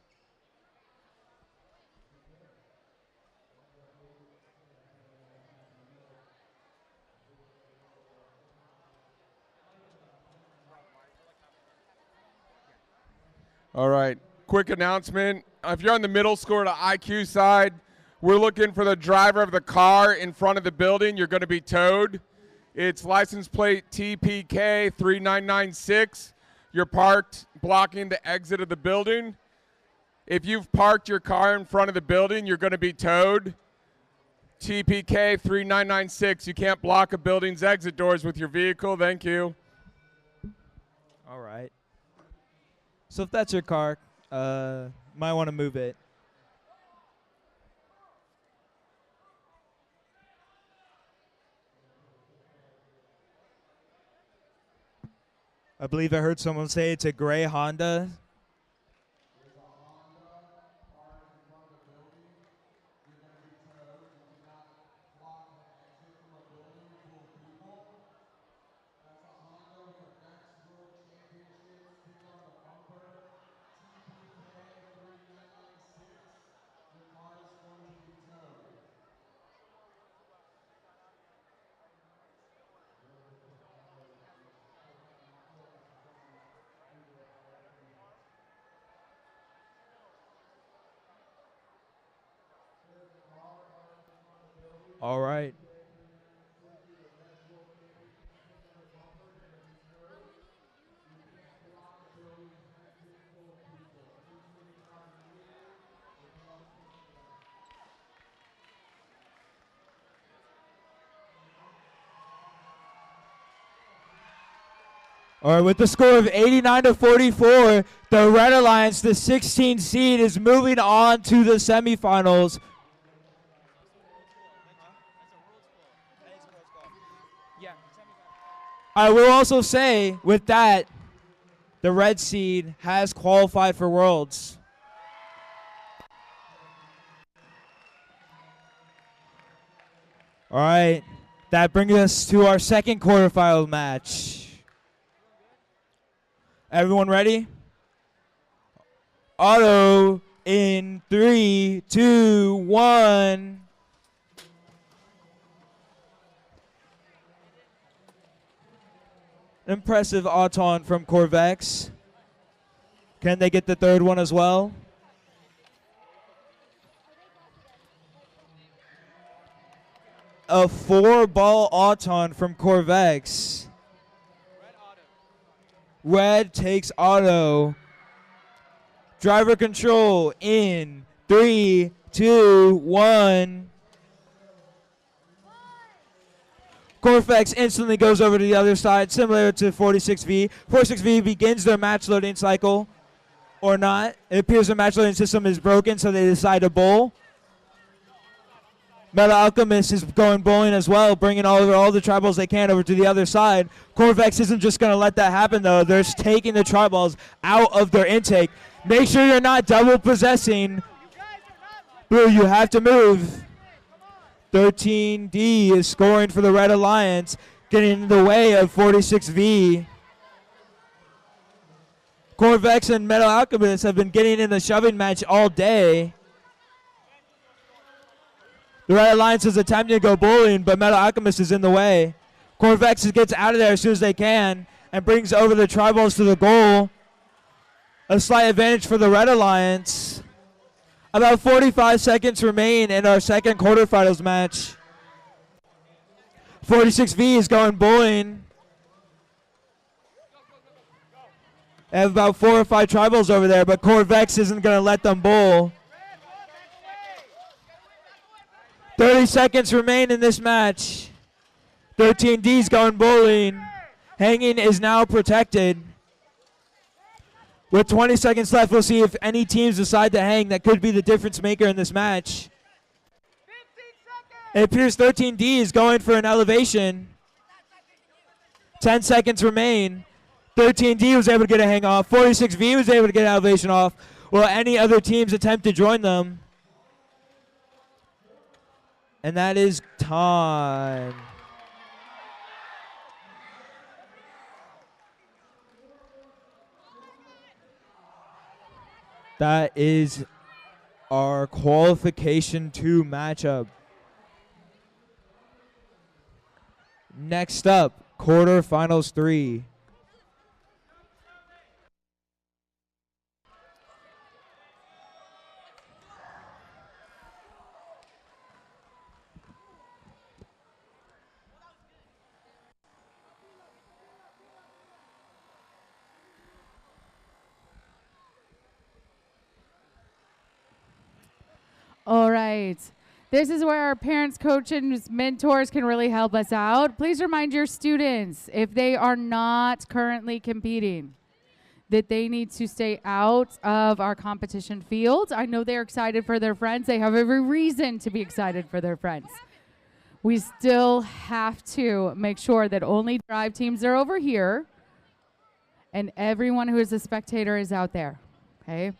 All right, quick announcement. If you're on the middle score to IQ side, we're looking for the driver of the car in front of the building. You're going to be towed. It's license plate TPK 3996. You're parked blocking the exit of the building. If you've parked your car in front of the building, you're going to be towed. TPK 3996. You can't block a building's exit doors with your vehicle. Thank you. All right. So if that's your car, might want to move it. I believe I heard someone say it's a gray Honda. All right. All right, with the score of 89-44, the Red Alliance, the 16 seed, is moving on to the semifinals. I will also say, with that, the red seed has qualified for Worlds. All right, that brings us to our second quarterfinal match. Everyone ready? Auto in 3, 2, 1. Impressive Auton from Corvex. Can they get the third one as well? A 4-ball Auton from Corvex. Red takes auto. Driver control in 3, 2, 1. Corfex instantly goes over to the other side, similar to 46V. 46V begins their match loading cycle, or not. It appears the match loading system is broken, so they decide to bowl. Metal Alchemist is going bowling as well, bringing all the tri-balls they can over to the other side. Corvex isn't just going to let that happen, though. They're taking the tri-balls out of their intake. Make sure you're not double possessing. Blue, you have to move. 13D is scoring for the Red Alliance, getting in the way of 46V. Corvex and Metal Alchemist have been getting in the shoving match all day. The Red Alliance is attempting to go bowling, but Metal Alchemist is in the way. Corvex gets out of there as soon as they can and brings over the tri-balls to the goal. A slight advantage for the Red Alliance. About 45 seconds remain in our second quarterfinals match. 46V is going bowling. They have about 4 or 5 tri-balls over there, but Corvex isn't going to let them bowl. 30 seconds remain in this match. 13D's going bowling. Hanging is now protected. With 20 seconds left, we'll see if any teams decide to hang. That could be the difference maker in this match. It appears 13D is going for an elevation. 10 seconds remain. 13D was able to get a hang off. 46V was able to get an elevation off. Will any other teams attempt to join them? And that is time. That is our qualification 2 matchup. Next up, quarterfinals 3. All right. This is where our parents, coaches, mentors can really help us out. Please remind your students, if they are not currently competing, that they need to stay out of our competition field. I know they're excited for their friends. They have every reason to be excited for their friends. We still have to make sure that only drive teams are over here and everyone who is a spectator is out there, okay?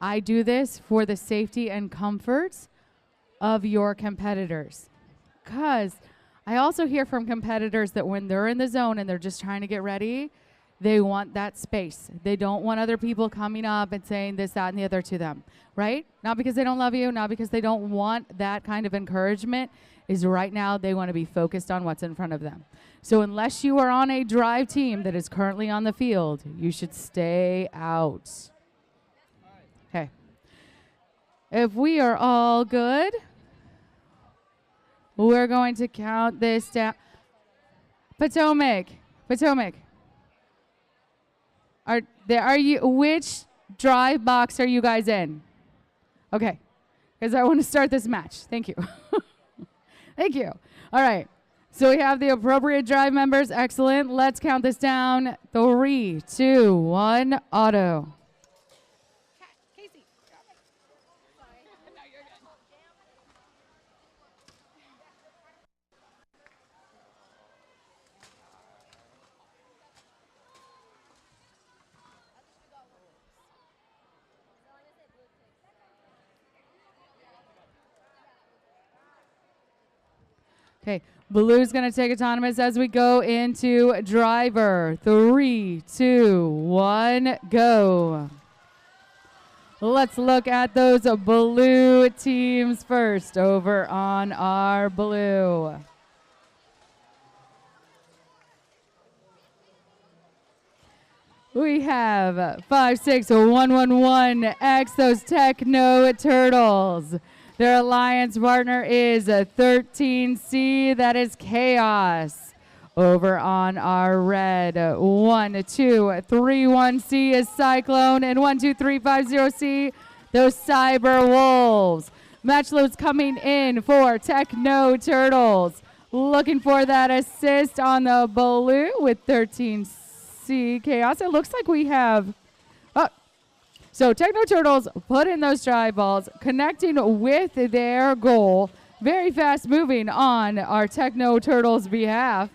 I do this for the safety and comfort of your competitors. Because I also hear from competitors that when they're in the zone and they're just trying to get ready, they want that space. They don't want other people coming up and saying this, that, and the other to them, right? Not because they don't love you, not because they don't want that kind of encouragement, is right now they want to be focused on what's in front of them. So unless you are on a drive team that is currently on the field, you should stay out. Okay. If we are all good, we're going to count this down. Potomac. Which drive box are you guys in? Okay. Because I want to start this match. Thank you. Thank you. All right. So we have the appropriate drive members. Excellent. Let's count this down. 3, 2, 1, auto. Okay, Blue's going to take autonomous as we go into driver. 3, 2, 1, go. Let's look at those blue teams first over on our blue. We have 56111X, those Techno Turtles. Their alliance partner is 13C, that is Chaos. Over on our red, 1231C is Cyclone, and 12350C, those Cyber Wolves. Match loads coming in for Techno Turtles. looking for that assist on the blue with 13C Chaos. It looks like we have, so Techno Turtles put in those tri balls, connecting with their goal. Very fast moving on our Techno Turtles behalf.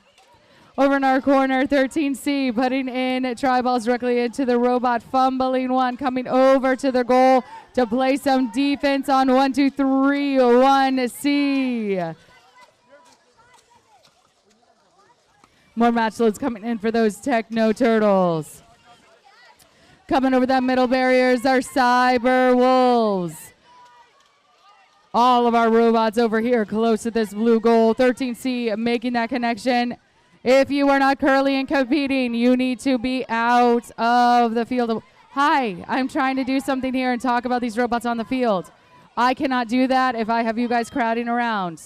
Over in our corner, 13C putting in tri-balls directly into the robot, fumbling one, coming over to the goal to play some defense on 1, 2, 3, 1C. More match loads coming in for those Techno Turtles. Coming over that middle barrier is our Cyber Wolves. All of our robots over here close to this blue goal. 13C making that connection. If you are not currently in competing, you need to be out of the field. Hi, I'm trying to do something here and talk about these robots on the field. I cannot do that if I have you guys crowding around.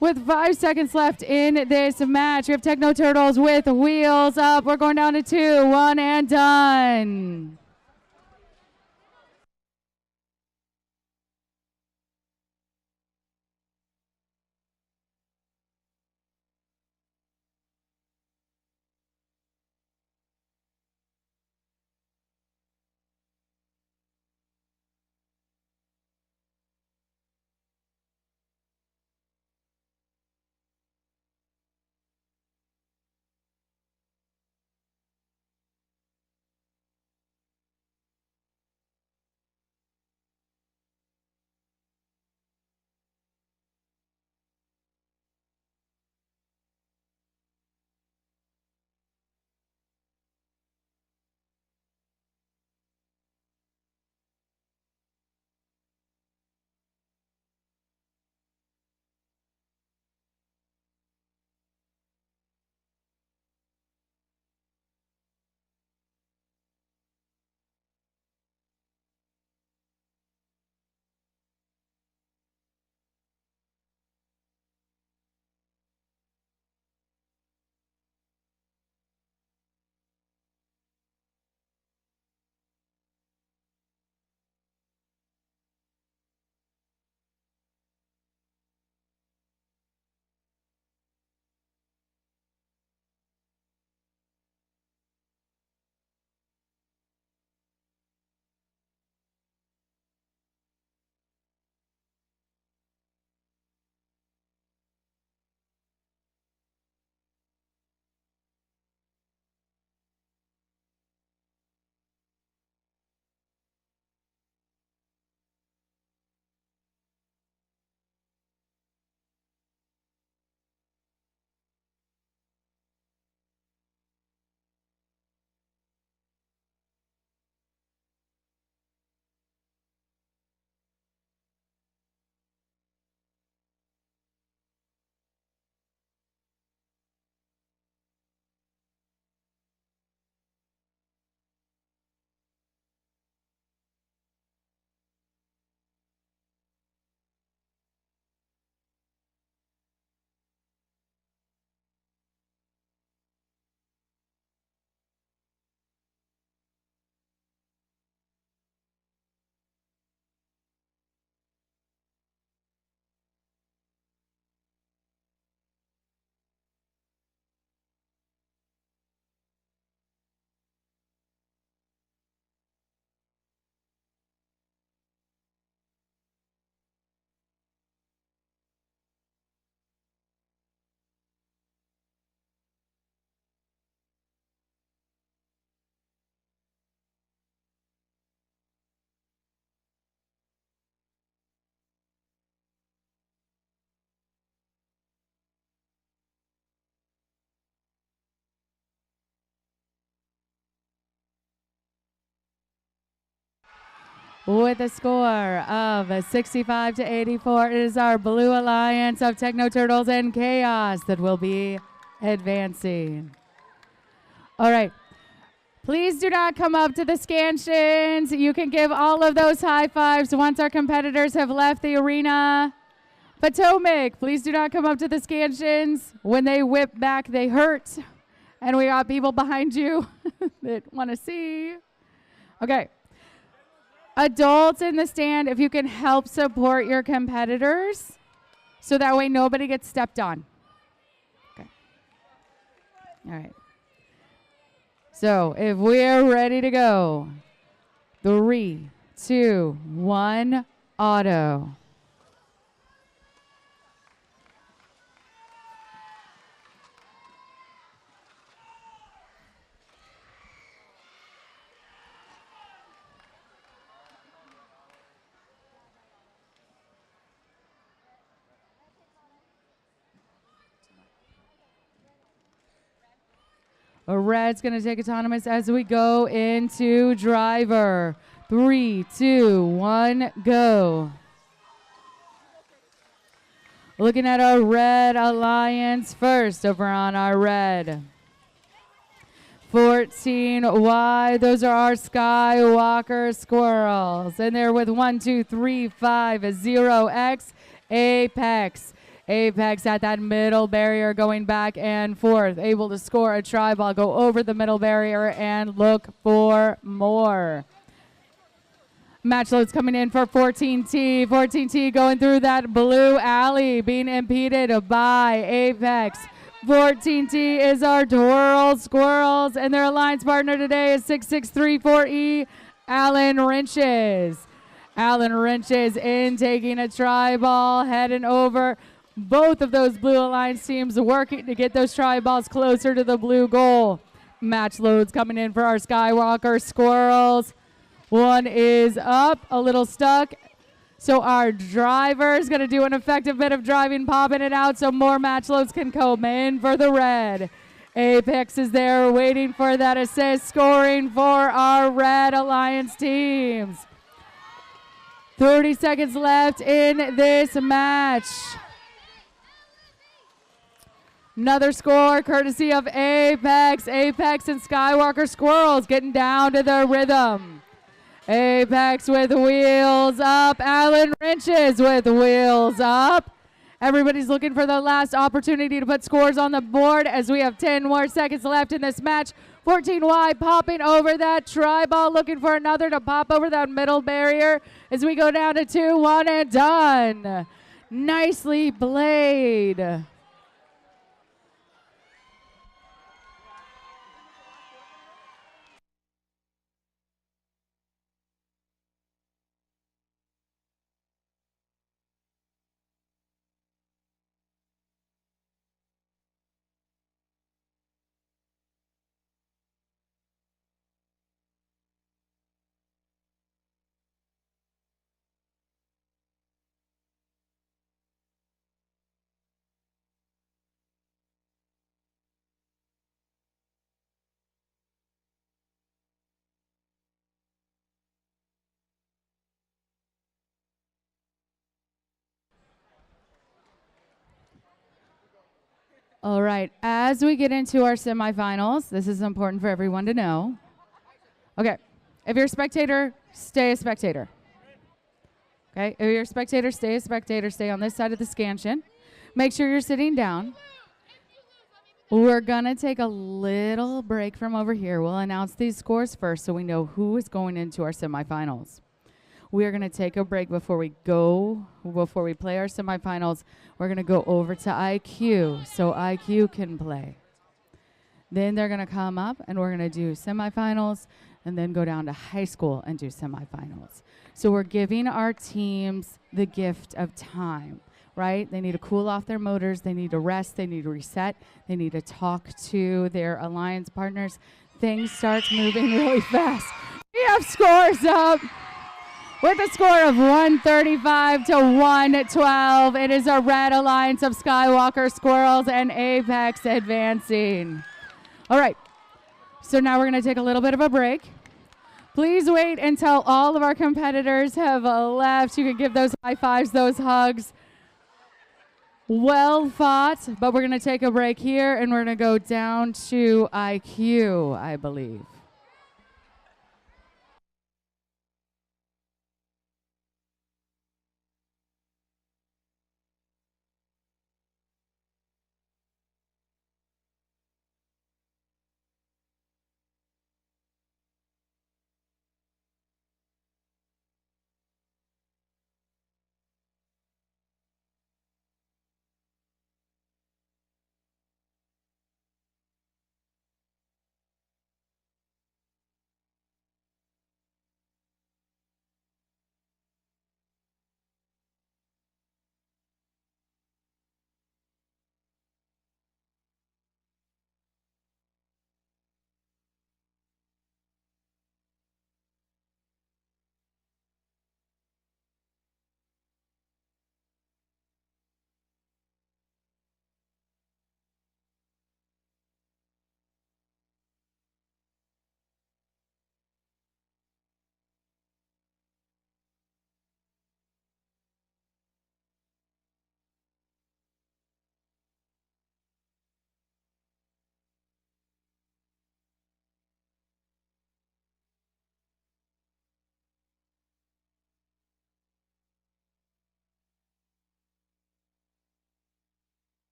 With 5 seconds left in this match, we have Techno Turtles with wheels up. We're going down to 2, 1 and done. With a score of 65 to 84, it is our Blue Alliance of Techno Turtles and Chaos that will be advancing. All right. Please do not come up to the scansions. You can give all of those high fives once our competitors have left the arena. Potomac, please do not come up to the scansions. When they whip back, they hurt. And we got people behind you that want to see. Okay. Adults in the stand, if you can help support your competitors, so that way nobody gets stepped on. Okay. All right. So if we're ready to go, 3, 2, 1, auto. A red's going to take autonomous as we go into driver. 3, 2, 1, go. Looking at our red alliance first over on our red. 14 wide, those are our Skywalker squirrels. And they're with 1, 2, 3, 5, 0X, Apex. Apex at that middle barrier going back and forth, able to score a try ball, go over the middle barrier and look for more. Match loads coming in for 14T. 14T going through that blue alley, being impeded by Apex. 14T is our Twirl Squirrels, and their alliance partner today is 6634E, Alan Wrenches. Alan Wrenches in taking a try ball, heading over. Both of those blue alliance teams working to get those try balls closer to the blue goal. Match loads coming in for our Skywalker Squirrels. One is up, a little stuck. So our driver is going to do an effective bit of driving, popping it out so more match loads can come in for the red. Apex is there waiting for that assist, scoring for our red alliance teams. 30 seconds left in this match. Another score courtesy of Apex. Apex and Skywalker Squirrels getting down to their rhythm. Apex with wheels up. Alan Wrenches with wheels up. Everybody's looking for the last opportunity to put scores on the board as we have 10 more seconds left in this match. 14 wide, popping over that try ball, looking for another to pop over that middle barrier as we go down to 2, 1, and done. Nicely played. All right, as we get into our semifinals, this is important for everyone to know. Okay, if you're a spectator, stay a spectator. Okay, if you're a spectator, stay a spectator. Stay on this side of the scansion. Make sure you're sitting down. We're gonna take a little break from over here. We'll announce these scores first so we know who is going into our semifinals. We are going to take a break before we play our semifinals. We're going to go over to IQ so IQ can play. Then they're going to come up and we're going to do semifinals and then go down to high school and do semifinals. So we're giving our teams the gift of time, right? They need to cool off their motors. They need to rest. They need to reset. They need to talk to their alliance partners. Things start moving really fast. We have scores up. With a score of 135 to 112, it is a red alliance of Skywalker Squirrels and Apex advancing. All right, so now we're going to take a little bit of a break. Please wait until all of our competitors have left. You can give those high fives, those hugs. Well fought, but we're going to take a break here, and we're going to go down to IQ, I believe.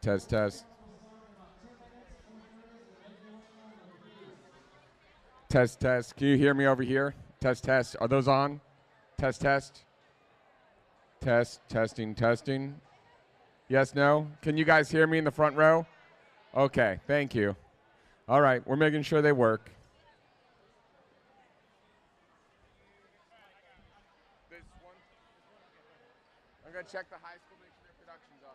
Test, test. Test, test. Can you hear me over here? Test, test. Are those on? Test, test. Test, testing, testing. Yes, no? Can you guys hear me in the front row? Okay, thank you. All right, we're making sure they work. I'm going to check the high school, make sure their production's on.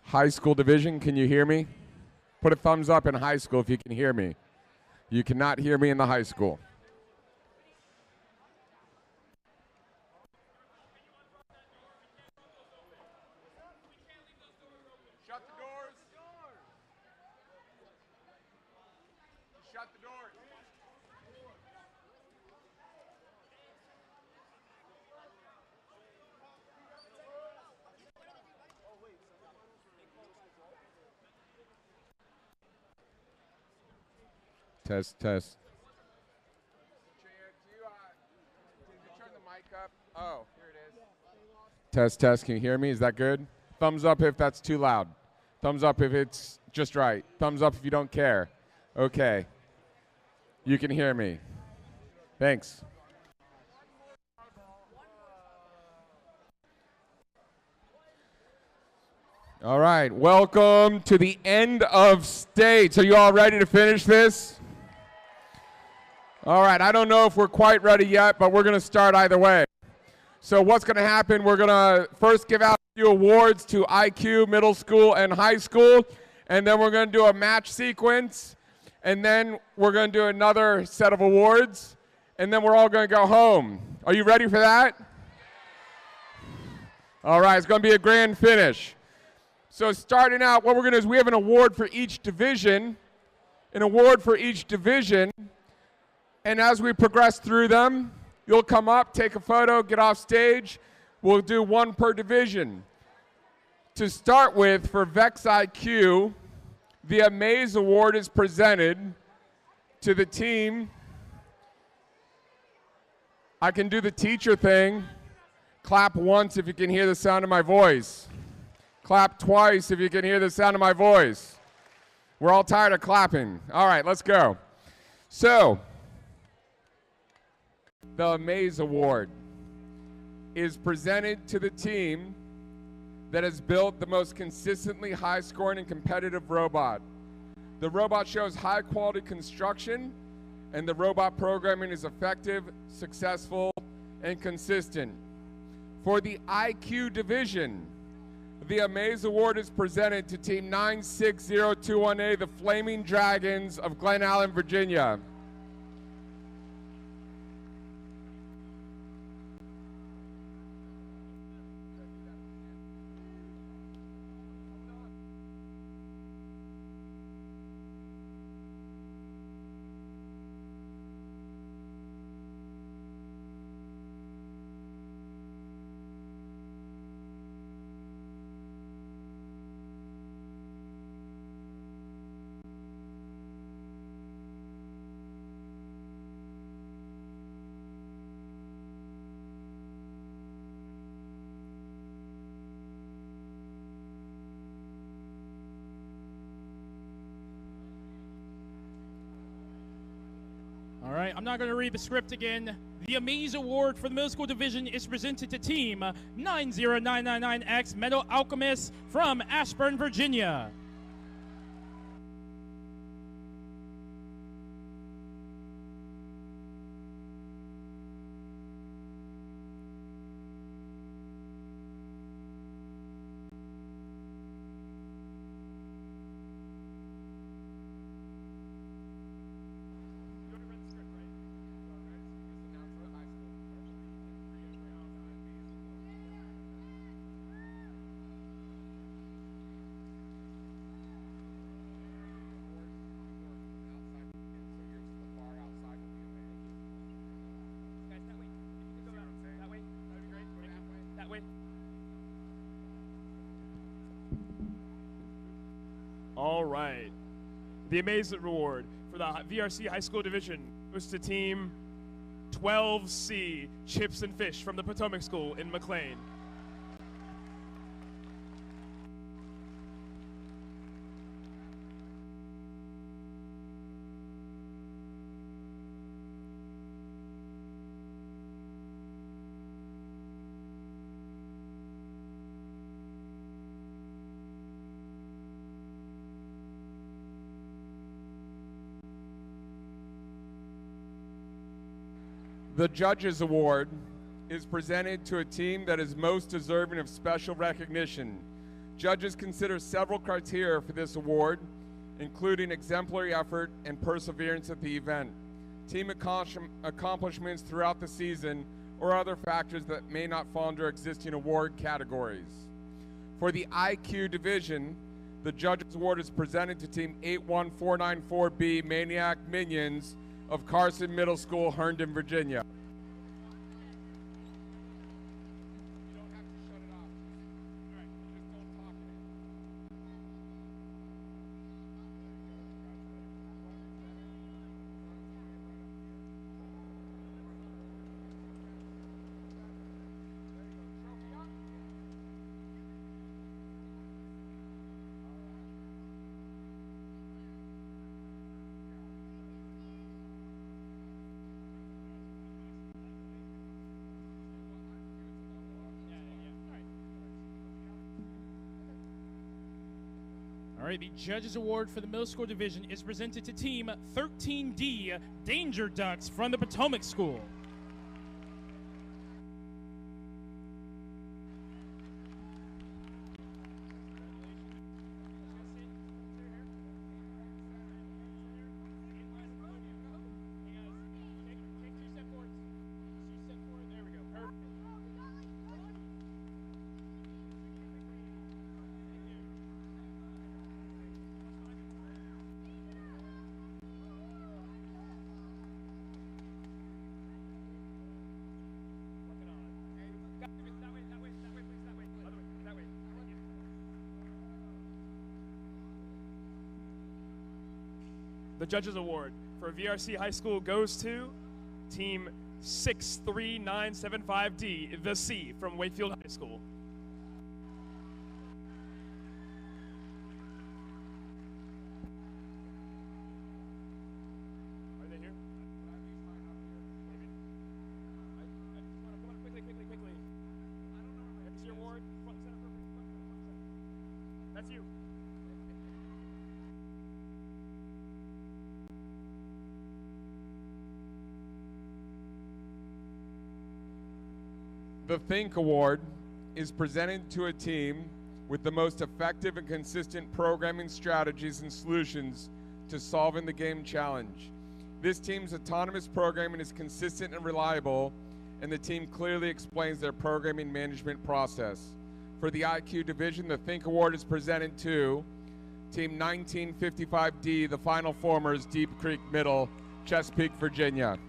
High school division, can you hear me? Put a thumbs up in high school if you can hear me. You cannot hear me in the high school. Shut the doors. Shut the doors. Test, test. Did you turn the mic up? Oh, here it is. Test, test. Can you hear me? Is that good? Thumbs up if that's too loud. Thumbs up if it's just right. Thumbs up if you don't care. Okay. You can hear me. Thanks. All right. Welcome to the end of states. Are you all ready to finish this? All right, I don't know if we're quite ready yet, but we're going to start either way. So what's going to happen, we're going to first give out a few awards to IQ, middle school, and high school, and then we're going to do a match sequence, and then we're going to do another set of awards, and then we're all going to go home. Are you ready for that? All right, it's going to be a grand finish. So starting out, what we're going to do is we have an award for each division, and as we progress through them, you'll come up, take a photo, get off stage. We'll do one per division. To start with, for Vex IQ, the Amaze Award is presented to the team. I can do the teacher thing. Clap once if you can hear the sound of my voice. Clap twice if you can hear the sound of my voice. We're all tired of clapping. All right, let's go. So, the Amaze Award is presented to the team that has built the most consistently high-scoring and competitive robot. The robot shows high-quality construction, and the robot programming is effective, successful, and consistent. For the IQ division, the Amaze Award is presented to Team 96021A, the Flaming Dragons of Glen Allen, Virginia. All right, I'm not going to read the script again. The Amaze Award for the middle school division is presented to Team 90999X Metal Alchemist from Ashburn, Virginia. All right. The Amazement Award for the VRC High School Division goes to Team 12C, Chips and Fish from the Potomac School in McLean. The Judges Award is presented to a team that is most deserving of special recognition. Judges consider several criteria for this award, including exemplary effort and perseverance at the event, team accomplishments throughout the season, or other factors that may not fall under existing award categories. For the IQ division, the Judges Award is presented to Team 81494B Maniac Minions of Carson Middle School, Herndon, Virginia. All right, the Judges Award for the middle school division is presented to Team 13D Danger Ducks from the Potomac School. The Judges Award for VRC High School goes to Team 63975D, the C from Wakefield High School. Are they here? Maybe. Come on, quickly. That's your award. Front center. That's you. The Think Award is presented to a team with the most effective and consistent programming strategies and solutions to solving the game challenge. This team's autonomous programming is consistent and reliable, and the team clearly explains their programming management process. For the IQ division, the Think Award is presented to Team 1955D, the Final Formers, Deep Creek Middle, Chesapeake, Virginia.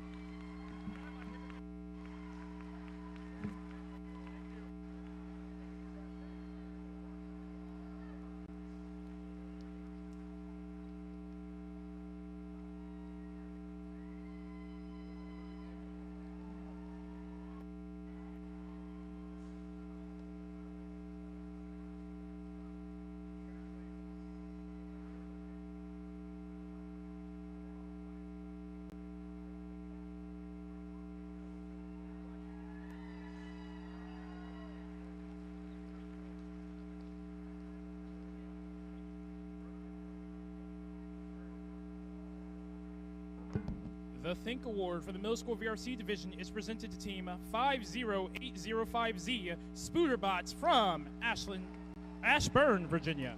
The Think Award for the middle school VRC division is presented to Team 50805Z Spooderbots from Ashburn, Virginia.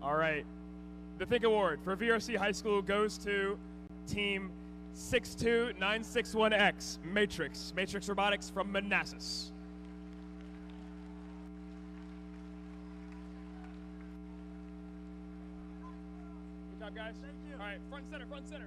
All right. The Think Award for VRC High School goes to Team 62961X, Matrix Robotics from Manassas. Good job, guys. Thank you. All right, front center. Front center.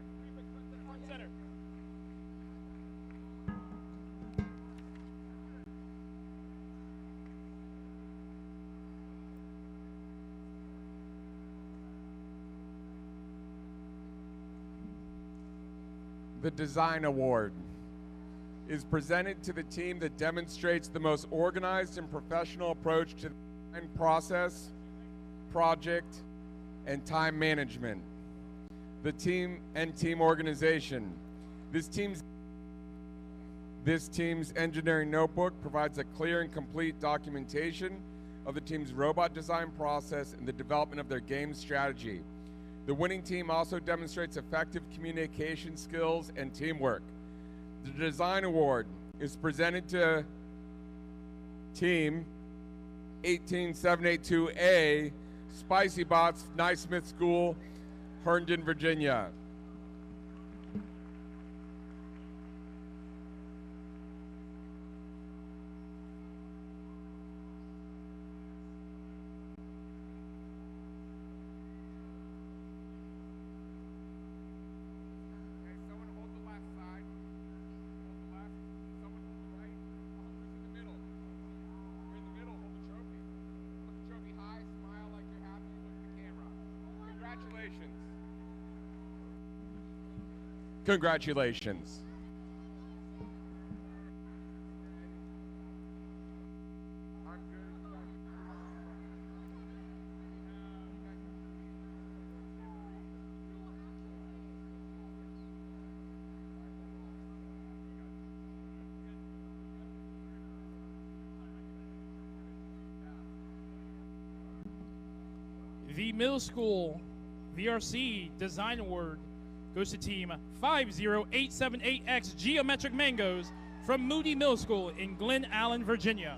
The Design Award is presented to the team that demonstrates the most organized and professional approach to the design process, project, and time management. The team and team organization. This team's engineering notebook provides a clear and complete documentation of the team's robot design process and the development of their game strategy. The winning team also demonstrates effective communication skills and teamwork. The Design Award is presented to Team 18782A, Spicy Bots, Naismith School, Herndon, Virginia. Congratulations. The middle school VRC Design Award goes to team 50878X Geometric Mangoes from Moody Middle School in Glen Allen, Virginia.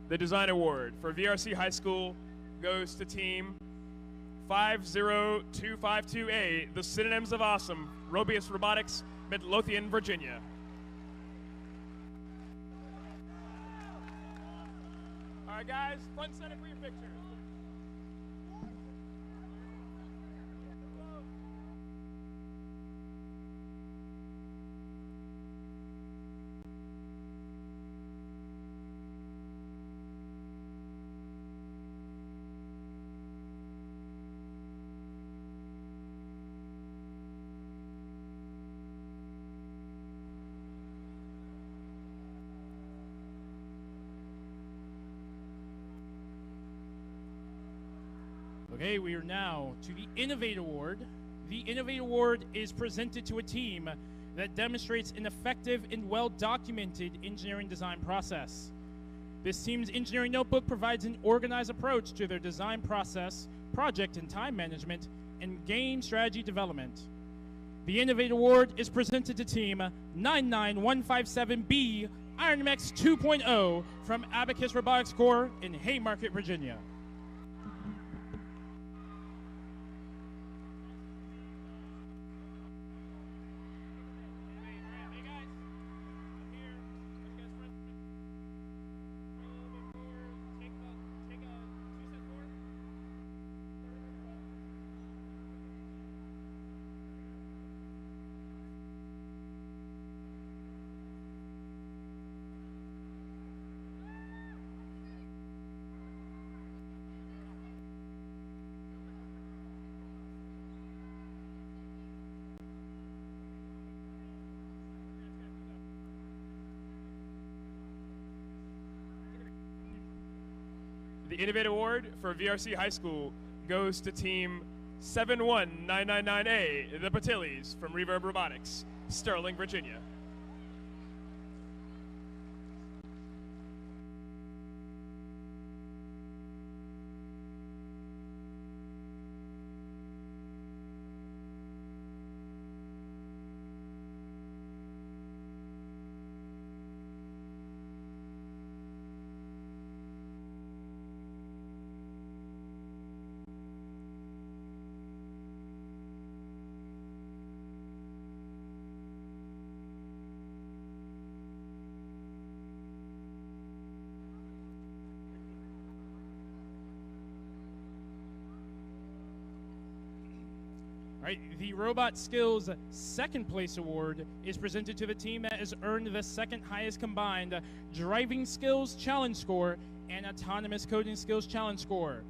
The Design Award for VRC High School goes to team 50252A, the Synonyms of Awesome, Robius Robotics, Midlothian, Virginia. All right, guys, front center for your picture. Okay, we are now to the Innovate Award. The Innovate Award is presented to a team that demonstrates an effective and well-documented engineering design process. This team's engineering notebook provides an organized approach to their design process, project and time management, and game strategy development. The Innovate Award is presented to team 99157B IronMex 2.0 from Abacus Robotics Corps in Haymarket, Virginia. The Innovate Award for VRC High School goes to team 71999A, the Patilis from Reverb Robotics, Sterling, Virginia. All right, the Robot Skills second place award is presented to the team that has earned the second highest combined driving skills challenge score and autonomous coding skills challenge score.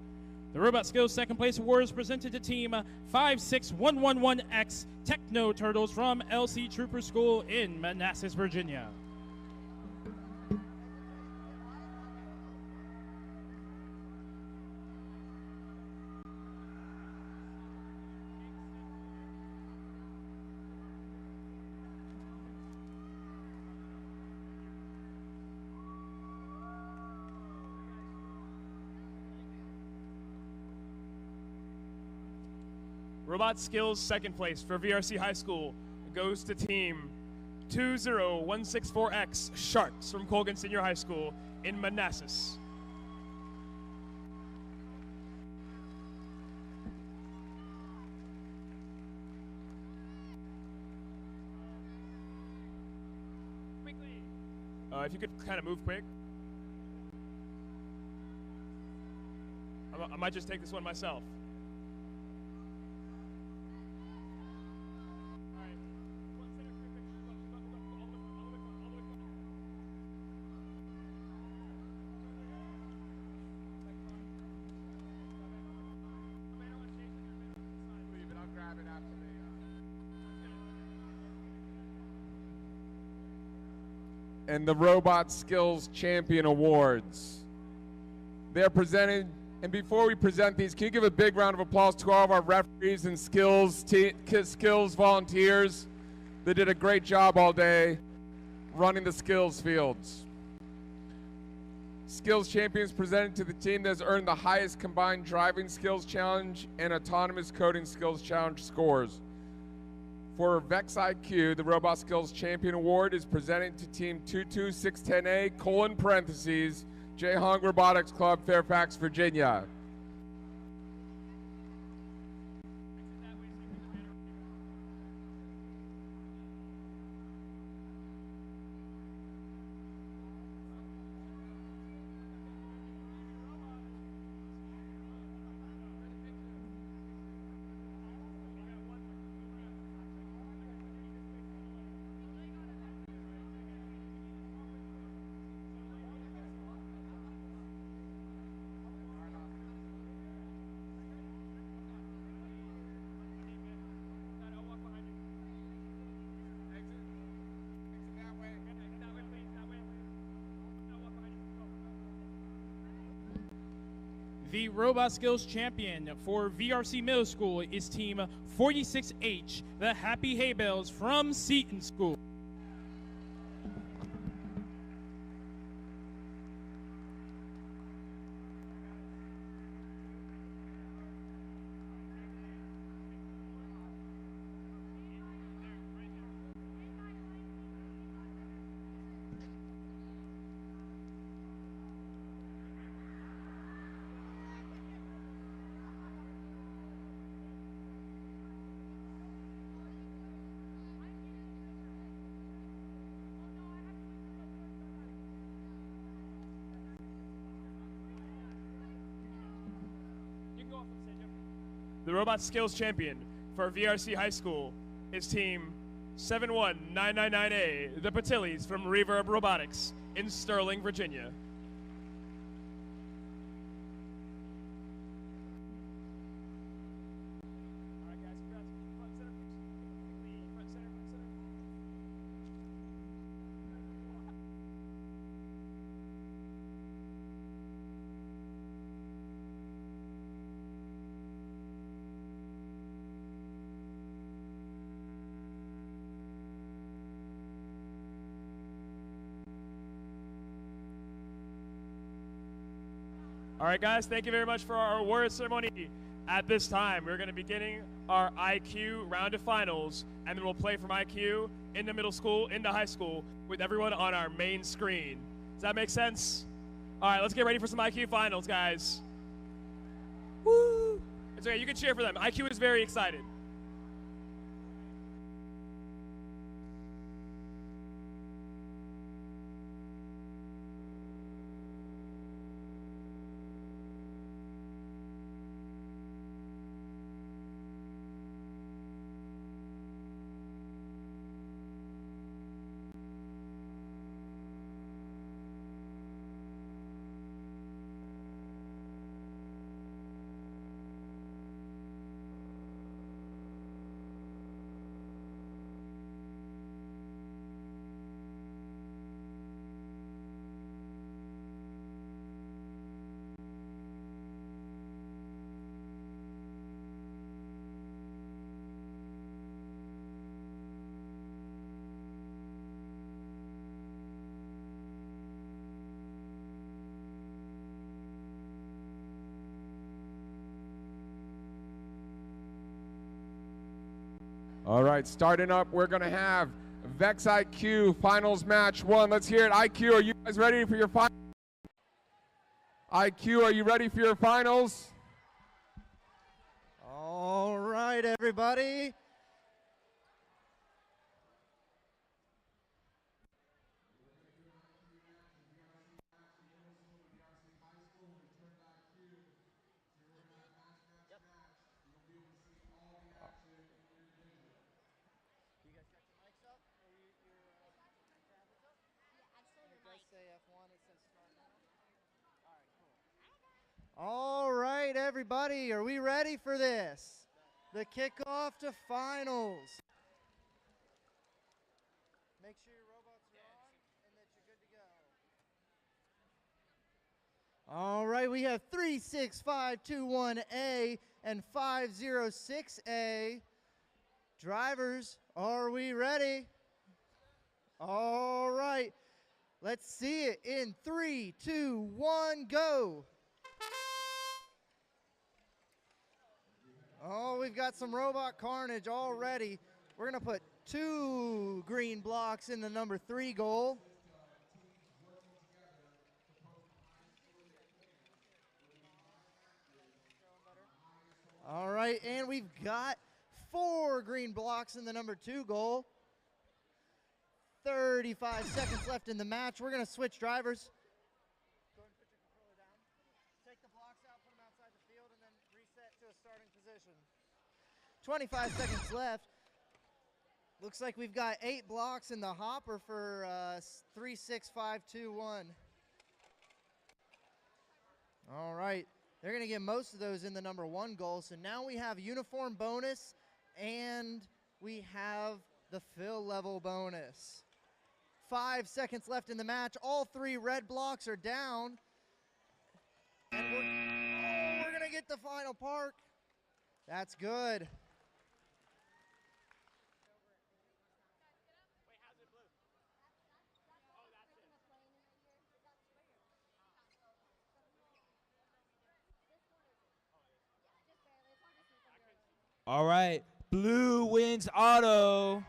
The Robot Skills second place award is presented to team 56111X Techno Turtles from LC Trooper School in Manassas, Virginia. Robot Skills second place for VRC High School goes to team 20164X Sharks from Colgan Senior High School in Manassas. If you could kind of move quick. I might just take this one myself. And the Robot Skills Champion Awards. They're presented, and before we present these, can you give a big round of applause to all of our referees and skills volunteers? They did a great job all day running the skills fields. Skills Champions presented to the team that has earned the highest combined driving skills challenge and autonomous coding skills challenge scores. For Vex IQ, the Robot Skills Champion Award is presented to Team 22610A, Jayhong Robotics Club, Fairfax, Virginia. The Robot Skills Champion for VRC Middle School is Team 46H, the Happy Hay Bales from Seton School. The Robot Skills Champion for VRC High School is Team 71999A, the Patilis from Reverb Robotics in Sterling, Virginia. All right, guys, thank you very much for our award ceremony. At this time, we're going to be beginning our IQ round of finals, and then we'll play from IQ into middle school, into high school, with everyone on our main screen. Does that make sense? All right, let's get ready for some IQ finals, guys. Woo! It's okay, you can cheer for them. IQ is very excited. All right, starting up, we're going to have Vex IQ Finals Match 1. Let's hear it. IQ, are you guys ready for your final? IQ, are you ready for your finals? All right, everybody. All right, everybody, are we ready for this? The kickoff to finals. Make sure your robots are on and that you're good to go. All right, we have 36521A and 506A. Drivers, are we ready? All right, let's see it in 3, 2, 1, go. Oh, we've got some robot carnage already. We're going to put 2 green blocks in the number 3 goal. All right, and we've got 4 green blocks in the number 2 goal. 35 seconds left in the match. We're going to switch drivers. Go ahead and put your controller down. Take the blocks out, put them outside the field, and then reset to a starting position. 25 seconds left. Looks like we've got 8 blocks in the hopper for 3-6-5-2-1. All right. They're going to get most of those in the number 1 goal. So now we have uniform bonus and we have the fill level bonus. 5 seconds left in the match. All 3 red blocks are down. And we're going to get the final park. That's good. All right, blue wins auto.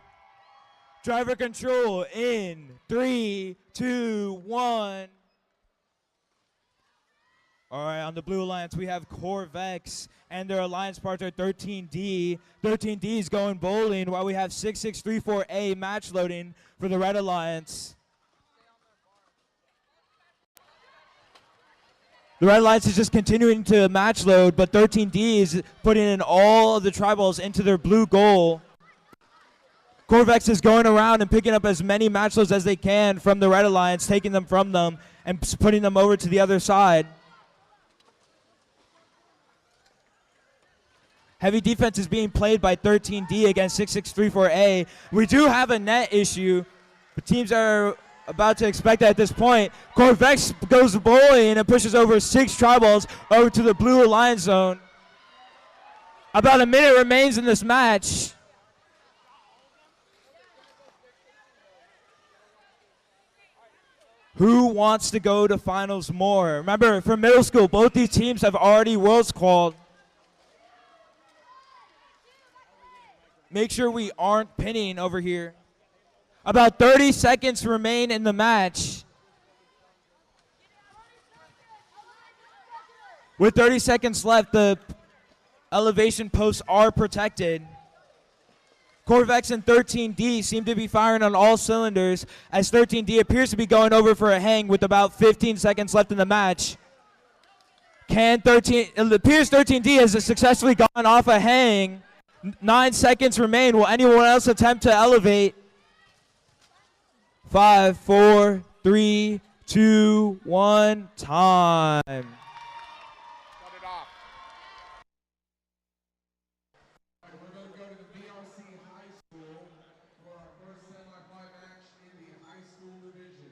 Driver control in 3, 2, 1. All right, on the Blue Alliance, we have Corvex and their alliance partner 13D. 13D is going bowling while we have 6634A match loading for the Red Alliance. The Red Alliance is just continuing to match load, but 13D is putting in all of the tribals into their blue goal. Corvex is going around and picking up as many match loads as they can from the Red Alliance, taking them from them and putting them over to the other side. Heavy defense is being played by 13D against 6634A. We do have a net issue. The teams are about to expect that at this point. Corvex goes bowling and pushes over 6 tribals over to the Blue Alliance zone. About a minute remains in this match. Who wants to go to finals more? Remember, for middle school, both these teams have already worlds called. Make sure we aren't pinning over here. About 30 seconds remain in the match. With 30 seconds left, the elevation posts are protected. Corvex and 13D seem to be firing on all cylinders as 13D appears to be going over for a hang with about 15 seconds left in the match. It appears 13D has successfully gone off a hang. 9 seconds remain. Will anyone else attempt to elevate? 5, 4, 3, 2, 1, time. Shut it off. We're going to go to the VRC High School for our first semifinal match in the high school division.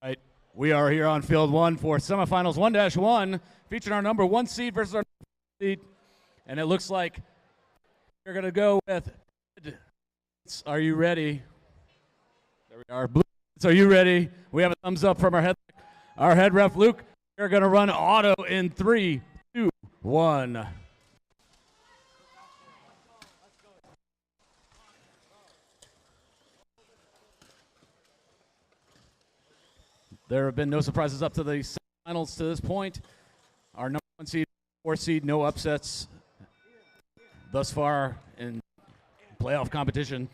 Right. We are here on field 1 for semifinals 1-1, featuring our number 1 seed versus our number 2 seed. And it looks like we're going to go with, are you ready? There we are. Blue, are you ready? We have a thumbs up from our head ref, Luke. We're going to run auto in 3, 2, 1. There have been no surprises up to the finals to this point. Our number 1 seed, 4 seed, no upsets thus far in playoff competition.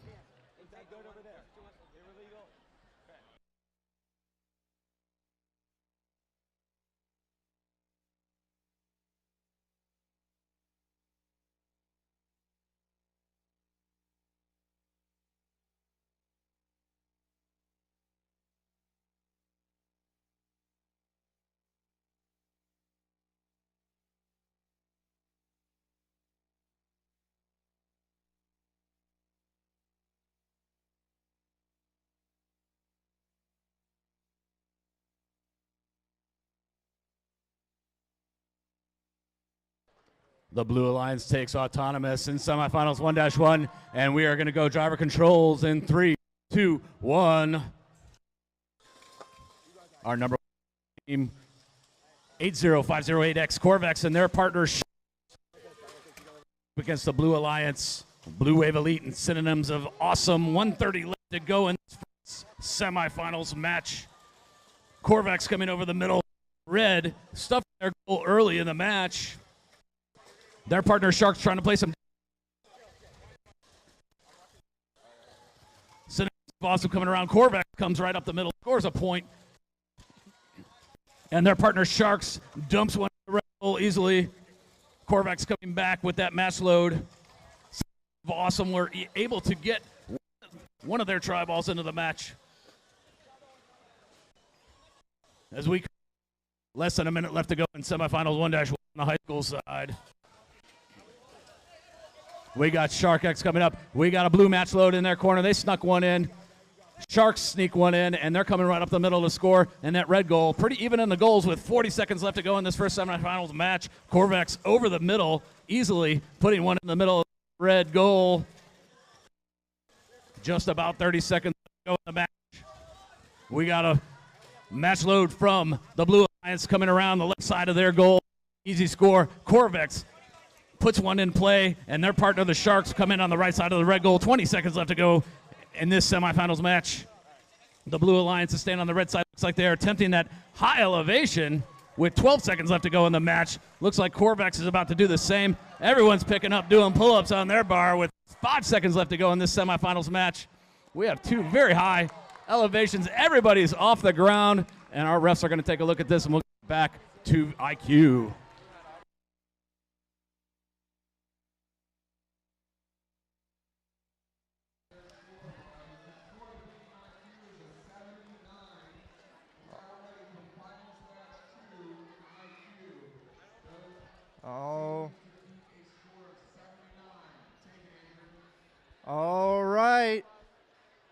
The Blue Alliance takes autonomous in semifinals 1-1, and we are going to go driver controls in 3, 2, 1. Our number 1 team, 80508X Corvex and their partners against the Blue Alliance. Blue Wave Elite and synonyms of awesome. 1:30 left to go in this semifinals match. Corvex coming over the middle. Red stuffed their goal early in the match. Their partner Sharks trying to play some. Synonyms of awesome coming around. Corvex comes right up the middle, scores a point. And their partner Sharks dumps one in the red goal easily. Corvex coming back with that match load. Awesome were able to get one of their try balls into the match. As we less than a minute left to go in semifinals 1-1 on the high school side. We got Shark X coming up. We got a blue match load in their corner. They snuck one in. Sharks sneak one in, and they're coming right up the middle to score. And that red goal, pretty even in the goals with 40 seconds left to go in this first semifinals match. Corvex over the middle, easily putting one in the middle of the red goal. Just about 30 seconds to go in the match. We got a match load from the Blue Alliance coming around the left side of their goal. Easy score. Corvex puts one in play, and their partner, the Sharks, come in on the right side of the red goal. 20 seconds left to go in this semifinals match. The Blue Alliance is staying on the red side. Looks like they're attempting that high elevation with 12 seconds left to go in the match. Looks like Corvex is about to do the same. Everyone's picking up, doing pull-ups on their bar with 5 seconds left to go in this semifinals match. We have 2 very high elevations. Everybody's off the ground, and our refs are going to take a look at this, and we'll get back to IQ. Oh. All right.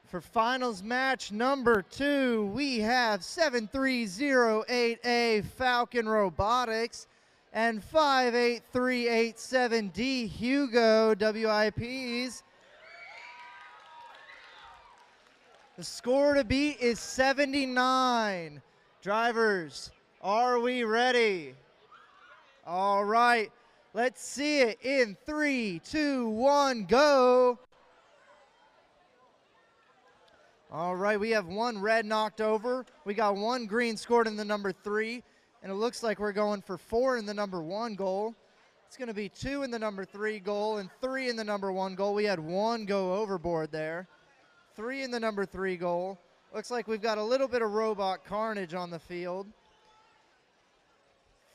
For finals match number 2, we have 7308A Falcon Robotics and 58387D Hugo WIPs. The score to beat is 79. Drivers, are we ready? All right, let's see it in 3, 2, 1, go. All right, we have one red knocked over. We got one green scored in the number 3, and it looks like we're going for 4 in the number 1 goal. It's going to be 2 in the number 3 goal and 3 in the number 1 goal. We had 1 go overboard there. 3 in the number 3 goal. Looks like we've got a little bit of robot carnage on the field.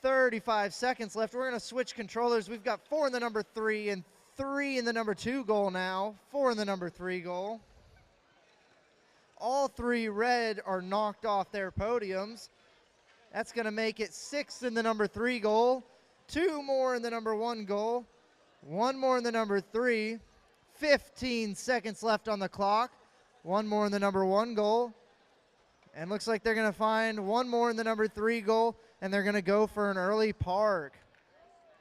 35 seconds left. We're going to switch controllers. We've got 4 in the number 3 and 3 in the number 2 goal now. 4 in the number 3 goal. All 3 red are knocked off their podiums. That's going to make it 6 in the number 3 goal. 2 more in the number 1 goal. 1 more in the number 3. 15 seconds left on the clock. 1 more in the number 1 goal. And looks like they're going to find 1 more in the number 3 goal, and they're going to go for an early park.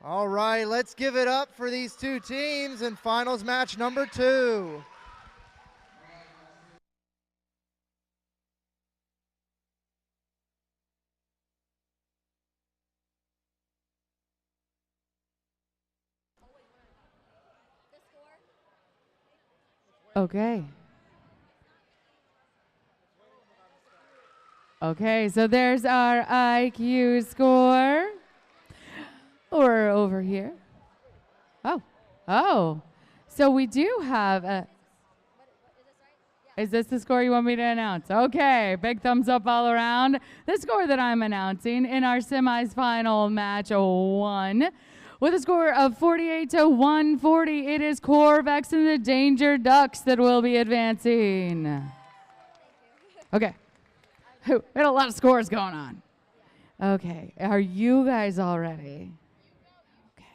All right, let's give it up for these 2 teams in finals match number 2. Okay. Okay, so there's our IQ score. Or over here. Oh. So we do have a. Is this the score you want me to announce? Okay, big thumbs up all around. The score that I'm announcing in our semifinal match 1. With a score of 48-140, it is Corvex and the Danger Ducks that will be advancing. Okay. We had a lot of scores going on. Okay, are you guys all ready? Okay.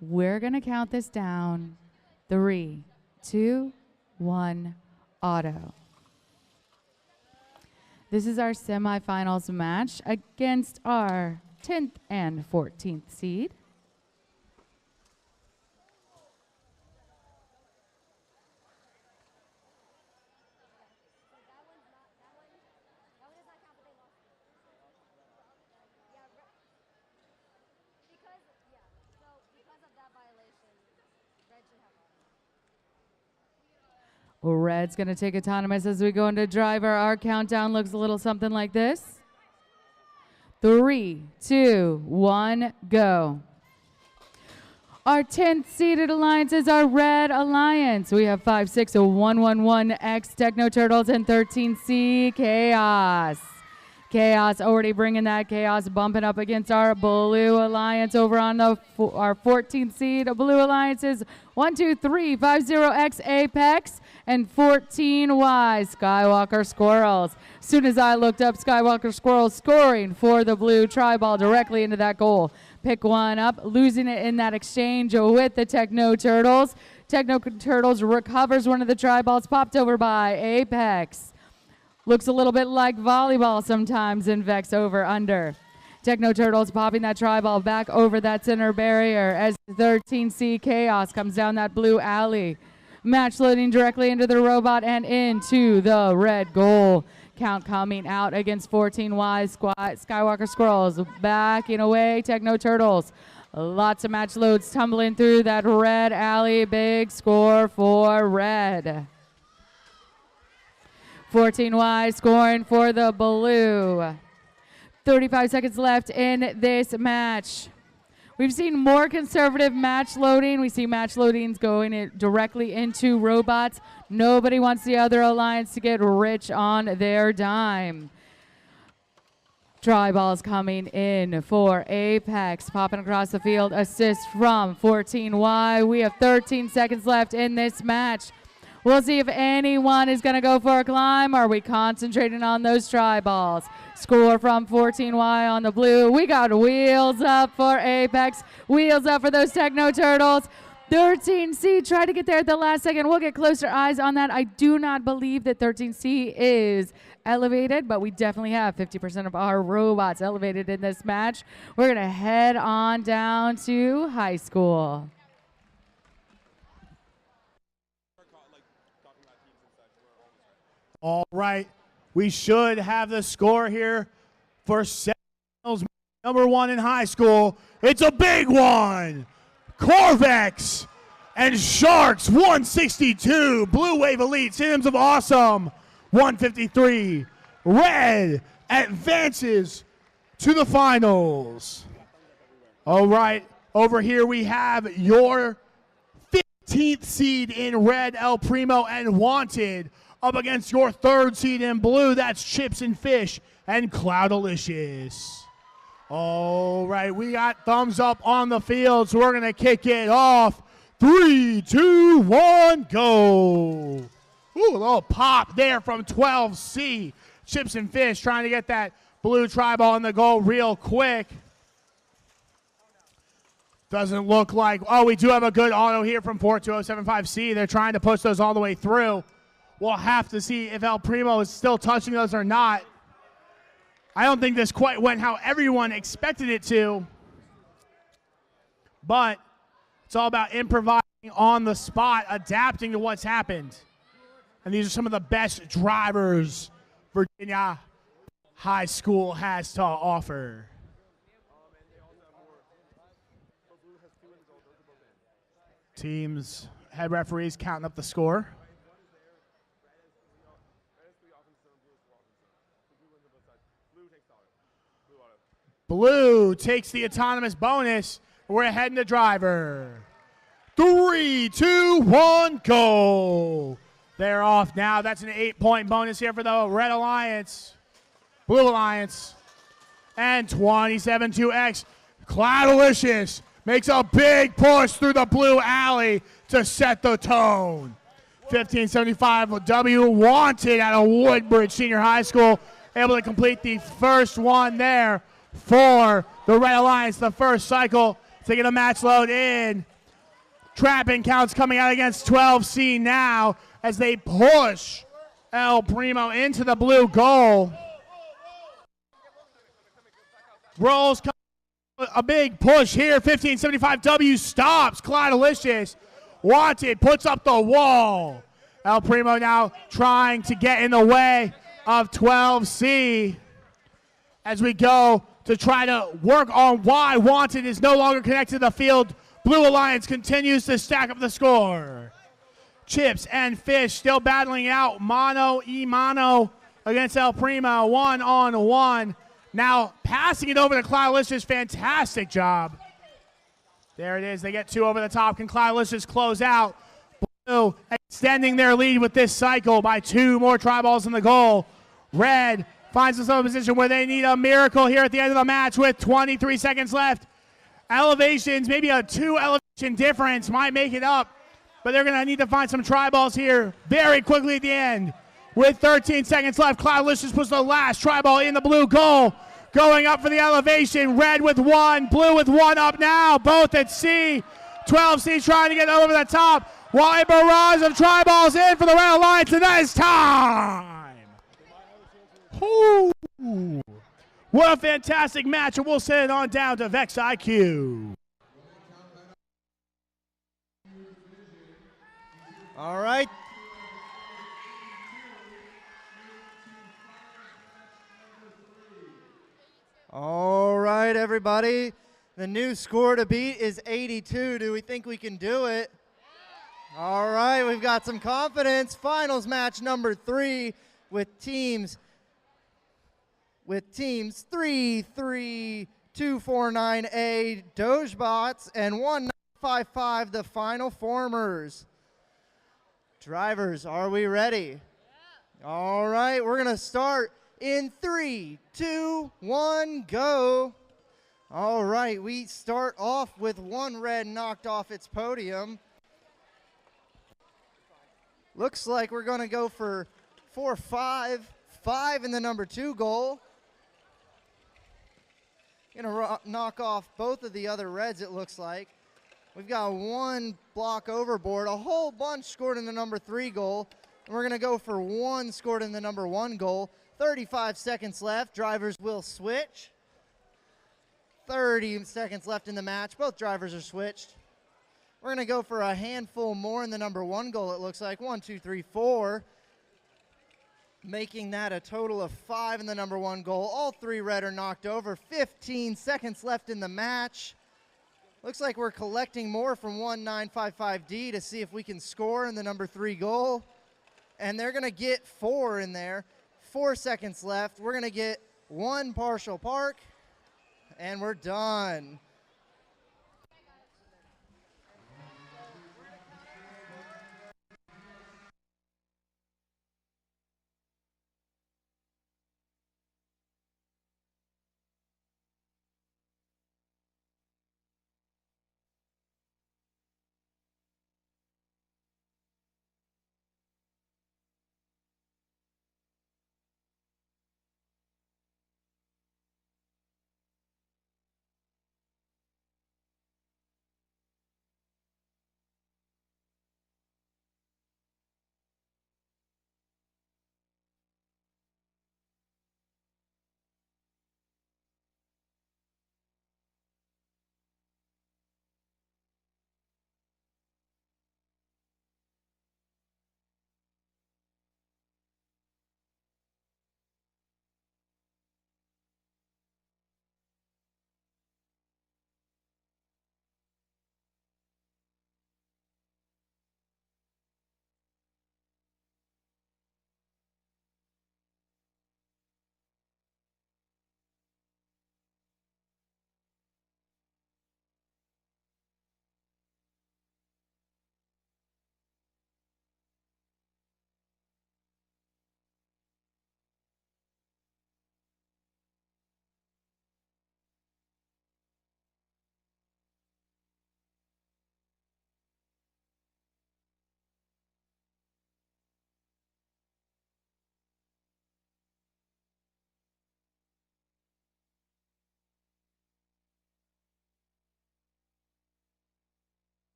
We're going to count this down. 3, 2, 1, auto. This is our semifinals match against our 10th and 14th seed. Red's going to take autonomous as we go into driver. Our countdown looks a little something like this. 3, 2, 1, go. Our 10th seeded alliance is our Red Alliance. We have 56111X Techno Turtles and 13C Chaos. Chaos already bringing that Chaos bumping up against our Blue Alliance over on the our 14th seed. Blue Alliance is 12350X Apex and 14Y Skywalker Squirrels. Soon as I looked up, Skywalker Squirrels scoring for the blue tri-ball directly into that goal. Pick one up, losing it in that exchange with the Techno Turtles. Techno Turtles recovers one of the tri-balls, popped over by Apex. Looks a little bit like volleyball sometimes in Vex over under. Techno Turtles popping that tri-ball back over that center barrier as 13C Chaos comes down that blue alley. Match loading directly into the robot and into the red goal. Count coming out against 14Y Skywalker Squirrels. Backing away, Techno Turtles. Lots of match loads tumbling through that red alley. Big score for red. 14Y scoring for the blue. 35 seconds left in this match. We've seen more conservative match loading. We see match loadings going directly into robots. Nobody wants the other alliance to get rich on their dime. Try balls coming in for Apex. Popping across the field. Assist from 14Y. We have 13 seconds left in this match. We'll see if anyone is going to go for a climb. Are we concentrating on those try balls? Score from 14Y on the blue. We got wheels up for Apex. Wheels up for those Techno Turtles. 13C try to get there at the last second. We'll get closer eyes on that. I do not believe that 13C is elevated, but we definitely have 50% of our robots elevated in this match. We're going to head on down to high school. All right, we should have the score here for semifinals number 1 in high school. It's a big one. Corvex and Sharks 162. Blue Wave Elite Synonyms of Awesome 153. Red advances to the finals. All right, over here we have your 15th seed in red, El Primo and Wanted, up against your 3rd seed in blue. That's Chips and Fish and Cloudalicious. All right, we got thumbs up on the field, so we're going to kick it off. 3, 2, 1, go. Ooh, a little pop there from 12C. Chips and Fish trying to get that blue tri-ball in the goal real quick. Doesn't look like, oh, we do have a good auto here from 42075C. They're trying to push those all the way through. We'll have to see if El Primo is still touching those or not. I don't think this quite went how everyone expected it to, but it's all about improvising on the spot, adapting to what's happened. And these are some of the best drivers Virginia High School has to offer. Teams, head referees counting up the score. Blue takes the autonomous bonus. We're ahead in the driver. 3, 2, 1, go. They're off now. That's an 8-point bonus here for the Red Alliance. Blue Alliance. And 27-2X. Cloudalicious makes a big push through the blue alley to set the tone. 1575 W wanted out of Woodbridge Senior High School. Able to complete the first one there for the Red Alliance. The first cycle to get a match load in. Trapping counts coming out against 12C now as they push El Primo into the blue goal. Rolls a big push here. 1575W stops. Clydelicious. Wanted puts up the wall. El Primo now trying to get in the way of 12C as we go to try to work on why Wanted is no longer connected to the field. Blue Alliance continues to stack up the score. Chips and Fish still battling out mano y mano against El Primo, 1-on-1. Now passing it over to Cloudalicious, fantastic job. There it is, they get 2 over the top. Can Cloudalicious close out? Blue extending their lead with this cycle by 2 more try balls in the goal. Red finds themselves in a position where they need a miracle here at the end of the match with 23 seconds left. Elevations, maybe a 2 elevation difference might make it up, but they're going to need to find some try balls here very quickly at the end. With 13 seconds left, Cloudalicious puts the last try ball in the blue goal. Going up for the elevation, Red with 1, Blue with 1 up now, both at C. 12C trying to get over the top, while a barrage of try balls in for the Red Alliance, and that is time. Ooh. What a fantastic match, and we'll send it on down to Vex IQ. All right. All right, everybody. The new score to beat is 82. Do we think we can do it? All right, we've got some confidence. Finals match number 3 with teams 33249A Dogebots and 1955 the final formers. Drivers, are we ready? Yeah. All right, we're gonna start in 3, 2, 1, go. All right, we start off with 1 red knocked off its podium. Looks like we're gonna go for 4-5, 5 in the number 2 goal. Gonna knock off both of the other reds, it looks like. We've got 1 block overboard, a whole bunch scored in the number 3 goal. And we're gonna go for 1 scored in the number 1 goal. 35 seconds left, drivers will switch. 30 seconds left in the match, both drivers are switched. We're gonna go for a handful more in the number 1 goal, it looks like. 1, 2, 3, 4. Making that a total of 5 in the number 1 goal. All 3 red are knocked over. 15 seconds left in the match. Looks like we're collecting more from 1955D to see if we can score in the number 3 goal. And they're gonna get 4 in there. 4 seconds left. We're gonna get 1 partial park, and we're done.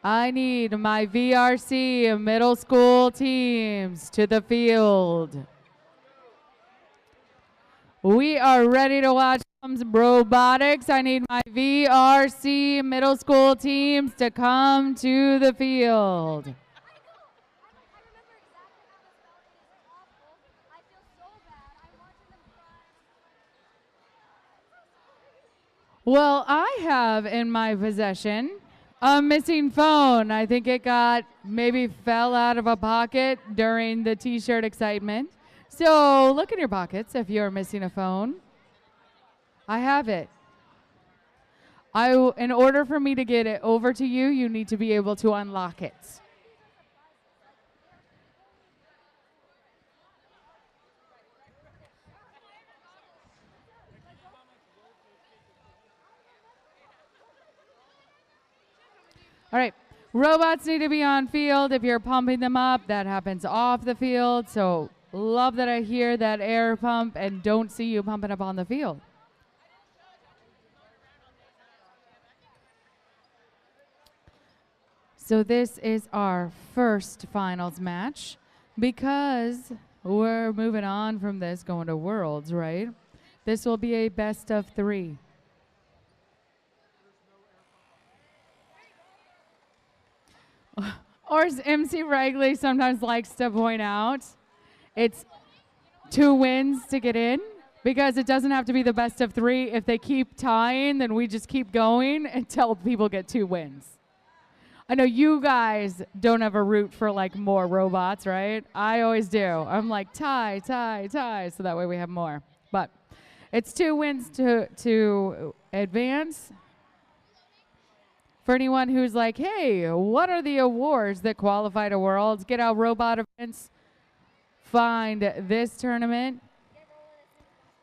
I need my VRC middle school teams to the field. We are ready to watch some robotics. I need my VRC middle school teams to come to the field. Well, I have in my possession a missing phone. I think it maybe fell out of a pocket during the t-shirt excitement. So look in your pockets if you're missing a phone. I have it. In order for me to get it over to you, you need to be able to unlock it. All right, robots need to be on field. If you're pumping them up, that happens off the field. So love that I hear that air pump and don't see you pumping up on the field. So this is our first finals match because we're moving on from this going to Worlds, right? This will be a best of 3. Or as MC Wrigley sometimes likes to point out, it's 2 wins to get in because it doesn't have to be the best of 3. If they keep tying, then we just keep going until people get 2 wins. I know you guys don't ever root for like more robots, right? I always do. I'm like tie, tie, tie, so that way we have more. But it's 2 wins to advance. For anyone who's like, hey, what are the awards that qualify to Worlds? Get out robot events, find this tournament,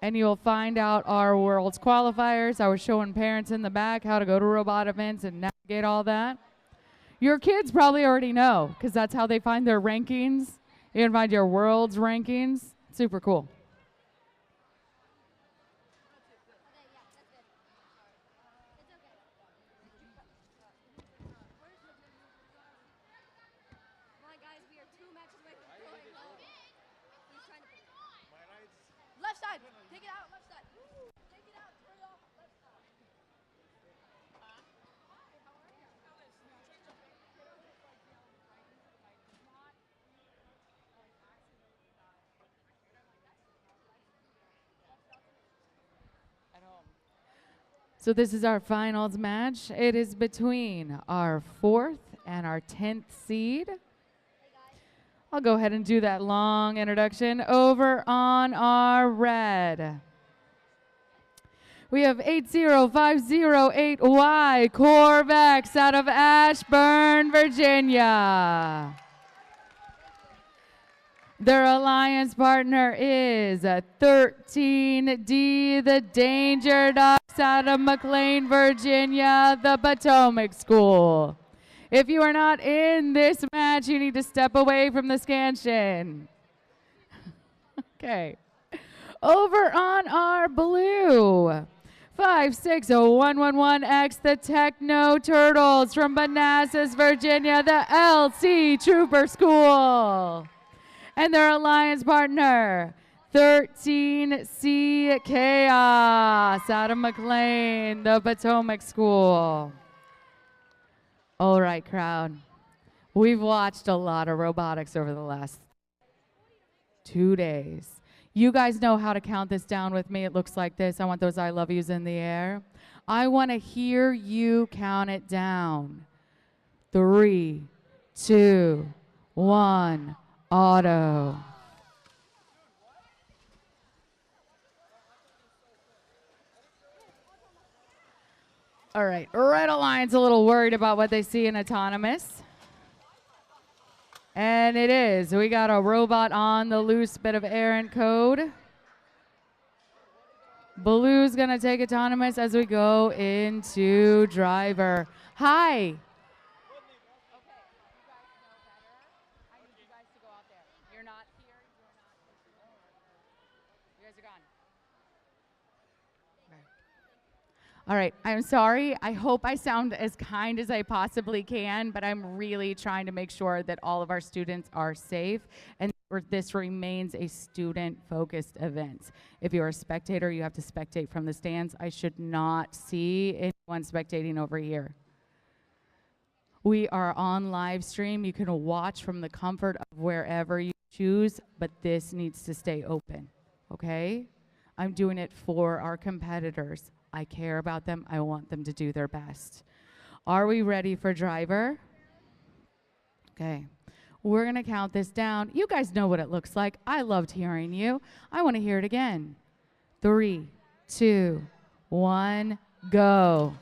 and you'll find out our Worlds qualifiers. I was showing parents in the back how to go to robot events and navigate all that. Your kids probably already know because that's how they find their rankings. You can find your Worlds rankings. Super cool. Left side. Take it out. Left side. Take it out. Throw it off. Left side. So this is our finals match. It is between our 4th and our 10th seed. I'll go ahead and do that long introduction. Over on our red, we have 80508Y Corvex out of Ashburn, Virginia. Their alliance partner is 13D, the Danger Dogs out of McLean, Virginia, the Potomac School. If you are not in this match, you need to step away from the scansion. Okay. Over on our blue, 560111X, the Techno Turtles from Manassas, Virginia, the LC Trooper School. And their alliance partner, 13C Chaos out of McLean, the Potomac School. All right, crowd. We've watched a lot of robotics over the last 2 days. You guys know how to count this down with me. It looks like this. I want those I love yous in the air. I want to hear you count it down. 3, 2, 1, auto. All right, Red Alliance a little worried about what they see in autonomous. And it is. We got a robot on the loose, bit of errant code. Blue's gonna take autonomous as we go into driver. Hi. All right, I'm sorry. I hope I sound as kind as I possibly can, but I'm really trying to make sure that all of our students are safe and this remains a student-focused event. If you're a spectator, you have to spectate from the stands. I should not see anyone spectating over here. We are on live stream. You can watch from the comfort of wherever you choose, but this needs to stay open, okay? I'm doing it for our competitors. I care about them. I want them to do their best. Are we ready for driver? Okay. We're going to count this down. You guys know what it looks like. I loved hearing you. I want to hear it again. 3, 2, 1, go.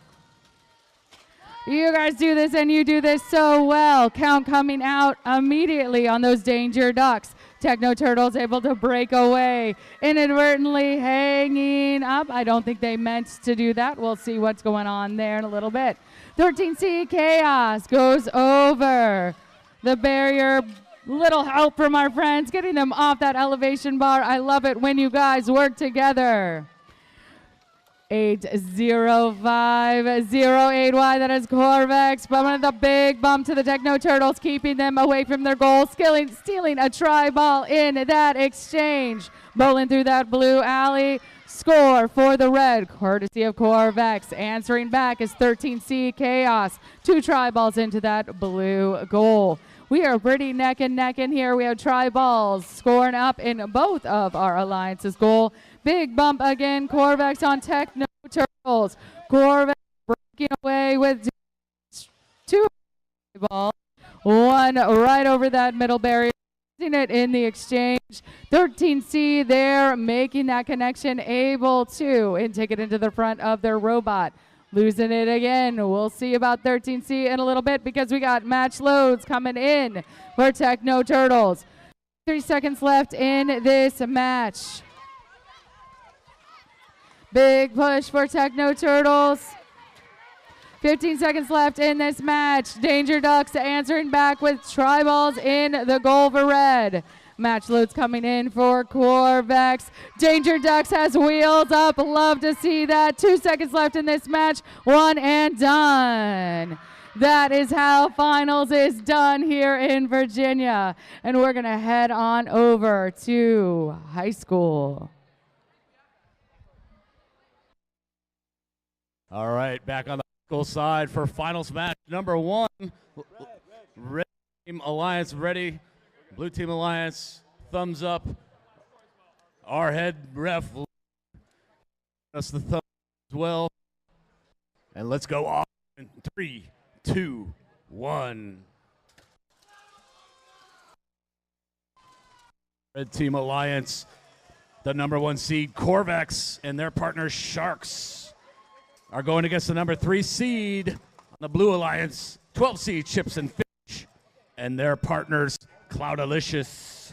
You guys do this and you do this so well. Count coming out immediately on those danger ducks. Techno Turtles able to break away, inadvertently hanging up. I don't think they meant to do that. We'll see what's going on there in a little bit. 13C Chaos goes over the barrier. Little help from our friends, getting them off that elevation bar. I love it when you guys work together. 80508Y, that is Corvex. Bumping the big bump to the Techno Turtles, keeping them away from their goal, stealing a try ball in that exchange. Bowling through that blue alley. Score for the red, courtesy of Corvex. Answering back is 13C Chaos. 2 try balls into that blue goal. We are pretty neck and neck in here. We have try balls scoring up in both of our alliance's goal. Big bump again, Corvex on Techno Turtles. Corvex breaking away with 2 balls. 1 right over that middle barrier. It in the exchange. 13C there making that connection, able to and take it into the front of their robot. Losing it again. We'll see about 13C in a little bit because we got match loads coming in for Techno Turtles. 3 seconds left in this match. Big push for Techno Turtles. 15 seconds left in this match. Danger Ducks answering back with tri-balls in the goal for red. Match loads coming in for Corvex. Danger Ducks has wheels up. Love to see that. 2 seconds left in this match. 1 and done. That is how finals is done here in Virginia. And we're going to head on over to high school. All right, back on the school side for finals match number 1. Red Team Alliance ready. Blue Team Alliance, thumbs up. Our head ref, us the thumb as well. And let's go off in 3, 2, 1. Red Team Alliance, the number 1 seed, Corvex, and their partner, Sharks, are going against the number 3 seed on the Blue Alliance, 12 seed, Chips and Fish, and their partners, Cloudalicious.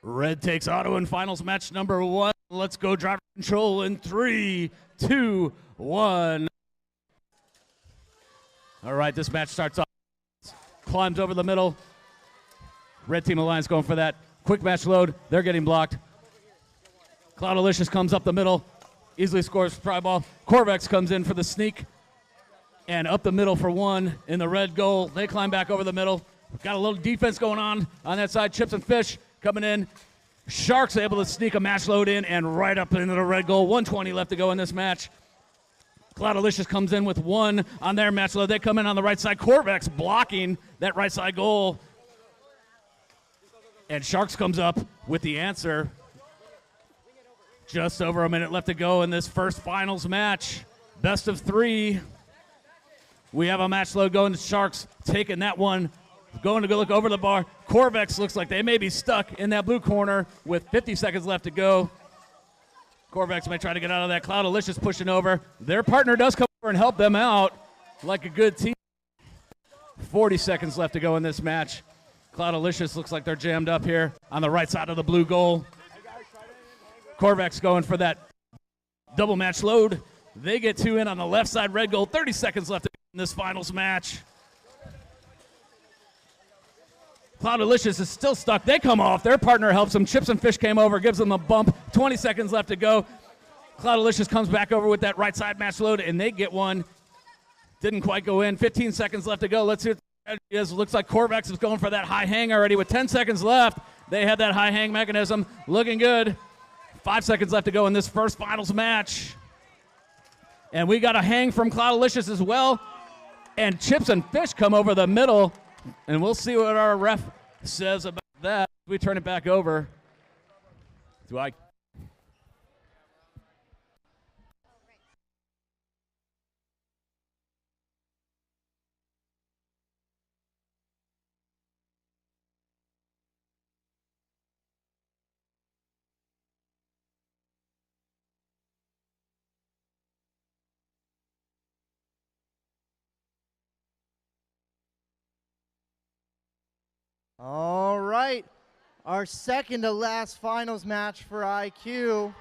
Red takes auto in finals match number 1. Let's go driver control in 3, 2, 1. All right, this match starts off. Climbs over the middle. Red Team Alliance going for that quick match load. They're getting blocked. Cloudalicious comes up the middle. Easily scores try ball. Corvex comes in for the sneak. And up the middle for 1 in the red goal. They climb back over the middle. Got a little defense going on that side. Chips and Fish coming in. Sharks able to sneak a match load in and right up into the red goal. 1:20 left to go in this match. Cloudalicious comes in with 1 on their match load. They come in on the right side. Corvex blocking that right side goal. And Sharks comes up with the answer. Just over a minute left to go in this first finals match. Best of 3. We have a match load going to Sharks, taking that one, going to go look over the bar. Corvex looks like they may be stuck in that blue corner with 50 seconds left to go. Corvex may try to get out of that. Cloudalicious pushing over. Their partner does come over and help them out like a good team. 40 seconds left to go in this match. Cloudalicious looks like they're jammed up here on the right side of the blue goal. Corvex going for that double match load. They get 2 in on the left side red goal. 30 seconds left in this finals match. Cloudalicious is still stuck. They come off. Their partner helps them. Chips and Fish came over, gives them a bump. 20 seconds left to go. Cloudalicious comes back over with that right side match load, and they get one. Didn't quite go in. 15 seconds left to go. Let's see what the strategy is. Looks like Corvex is going for that high hang already with 10 seconds left. They had that high hang mechanism. Looking good. 5 seconds left to go in this first finals match. And we got a hang from Cloudalicious as well. And Chips and Fish come over the middle. And we'll see what our ref says about that. We turn it back over to Ike. All right, our second to last finals match for IQ.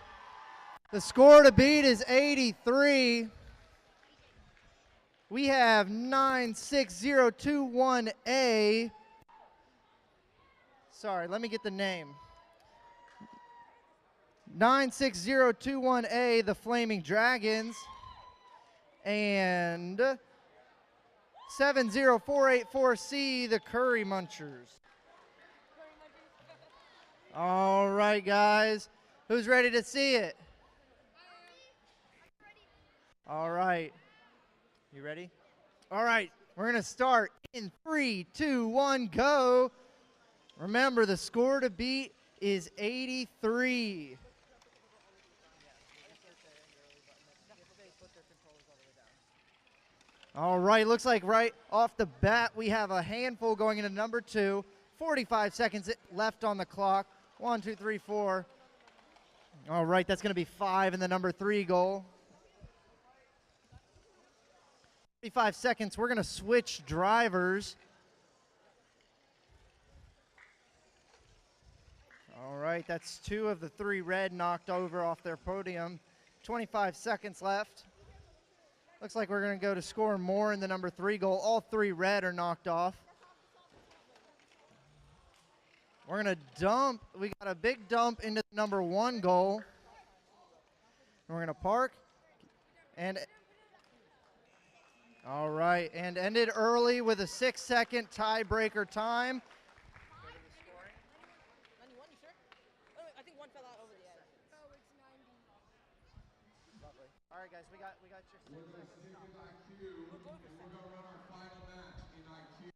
The score to beat is 83. We have 96021A. Sorry, let me get the name. 96021A, the Flaming Dragons. And 70484C, the Curry Munchers. All right, guys. Who's ready to see it? All right. You ready? All right. We're going to start in 3, 2, 1, go. Remember, the score to beat is 83. All right, looks like right off the bat we have a handful going into number 2. 45 seconds left on the clock. 1, 2, 3, 4. All right, that's going to be 5 in the number 3 goal. 45 seconds. We're going to switch drivers. All right, that's 2 of the 3 red knocked over off their podium. 25 seconds left. Looks like we're going to go to score more in the number 3 goal. All 3 red are knocked off. We're going to dump. We got a big dump into the number 1 goal. And we're going to park. And all right, and ended early with a 6-second tiebreaker time. I think one fell out over the edge. Oh, it's 90. Lovely. All right, guys, we got your. We're going to stick with IQ. We're going to run our final match in IQ.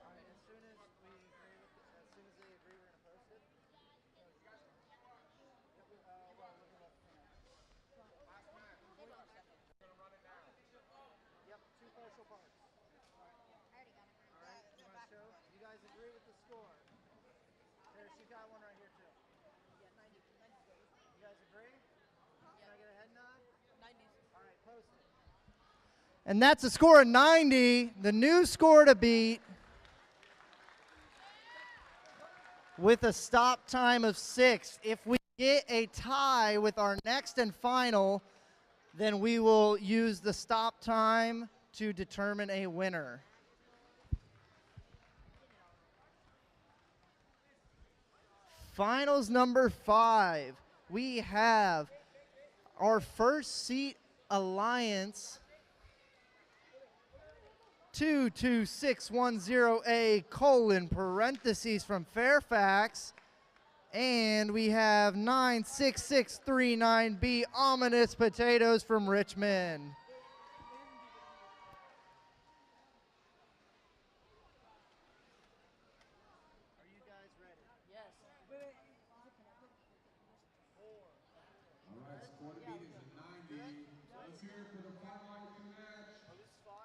All right, as soon as they agree, we're going to post it. Yep, 2 partial parts. All right, you want to show? You guys agree with the score? Paris, you got one right here too. Yeah, 90. You guys agree? Can I get a head nod? 90s. All right, post it. And that's a score of 90. The new score to beat with a stop time of 6. If we get a tie with our next and final, then we will use the stop time to determine a winner. Finals number 5. We have our first seat alliance, 22610A : parentheses from Fairfax. And we have 96639B Ominous Potatoes from Richmond. Are you guys ready? Yes. All right, score to beat is a 90. So let's hear it for the finalizing match. Oh, this is 5?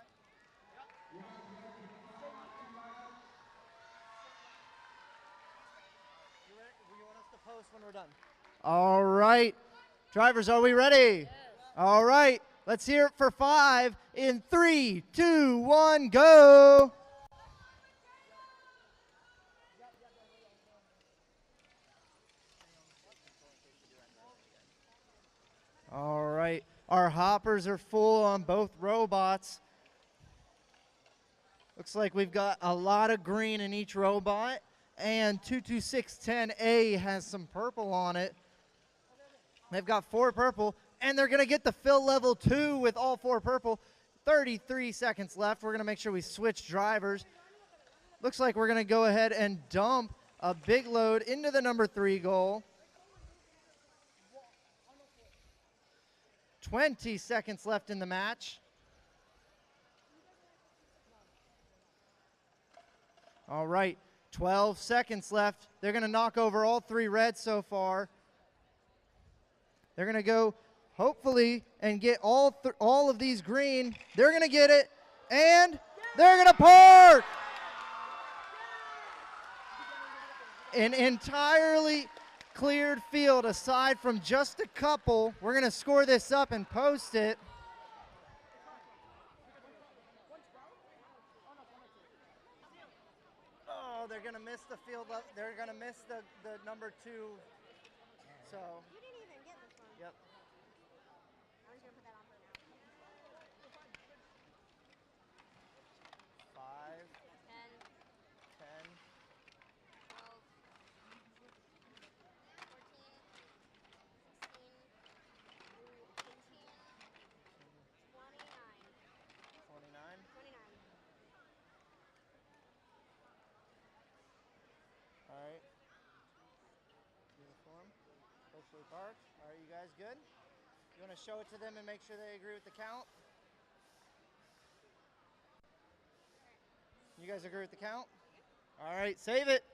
Yep. We're going to go for the finalizing match. You want us to post when we're done? All right. Drivers, are we ready? Yes. All right. Let's hear it for 5 in 3, 2, 1, go. right, our hoppers are full on both robots. Looks like we've got a lot of green in each robot, and 22610A has some purple on it. They've got 4 purple, and they're going to get the fill level 2 with all 4 purple. 33 seconds left. We're going to make sure we switch drivers. Looks like we're going to go ahead and dump a big load into the number 3 goal. 20 seconds left in the match. All right, 12 seconds left. They're going to knock over all 3 reds so far. They're going to go, hopefully, and get all of these green. They're going to get it, and they're going to park! An entirely cleared field aside from just a couple. We're going to score this up and post it. Oh, they're going to miss the field. They're going to miss the number 2. So. You didn't even get this one. Yep. I was going to put that on for now. 5, 10, 29. All right. Uniform. Officially parked. All right, you guys good? You want to show it to them and make sure they agree with the count? You guys agree with the count? All right, save it.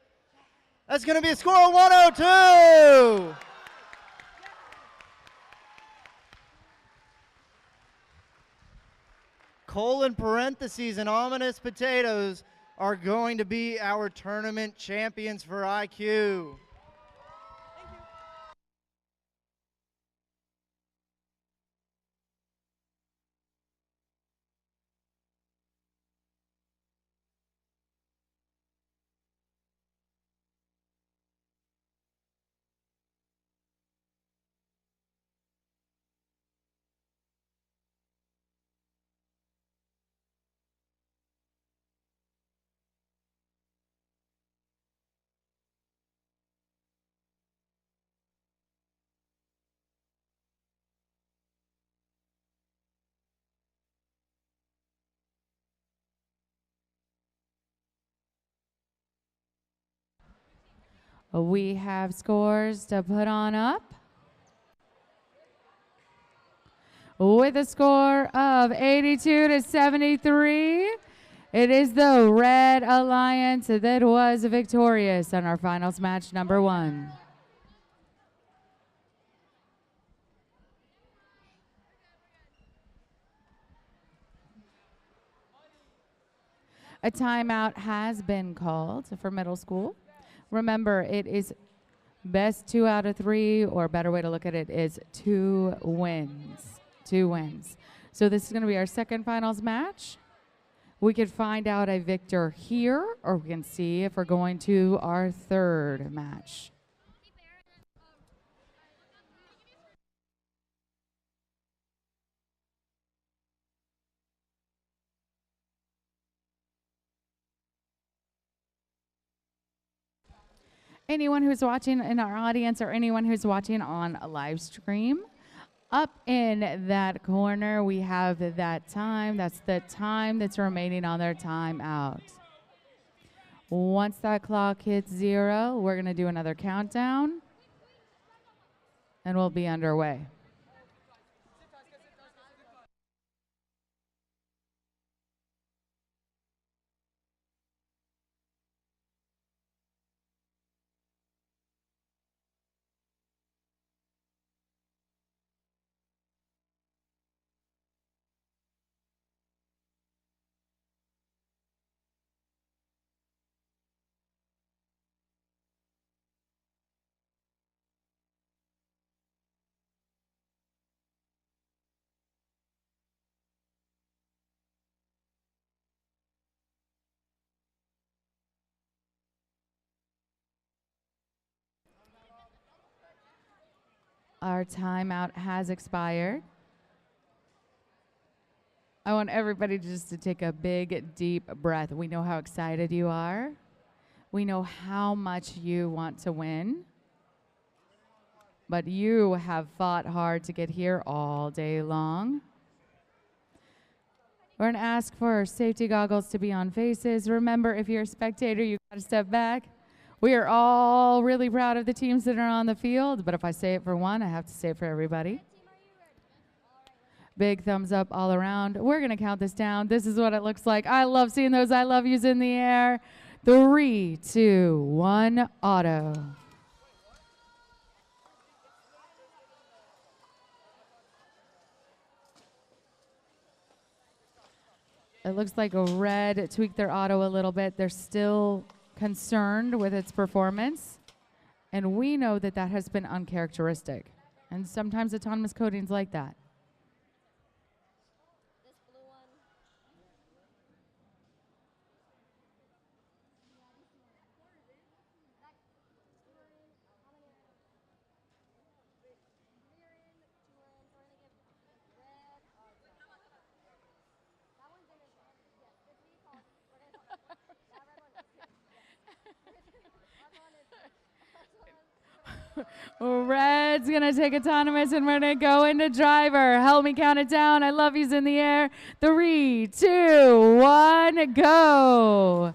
That's going to be a score of 102. Colon parentheses and ominous potatoes are going to be our tournament champions for IQ. We have scores to put on up. With a score of 82 to 73, it is the Red Alliance that was victorious on our finals match number 1. A timeout has been called for middle school. Remember, it is best 2 out of 3, or a better way to look at it is 2 wins. 2 wins. So this is going to be our second finals match. We could find out a victor here, or we can see if we're going to our third match. Anyone who's watching in our audience or anyone who's watching on a live stream, up in that corner, we have that time. That's the time that's remaining on their timeout. Once that clock hits 0, we're going to do another countdown, and we'll be underway. Our timeout has expired. I want everybody just to take a big, deep breath. We know how excited you are. We know how much you want to win. But you have fought hard to get here all day long. We're going to ask for safety goggles to be on faces. Remember, if you're a spectator, you got to step back. We are all really proud of the teams that are on the field, but if I say it for one, I have to say it for everybody. Big thumbs up all around. We're going to count this down. This is what it looks like. I love seeing those I love yous in the air. 3, 2, 1, auto. It looks like a red tweaked their auto a little bit. They're still concerned with its performance. And we know that that has been uncharacteristic. And sometimes autonomous coding's like that. Red's going to take autonomous, and we're going to go into driver. Help me count it down. I love yous in the air. 3, 2, 1, go.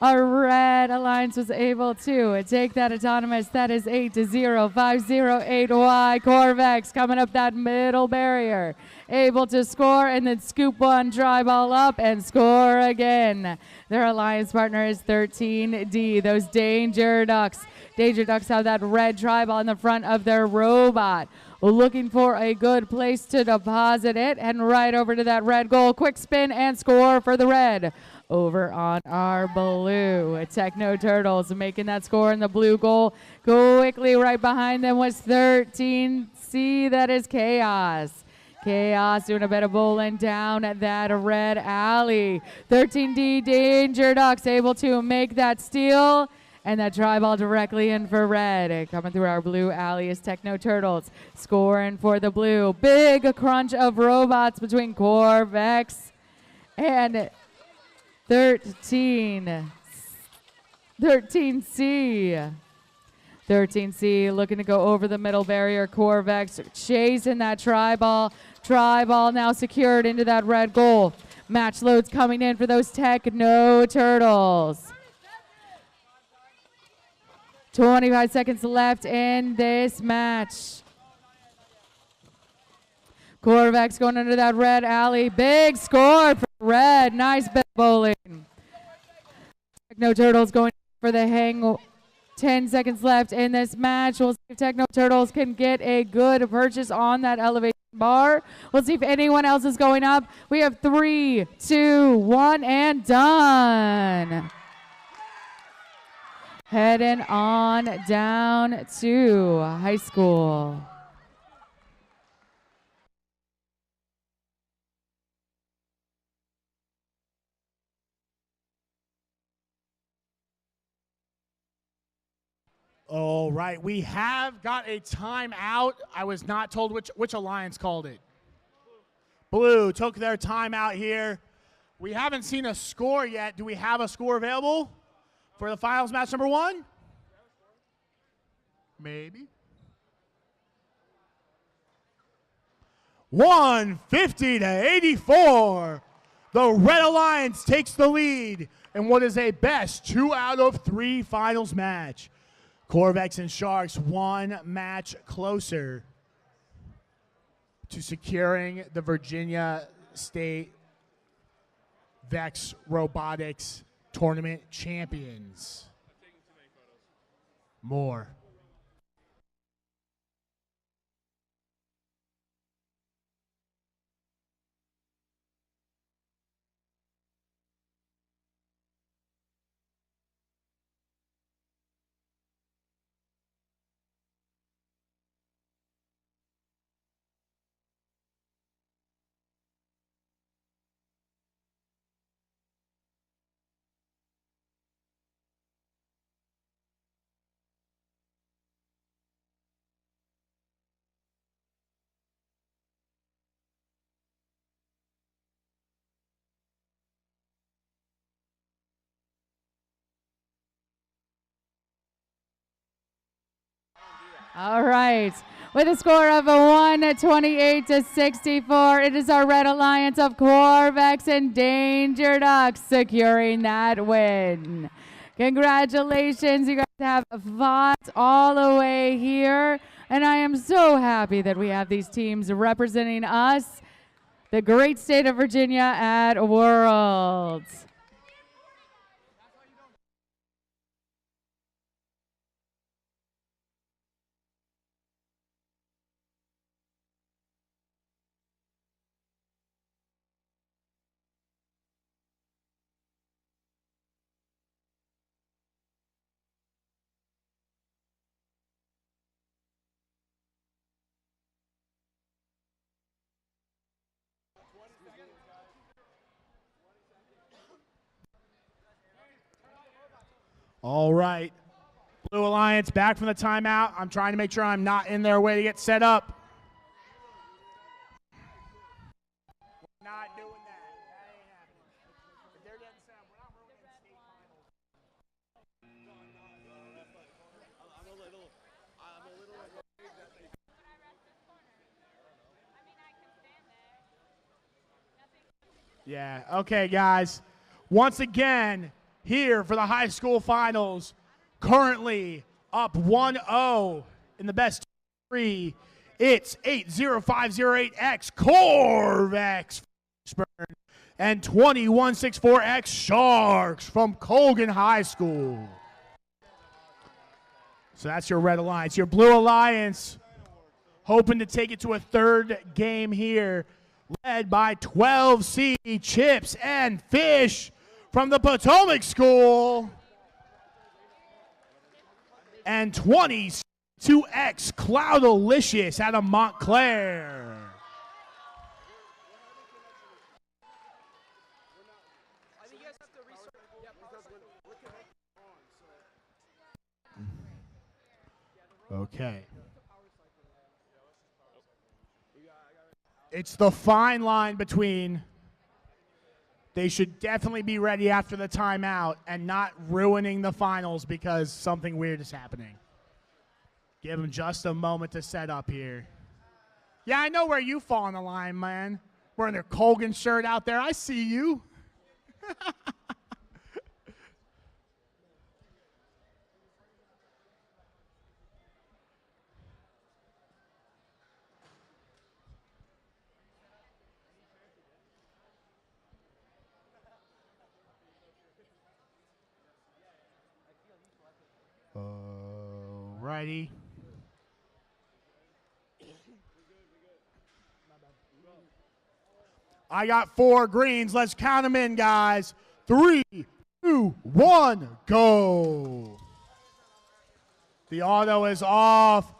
Our red alliance was able to take that autonomous. That is 8-0, 508Y. Corvex coming up that middle barrier. Able to score and then scoop one, dry ball up, and score again. Their alliance partner is 13D. Those Danger Ducks. Danger Ducks have that red tribal in the front of their robot. Looking for a good place to deposit it. And right over to that red goal. Quick spin and score for the red. Over on our blue. Techno Turtles making that score in the blue goal. Quickly right behind them was 13C. That is Chaos. Chaos doing a bit of bowling down at that red alley. 13D Danger Ducks able to make that steal. And that try ball directly in for red. Coming through our blue alley is Techno Turtles. Scoring for the blue. Big crunch of robots between Corvex and 13C. 13C looking to go over the middle barrier. Corvex chasing that try ball. Try ball now secured into that red goal. Match loads coming in for those Techno Turtles. 25 seconds left in this match. Corvex going under that red alley. Big score for red. Nice bit bowling. Techno Turtles going for the hang. 10 seconds left in this match. We'll see if Techno Turtles can get a good purchase on that elevation bar. We'll see if anyone else is going up. We have 3, 2, 1, and done. Heading on down to high school. All right, we have got a timeout. I was not told which alliance called it. Blue took their timeout here. We haven't seen a score yet. Do we have a score available for the finals match number 1? Maybe. 150-84. The Red Alliance takes the lead in what is a best 2 out of 3 finals match. Corvex and Sharks 1 match closer to securing the Virginia State Vex Robotics Tournament champions. More. All right. With a score of 128-64, it is our Red Alliance of Corvex and Danger Ducks securing that win. Congratulations. You guys have fought all the way here. And I am so happy that we have these teams representing us, the great state of Virginia, at Worlds. All right. Blue Alliance back from the timeout. I'm trying to make sure I'm not in their way to get set up. We're not doing that. That ain't happening. If they're getting set up, we're not ruining state finals. Yeah, okay, guys. Once again, here for the high school finals, currently up 1-0 in the best three. It's 80508X Corvex and 2164X Sharks from Colgan High School. So that's your Red Alliance. Your Blue Alliance hoping to take it to a third game here, led by 12C Chips and Fish from the Potomac School, and 22X Cloudalicious out of Montclair. Okay. It's the fine line between they should definitely be ready after the timeout and not ruining the finals because something weird is happening. Give them just a moment to set up here. Yeah, I know where you fall on the line, man. Wearing their Colgan shirt out there. I see you. Alrighty. I got 4 greens. Let's count them in, guys. 3, 2, 1, go. The auto is off.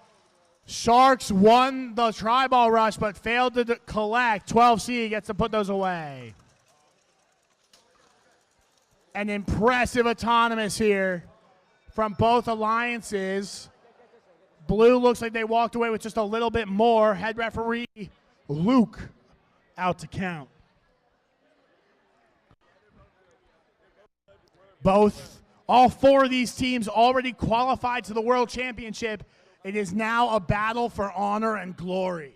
Sharks won the tri-ball rush but failed to collect. 12C gets to put those away. An impressive autonomous here from both alliances. Blue looks like they walked away with just a little bit more. Head referee Luke out to count. All 4 of these teams already qualified to the World Championship. It is now a battle for honor and glory.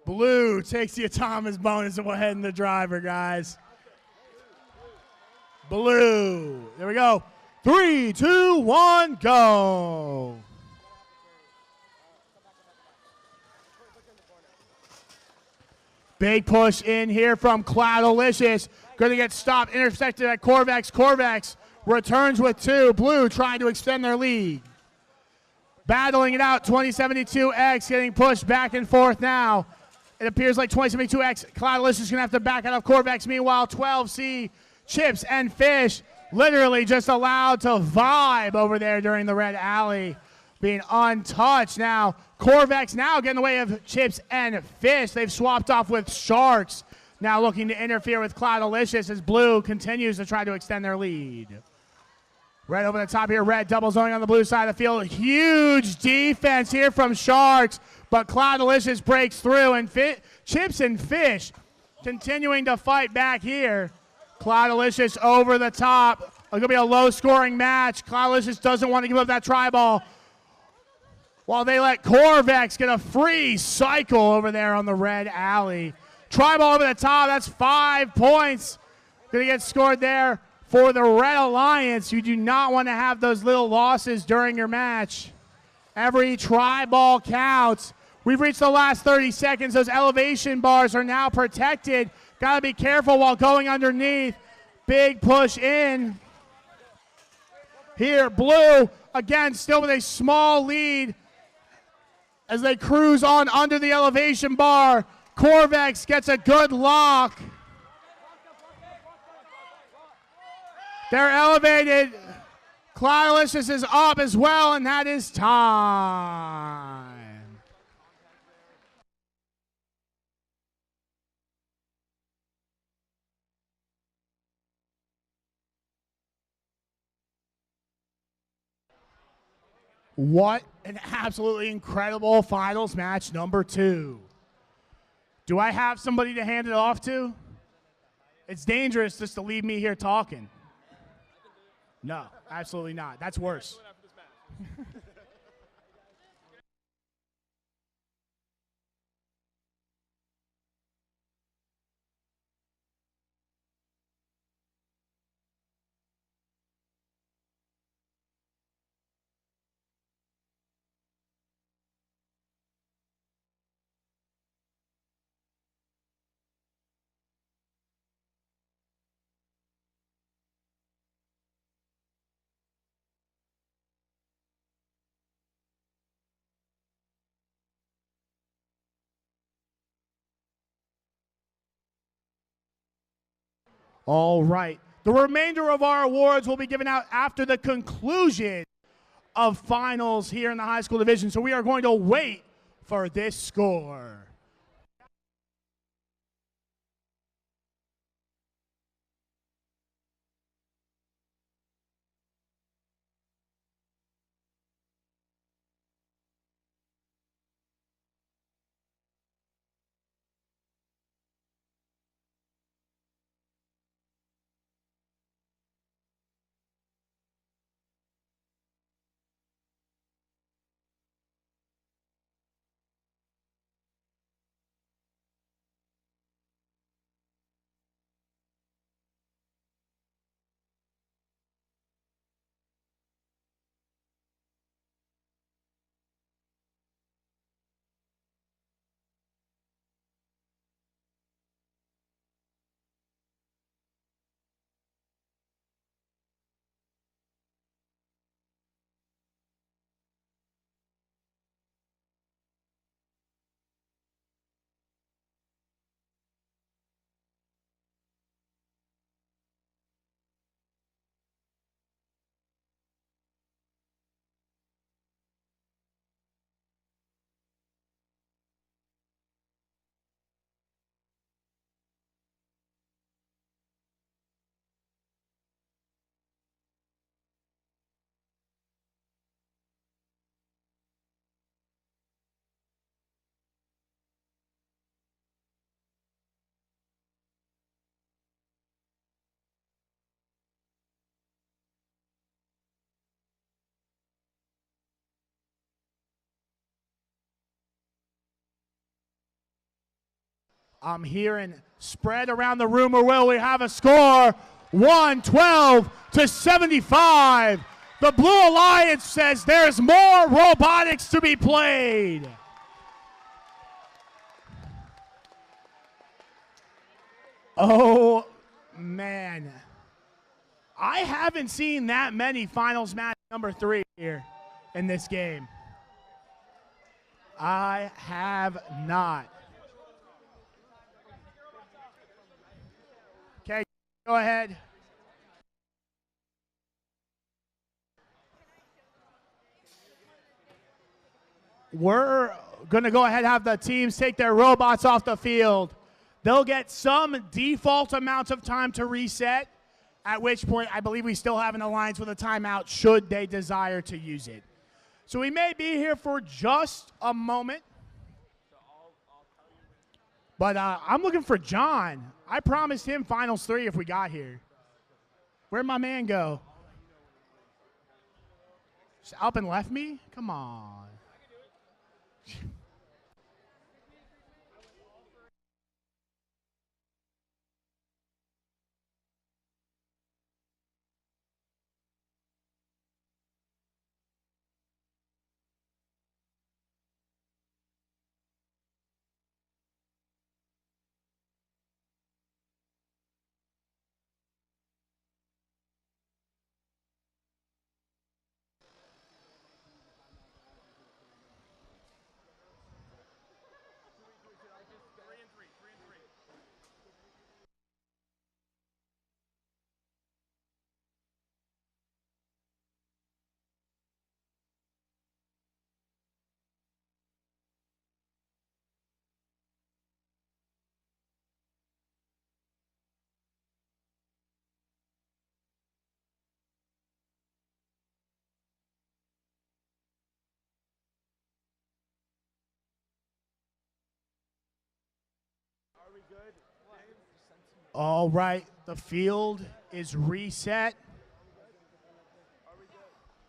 Blue takes the autonomous bonus and we're heading the driver, guys. Blue. There we go. 3, 2, 1, go. Big push in here from Cloudalicious. Going to get stopped, intersected at Corvex. Corvex returns with 2. Blue trying to extend their lead. Battling it out, 2072X getting pushed back and forth now. It appears like 2072X, Cloudalicious is going to have to back out of Corvex. Meanwhile, 12C, Chips and Fish literally just allowed to vibe over there during the red alley, being untouched. Now, Corvex now getting in the way of Chips and Fish. They've swapped off with Sharks, now looking to interfere with Cloudalicious as Blue continues to try to extend their lead. Red over the top here. Red double zoning on the blue side of the field. Huge defense here from Sharks, but Cloudalicious breaks through, and Chips and Fish continuing to fight back here. Cloudalicious over the top, going to be a low-scoring match. Cloudlicious doesn't want to give up that try ball, while they let Corvex get a free cycle over there on the red alley. Try ball over the top. That's 5 points. Going to get scored there for the Red Alliance. You do not want to have those little losses during your match. Every try ball counts. We've reached the last 30 seconds. Those elevation bars are now protected. Got to be careful while going underneath. Big push in. Here, Blue, again, still with a small lead as they cruise on under the elevation bar. Corvex gets a good lock. They're elevated. Cloudlicious is up as well, and that is time. What an absolutely incredible finals match number 2. Do I have somebody to hand it off to? It's dangerous just to leave me here talking. No, absolutely not. That's worse. All right. The remainder of our awards will be given out after the conclusion of finals here in the high school division. So we are going to wait for this score. I'm hearing spread around the room, or will we have a score? 112 to 75. The Blue Alliance says there's more robotics to be played. Oh, man. I haven't seen that many finals match number 3 here in this game. I have not. Okay, go ahead. We're going to go ahead and have the teams take their robots off the field. They'll get some default amount of time to reset, at which point I believe we still have an alliance with a timeout should they desire to use it. So we may be here for just a moment. But I'm looking for John. I promised him finals 3 if we got here. Where'd my man go? Just up and left me? Come on. All right, the field is reset.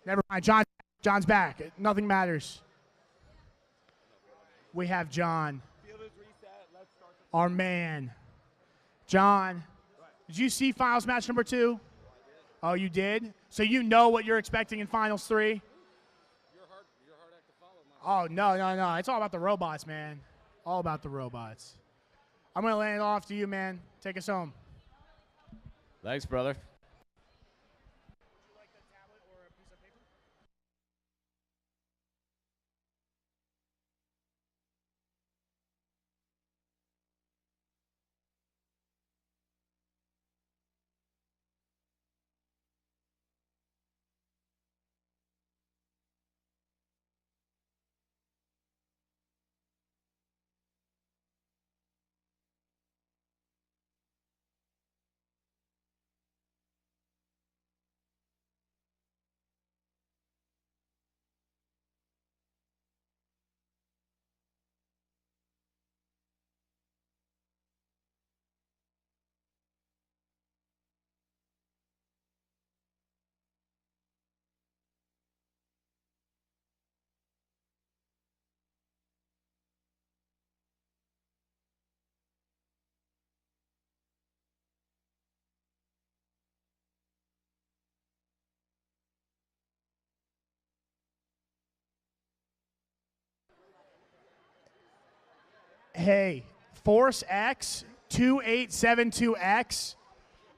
Never mind, John's back. Nothing matters. We have John, our man. John, did you see finals match number 2? Oh, you did? So you know what you're expecting in finals 3? Oh, no. It's all about the robots, man. All about the robots. I'm going to land it off to you, man. Take us home. Thanks, brother. Hey, Force X 2872X,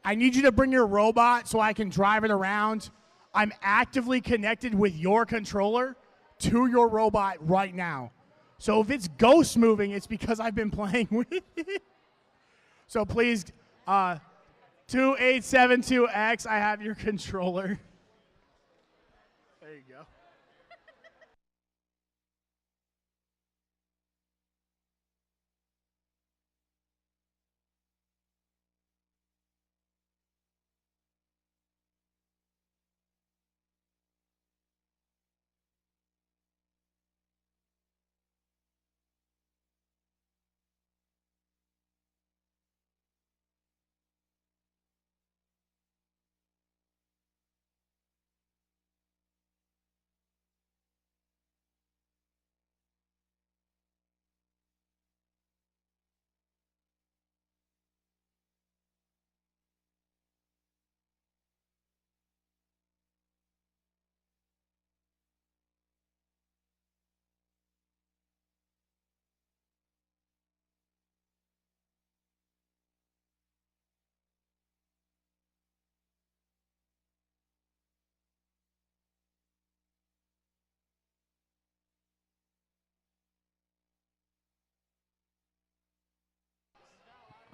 I need you to bring your robot so I can drive it around. I'm actively connected with your controller to your robot right now. So if it's ghost moving, it's because I've been playing with it. So please, 2872X, I have your controller. There you go.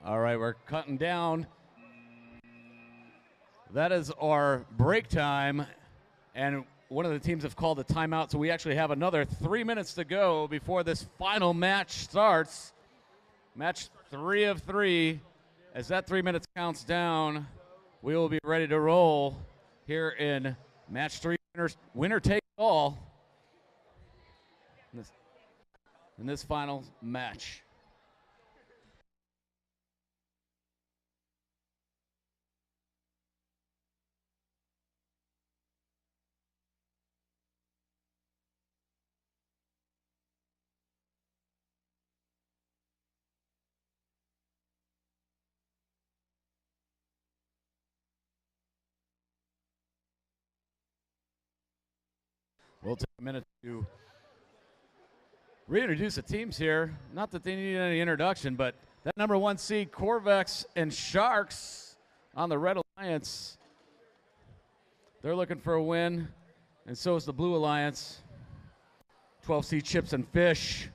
All right, we're cutting down. That is our break time, and one of the teams have called a timeout, so we actually have another 3 minutes to go before this final match starts. Match 3 of 3. As that 3 minutes counts down, we will be ready to roll here in match 3. Winner takes all in this final match. We'll take a minute to reintroduce the teams here. Not that they need any introduction, but that number 1 seed, Corvex and Sharks on the Red Alliance. They're looking for a win, and so is the Blue Alliance. 12 seed Chips and Fish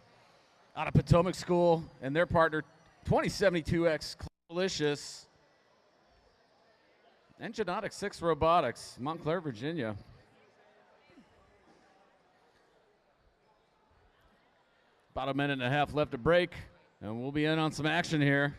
out of Potomac School, and their partner, 2072X Cloudalicious. And Genetics 6 Robotics, Montclair, Virginia. About a minute and a half left to break, and we'll be in on some action here.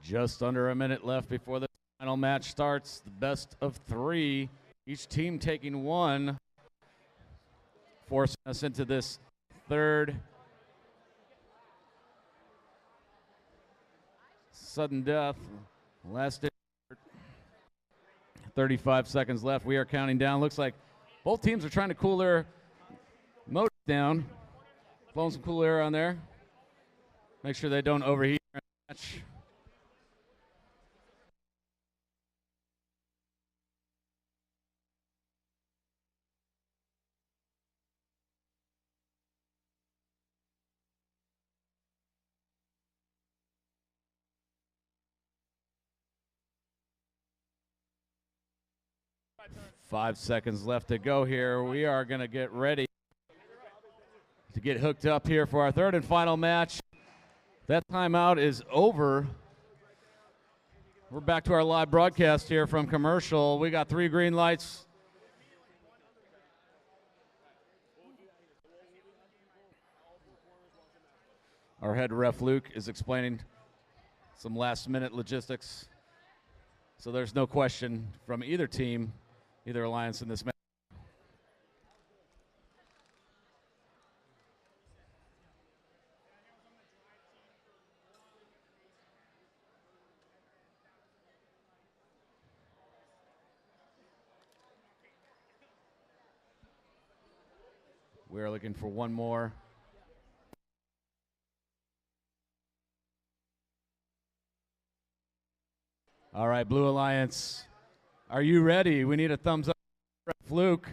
Just under a minute left before the final match starts. The best of 3, each team taking 1, forcing us into this third sudden death. Last 35 seconds left. We are counting down. Looks like both teams are trying to cool their motors down. Blowing some cool air on there. Make sure they don't overheat during the match. Five seconds left to go here. We are going to get ready to get hooked up here for our third and final match. That timeout is over. We're back to our live broadcast here from commercial. We got 3 green lights. Our head ref, Luke, is explaining some last-minute logistics. So there's no question from either team, either alliance in this match. We're looking for one more. All right, Blue Alliance, are you ready? We need a thumbs up. Luke,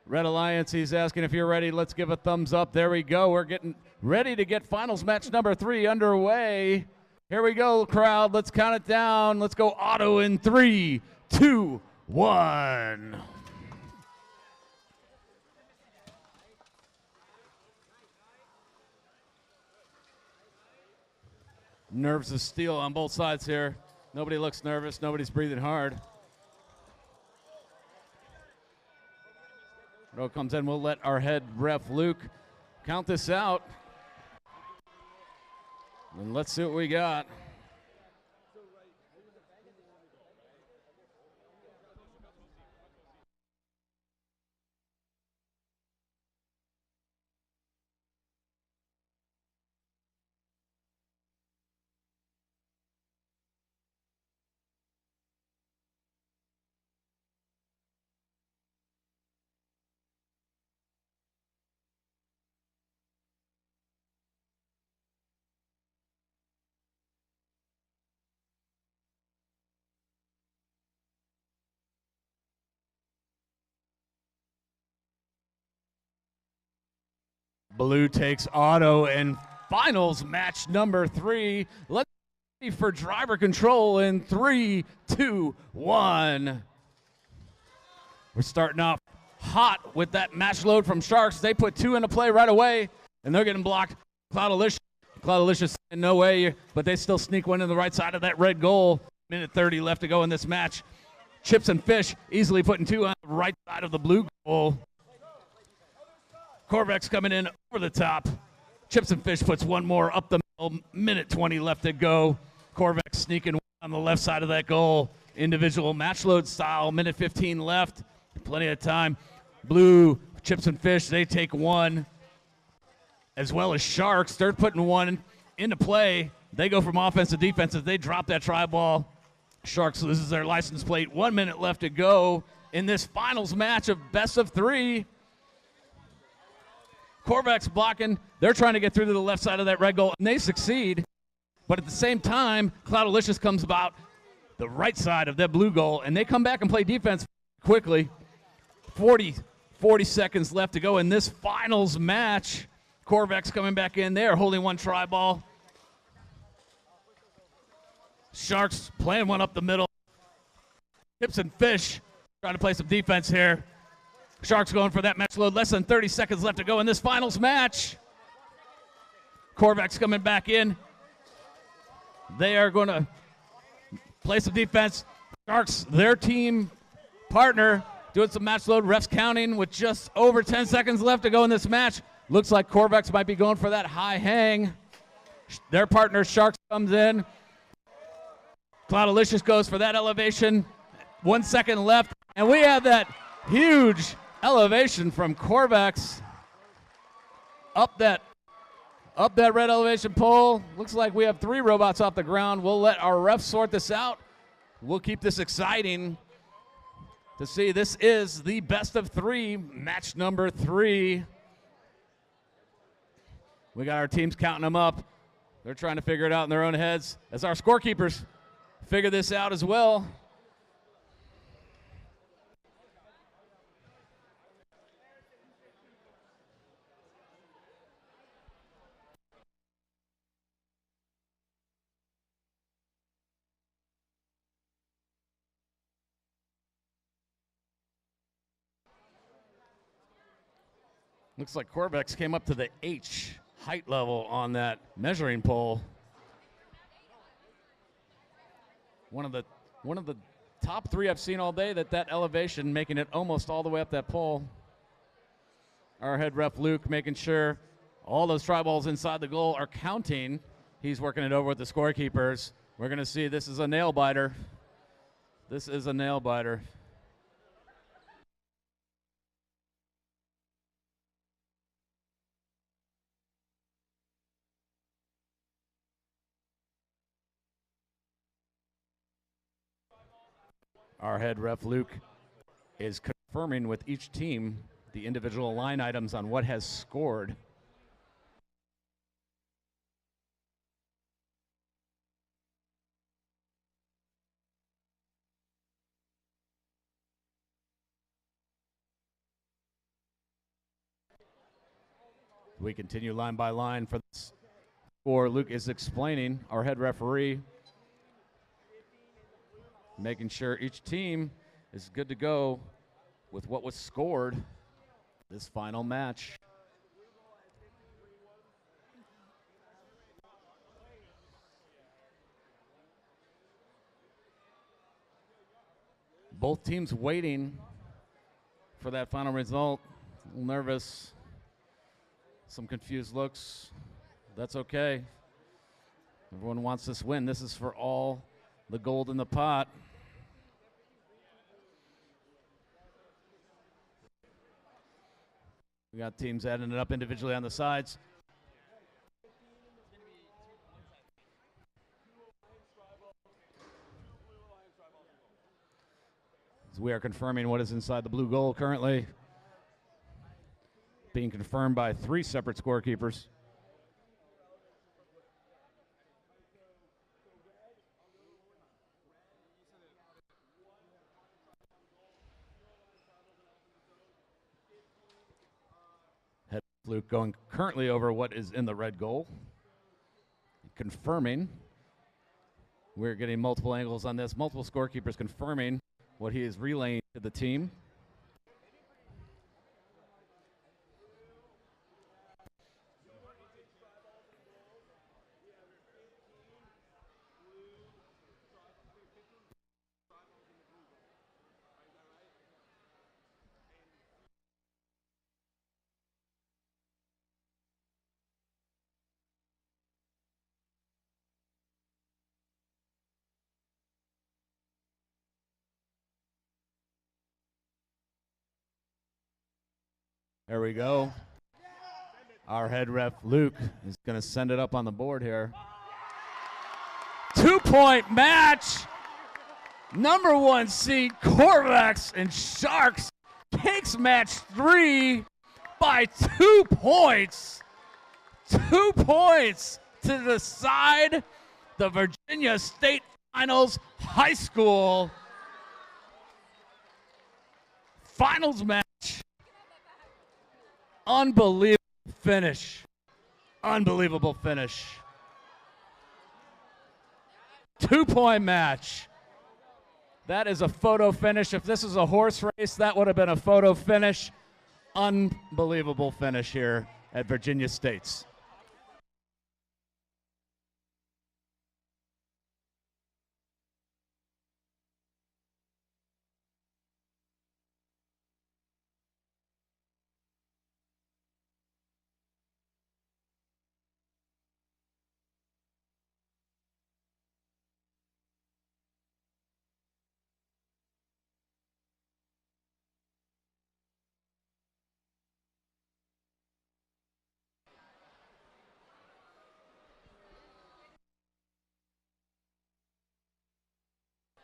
Red Alliance, he's asking if you're ready. Let's give a thumbs up. There we go. We're getting ready to get finals match number 3 underway. Here we go, crowd. Let's count it down. Let's go auto in 3, 2, 1. Nerves of steel on both sides here. Nobody looks nervous. Nobody's breathing hard. Row comes in. We'll let our head ref, Luke, count this out. And let's see what we got. Blue takes auto in finals match number 3. Let's see for driver control in 3, 2, 1. We're starting off hot with that match load from Sharks. They put 2 into play right away, and they're getting blocked. Cloudalicious saying no way, but they still sneak one in the right side of that red goal. Minute 30 left to go in this match. Chips and Fish easily putting 2 on the right side of the blue goal. Corvex coming in over the top. Chips and Fish puts one more up the middle. Minute 20 left to go. Corvex sneaking on the left side of that goal. Individual match load style. Minute 15 left. Plenty of time. Blue, Chips and Fish, they take one. As well as Sharks. They're putting one into play. They go from offense to defense as they drop that try ball. Sharks loses their license plate. 1 minute left to go in this finals match of best of three. Corvex blocking. They're trying to get through to the left side of that red goal, and they succeed. But at the same time, Cloudalicious comes about the right side of that blue goal, and they come back and play defense quickly. 40 seconds left to go in this finals match. Corvex coming back in there, holding one try ball. Sharks playing one up the middle. Chips and Fish trying to play some defense here. Sharks going for that match load. Less than 30 seconds left to go in this finals match. Corvex coming back in. They are going to play some defense. Sharks, their team partner, doing some match load. Refs counting with just over 10 seconds left to go in this match. Looks like Corvex might be going for that high hang. Their partner, Sharks, comes in. Cloudalicious goes for that elevation. 1 second left. And we have that huge elevation from Corvex up that red elevation pole. Looks like we have 3 robots off the ground. We'll let our refs sort this out. We'll keep this exciting to see. This is the best of 3, match number 3. We got our teams counting them up. They're trying to figure it out in their own heads as our scorekeepers figure this out as well. Looks like Corvex came up to the H height level on that measuring pole. One of the top 3 I've seen all day, that elevation, making it almost all the way up that pole. Our head ref Luke making sure all those try balls inside the goal are counting. He's working it over with the scorekeepers. We're going to see, this is a nail biter. This is a nail biter. Our head ref Luke is confirming with each team the individual line items on what has scored. We continue line by line for this score. Luke is explaining, our head referee, making sure each team is good to go with what was scored this final match. Both teams waiting for that final result. A little nervous, some confused looks. That's okay. Everyone wants this win. This is for all the gold in the pot. We got teams adding it up individually on the sides. As we are confirming what is inside the blue goal currently. Being confirmed by 3 separate scorekeepers. Head Luke going currently over what is in the red goal. Confirming. We're getting multiple angles on this. Multiple scorekeepers confirming what he is relaying to the team. There we go. Our head ref, Luke, is going to send it up on the board here. 2-point match. Number 1 seed, Corvex and Sharks, takes match 3 by 2 points. 2 points to decide the Virginia State Finals High School Finals match. Unbelievable finish. Unbelievable finish. 2-point match. That is a photo finish. If this is a horse race, that would have been a photo finish. Unbelievable finish here at Virginia State's.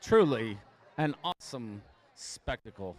Truly an awesome spectacle.